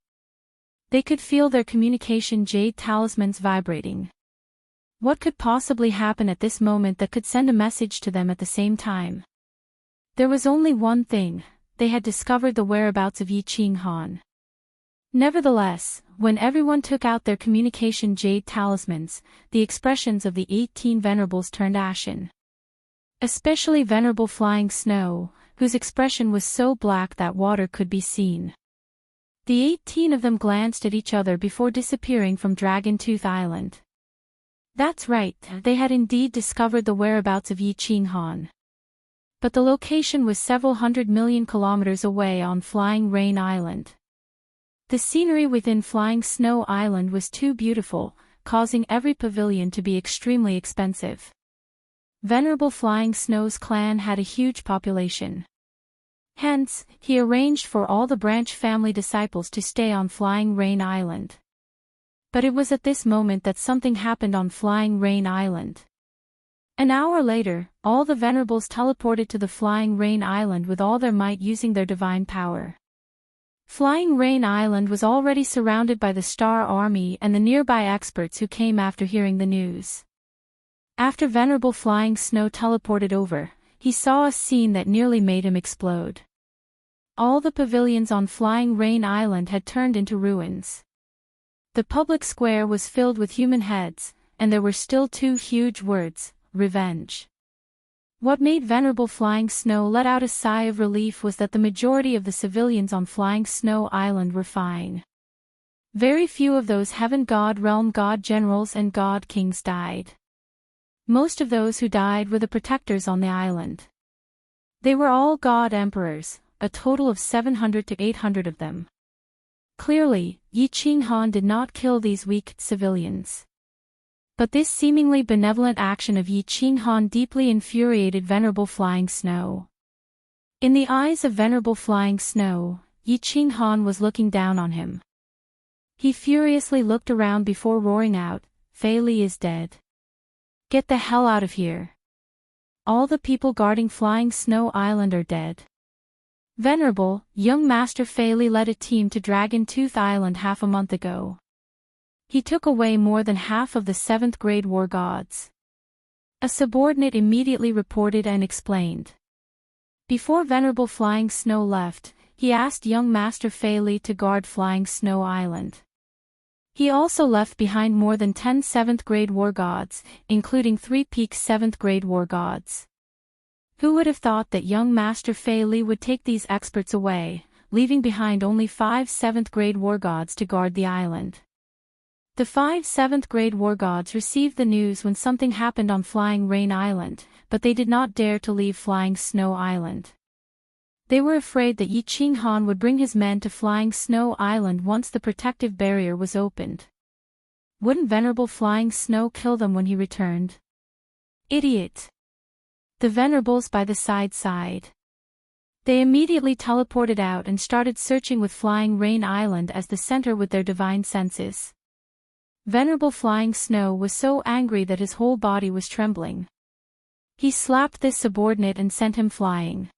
They could feel their communication jade talismans vibrating. What could possibly happen at this moment that could send a message to them at the same time? There was only one thing: they had discovered the whereabouts of Yi Qinghan. Nevertheless, when everyone took out their communication jade talismans, the expressions of the 18 venerables turned ashen. Especially Venerable Flying Snow, whose expression was so black that water could be seen. The 18 of them glanced at each other before disappearing from Dragon Tooth Island. That's right, they had indeed discovered the whereabouts of Yi Qinghan. But the location was several 100 million kilometers away on Flying Rain Island. The scenery within Flying Snow Island was too beautiful, causing every pavilion to be extremely expensive. Venerable Flying Snow's clan had a huge population. Hence, he arranged for all the branch family disciples to stay on Flying Rain Island. But it was at this moment that something happened on Flying Rain Island. An hour later, all the venerables teleported to the Flying Rain Island with all their might using their divine power. Flying Rain Island was already surrounded by the Star Army and the nearby experts who came after hearing the news. After Venerable Flying Snow teleported over, he saw a scene that nearly made him explode. All the pavilions on Flying Rain Island had turned into ruins. The public square was filled with human heads, and there were still 2 huge words: revenge. What made Venerable Flying Snow let out a sigh of relief was that the majority of the civilians on Flying Snow Island were fine. Very few of those Heaven God Realm God Generals and God Kings died. Most of those who died were the protectors on the island. They were all God Emperors, a total of 700 to 800 of them. Clearly, Yi Qinghan did not kill these weak civilians. But this seemingly benevolent action of Yi Qinghan deeply infuriated Venerable Flying Snow. In the eyes of Venerable Flying Snow, Yi Qinghan was looking down on him. He furiously looked around before roaring out, "Fei Li is dead. Get the hell out of here. All the people guarding Flying Snow Island are dead." Venerable, young Master Fei Li led a team to Dragon Tooth Island half a month ago. He took away more than half of the 7th grade war gods. A subordinate immediately reported and explained. Before Venerable Flying Snow left, he asked young Master Fei Li to guard Flying Snow Island. He also left behind more than 10 7th grade war gods, including 3 peak 7th grade war gods. Who would have thought that young Master Fei Li would take these experts away, leaving behind only 5 7th grade war gods to guard the island? The 5 7th grade war gods received the news when something happened on Flying Rain Island, but they did not dare to leave Flying Snow Island. They were afraid that Yi Qinghan would bring his men to Flying Snow Island once the protective barrier was opened. Wouldn't Venerable Flying Snow kill them when he returned? Idiot! The venerables by the side sighed. They immediately teleported out and started searching with Flying Rain Island as the center with their divine senses. Venerable Flying Snow was so angry that his whole body was trembling. He slapped this subordinate and sent him flying.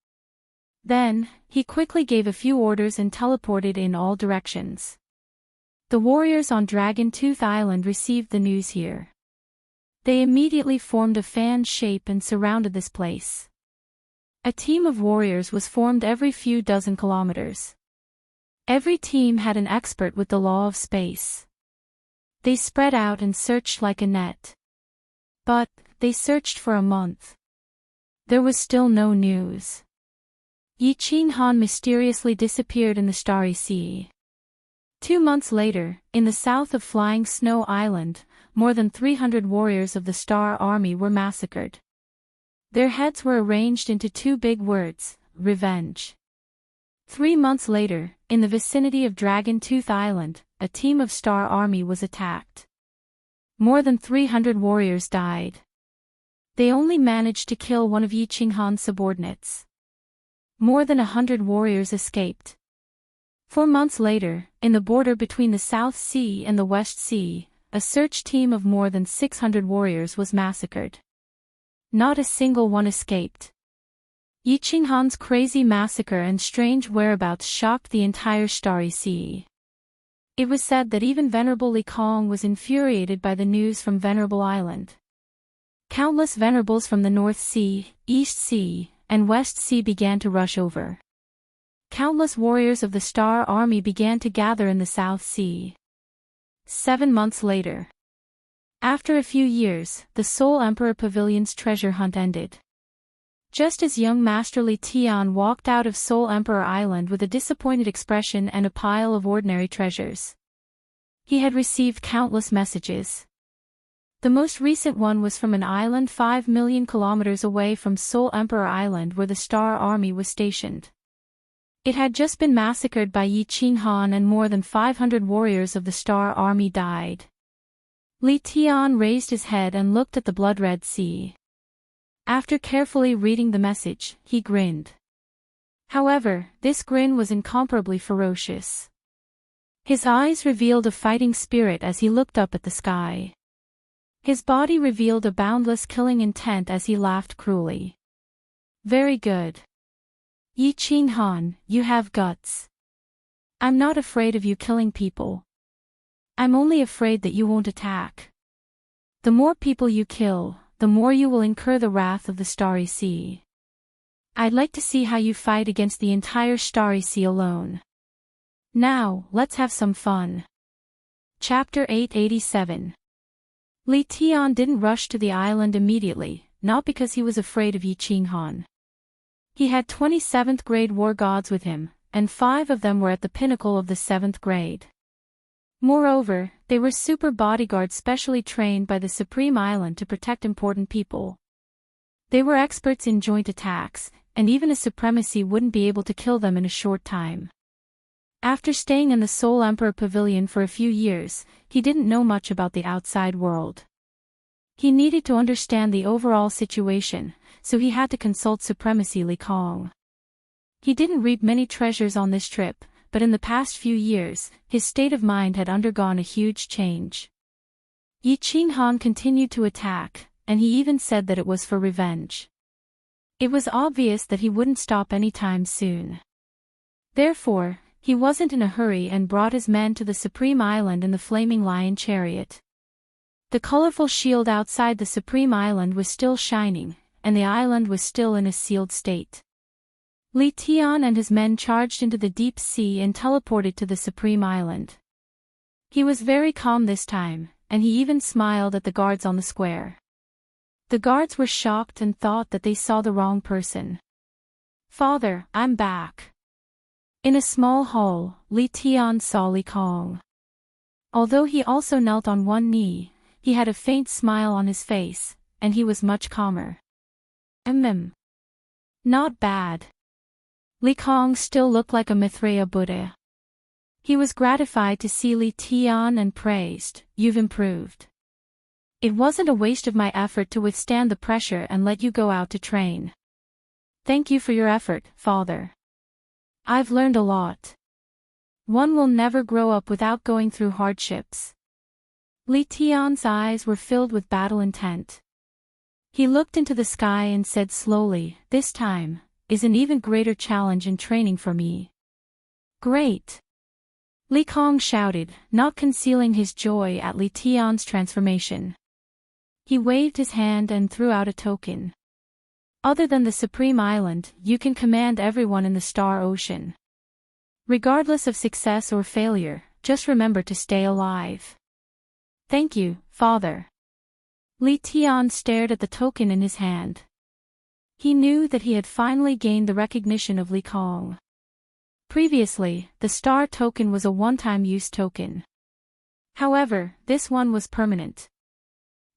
Then, he quickly gave a few orders and teleported in all directions. The warriors on Dragon Tooth Island received the news here. They immediately formed a fan shape and surrounded this place. A team of warriors was formed every few dozen kilometers. Every team had an expert with the law of space. They spread out and searched like a net. But, they searched for a month. There was still no news. Yi Qinghan mysteriously disappeared in the Starry Sea. 2 months later, in the south of Flying Snow Island, more than 300 warriors of the Star Army were massacred. Their heads were arranged into 2 big words, revenge. 3 months later, in the vicinity of Dragon Tooth Island, a team of Star Army was attacked. More than 300 warriors died. They only managed to kill one of Yi Qinghan's subordinates. More than 100 warriors escaped. 4 months later, in the border between the South Sea and the West Sea, a search team of more than 600 warriors was massacred. Not a single one escaped. Yi Qinghan's crazy massacre and strange whereabouts shocked the entire Starry Sea. It was said that even Venerable Li Kong was infuriated by the news from Venerable Island. Countless venerables from the North Sea, East Sea, and West Sea began to rush over. Countless warriors of the Star Army began to gather in the South Sea. 7 months later. After a few years, the Soul Emperor Pavilion's treasure hunt ended. Just as young Master Li Tian walked out of Soul Emperor Island with a disappointed expression and a pile of ordinary treasures. He had received countless messages. The most recent one was from an island 5 million kilometers away from Soul Emperor Island where the Star Army was stationed. It had just been massacred by Yi Qinghan and more than 500 warriors of the Star Army died. Li Tian raised his head and looked at the blood-red sea. After carefully reading the message, he grinned. However, this grin was incomparably ferocious. His eyes revealed a fighting spirit as he looked up at the sky. His body revealed a boundless killing intent as he laughed cruelly. Very good. Yi Qinghan, you have guts. I'm not afraid of you killing people. I'm only afraid that you won't attack. The more people you kill, the more you will incur the wrath of the Starry Sea. I'd like to see how you fight against the entire Starry Sea alone. Now, let's have some fun. Chapter 887. Li Tian didn't rush to the island immediately, not because he was afraid of Yi Qinghan. He had 27th grade war gods with him, and 5 of them were at the pinnacle of the 7th grade. Moreover, they were super bodyguards specially trained by the Supreme Island to protect important people. They were experts in joint attacks, and even a supremacy wouldn't be able to kill them in a short time. After staying in the Soul Emperor Pavilion for a few years, he didn't know much about the outside world. He needed to understand the overall situation, so he had to consult Supremacy Li Kong. He didn't reap many treasures on this trip, but in the past few years, his state of mind had undergone a huge change. Yi Qinghan continued to attack, and he even said that it was for revenge. It was obvious that he wouldn't stop anytime soon. Therefore, he wasn't in a hurry and brought his men to the Supreme Island in the Flaming Lion chariot. The colorful shield outside the Supreme Island was still shining, and the island was still in a sealed state. Li Tian and his men charged into the deep sea and teleported to the Supreme Island. He was very calm this time, and he even smiled at the guards on the square. The guards were shocked and thought that they saw the wrong person. "Father, I'm back." In a small hall, Li Tian saw Li Kong. Although he also knelt on one knee, he had a faint smile on his face, and he was much calmer. Not bad. Li Kong still looked like a Maitreya Buddha. He was gratified to see Li Tian and praised, "You've improved. It wasn't a waste of my effort to withstand the pressure and let you go out to train. Thank you for your effort, father. I've learned a lot. One will never grow up without going through hardships." Li Tian's eyes were filled with battle intent. He looked into the sky and said slowly, "This time is an even greater challenge and training for me." "Great!" Li Kong shouted, not concealing his joy at Li Tian's transformation. He waved his hand and threw out a token. "Other than the Supreme Island, you can command everyone in the Star Ocean. Regardless of success or failure, just remember to stay alive." "Thank you, Father." Li Tian stared at the token in his hand. He knew that he had finally gained the recognition of Li Kong. Previously, the star token was a one-time use token. However, this one was permanent.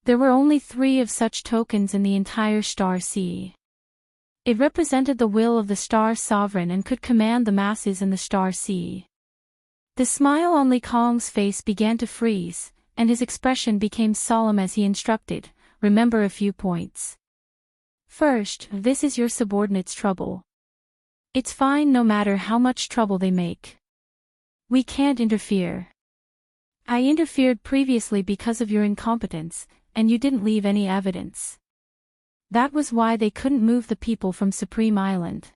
There were only 3 of such tokens in the entire star sea. It represented the will of the star sovereign and could command the masses in the star sea. The smile on Li Kong's face began to freeze, and his expression became solemn as he instructed, "Remember a few points. First, this is your subordinates' trouble. It's fine no matter how much trouble they make. We can't interfere. I interfered previously because of your incompetence, and you didn't leave any evidence. That was why they couldn't move the people from Supreme Island.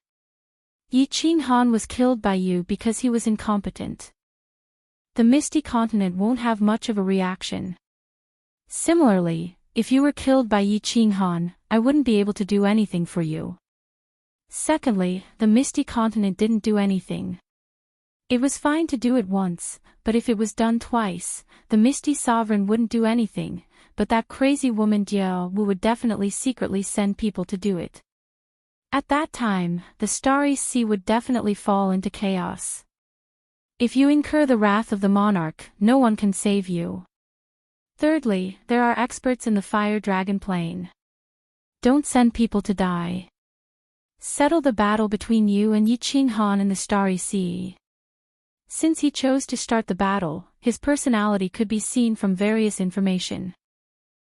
Yi Qinghan was killed by you because he was incompetent. The Misty Continent won't have much of a reaction. Similarly, if you were killed by Yi Qinghan, I wouldn't be able to do anything for you. Secondly, the Misty Continent didn't do anything. It was fine to do it once, but if it was done twice, the Misty Sovereign wouldn't do anything, but that crazy woman Diao Wu would definitely secretly send people to do it. At that time, the Starry Sea would definitely fall into chaos. If you incur the wrath of the monarch, no one can save you. Thirdly, there are experts in the Fire Dragon Plane. Don't send people to die. Settle the battle between you and Yi Qinghan in the Starry Sea. Since he chose to start the battle, his personality could be seen from various information.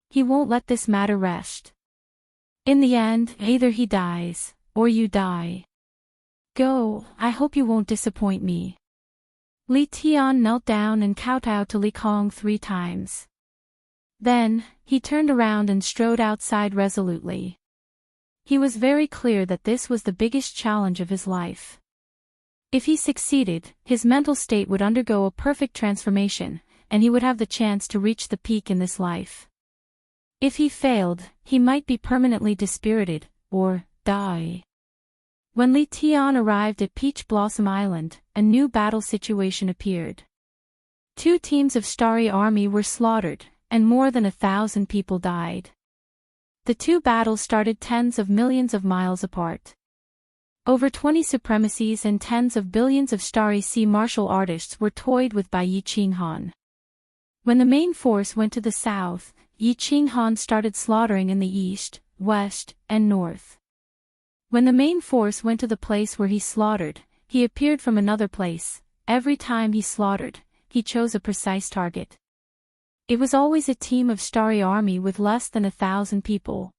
He won't let this matter rest. In the end, either he dies, or you die. Go, I hope you won't disappoint me." Li Tian knelt down and kowtowed to Li Kong 3 times. Then, he turned around and strode outside resolutely. He was very clear that this was the biggest challenge of his life. If he succeeded, his mental state would undergo a perfect transformation, and he would have the chance to reach the peak in this life. If he failed, he might be permanently dispirited, or die. When Li Tian arrived at Peach Blossom Island, a new battle situation appeared. 2 teams of Starry Army were slaughtered, and more than 1,000 people died. The 2 battles started tens of millions of miles apart. Over 20 supremacies and tens of billions of Starry Sea martial artists were toyed with by Yi Qinghan. When the main force went to the south, Yi Qinghan started slaughtering in the east, west, and north. When the main force went to the place where he slaughtered, he appeared from another place. Every time he slaughtered, he chose a precise target. It was always a team of Starry Army with less than 1,000 people.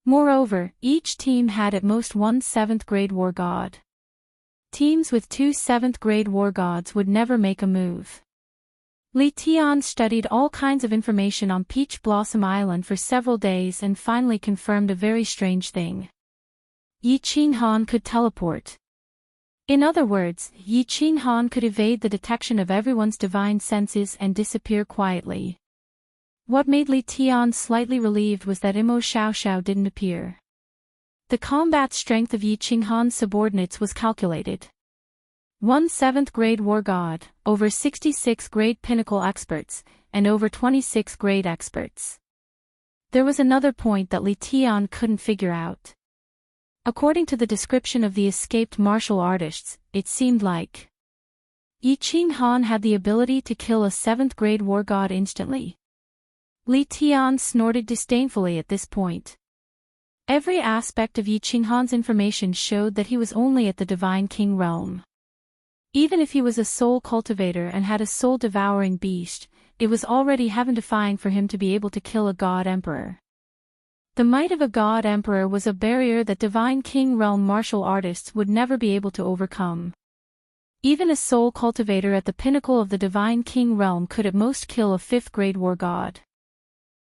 Moreover, each team had at most 1 7th-grade war god. Teams with 2 7th-grade war gods would never make a move. Li Tian studied all kinds of information on Peach Blossom Island for several days and finally confirmed a very strange thing. Yi Qinghan could teleport. In other words, Yi Qinghan could evade the detection of everyone's divine senses and disappear quietly. What made Li Tian slightly relieved was that Imo Xiaoxiao didn't appear. The combat strength of Yi Qinghan's subordinates was calculated. 1 7th-grade war god, over 66 grade pinnacle experts, and over 26 grade experts. There was another point that Li Tian couldn't figure out. According to the description of the escaped martial artists, it seemed like Yi Qinghan had the ability to kill a 7th-grade war god instantly. Li Tian snorted disdainfully at this point. Every aspect of Yi Qinghan's information showed that he was only at the Divine King realm. Even if he was a soul cultivator and had a soul-devouring beast, it was already heaven-defying for him to be able to kill a god emperor. The might of a god emperor was a barrier that Divine King realm martial artists would never be able to overcome. Even a soul cultivator at the pinnacle of the Divine King realm could at most kill a 5th-grade war god.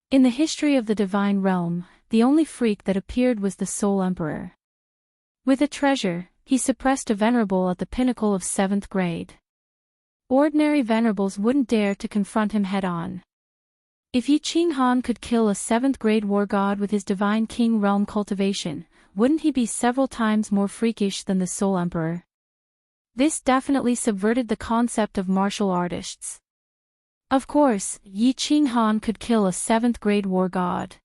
In the history of the Divine Realm, the only freak that appeared was the Soul Emperor. With a treasure, he suppressed a venerable at the pinnacle of 7th grade. Ordinary venerables wouldn't dare to confront him head-on. If Yi Qinghan could kill a 7th grade war god with his divine king realm cultivation, wouldn't he be several times more freakish than the Soul Emperor? This definitely subverted the concept of martial artists. Of course, Yi Qinghan could kill a 7th grade war god.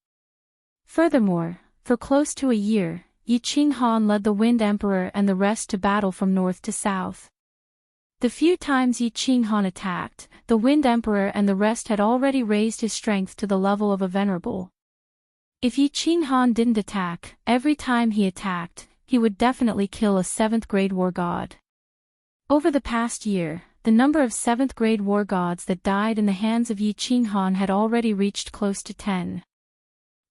Furthermore, for close to a year, Yi Qinghan led the Wind Emperor and the rest to battle from north to south. The few times Yi Qinghan attacked, the Wind Emperor and the rest had already raised his strength to the level of a venerable. If Yi Qinghan didn't attack, every time he attacked, he would definitely kill a 7th grade war god. Over the past year, the number of 7th grade war gods that died in the hands of Yi Qinghan had already reached close to 10.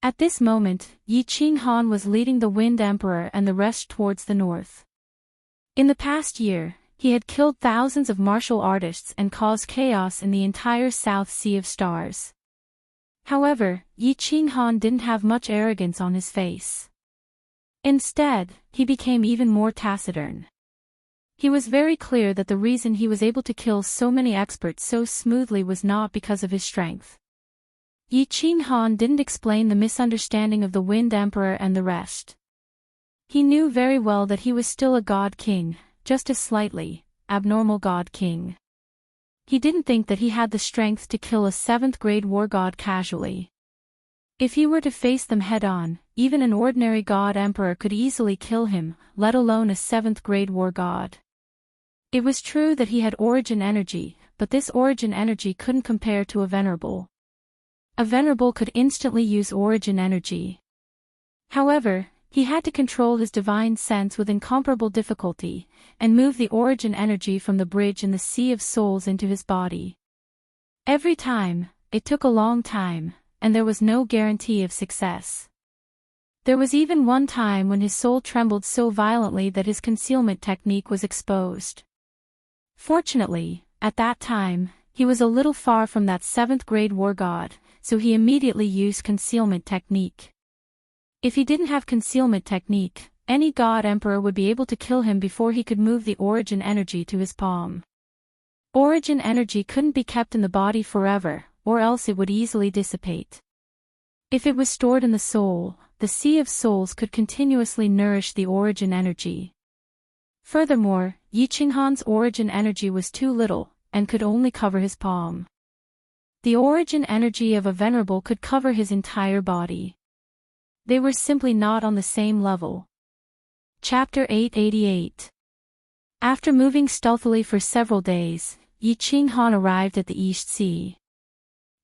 At this moment, Yi Qinghan was leading the Wind Emperor and the rest towards the north. In the past year, he had killed thousands of martial artists and caused chaos in the entire South Sea of Stars. However, Yi Qinghan didn't have much arrogance on his face. Instead, he became even more taciturn. He was very clear that the reason he was able to kill so many experts so smoothly was not because of his strength. Yi Qinghan didn't explain the misunderstanding of the Wind Emperor and the rest. He knew very well that he was still a god king, just a slightly abnormal god king. He didn't think that he had the strength to kill a 7th grade war god casually. If he were to face them head-on, even an ordinary god emperor could easily kill him, let alone a 7th grade war god. It was true that he had origin energy, but this origin energy couldn't compare to a venerable. A venerable could instantly use origin energy. However, he had to control his divine sense with incomparable difficulty, and move the origin energy from the bridge in the Sea of Souls into his body. Every time, it took a long time, and there was no guarantee of success. There was even one time when his soul trembled so violently that his concealment technique was exposed. Fortunately, at that time, he was a little far from that 7th grade war god, so he immediately used concealment technique. If he didn't have concealment technique, any god emperor would be able to kill him before he could move the origin energy to his palm. Origin energy couldn't be kept in the body forever, or else it would easily dissipate. If it was stored in the soul, the Sea of Souls could continuously nourish the origin energy. Furthermore, Yi Qinghan's origin energy was too little, and could only cover his palm. The origin energy of a venerable could cover his entire body. They were simply not on the same level. Chapter 888. After moving stealthily for several days, Yi Qinghan arrived at the East Sea.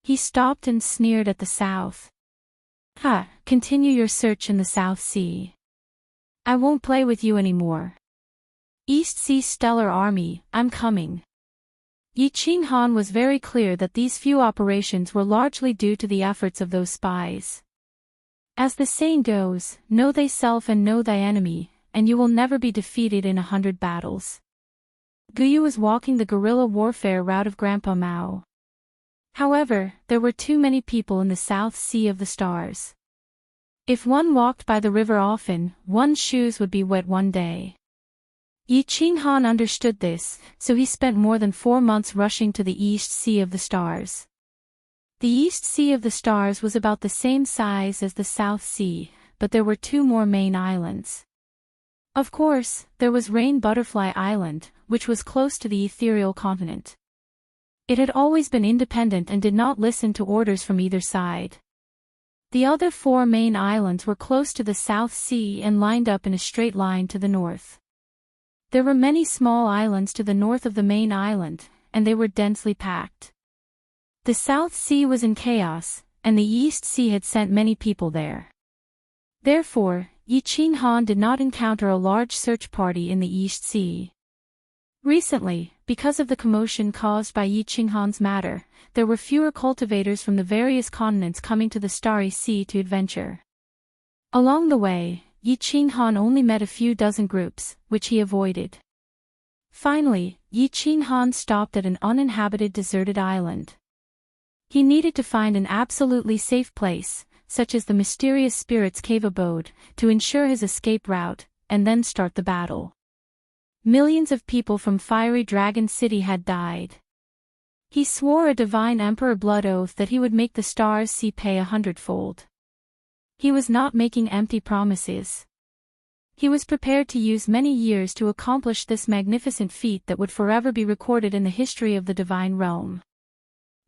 He stopped and sneered at the south. Continue your search in the South Sea. I won't play with you anymore. East Sea Stellar Army, I'm coming. Yi Qinghan was very clear that these few operations were largely due to the efforts of those spies. As the saying goes, know thyself and know thy enemy, and you will never be defeated in 100 battles. Guyu was walking the guerrilla warfare route of Grandpa Mao. However, there were too many people in the South Sea of the Stars. If one walked by the river often, one's shoes would be wet one day. Yi Qinghan understood this, so he spent more than 4 months rushing to the East Sea of the Stars. The East Sea of the Stars was about the same size as the South Sea, but there were 2 more main islands. Of course, there was Rain Butterfly Island, which was close to the ethereal continent. It had always been independent and did not listen to orders from either side. The other 4 main islands were close to the South Sea and lined up in a straight line to the north. There were many small islands to the north of the main island, and they were densely packed. The South Sea was in chaos, and the East Sea had sent many people there. Therefore, Yi Qinghan did not encounter a large search party in the East Sea. Recently, because of the commotion caused by Yi Qinghan's matter, there were fewer cultivators from the various continents coming to the Starry Sea to adventure. Along the way, Yi Qinghan only met a few dozen groups, which he avoided. Finally, Yi Qinghan stopped at an uninhabited deserted island. He needed to find an absolutely safe place, such as the mysterious spirit's cave abode, to ensure his escape route, and then start the battle. Millions of people from Fiery Dragon City had died. He swore a divine emperor blood oath that he would make the Stars Sea pay 100-fold. He was not making empty promises. He was prepared to use many years to accomplish this magnificent feat that would forever be recorded in the history of the divine realm.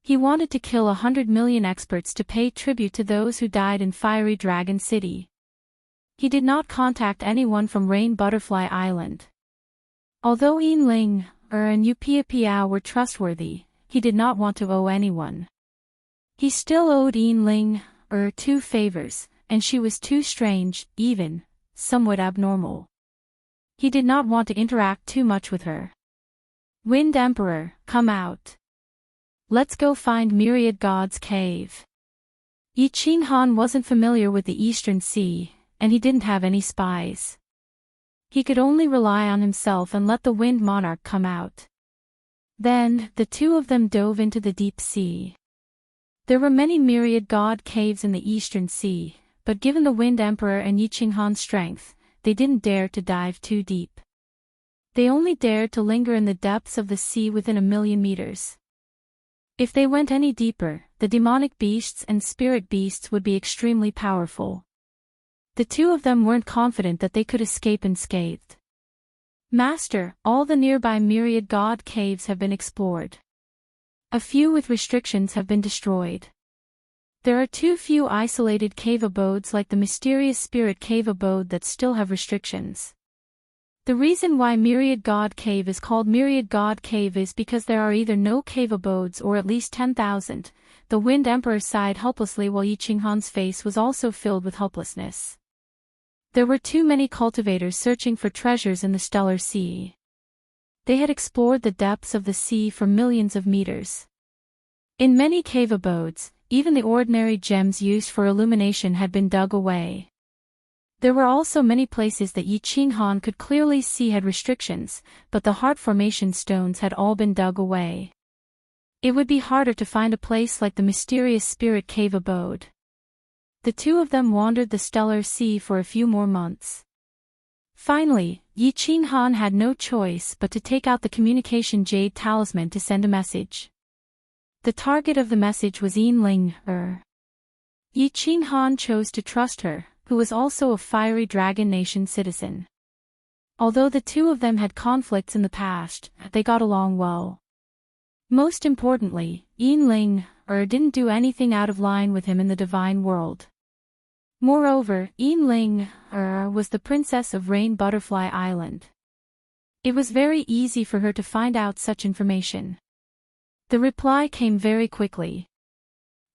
He wanted to kill 100 million experts to pay tribute to those who died in Fiery Dragon City. He did not contact anyone from Rain Butterfly Island. Although Ling and Piao were trustworthy, he did not want to owe anyone. He still owed Ling 2 favors, and she was too strange, even somewhat abnormal. He did not want to interact too much with her. Wind Emperor, come out. Let's go find Myriad God's cave. Yi Qinghan wasn't familiar with the Eastern Sea, and he didn't have any spies. He could only rely on himself and let the Wind Monarch come out. Then, the two of them dove into the deep sea. There were many Myriad God caves in the Eastern Sea, but given the Wind Emperor and Yi Qinghan's strength, they didn't dare to dive too deep. They only dared to linger in the depths of the sea within 1,000,000 meters. If they went any deeper, the demonic beasts and spirit beasts would be extremely powerful. The two of them weren't confident that they could escape unscathed. Master, all the nearby Myriad God caves have been explored. A few with restrictions have been destroyed. There are too few isolated cave abodes like the mysterious spirit cave abode that still have restrictions. The reason why Myriad God Cave is called Myriad God Cave is because there are either no cave abodes or at least 10,000. The Wind Emperor sighed helplessly while Yi Qinghan's face was also filled with helplessness. There were too many cultivators searching for treasures in the stellar sea. They had explored the depths of the sea for millions of meters. In many cave abodes, even the ordinary gems used for illumination had been dug away. There were also many places that Yi Qinghan could clearly see had restrictions, but the heart formation stones had all been dug away. It would be harder to find a place like the mysterious spirit cave abode. The two of them wandered the stellar sea for a few more months. Finally, Yi Qinghan had no choice but to take out the communication jade talisman to send a message. The target of the message was Ling. Yi Qinghan chose to trust her, who was also a Fiery Dragon Nation citizen. Although the two of them had conflicts in the past, they got along well. Most importantly, Ling didn't do anything out of line with him in the divine world. Moreover, Ling was the princess of Rain Butterfly Island. It was very easy for her to find out such information. The reply came very quickly.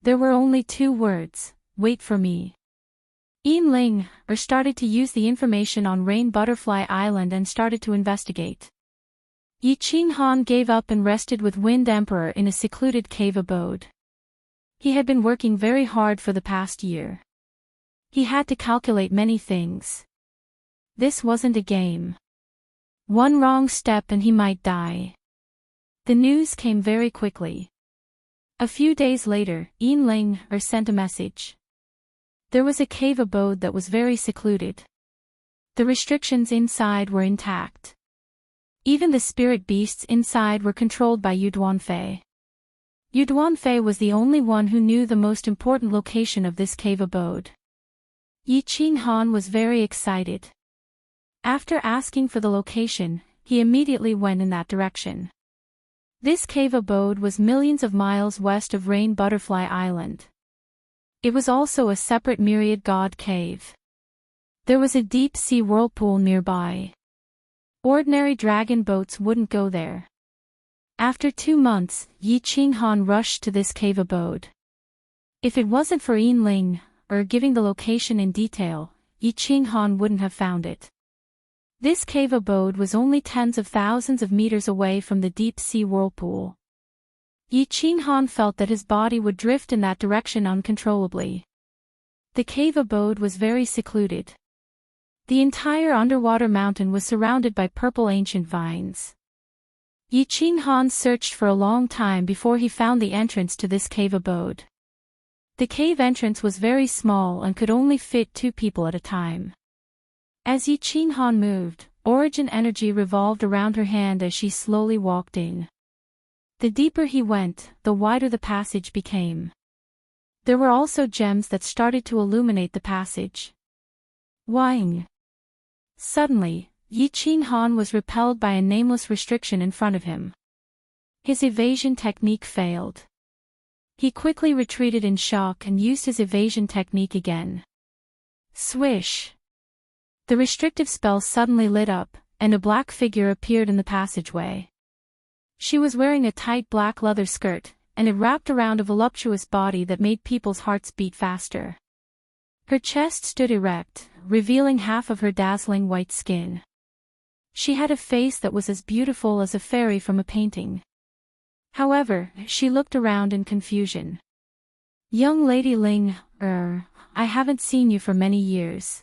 There were only 2 words, wait for me. Ling started to use the information on Rain Butterfly Island and started to investigate. Yi Qinghan gave up and rested with Wind Emperor in a secluded cave abode. He had been working very hard for the past year. He had to calculate many things. This wasn't a game. One wrong step and he might die. The news came very quickly. A few days later, Ling sent a message. There was a cave abode that was very secluded. The restrictions inside were intact. Even the spirit beasts inside were controlled by Yu Duanfei. Yu Duanfei was the only one who knew the most important location of this cave abode. Yi Qinghan was very excited. After asking for the location, he immediately went in that direction. This cave abode was millions of miles west of Rain Butterfly Island. It was also a separate Myriad God cave. There was a deep-sea whirlpool nearby. Ordinary dragon boats wouldn't go there. After 2 months, Yi Qinghan rushed to this cave abode. If it wasn't for Ling giving the location in detail, Yi Qinghan wouldn't have found it. This cave abode was only tens of thousands of meters away from the deep-sea whirlpool. Yi Qinghan felt that his body would drift in that direction uncontrollably. The cave abode was very secluded. The entire underwater mountain was surrounded by purple ancient vines. Yi Qinghan searched for a long time before he found the entrance to this cave abode. The cave entrance was very small and could only fit 2 people at a time. As Yi Qinghan moved, origin energy revolved around her hand as she slowly walked in. The deeper he went, the wider the passage became. There were also gems that started to illuminate the passage. Wang. Suddenly, Yi Qinghan was repelled by a nameless restriction in front of him. His evasion technique failed. He quickly retreated in shock and used his evasion technique again. Swish! The restrictive spell suddenly lit up, and a black figure appeared in the passageway. She was wearing a tight black leather skirt, and it wrapped around a voluptuous body that made people's hearts beat faster. Her chest stood erect, revealing half of her dazzling white skin. She had a face that was as beautiful as a fairy from a painting. However, she looked around in confusion. Young Lady Ling, I haven't seen you for many years.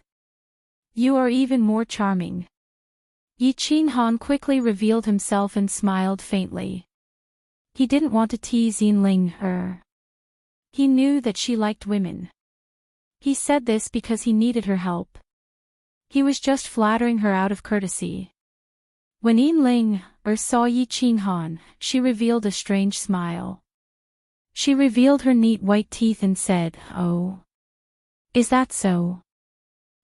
You are even more charming. Yi Qinghan quickly revealed himself and smiled faintly. He didn't want to tease Yin Ling. He knew that she liked women. He said this because he needed her help. He was just flattering her out of courtesy. When Yin Ling saw Yi Qinghan, she revealed a strange smile. She revealed her neat white teeth and said, "Oh. Is that so?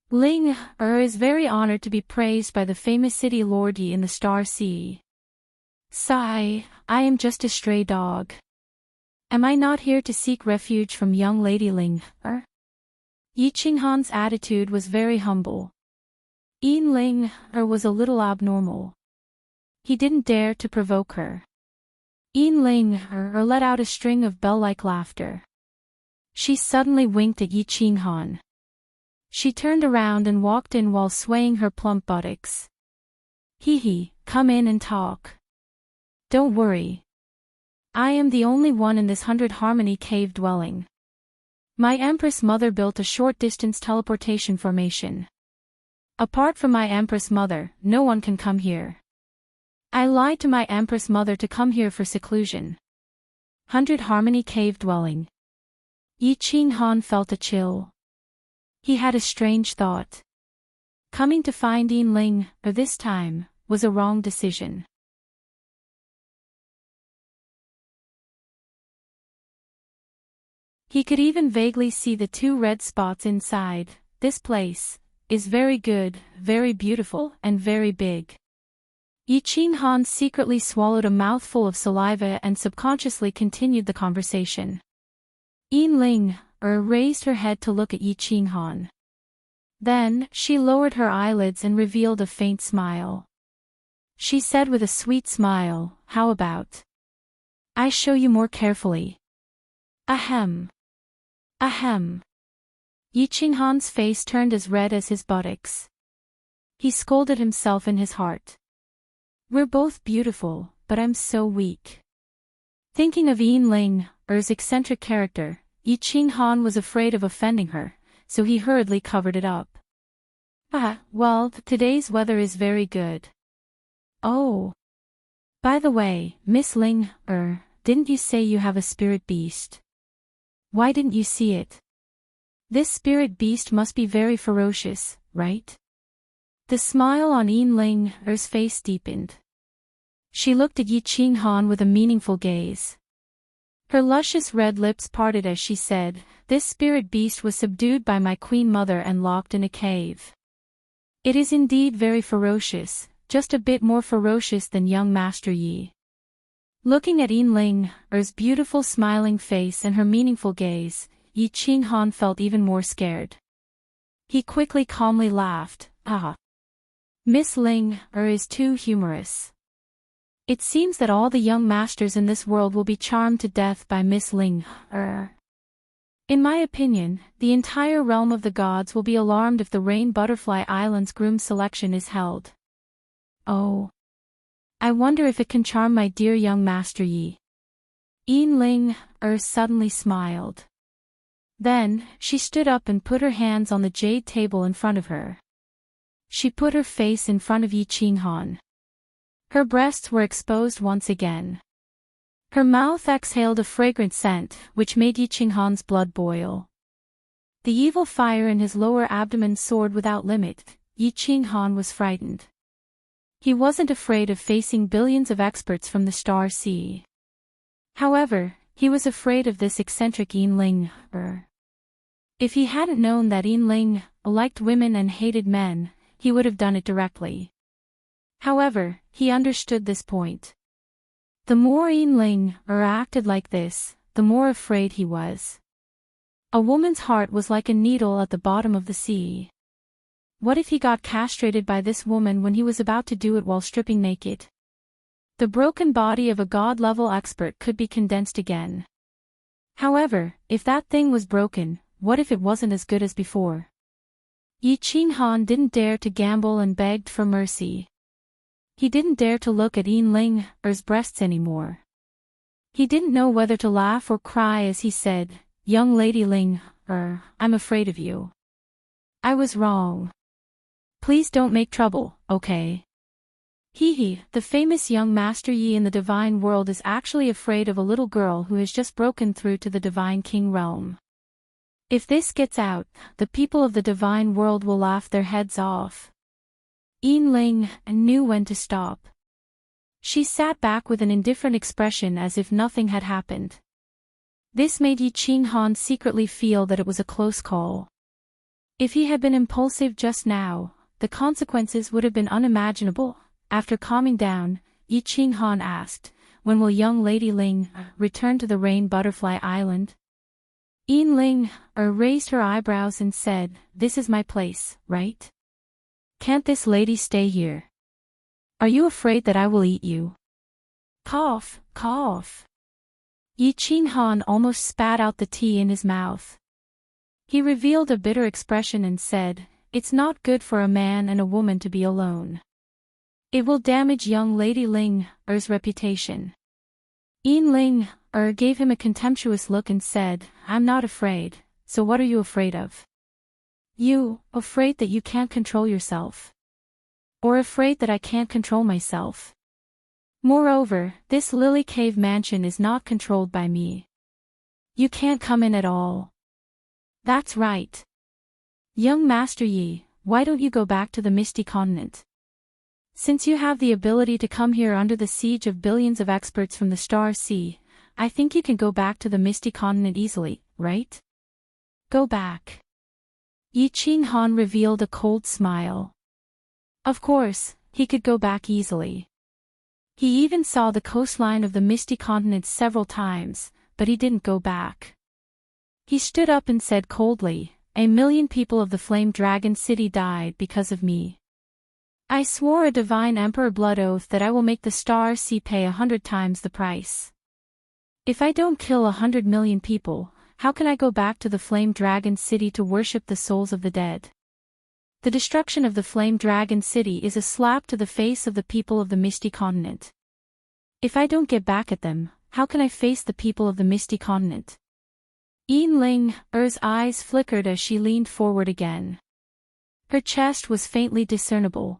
Ling is very honored to be praised by the famous city lord Yi in the Star Sea. Sigh, I am just a stray dog. Am I not here to seek refuge from young Lady Ling? Yi Qinghan's attitude was very humble. Yin Ling was a little abnormal. He didn't dare to provoke her. Yin Ling let out a string of bell-like laughter. She suddenly winked at Yi Qinghan. She turned around and walked in while swaying her plump buttocks. Hee, come in and talk. Don't worry. I am the only one in this 100 Harmony cave dwelling. My Empress Mother built a short-distance teleportation formation. Apart from my Empress Mother, no one can come here. I lied to my Empress Mother to come here for seclusion. 100 Harmony cave dwelling. Yi Qinghan felt a chill. He had a strange thought. Coming to find Yin Ling, this time, was a wrong decision. He could even vaguely see the 2 red spots inside. This place is very good, very beautiful, and very big. Yi Qinghan secretly swallowed a mouthful of saliva and subconsciously continued the conversation. Yin Ling raised her head to look at Yi Qinghan. Then, she lowered her eyelids and revealed a faint smile. She said with a sweet smile, "How about I show you more carefully?" Ahem. Ahem. Yi Qinghan's face turned as red as his buttocks. He scolded himself in his heart. We're both beautiful, but I'm so weak. Thinking of Yin Ling's eccentric character, Yi Qinghan was afraid of offending her, so he hurriedly covered it up. Well, today's weather is very good. Oh. By the way, Miss Ling, didn't you say you have a spirit beast? Why didn't you see it? This spirit beast must be very ferocious, right? The smile on Yin Ling's face deepened. She looked at Yi Qinghan with a meaningful gaze. Her luscious red lips parted as she said, "This spirit beast was subdued by my queen mother and locked in a cave. It is indeed very ferocious, just a bit more ferocious than young Master Yi." Looking at Yin Ling's beautiful smiling face and her meaningful gaze, Yi Qinghan felt even more scared. He quickly calmly laughed, Miss Ling is too humorous. It seems that all the young masters in this world will be charmed to death by Miss Ling. In my opinion, the entire realm of the gods will be alarmed if the Rain Butterfly Island's groom selection is held. Oh. I wonder if it can charm my dear young Master Yi. Yin Ling suddenly smiled. Then, she stood up and put her hands on the jade table in front of her. She put her face in front of Yi Qinghan. Her breasts were exposed once again. Her mouth exhaled a fragrant scent, which made Yi Qinghan's blood boil. The evil fire in his lower abdomen soared without limit. Yi Qinghan was frightened. He wasn't afraid of facing billions of experts from the Star Sea. However, he was afraid of this eccentric Yin If he hadn't known that Yin liked women and hated men, he would have done it directly. However, he understood this point. The more Yin acted like this, the more afraid he was. A woman's heart was like a needle at the bottom of the sea. What if he got castrated by this woman when he was about to do it while stripping naked? The broken body of a god-level expert could be condensed again. However, if that thing was broken, what if it wasn't as good as before? Yi Qinghan didn't dare to gamble and begged for mercy. He didn't dare to look at Yin breasts anymore. He didn't know whether to laugh or cry as he said, "Young Lady Ling, I'm afraid of you. I was wrong. Please don't make trouble, okay?" The famous young Master Yi in the divine world is actually afraid of a little girl who has just broken through to the divine king realm. If this gets out, the people of the divine world will laugh their heads off. Yin knew when to stop. She sat back with an indifferent expression as if nothing had happened. This made Yi Qinghan secretly feel that it was a close call. If he had been impulsive just now, the consequences would have been unimaginable. After calming down, Yi Qinghan asked, "When will young Lady Ling return to the Rain Butterfly Island?" Yin raised her eyebrows and said, "This is my place, right? Can't this lady stay here? Are you afraid that I will eat you?" Cough, cough. Yi Qinghan almost spat out the tea in his mouth. He revealed a bitter expression and said, "It's not good for a man and a woman to be alone. It will damage young Lady Ling's reputation." Yin gave him a contemptuous look and said, "I'm not afraid, so what are you afraid of? You, afraid that you can't control yourself? Or afraid that I can't control myself? Moreover, this Lily Cave mansion is not controlled by me. You can't come in at all." "That's right. Young Master Yi, why don't you go back to the Misty Continent? Since you have the ability to come here under the siege of billions of experts from the Star Sea, I think you can go back to the Misty Continent easily, right? Go back." Yi Qinghan revealed a cold smile. Of course, he could go back easily. He even saw the coastline of the Misty Continent several times, but he didn't go back. He stood up and said coldly, "A million people of the Flame Dragon City died because of me. I swore a divine emperor blood oath that I will make the Star Sea pay 100 times the price. If I don't kill 100 million people, how can I go back to the Flame Dragon City to worship the souls of the dead? The destruction of the Flame Dragon City is a slap to the face of the people of the Misty Continent. If I don't get back at them, how can I face the people of the Misty Continent?" Yin-Ling's eyes flickered as she leaned forward again. Her chest was faintly discernible.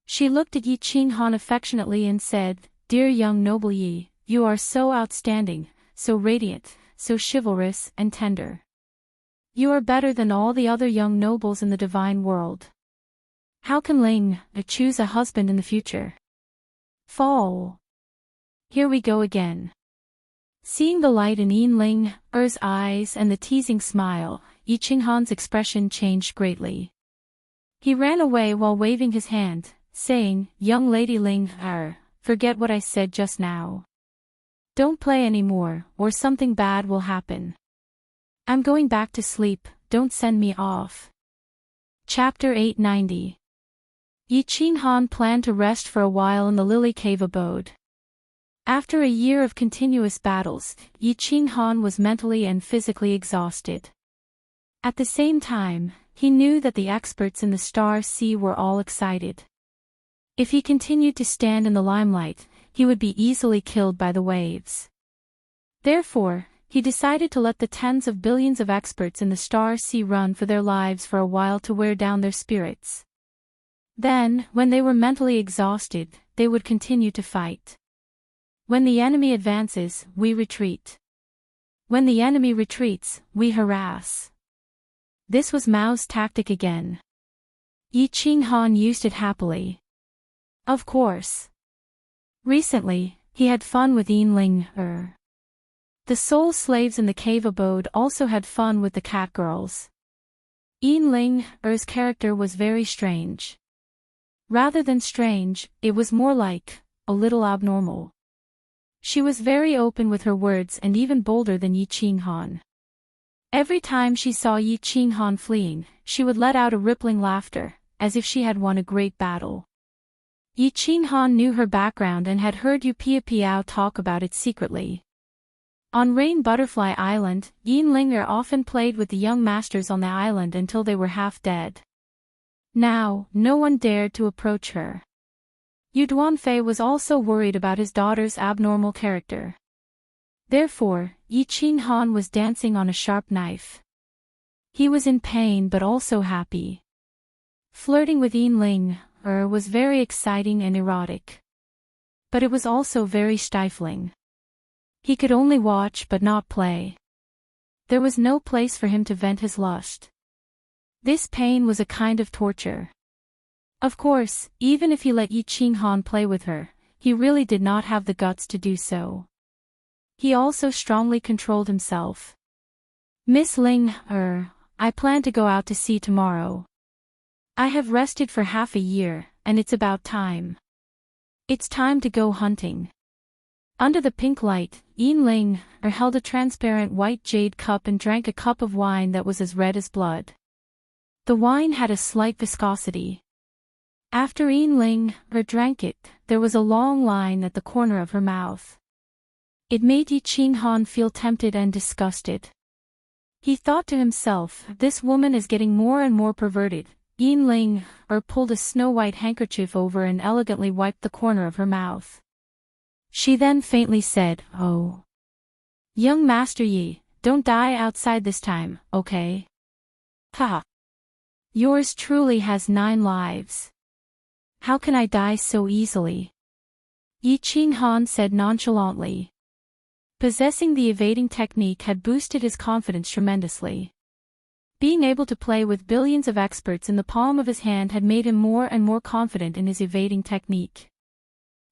She looked at Yi Qinghan affectionately and said, "Dear young noble Yi, you are so outstanding, so radiant, so chivalrous and tender. You are better than all the other young nobles in the divine world. How can Ling choose a husband in the future?" Fall. Here we go again. Seeing the light in Yin-Ling's eyes and the teasing smile, Yi Qinghan's expression changed greatly. He ran away while waving his hand, saying, "Young Lady Ling, forget what I said just now. Don't play anymore, or something bad will happen. I'm going back to sleep, don't send me off." Chapter 890. Yi Qinghan planned to rest for a while in the Lily Cave abode. After a year of continuous battles, Yi Qinghan was mentally and physically exhausted. At the same time, he knew that the experts in the Star Sea were all excited. If he continued to stand in the limelight, he would be easily killed by the waves. Therefore, he decided to let the tens of billions of experts in the Star Sea run for their lives for a while to wear down their spirits. Then, when they were mentally exhausted, they would continue to fight. When the enemy advances, we retreat. When the enemy retreats, we harass. This was Mao's tactic again. Yi Qinghan used it happily. Of course. Recently, he had fun with Yinling. The soul slaves in the cave abode also had fun with the cat girls. Yinling's character was very strange. Rather than strange, it was more like a little abnormal. She was very open with her words and even bolder than Yi Qinghan. Every time she saw Yi Qinghan fleeing, she would let out a rippling laughter, as if she had won a great battle. Yi Qinghan knew her background and had heard Yu Piao talk about it secretly. On Rain Butterfly Island, Yinlinger often played with the young masters on the island until they were half dead. Now, no one dared to approach her. Yu Duanfei was also worried about his daughter's abnormal character. Therefore, Yi Qinghan was dancing on a sharp knife. He was in pain but also happy. Flirting with Yinling was very exciting and erotic. But it was also very stifling. He could only watch but not play. There was no place for him to vent his lust. This pain was a kind of torture. Of course, even if he let Yi Qinghan play with her, he really did not have the guts to do so. He also strongly controlled himself. Miss Ling, I plan to go out to sea tomorrow. I have rested for half a year, and it's about time. It's time to go hunting. Under the pink light, Yinling held a transparent white jade cup and drank a cup of wine that was as red as blood. The wine had a slight viscosity. After Yinling drank it, there was a long line at the corner of her mouth. It made Yi Qinghan feel tempted and disgusted. He thought to himself, this woman is getting more and more perverted. Yinling pulled a snow-white handkerchief over and elegantly wiped the corner of her mouth. She then faintly said, "Oh. Young Master Yi, don't die outside this time, okay? Ha. Yours truly has 9 lives. How can I die so easily?" Yi Qinghan said nonchalantly. Possessing the evading technique had boosted his confidence tremendously. Being able to play with billions of experts in the palm of his hand had made him more and more confident in his evading technique.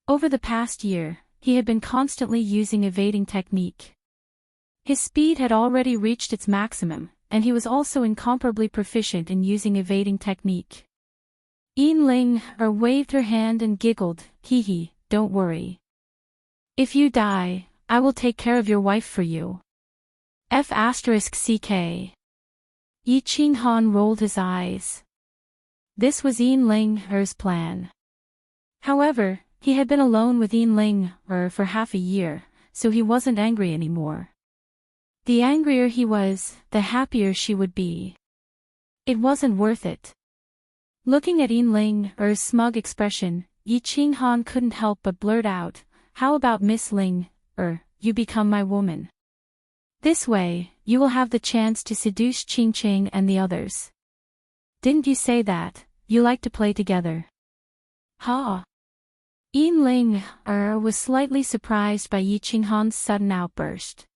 Over the past year, he had been constantly using evading technique. His speed had already reached its maximum, and he was also incomparably proficient in using evading technique. Yinling waved her hand and giggled, "Hee, don't worry. If you die, I will take care of your wife for you. F***ck. Yi Qinghan rolled his eyes. This was Yinling's plan. However, he had been alone with Yinling for half a year, so he wasn't angry anymore. The angrier he was, the happier she would be. It wasn't worth it. Looking at Yinling's smug expression, Yi Qinghan couldn't help but blurt out, "How about Miss Ling, you become my woman? This way, you will have the chance to seduce Qingqing and the others. Didn't you say that you like to play together?" Ha! Yinling was slightly surprised by Yi Qinghan's sudden outburst.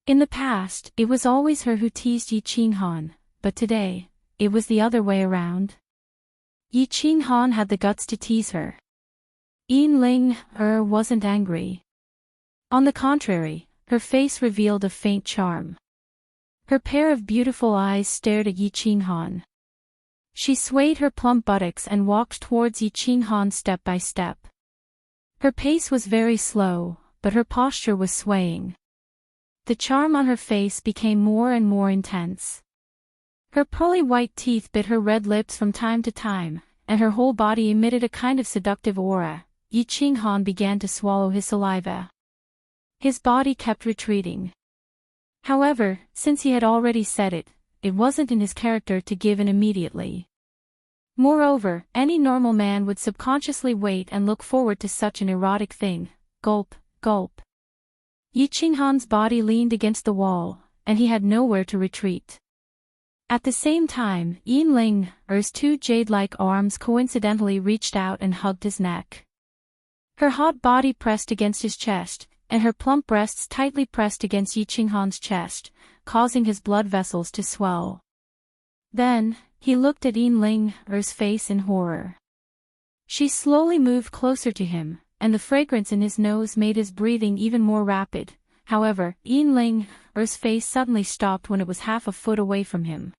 In the past, it was always her who teased Yi Qinghan, but today, it was the other way around. Yi Qinghan had the guts to tease her. Yinling wasn't angry. On the contrary, her face revealed a faint charm. Her pair of beautiful eyes stared at Yi Qinghan. She swayed her plump buttocks and walked towards Yi Qinghan step by step. Her pace was very slow, but her posture was swaying. The charm on her face became more and more intense. Her pearly white teeth bit her red lips from time to time, and her whole body emitted a kind of seductive aura. Yi Qinghan began to swallow his saliva. His body kept retreating. However, since he had already said it, it wasn't in his character to give in immediately. Moreover, any normal man would subconsciously wait and look forward to such an erotic thing. Gulp, gulp. Yi Qinghan's body leaned against the wall, and he had nowhere to retreat. At the same time, Yinling's 2 jade-like arms coincidentally reached out and hugged his neck. Her hot body pressed against his chest, and her plump breasts tightly pressed against Yi Qinghan's chest, causing his blood vessels to swell. Then, he looked at Er's face in horror. She slowly moved closer to him, and the fragrance in his nose made his breathing even more rapid. However, Er's face suddenly stopped when it was half a foot away from him.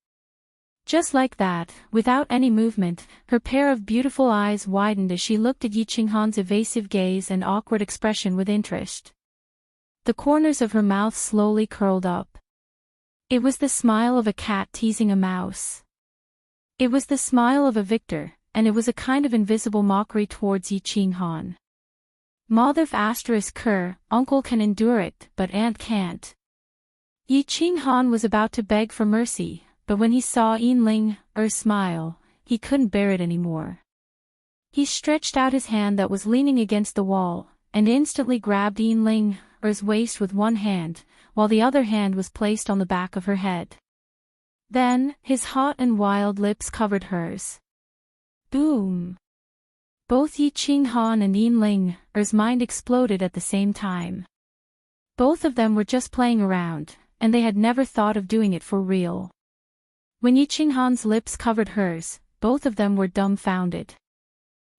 Just like that, without any movement, her pair of beautiful eyes widened as she looked at Yi Qinghan's evasive gaze and awkward expression with interest. The corners of her mouth slowly curled up. It was the smile of a cat teasing a mouse. It was the smile of a victor, and it was a kind of invisible mockery towards Yi Qinghan. Mother asterisk Kerr, uncle can endure it, but aunt can't. Yi Qinghan was about to beg for mercy, but when he saw Er's smile, he couldn't bear it anymore. He stretched out his hand that was leaning against the wall, and instantly grabbed Er's waist with one hand, while the other hand was placed on the back of her head. Then, his hot and wild lips covered hers. Boom! Both Yi Qinghan and Er's mind exploded at the same time. Both of them were just playing around, and they had never thought of doing it for real. When Yi Qinghan's lips covered hers, both of them were dumbfounded.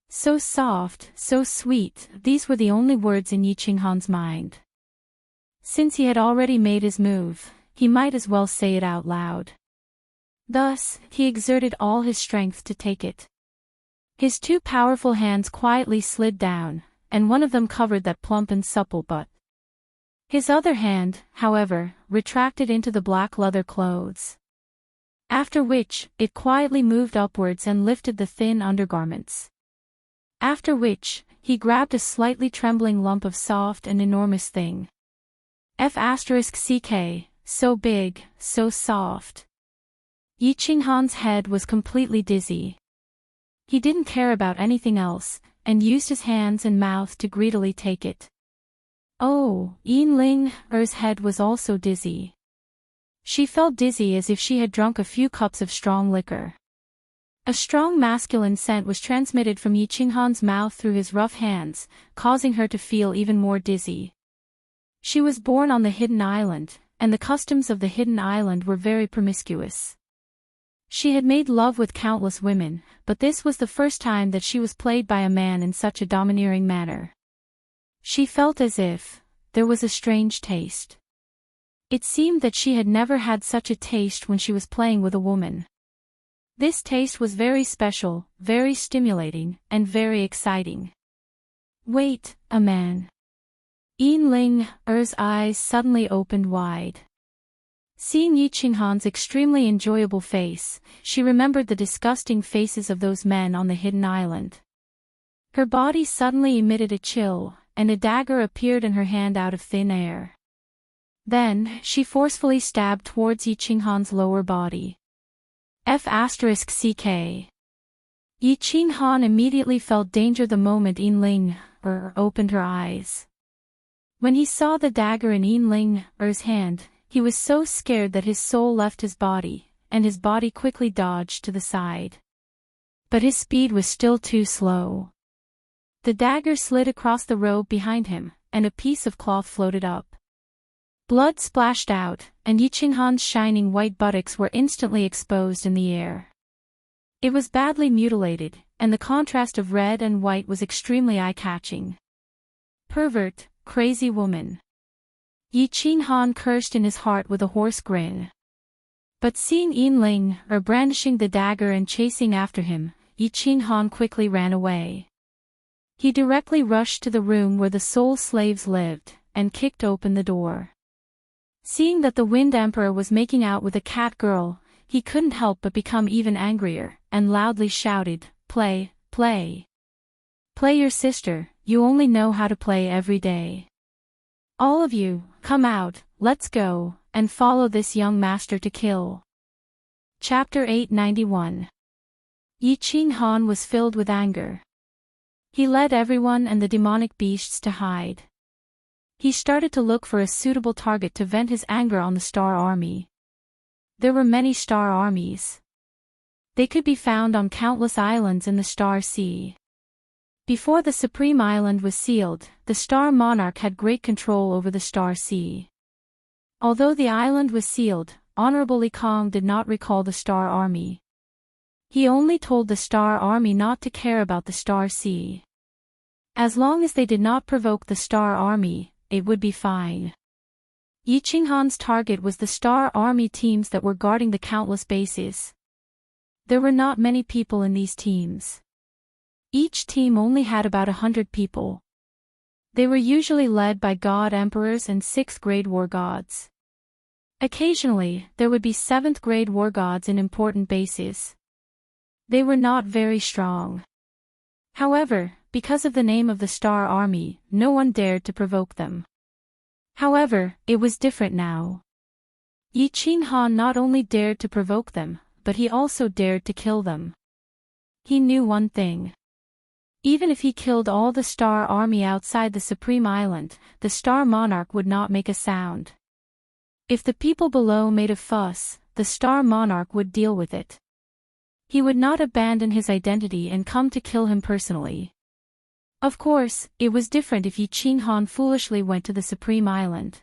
So soft, so sweet, these were the only words in Yi Qinghan's mind. Since he had already made his move, he might as well say it out loud. Thus, he exerted all his strength to take it. His two powerful hands quietly slid down, and one of them covered that plump and supple butt. His other hand, however, retracted into the black leather clothes. After which, it quietly moved upwards and lifted the thin undergarments. After which, he grabbed a slightly trembling lump of soft and enormous thing. *CK, so big, so soft. Yi Qinghan's head was completely dizzy. He didn't care about anything else, and used his hands and mouth to greedily take it. Oh, Er's head was also dizzy. She felt dizzy as if she had drunk a few cups of strong liquor. A strong masculine scent was transmitted from Yi Qinghan's mouth through his rough hands, causing her to feel even more dizzy. She was born on the Hidden Island, and the customs of the Hidden Island were very promiscuous. She had made love with countless women, but this was the first time that she was played by a man in such a domineering manner. She felt as if there was a strange taste. It seemed that she had never had such a taste when she was playing with a woman. This taste was very special, very stimulating, and very exciting. Wait, a man. Er's eyes suddenly opened wide. Seeing Yi Qinghan's extremely enjoyable face, she remembered the disgusting faces of those men on the Hidden Island. Her body suddenly emitted a chill, and a dagger appeared in her hand out of thin air. Then, she forcefully stabbed towards Yi Qinghan's lower body. *CK. Yi Qinghan immediately felt danger the moment opened her eyes. When he saw the dagger in Er's hand, he was so scared that his soul left his body, and his body quickly dodged to the side. But his speed was still too slow. The dagger slid across the robe behind him, and a piece of cloth floated up. Blood splashed out, and Yi Qinghan's shining white buttocks were instantly exposed in the air. It was badly mutilated, and the contrast of red and white was extremely eye-catching. Pervert, crazy woman. Yi Qinghan cursed in his heart with a hoarse grin. But seeing brandishing the dagger and chasing after him, Yi Qinghan quickly ran away. He directly rushed to the room where the soul slaves lived, and kicked open the door. Seeing that the Wind Emperor was making out with a cat girl, he couldn't help but become even angrier, and loudly shouted, "Play, play. Play your sister, you only know how to play every day. All of you, come out, let's go, and follow this young master to kill." Chapter 891. Yi Qinghan was filled with anger. He led everyone and the demonic beasts to hide. He started to look for a suitable target to vent his anger on the Star Army. There were many star armies. They could be found on countless islands in the Star Sea. Before the Supreme Island was sealed, the Star Monarch had great control over the Star Sea. Although the island was sealed, Honorable Li Kong did not recall the Star Army. He only told the Star Army not to care about the Star Sea. As long as they did not provoke the Star Army, it would be fine. Yi Qinghan's target was the Star Army teams that were guarding the countless bases. There were not many people in these teams. Each team only had about 100 people. They were usually led by god emperors and 6th-grade war gods. Occasionally, there would be 7th-grade war gods in important bases. They were not very strong. However, because of the name of the Star Army, no one dared to provoke them. However, it was different now. Yi Qinghan not only dared to provoke them, but he also dared to kill them. He knew one thing. Even if he killed all the Star Army outside the Supreme Island, the Star Monarch would not make a sound. If the people below made a fuss, the Star Monarch would deal with it. He would not abandon his identity and come to kill him personally. Of course, it was different if Yi Qinghan foolishly went to the Supreme Island.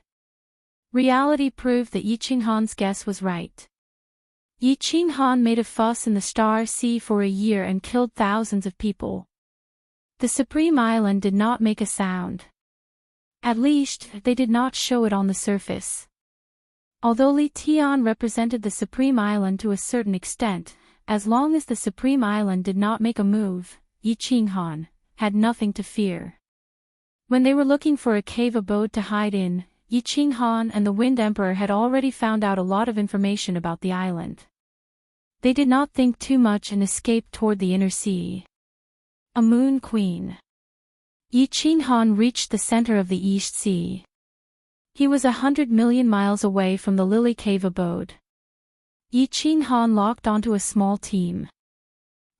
Reality proved that Yi Qinghan's guess was right. Yi Qinghan made a fuss in the Star Sea for a year and killed thousands of people. The Supreme Island did not make a sound. At least, they did not show it on the surface. Although Li Tian represented the Supreme Island to a certain extent, as long as the Supreme Island did not make a move, Yi Qinghan had nothing to fear. When they were looking for a cave abode to hide in, Yi Qinghan and the Wind Emperor had already found out a lot of information about the island. They did not think too much and escaped toward the inner sea. A Moon Queen. Yi Qinghan reached the center of the East Sea. He was 100 million miles away from the Lily Cave abode. Yi Qinghan locked onto a small team.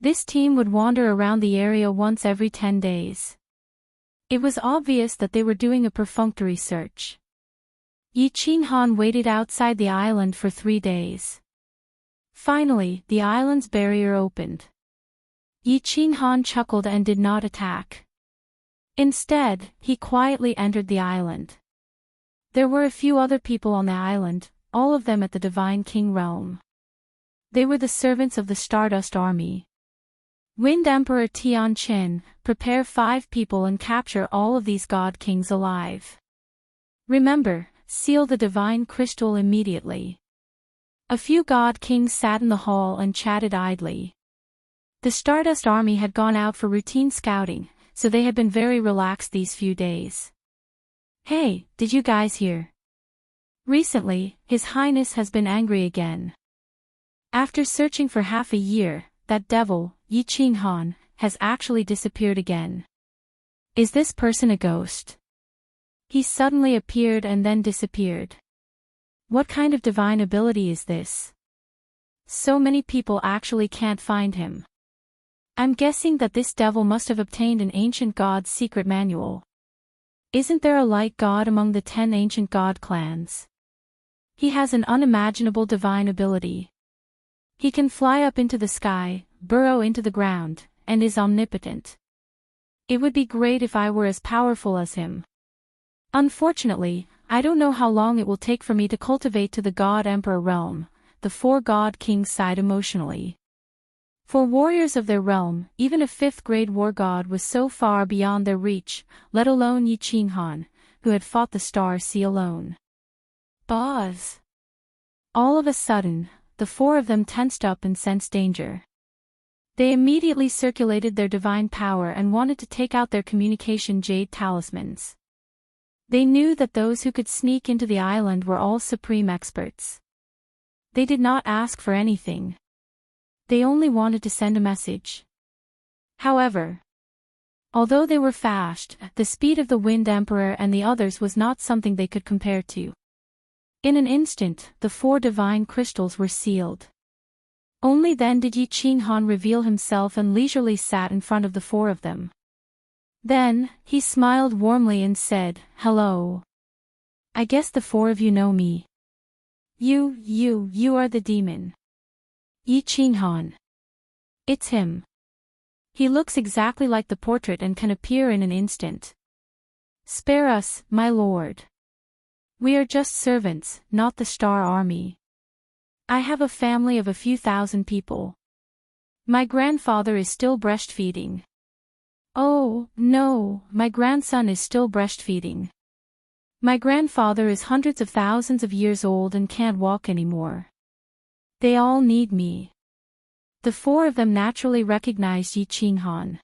This team would wander around the area once every 10 days. It was obvious that they were doing a perfunctory search. Yi Qinghan waited outside the island for 3 days. Finally, the island's barrier opened. Yi Qinghan chuckled and did not attack. Instead, he quietly entered the island. There were a few other people on the island, all of them at the Divine King realm. They were the servants of the Stardust Army. Wind Emperor Tian Qin, prepare 5 people and capture all of these God Kings alive. Remember, seal the Divine Crystal immediately. A few God Kings sat in the hall and chatted idly. The Stardust Army had gone out for routine scouting, so they had been very relaxed these few days. Hey, did you guys hear? Recently, His Highness has been angry again. After searching for half a year, that devil, Yi Qinghan, has actually disappeared again. Is this person a ghost? He suddenly appeared and then disappeared. What kind of divine ability is this? So many people actually can't find him. I'm guessing that this devil must have obtained an ancient god's secret manual. Isn't there a light god among the 10 ancient god clans? He has an unimaginable divine ability. He can fly up into the sky, burrow into the ground, and is omnipotent. It would be great if I were as powerful as him. Unfortunately, I don't know how long it will take for me to cultivate to the God Emperor realm, the 4 God Kings sighed emotionally. For warriors of their realm, even a 5th-grade war god was so far beyond their reach, let alone Yi Qinghan, who had fought the Star Sea alone. Buzz! All of a sudden, the 4 of them tensed up and sensed danger. They immediately circulated their divine power and wanted to take out their communication jade talismans. They knew that those who could sneak into the island were all supreme experts. They did not ask for anything. They only wanted to send a message. However, although they were fast, the speed of the Wind Emperor and the others was not something they could compare to. In an instant, the 4 divine crystals were sealed. Only then did Yi Qinghan reveal himself and leisurely sat in front of the 4 of them. Then, he smiled warmly and said, "Hello. I guess the 4 of you know me. You are the demon. Yi Qinghan. It's him. He looks exactly like the portrait and can appear in an instant. Spare us, my lord. We are just servants, not the Star Army. I have a family of a few thousand people. My grandfather is still breastfeeding. Oh, no, my grandson is still breastfeeding. My grandfather is hundreds of thousands of years old and can't walk anymore. They all need me. The four of them naturally recognized Yi Qinghan.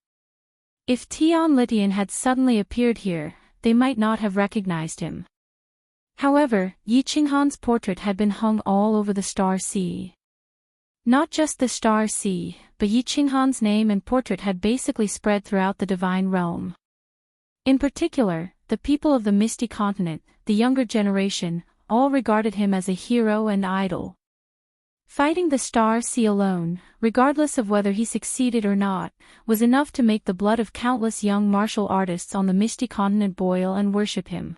If Tian Litian had suddenly appeared here, they might not have recognized him. However, Yi Qinghan's portrait had been hung all over the Star Sea. Not just the Star Sea, but Yi Qinghan's name and portrait had basically spread throughout the divine realm. In particular, the people of the Misty Continent, the younger generation, all regarded him as a hero and idol. Fighting the Star Sea alone, regardless of whether he succeeded or not, was enough to make the blood of countless young martial artists on the Misty Continent boil and worship him.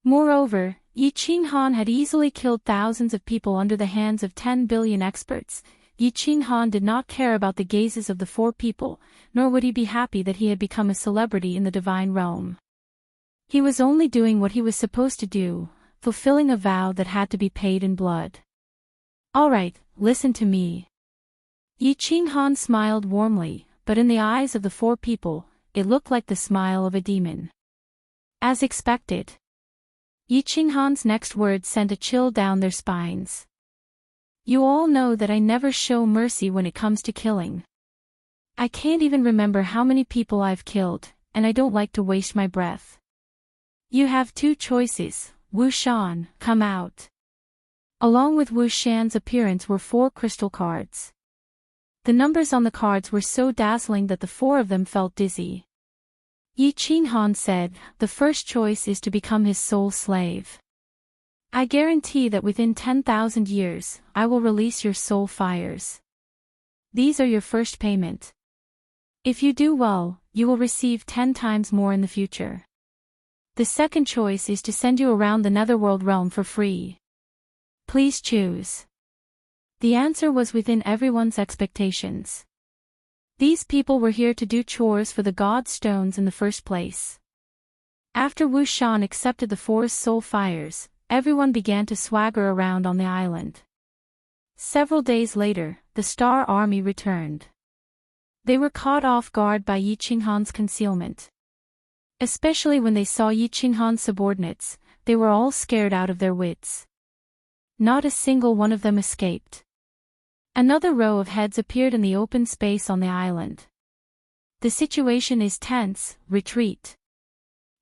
Moreover, Yi Qinghan had easily killed thousands of people under the hands of 10 billion experts. Yi Qinghan did not care about the gazes of the four people, nor would he be happy that he had become a celebrity in the divine realm. He was only doing what he was supposed to do, fulfilling a vow that had to be paid in blood. All right, listen to me. Yi Qinghan smiled warmly, but in the eyes of the four people, it looked like the smile of a demon. As expected. Yi Qinghan's next words sent a chill down their spines. You all know that I never show mercy when it comes to killing. I can't even remember how many people I've killed, and I don't like to waste my breath. You have two choices, Wu Shan, come out. Along with Wu Shan's appearance were 4 crystal cards. The numbers on the cards were so dazzling that the 4 of them felt dizzy. Yi Qinghan said, the first choice is to become his sole slave. I guarantee that within 10,000 years, I will release your soul fires. These are your first payment. If you do well, you will receive 10 times more in the future. The second choice is to send you around the netherworld realm for free. Please choose. The answer was within everyone's expectations. These people were here to do chores for the god stones in the first place. After Wu Shan accepted the 4 soul fires, everyone began to swagger around on the island. Several days later, the Star Army returned. They were caught off guard by Yi Qinghan's concealment. Especially when they saw Yi Qinghan's subordinates, they were all scared out of their wits. Not a single one of them escaped. Another row of heads appeared in the open space on the island. The situation is tense, retreat.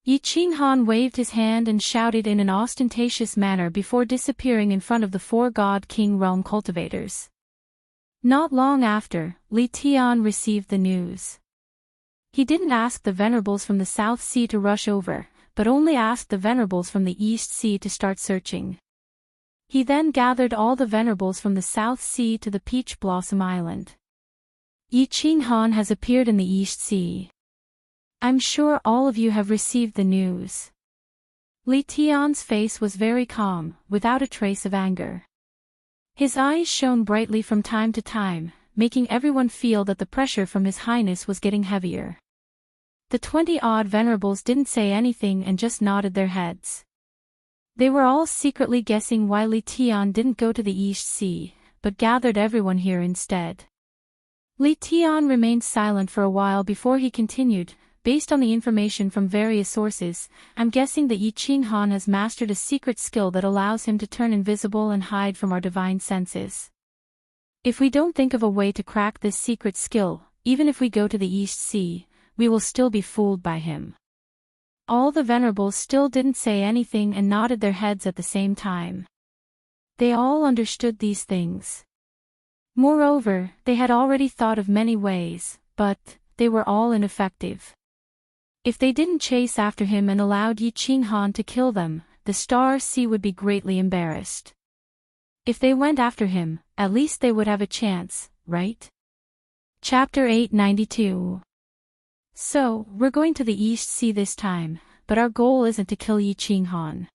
Yi Qinghan waved his hand and shouted in an ostentatious manner before disappearing in front of the 4 God King realm cultivators. Not long after, Li Tian received the news. He didn't ask the venerables from the South Sea to rush over, but only asked the venerables from the East Sea to start searching. He then gathered all the venerables from the South Sea to the Peach Blossom Island. Yi Qinghan has appeared in the East Sea. I'm sure all of you have received the news. Li Tian's face was very calm, without a trace of anger. His eyes shone brightly from time to time, making everyone feel that the pressure from His Highness was getting heavier. The 20-odd venerables didn't say anything and just nodded their heads. They were all secretly guessing why Li Tian didn't go to the East Sea, but gathered everyone here instead. Li Tian remained silent for a while before he continued, based on the information from various sources, I'm guessing that Yi Qinghan has mastered a secret skill that allows him to turn invisible and hide from our divine senses. If we don't think of a way to crack this secret skill, even if we go to the East Sea, we will still be fooled by him. All the venerables still didn't say anything and nodded their heads at the same time. They all understood these things. Moreover, they had already thought of many ways, but they were all ineffective. If they didn't chase after him and allowed Yi Qinghan to kill them, the Star Sea would be greatly embarrassed. If they went after him, at least they would have a chance, right? Chapter 892. So, we're going to the East Sea this time, but our goal isn't to kill Yi Qinghan.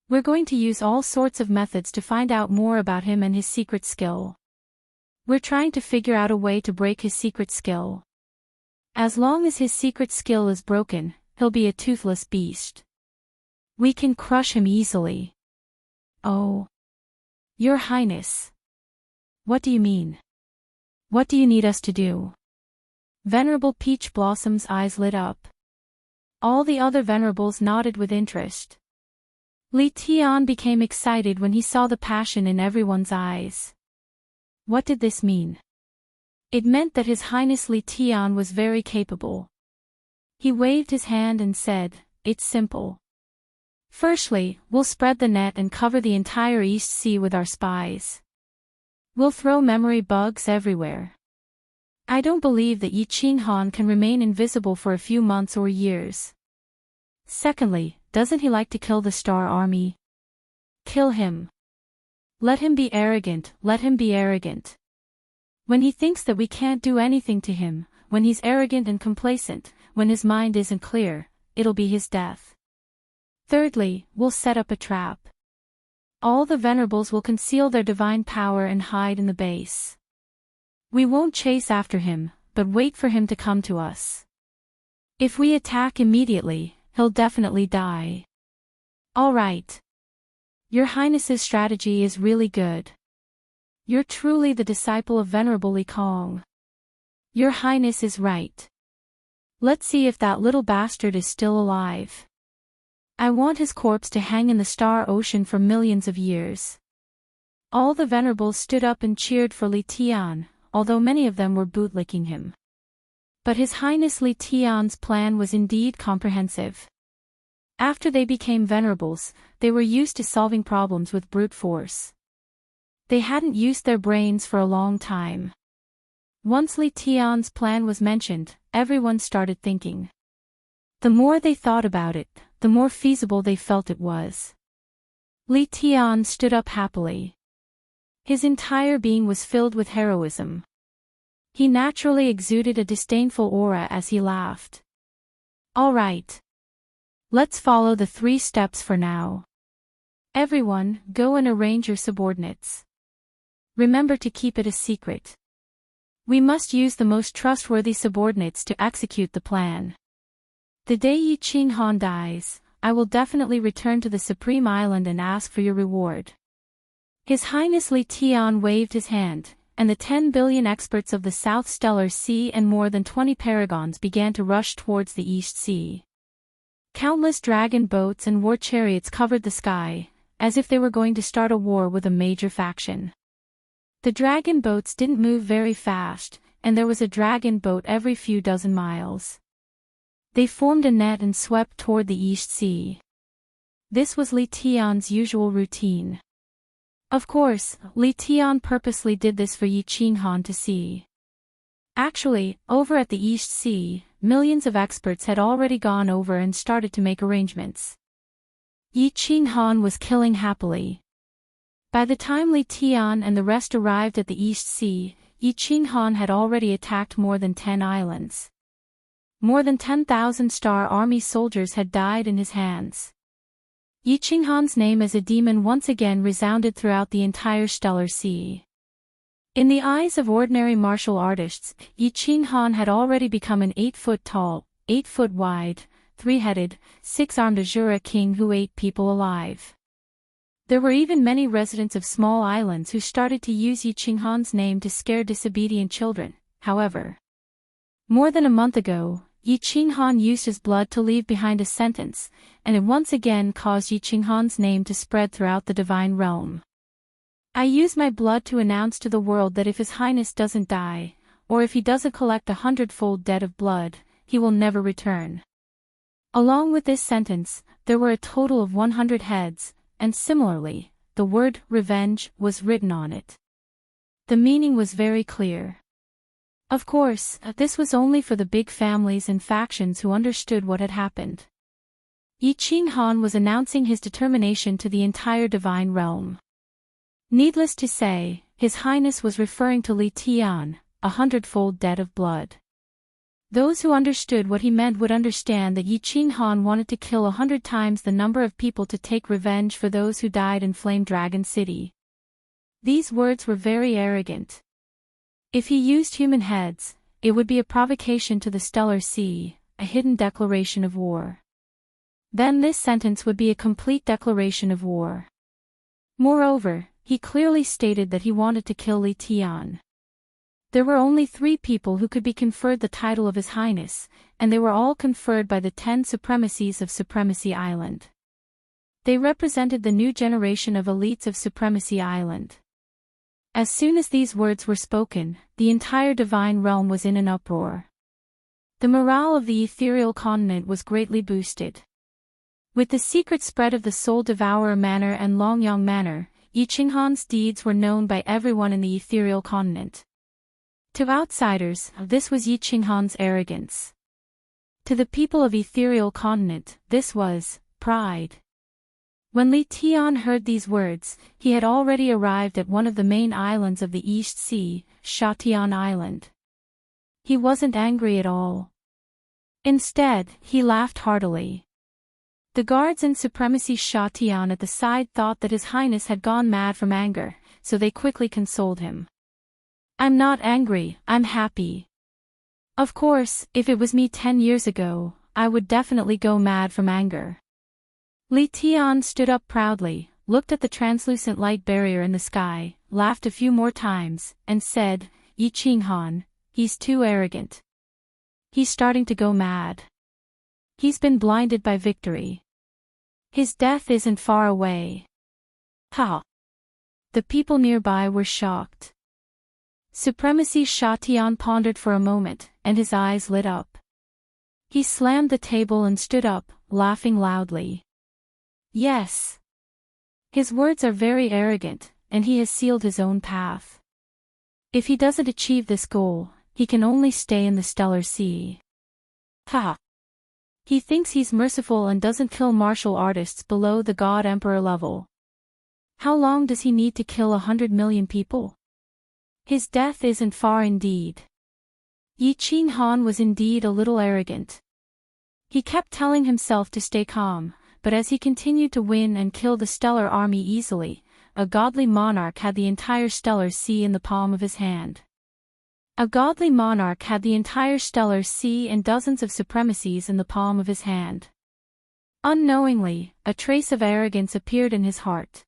We're going to use all sorts of methods to find out more about him and his secret skill. We're trying to figure out a way to break his secret skill. As long as his secret skill is broken, he'll be a toothless beast. We can crush him easily. Oh. Your Highness. What do you mean? What do you need us to do? Venerable Peach Blossom's eyes lit up. All the other venerables nodded with interest. Li Tian became excited when he saw the passion in everyone's eyes. What did this mean? It meant that His Highness Li Tian was very capable. He waved his hand and said, "It's simple. Firstly, we'll spread the net and cover the entire East Sea with our spies. We'll throw memory bugs everywhere. I don't believe that Yi Qinghan can remain invisible for a few months or years. Secondly, doesn't he like to kill the Star Army? Kill him. Let him be arrogant, let him be arrogant. When he thinks that we can't do anything to him, when he's arrogant and complacent, when his mind isn't clear, it'll be his death. Thirdly, we'll set up a trap. All the venerables will conceal their divine power and hide in the base. We won't chase after him, but wait for him to come to us. If we attack immediately, he'll definitely die. All right. Your Highness's strategy is really good. You're truly the disciple of Venerable Li Kong. Your Highness is right. Let's see if that little bastard is still alive. I want his corpse to hang in the Star Ocean for millions of years." All the venerables stood up and cheered for Li Tian, although many of them were bootlicking him. But His Highness Li Tian's plan was indeed comprehensive. After they became venerables, they were used to solving problems with brute force. They hadn't used their brains for a long time. Once Li Tian's plan was mentioned, everyone started thinking. The more they thought about it, the more feasible they felt it was. Li Tian stood up happily. His entire being was filled with heroism. He naturally exuded a disdainful aura as he laughed. All right. Let's follow the 3 steps for now. Everyone, go and arrange your subordinates. Remember to keep it a secret. We must use the most trustworthy subordinates to execute the plan. The day Yi Qinghan dies, I will definitely return to the Supreme Island and ask for your reward. His Highness Li Tian waved his hand, and the 10 billion experts of the South Stellar Sea and more than 20 paragons began to rush towards the East Sea. Countless dragon boats and war chariots covered the sky, as if they were going to start a war with a major faction. The dragon boats didn't move very fast, and there was a dragon boat every few dozen miles. They formed a net and swept toward the East Sea. This was Li Tian's usual routine. Of course, Li Tian purposely did this for Yi Qinghan to see. Actually, over at the East Sea, millions of experts had already gone over and started to make arrangements. Yi Qinghan was killing happily. By the time Li Tian and the rest arrived at the East Sea, Yi Qinghan had already attacked more than 10 islands. More than 10,000 Star Army soldiers had died in his hands. Yi Qinghan's name as a demon once again resounded throughout the entire Stellar Sea. In the eyes of ordinary martial artists, Yi Qinghan had already become an 8-foot tall, 8-foot wide, 3-headed, 6-armed Azura king who ate people alive. There were even many residents of small islands who started to use Yi Qinghan's name to scare disobedient children, however. More than a month ago, Yi Qinghan used his blood to leave behind a sentence, and it once again caused Yi Qinghan's name to spread throughout the divine realm. I use my blood to announce to the world that if His Highness doesn't die, or if he doesn't collect 100-fold debt of blood, he will never return. Along with this sentence, there were a total of 100 heads, and similarly, the word revenge was written on it. The meaning was very clear. Of course, this was only for the big families and factions who understood what had happened. Yi Qinghan was announcing his determination to the entire divine realm. Needless to say, His Highness was referring to Li Tian, 100-fold debt of blood. Those who understood what he meant would understand that Yi Qinghan wanted to kill 100 times the number of people to take revenge for those who died in Flame Dragon City. These words were very arrogant. If he used human heads, it would be a provocation to the stellar sea, a hidden declaration of war. Then this sentence would be a complete declaration of war. Moreover, he clearly stated that he wanted to kill Li Tian. There were only 3 people who could be conferred the title of His Highness, and they were all conferred by the 10 supremacies of Supremacy Island. They represented the new generation of elites of Supremacy Island. As soon as these words were spoken, the entire divine realm was in an uproar. The morale of the ethereal continent was greatly boosted. With the secret spread of the Soul Devourer manner and Longyang manner, Yi Qinghan's deeds were known by everyone in the ethereal continent. To outsiders, this was Yi Qinghan's arrogance. To the people of ethereal continent, this was pride. When Li Tian heard these words, he had already arrived at one of the main islands of the East Sea, Shatian Island. He wasn't angry at all. Instead, he laughed heartily. The guards in Supremacy Shatian at the side thought that His Highness had gone mad from anger, so they quickly consoled him. "I'm not angry, I'm happy. Of course, if it was me 10 years ago, I would definitely go mad from anger." Li Tian stood up proudly, looked at the translucent light barrier in the sky, laughed a few more times, and said, "Yi Qinghan, he's too arrogant. He's starting to go mad. He's been blinded by victory. His death isn't far away." Ha! The people nearby were shocked. Supremacy Shatian pondered for a moment, and his eyes lit up. He slammed the table and stood up, laughing loudly. Yes. His words are very arrogant, and he has sealed his own path. If he doesn't achieve this goal, he can only stay in the stellar sea. Ha! He thinks he's merciful and doesn't kill martial artists below the God Emperor level. How long does he need to kill 100 million people? His death isn't far indeed. Yi Qinghan was indeed a little arrogant. He kept telling himself to stay calm, but as he continued to win and kill the stellar army easily, a godly monarch had the entire stellar sea in the palm of his hand. A godly monarch had the entire stellar sea and dozens of supremacies in the palm of his hand. Unknowingly, a trace of arrogance appeared in his heart.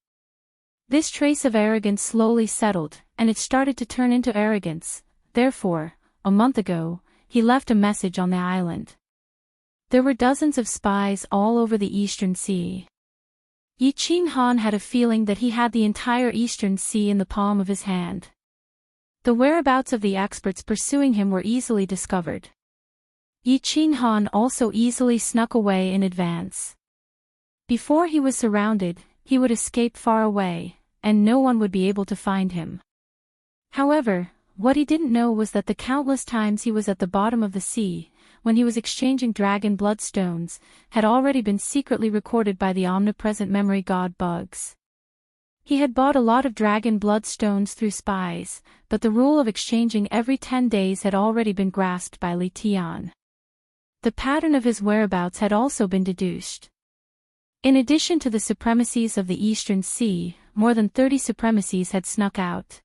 This trace of arrogance slowly settled, and it started to turn into arrogance. Therefore, a month ago, he left a message on the island. There were dozens of spies all over the Eastern Sea. Yi Qinghan had a feeling that he had the entire Eastern Sea in the palm of his hand. The whereabouts of the experts pursuing him were easily discovered. Yi Qinghan also easily snuck away in advance. Before he was surrounded, he would escape far away, and no one would be able to find him. However, what he didn't know was that the countless times he was at the bottom of the sea, when he was exchanging dragon blood stones, had already been secretly recorded by the omnipresent memory god Bugs. He had bought a lot of dragon blood stones through spies, but the rule of exchanging every 10 days had already been grasped by Li Tian. The pattern of his whereabouts had also been deduced. In addition to the supremacies of the Eastern Sea, more than 30 supremacies had snuck out.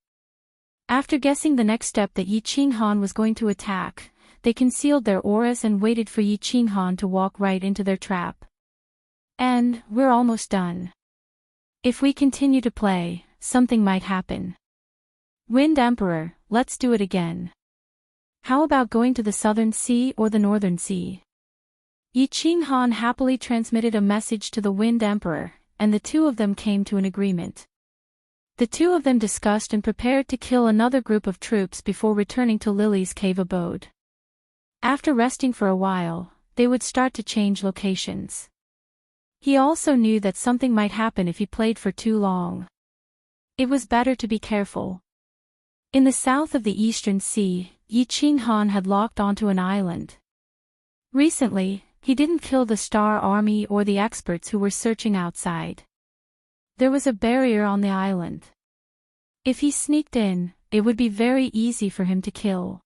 After guessing the next step that Yi Qinghan was going to attack, they concealed their auras and waited for Yi Qinghan to walk right into their trap. And, we're almost done. If we continue to play, something might happen. Wind Emperor, let's do it again. How about going to the Southern Sea or the Northern Sea? Yi Qinghan happily transmitted a message to the Wind Emperor, and the two of them came to an agreement. The two of them discussed and prepared to kill another group of troops before returning to Lily's cave abode. After resting for a while, they would start to change locations. He also knew that something might happen if he played for too long. It was better to be careful. In the south of the Eastern Sea, Yi Qinghan had locked onto an island. Recently, he didn't kill the Star Army or the experts who were searching outside. There was a barrier on the island. If he sneaked in, it would be very easy for him to kill.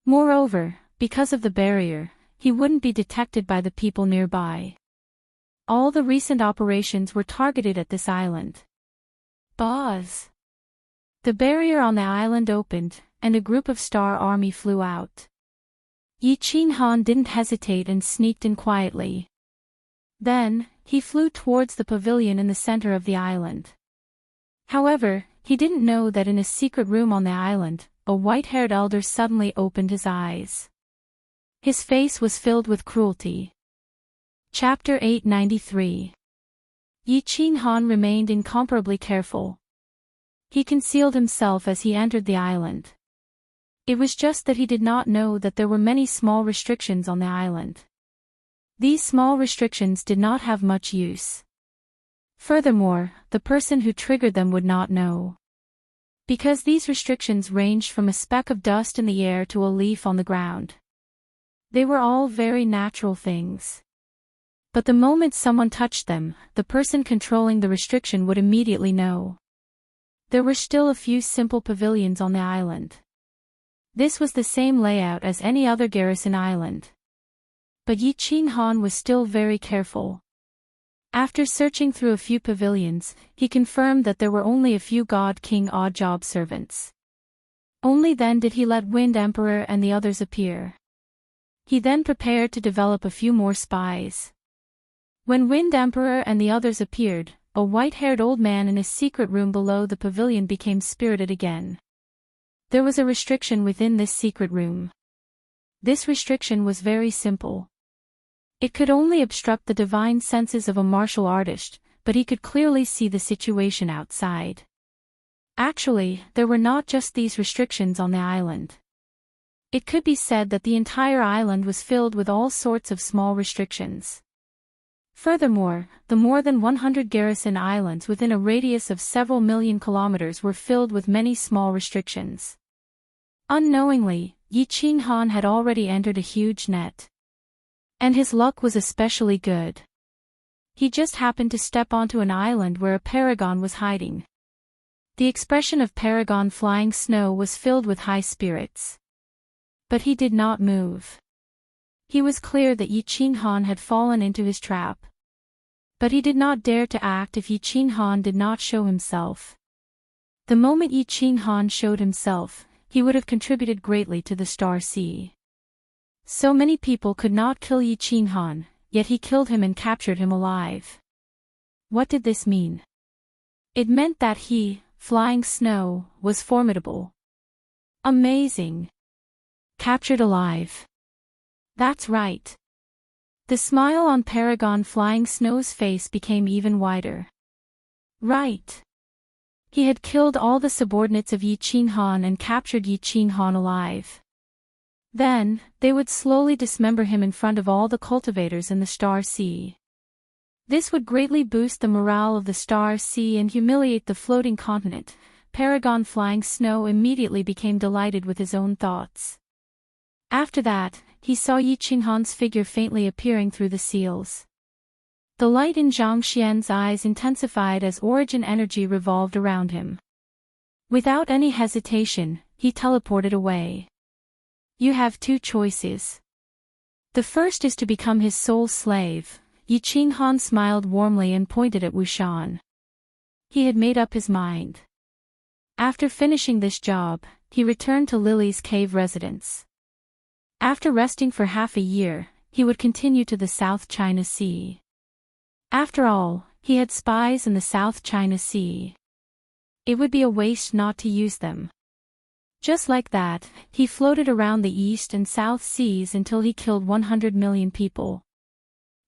Moreover, because of the barrier, he wouldn't be detected by the people nearby. All the recent operations were targeted at this island. Buzz! The barrier on the island opened, and a group of Star Army flew out. Yi Qinghan didn't hesitate and sneaked in quietly. Then, he flew towards the pavilion in the center of the island. However, he didn't know that in a secret room on the island, a white-haired elder suddenly opened his eyes. His face was filled with cruelty. Chapter 893. Yi Qinghan remained incomparably careful. He concealed himself as he entered the island. It was just that he did not know that there were many small restrictions on the island. These small restrictions did not have much use. Furthermore, the person who triggered them would not know. Because these restrictions ranged from a speck of dust in the air to a leaf on the ground. They were all very natural things. But the moment someone touched them, the person controlling the restriction would immediately know. There were still a few simple pavilions on the island. This was the same layout as any other garrison island. But Yi Qinghan was still very careful. After searching through a few pavilions, he confirmed that there were only a few God King odd job servants. Only then did he let Wind Emperor and the others appear. He then prepared to develop a few more spies. When Wind Emperor and the others appeared, a white-haired old man in a secret room below the pavilion became spirited again. There was a restriction within this secret room. This restriction was very simple. It could only obstruct the divine senses of a martial artist, but he could clearly see the situation outside. Actually, there were not just these restrictions on the island. It could be said that the entire island was filled with all sorts of small restrictions. Furthermore, the more than 100 garrison islands within a radius of several million kilometers were filled with many small restrictions. Unknowingly, Yi Qinghan had already entered a huge net. And his luck was especially good. He just happened to step onto an island where a paragon was hiding. The expression of Paragon Flying Snow was filled with high spirits. But he did not move. He was clear that Yi Qinghan had fallen into his trap. But he did not dare to act if Yi Qinghan did not show himself. The moment Yi Qinghan showed himself, he would have contributed greatly to the Star Sea. So many people could not kill Yi Qinghan, yet he killed him and captured him alive. What did this mean? It meant that he, Flying Snow, was formidable. Amazing. Captured alive. That's right. The smile on Paragon Flying Snow's face became even wider. Right. He had killed all the subordinates of Yi Qinghan and captured Yi Qinghan alive. Then, they would slowly dismember him in front of all the cultivators in the Star Sea. This would greatly boost the morale of the Star Sea and humiliate the floating continent. Paragon Flying Snow immediately became delighted with his own thoughts. After that, he saw Yi Qinghan's figure faintly appearing through the seals. The light in Zhang Xian's eyes intensified as origin energy revolved around him. Without any hesitation, he teleported away. You have two choices. The first is to become his sole slave. Yi Qinghan smiled warmly and pointed at Wuxian. He had made up his mind. After finishing this job, he returned to Lily's cave residence. After resting for half a year, he would continue to the South China Sea. After all, he had spies in the South China Sea. It would be a waste not to use them. Just like that, he floated around the East and South Seas until he killed 100 million people.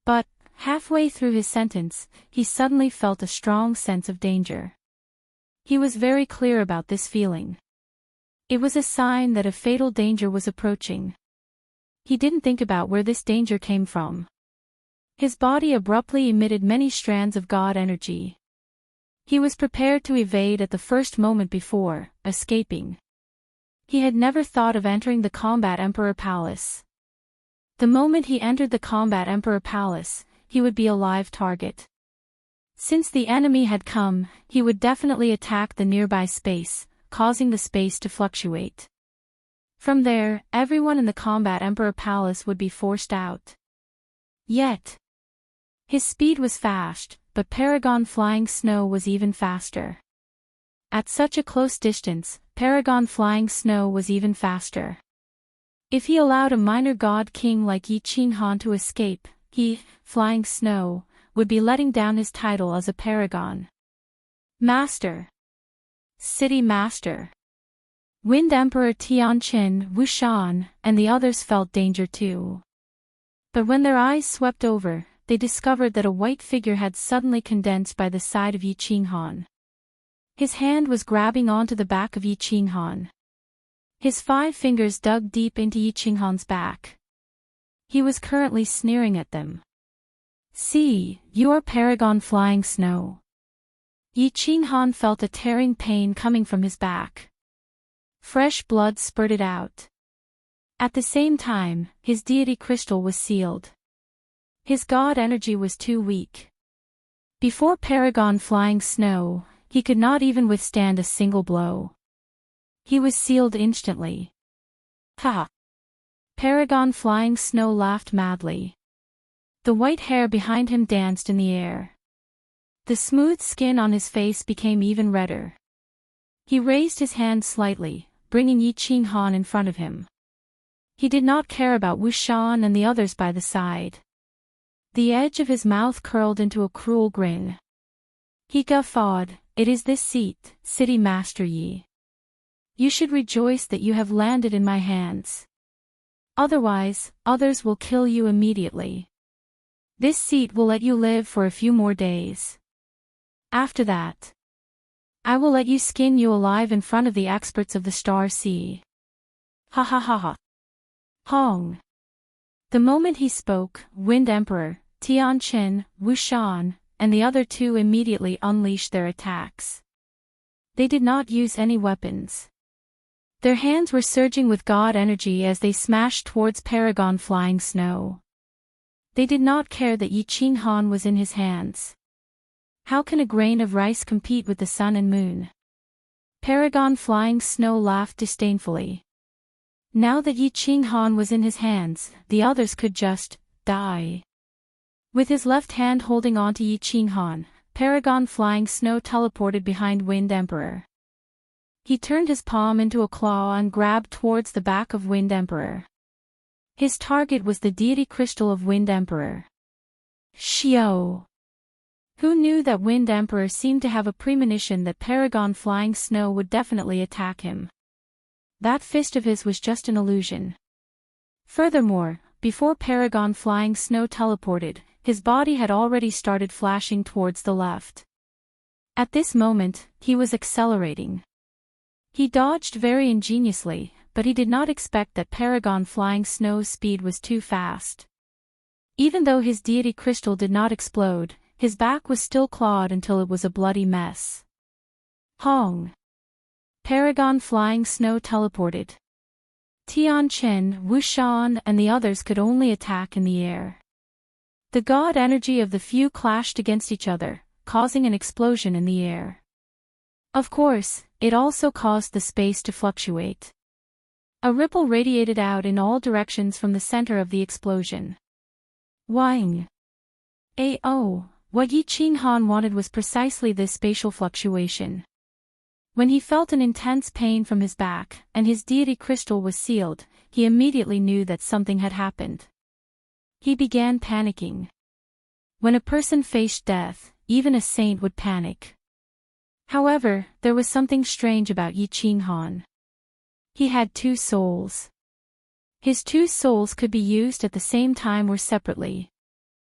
But, halfway through his sentence, he suddenly felt a strong sense of danger. He was very clear about this feeling. It was a sign that a fatal danger was approaching. He didn't think about where this danger came from. His body abruptly emitted many strands of God energy. He was prepared to evade at the first moment before escaping. He had never thought of entering the Combat Emperor Palace. The moment he entered the Combat Emperor Palace, he would be a live target. Since the enemy had come, he would definitely attack the nearby space, causing the space to fluctuate. From there, everyone in the Combat Emperor Palace would be forced out. Yet, his speed was fast, but Paragon Flying Snow was even faster. At such a close distance, Paragon Flying Snow was even faster. If he allowed a minor god king like Yi Qinghan to escape, he, Flying Snow, would be letting down his title as a paragon. Master. City Master. Wind Emperor Tianqin, Wuxian, and the others felt danger too. But when their eyes swept over, they discovered that a white figure had suddenly condensed by the side of Yi Qinghan. His hand was grabbing onto the back of Yi Qinghan. His 5 fingers dug deep into Yi Qinghan's back. He was currently sneering at them. "See, you are Paragon Flying Snow." Yi Qinghan felt a tearing pain coming from his back. Fresh blood spurted out. At the same time, his deity crystal was sealed. His god energy was too weak. Before Paragon Flying Snow, he could not even withstand a single blow. He was sealed instantly. Ha! Paragon Flying Snow laughed madly. The white hair behind him danced in the air. The smooth skin on his face became even redder. He raised his hand slightly, bringing Yi Qinghan in front of him. He did not care about Wuxian and the others by the side. The edge of his mouth curled into a cruel grin. He guffawed, "It is this seat, City Master Yi. You should rejoice that you have landed in my hands. Otherwise, others will kill you immediately. This seat will let you live for a few more days. After that, I will let you skin you alive in front of the experts of the Star Sea." Ha ha ha ha. Hong. The moment he spoke, Wind Emperor, Tianqin, Wuxian, and the other 2 immediately unleashed their attacks. They did not use any weapons. Their hands were surging with god energy as they smashed towards Paragon Flying Snow. They did not care that Yi Qinghan was in his hands. How can a grain of rice compete with the sun and moon? Paragon Flying Snow laughed disdainfully. Now that Yi Qinghan was in his hands, the others could just die. With his left hand holding onto Yi Qinghan, Paragon Flying Snow teleported behind Wind Emperor. He turned his palm into a claw and grabbed towards the back of Wind Emperor. His target was the deity crystal of Wind Emperor. Xiao. Who knew that Wind Emperor seemed to have a premonition that Paragon Flying Snow would definitely attack him? That fist of his was just an illusion. Furthermore, before Paragon Flying Snow teleported, his body had already started flashing towards the left. At this moment, he was accelerating. He dodged very ingeniously, but he did not expect that Paragon Flying Snow's speed was too fast. Even though his deity crystal did not explode, his back was still clawed until it was a bloody mess. Hong. Paragon Flying Snow teleported. Tianqin, Wuxian, and the others could only attack in the air. The god energy of the few clashed against each other, causing an explosion in the air. Of course, it also caused the space to fluctuate. A ripple radiated out in all directions from the center of the explosion. Wang. Oh, what Yi Qinghan wanted was precisely this spatial fluctuation. When he felt an intense pain from his back, and his deity crystal was sealed, he immediately knew that something had happened. He began panicking. When a person faced death, even a saint would panic. However, there was something strange about Yi Qinghan. He had 2 souls. His 2 souls could be used at the same time or separately.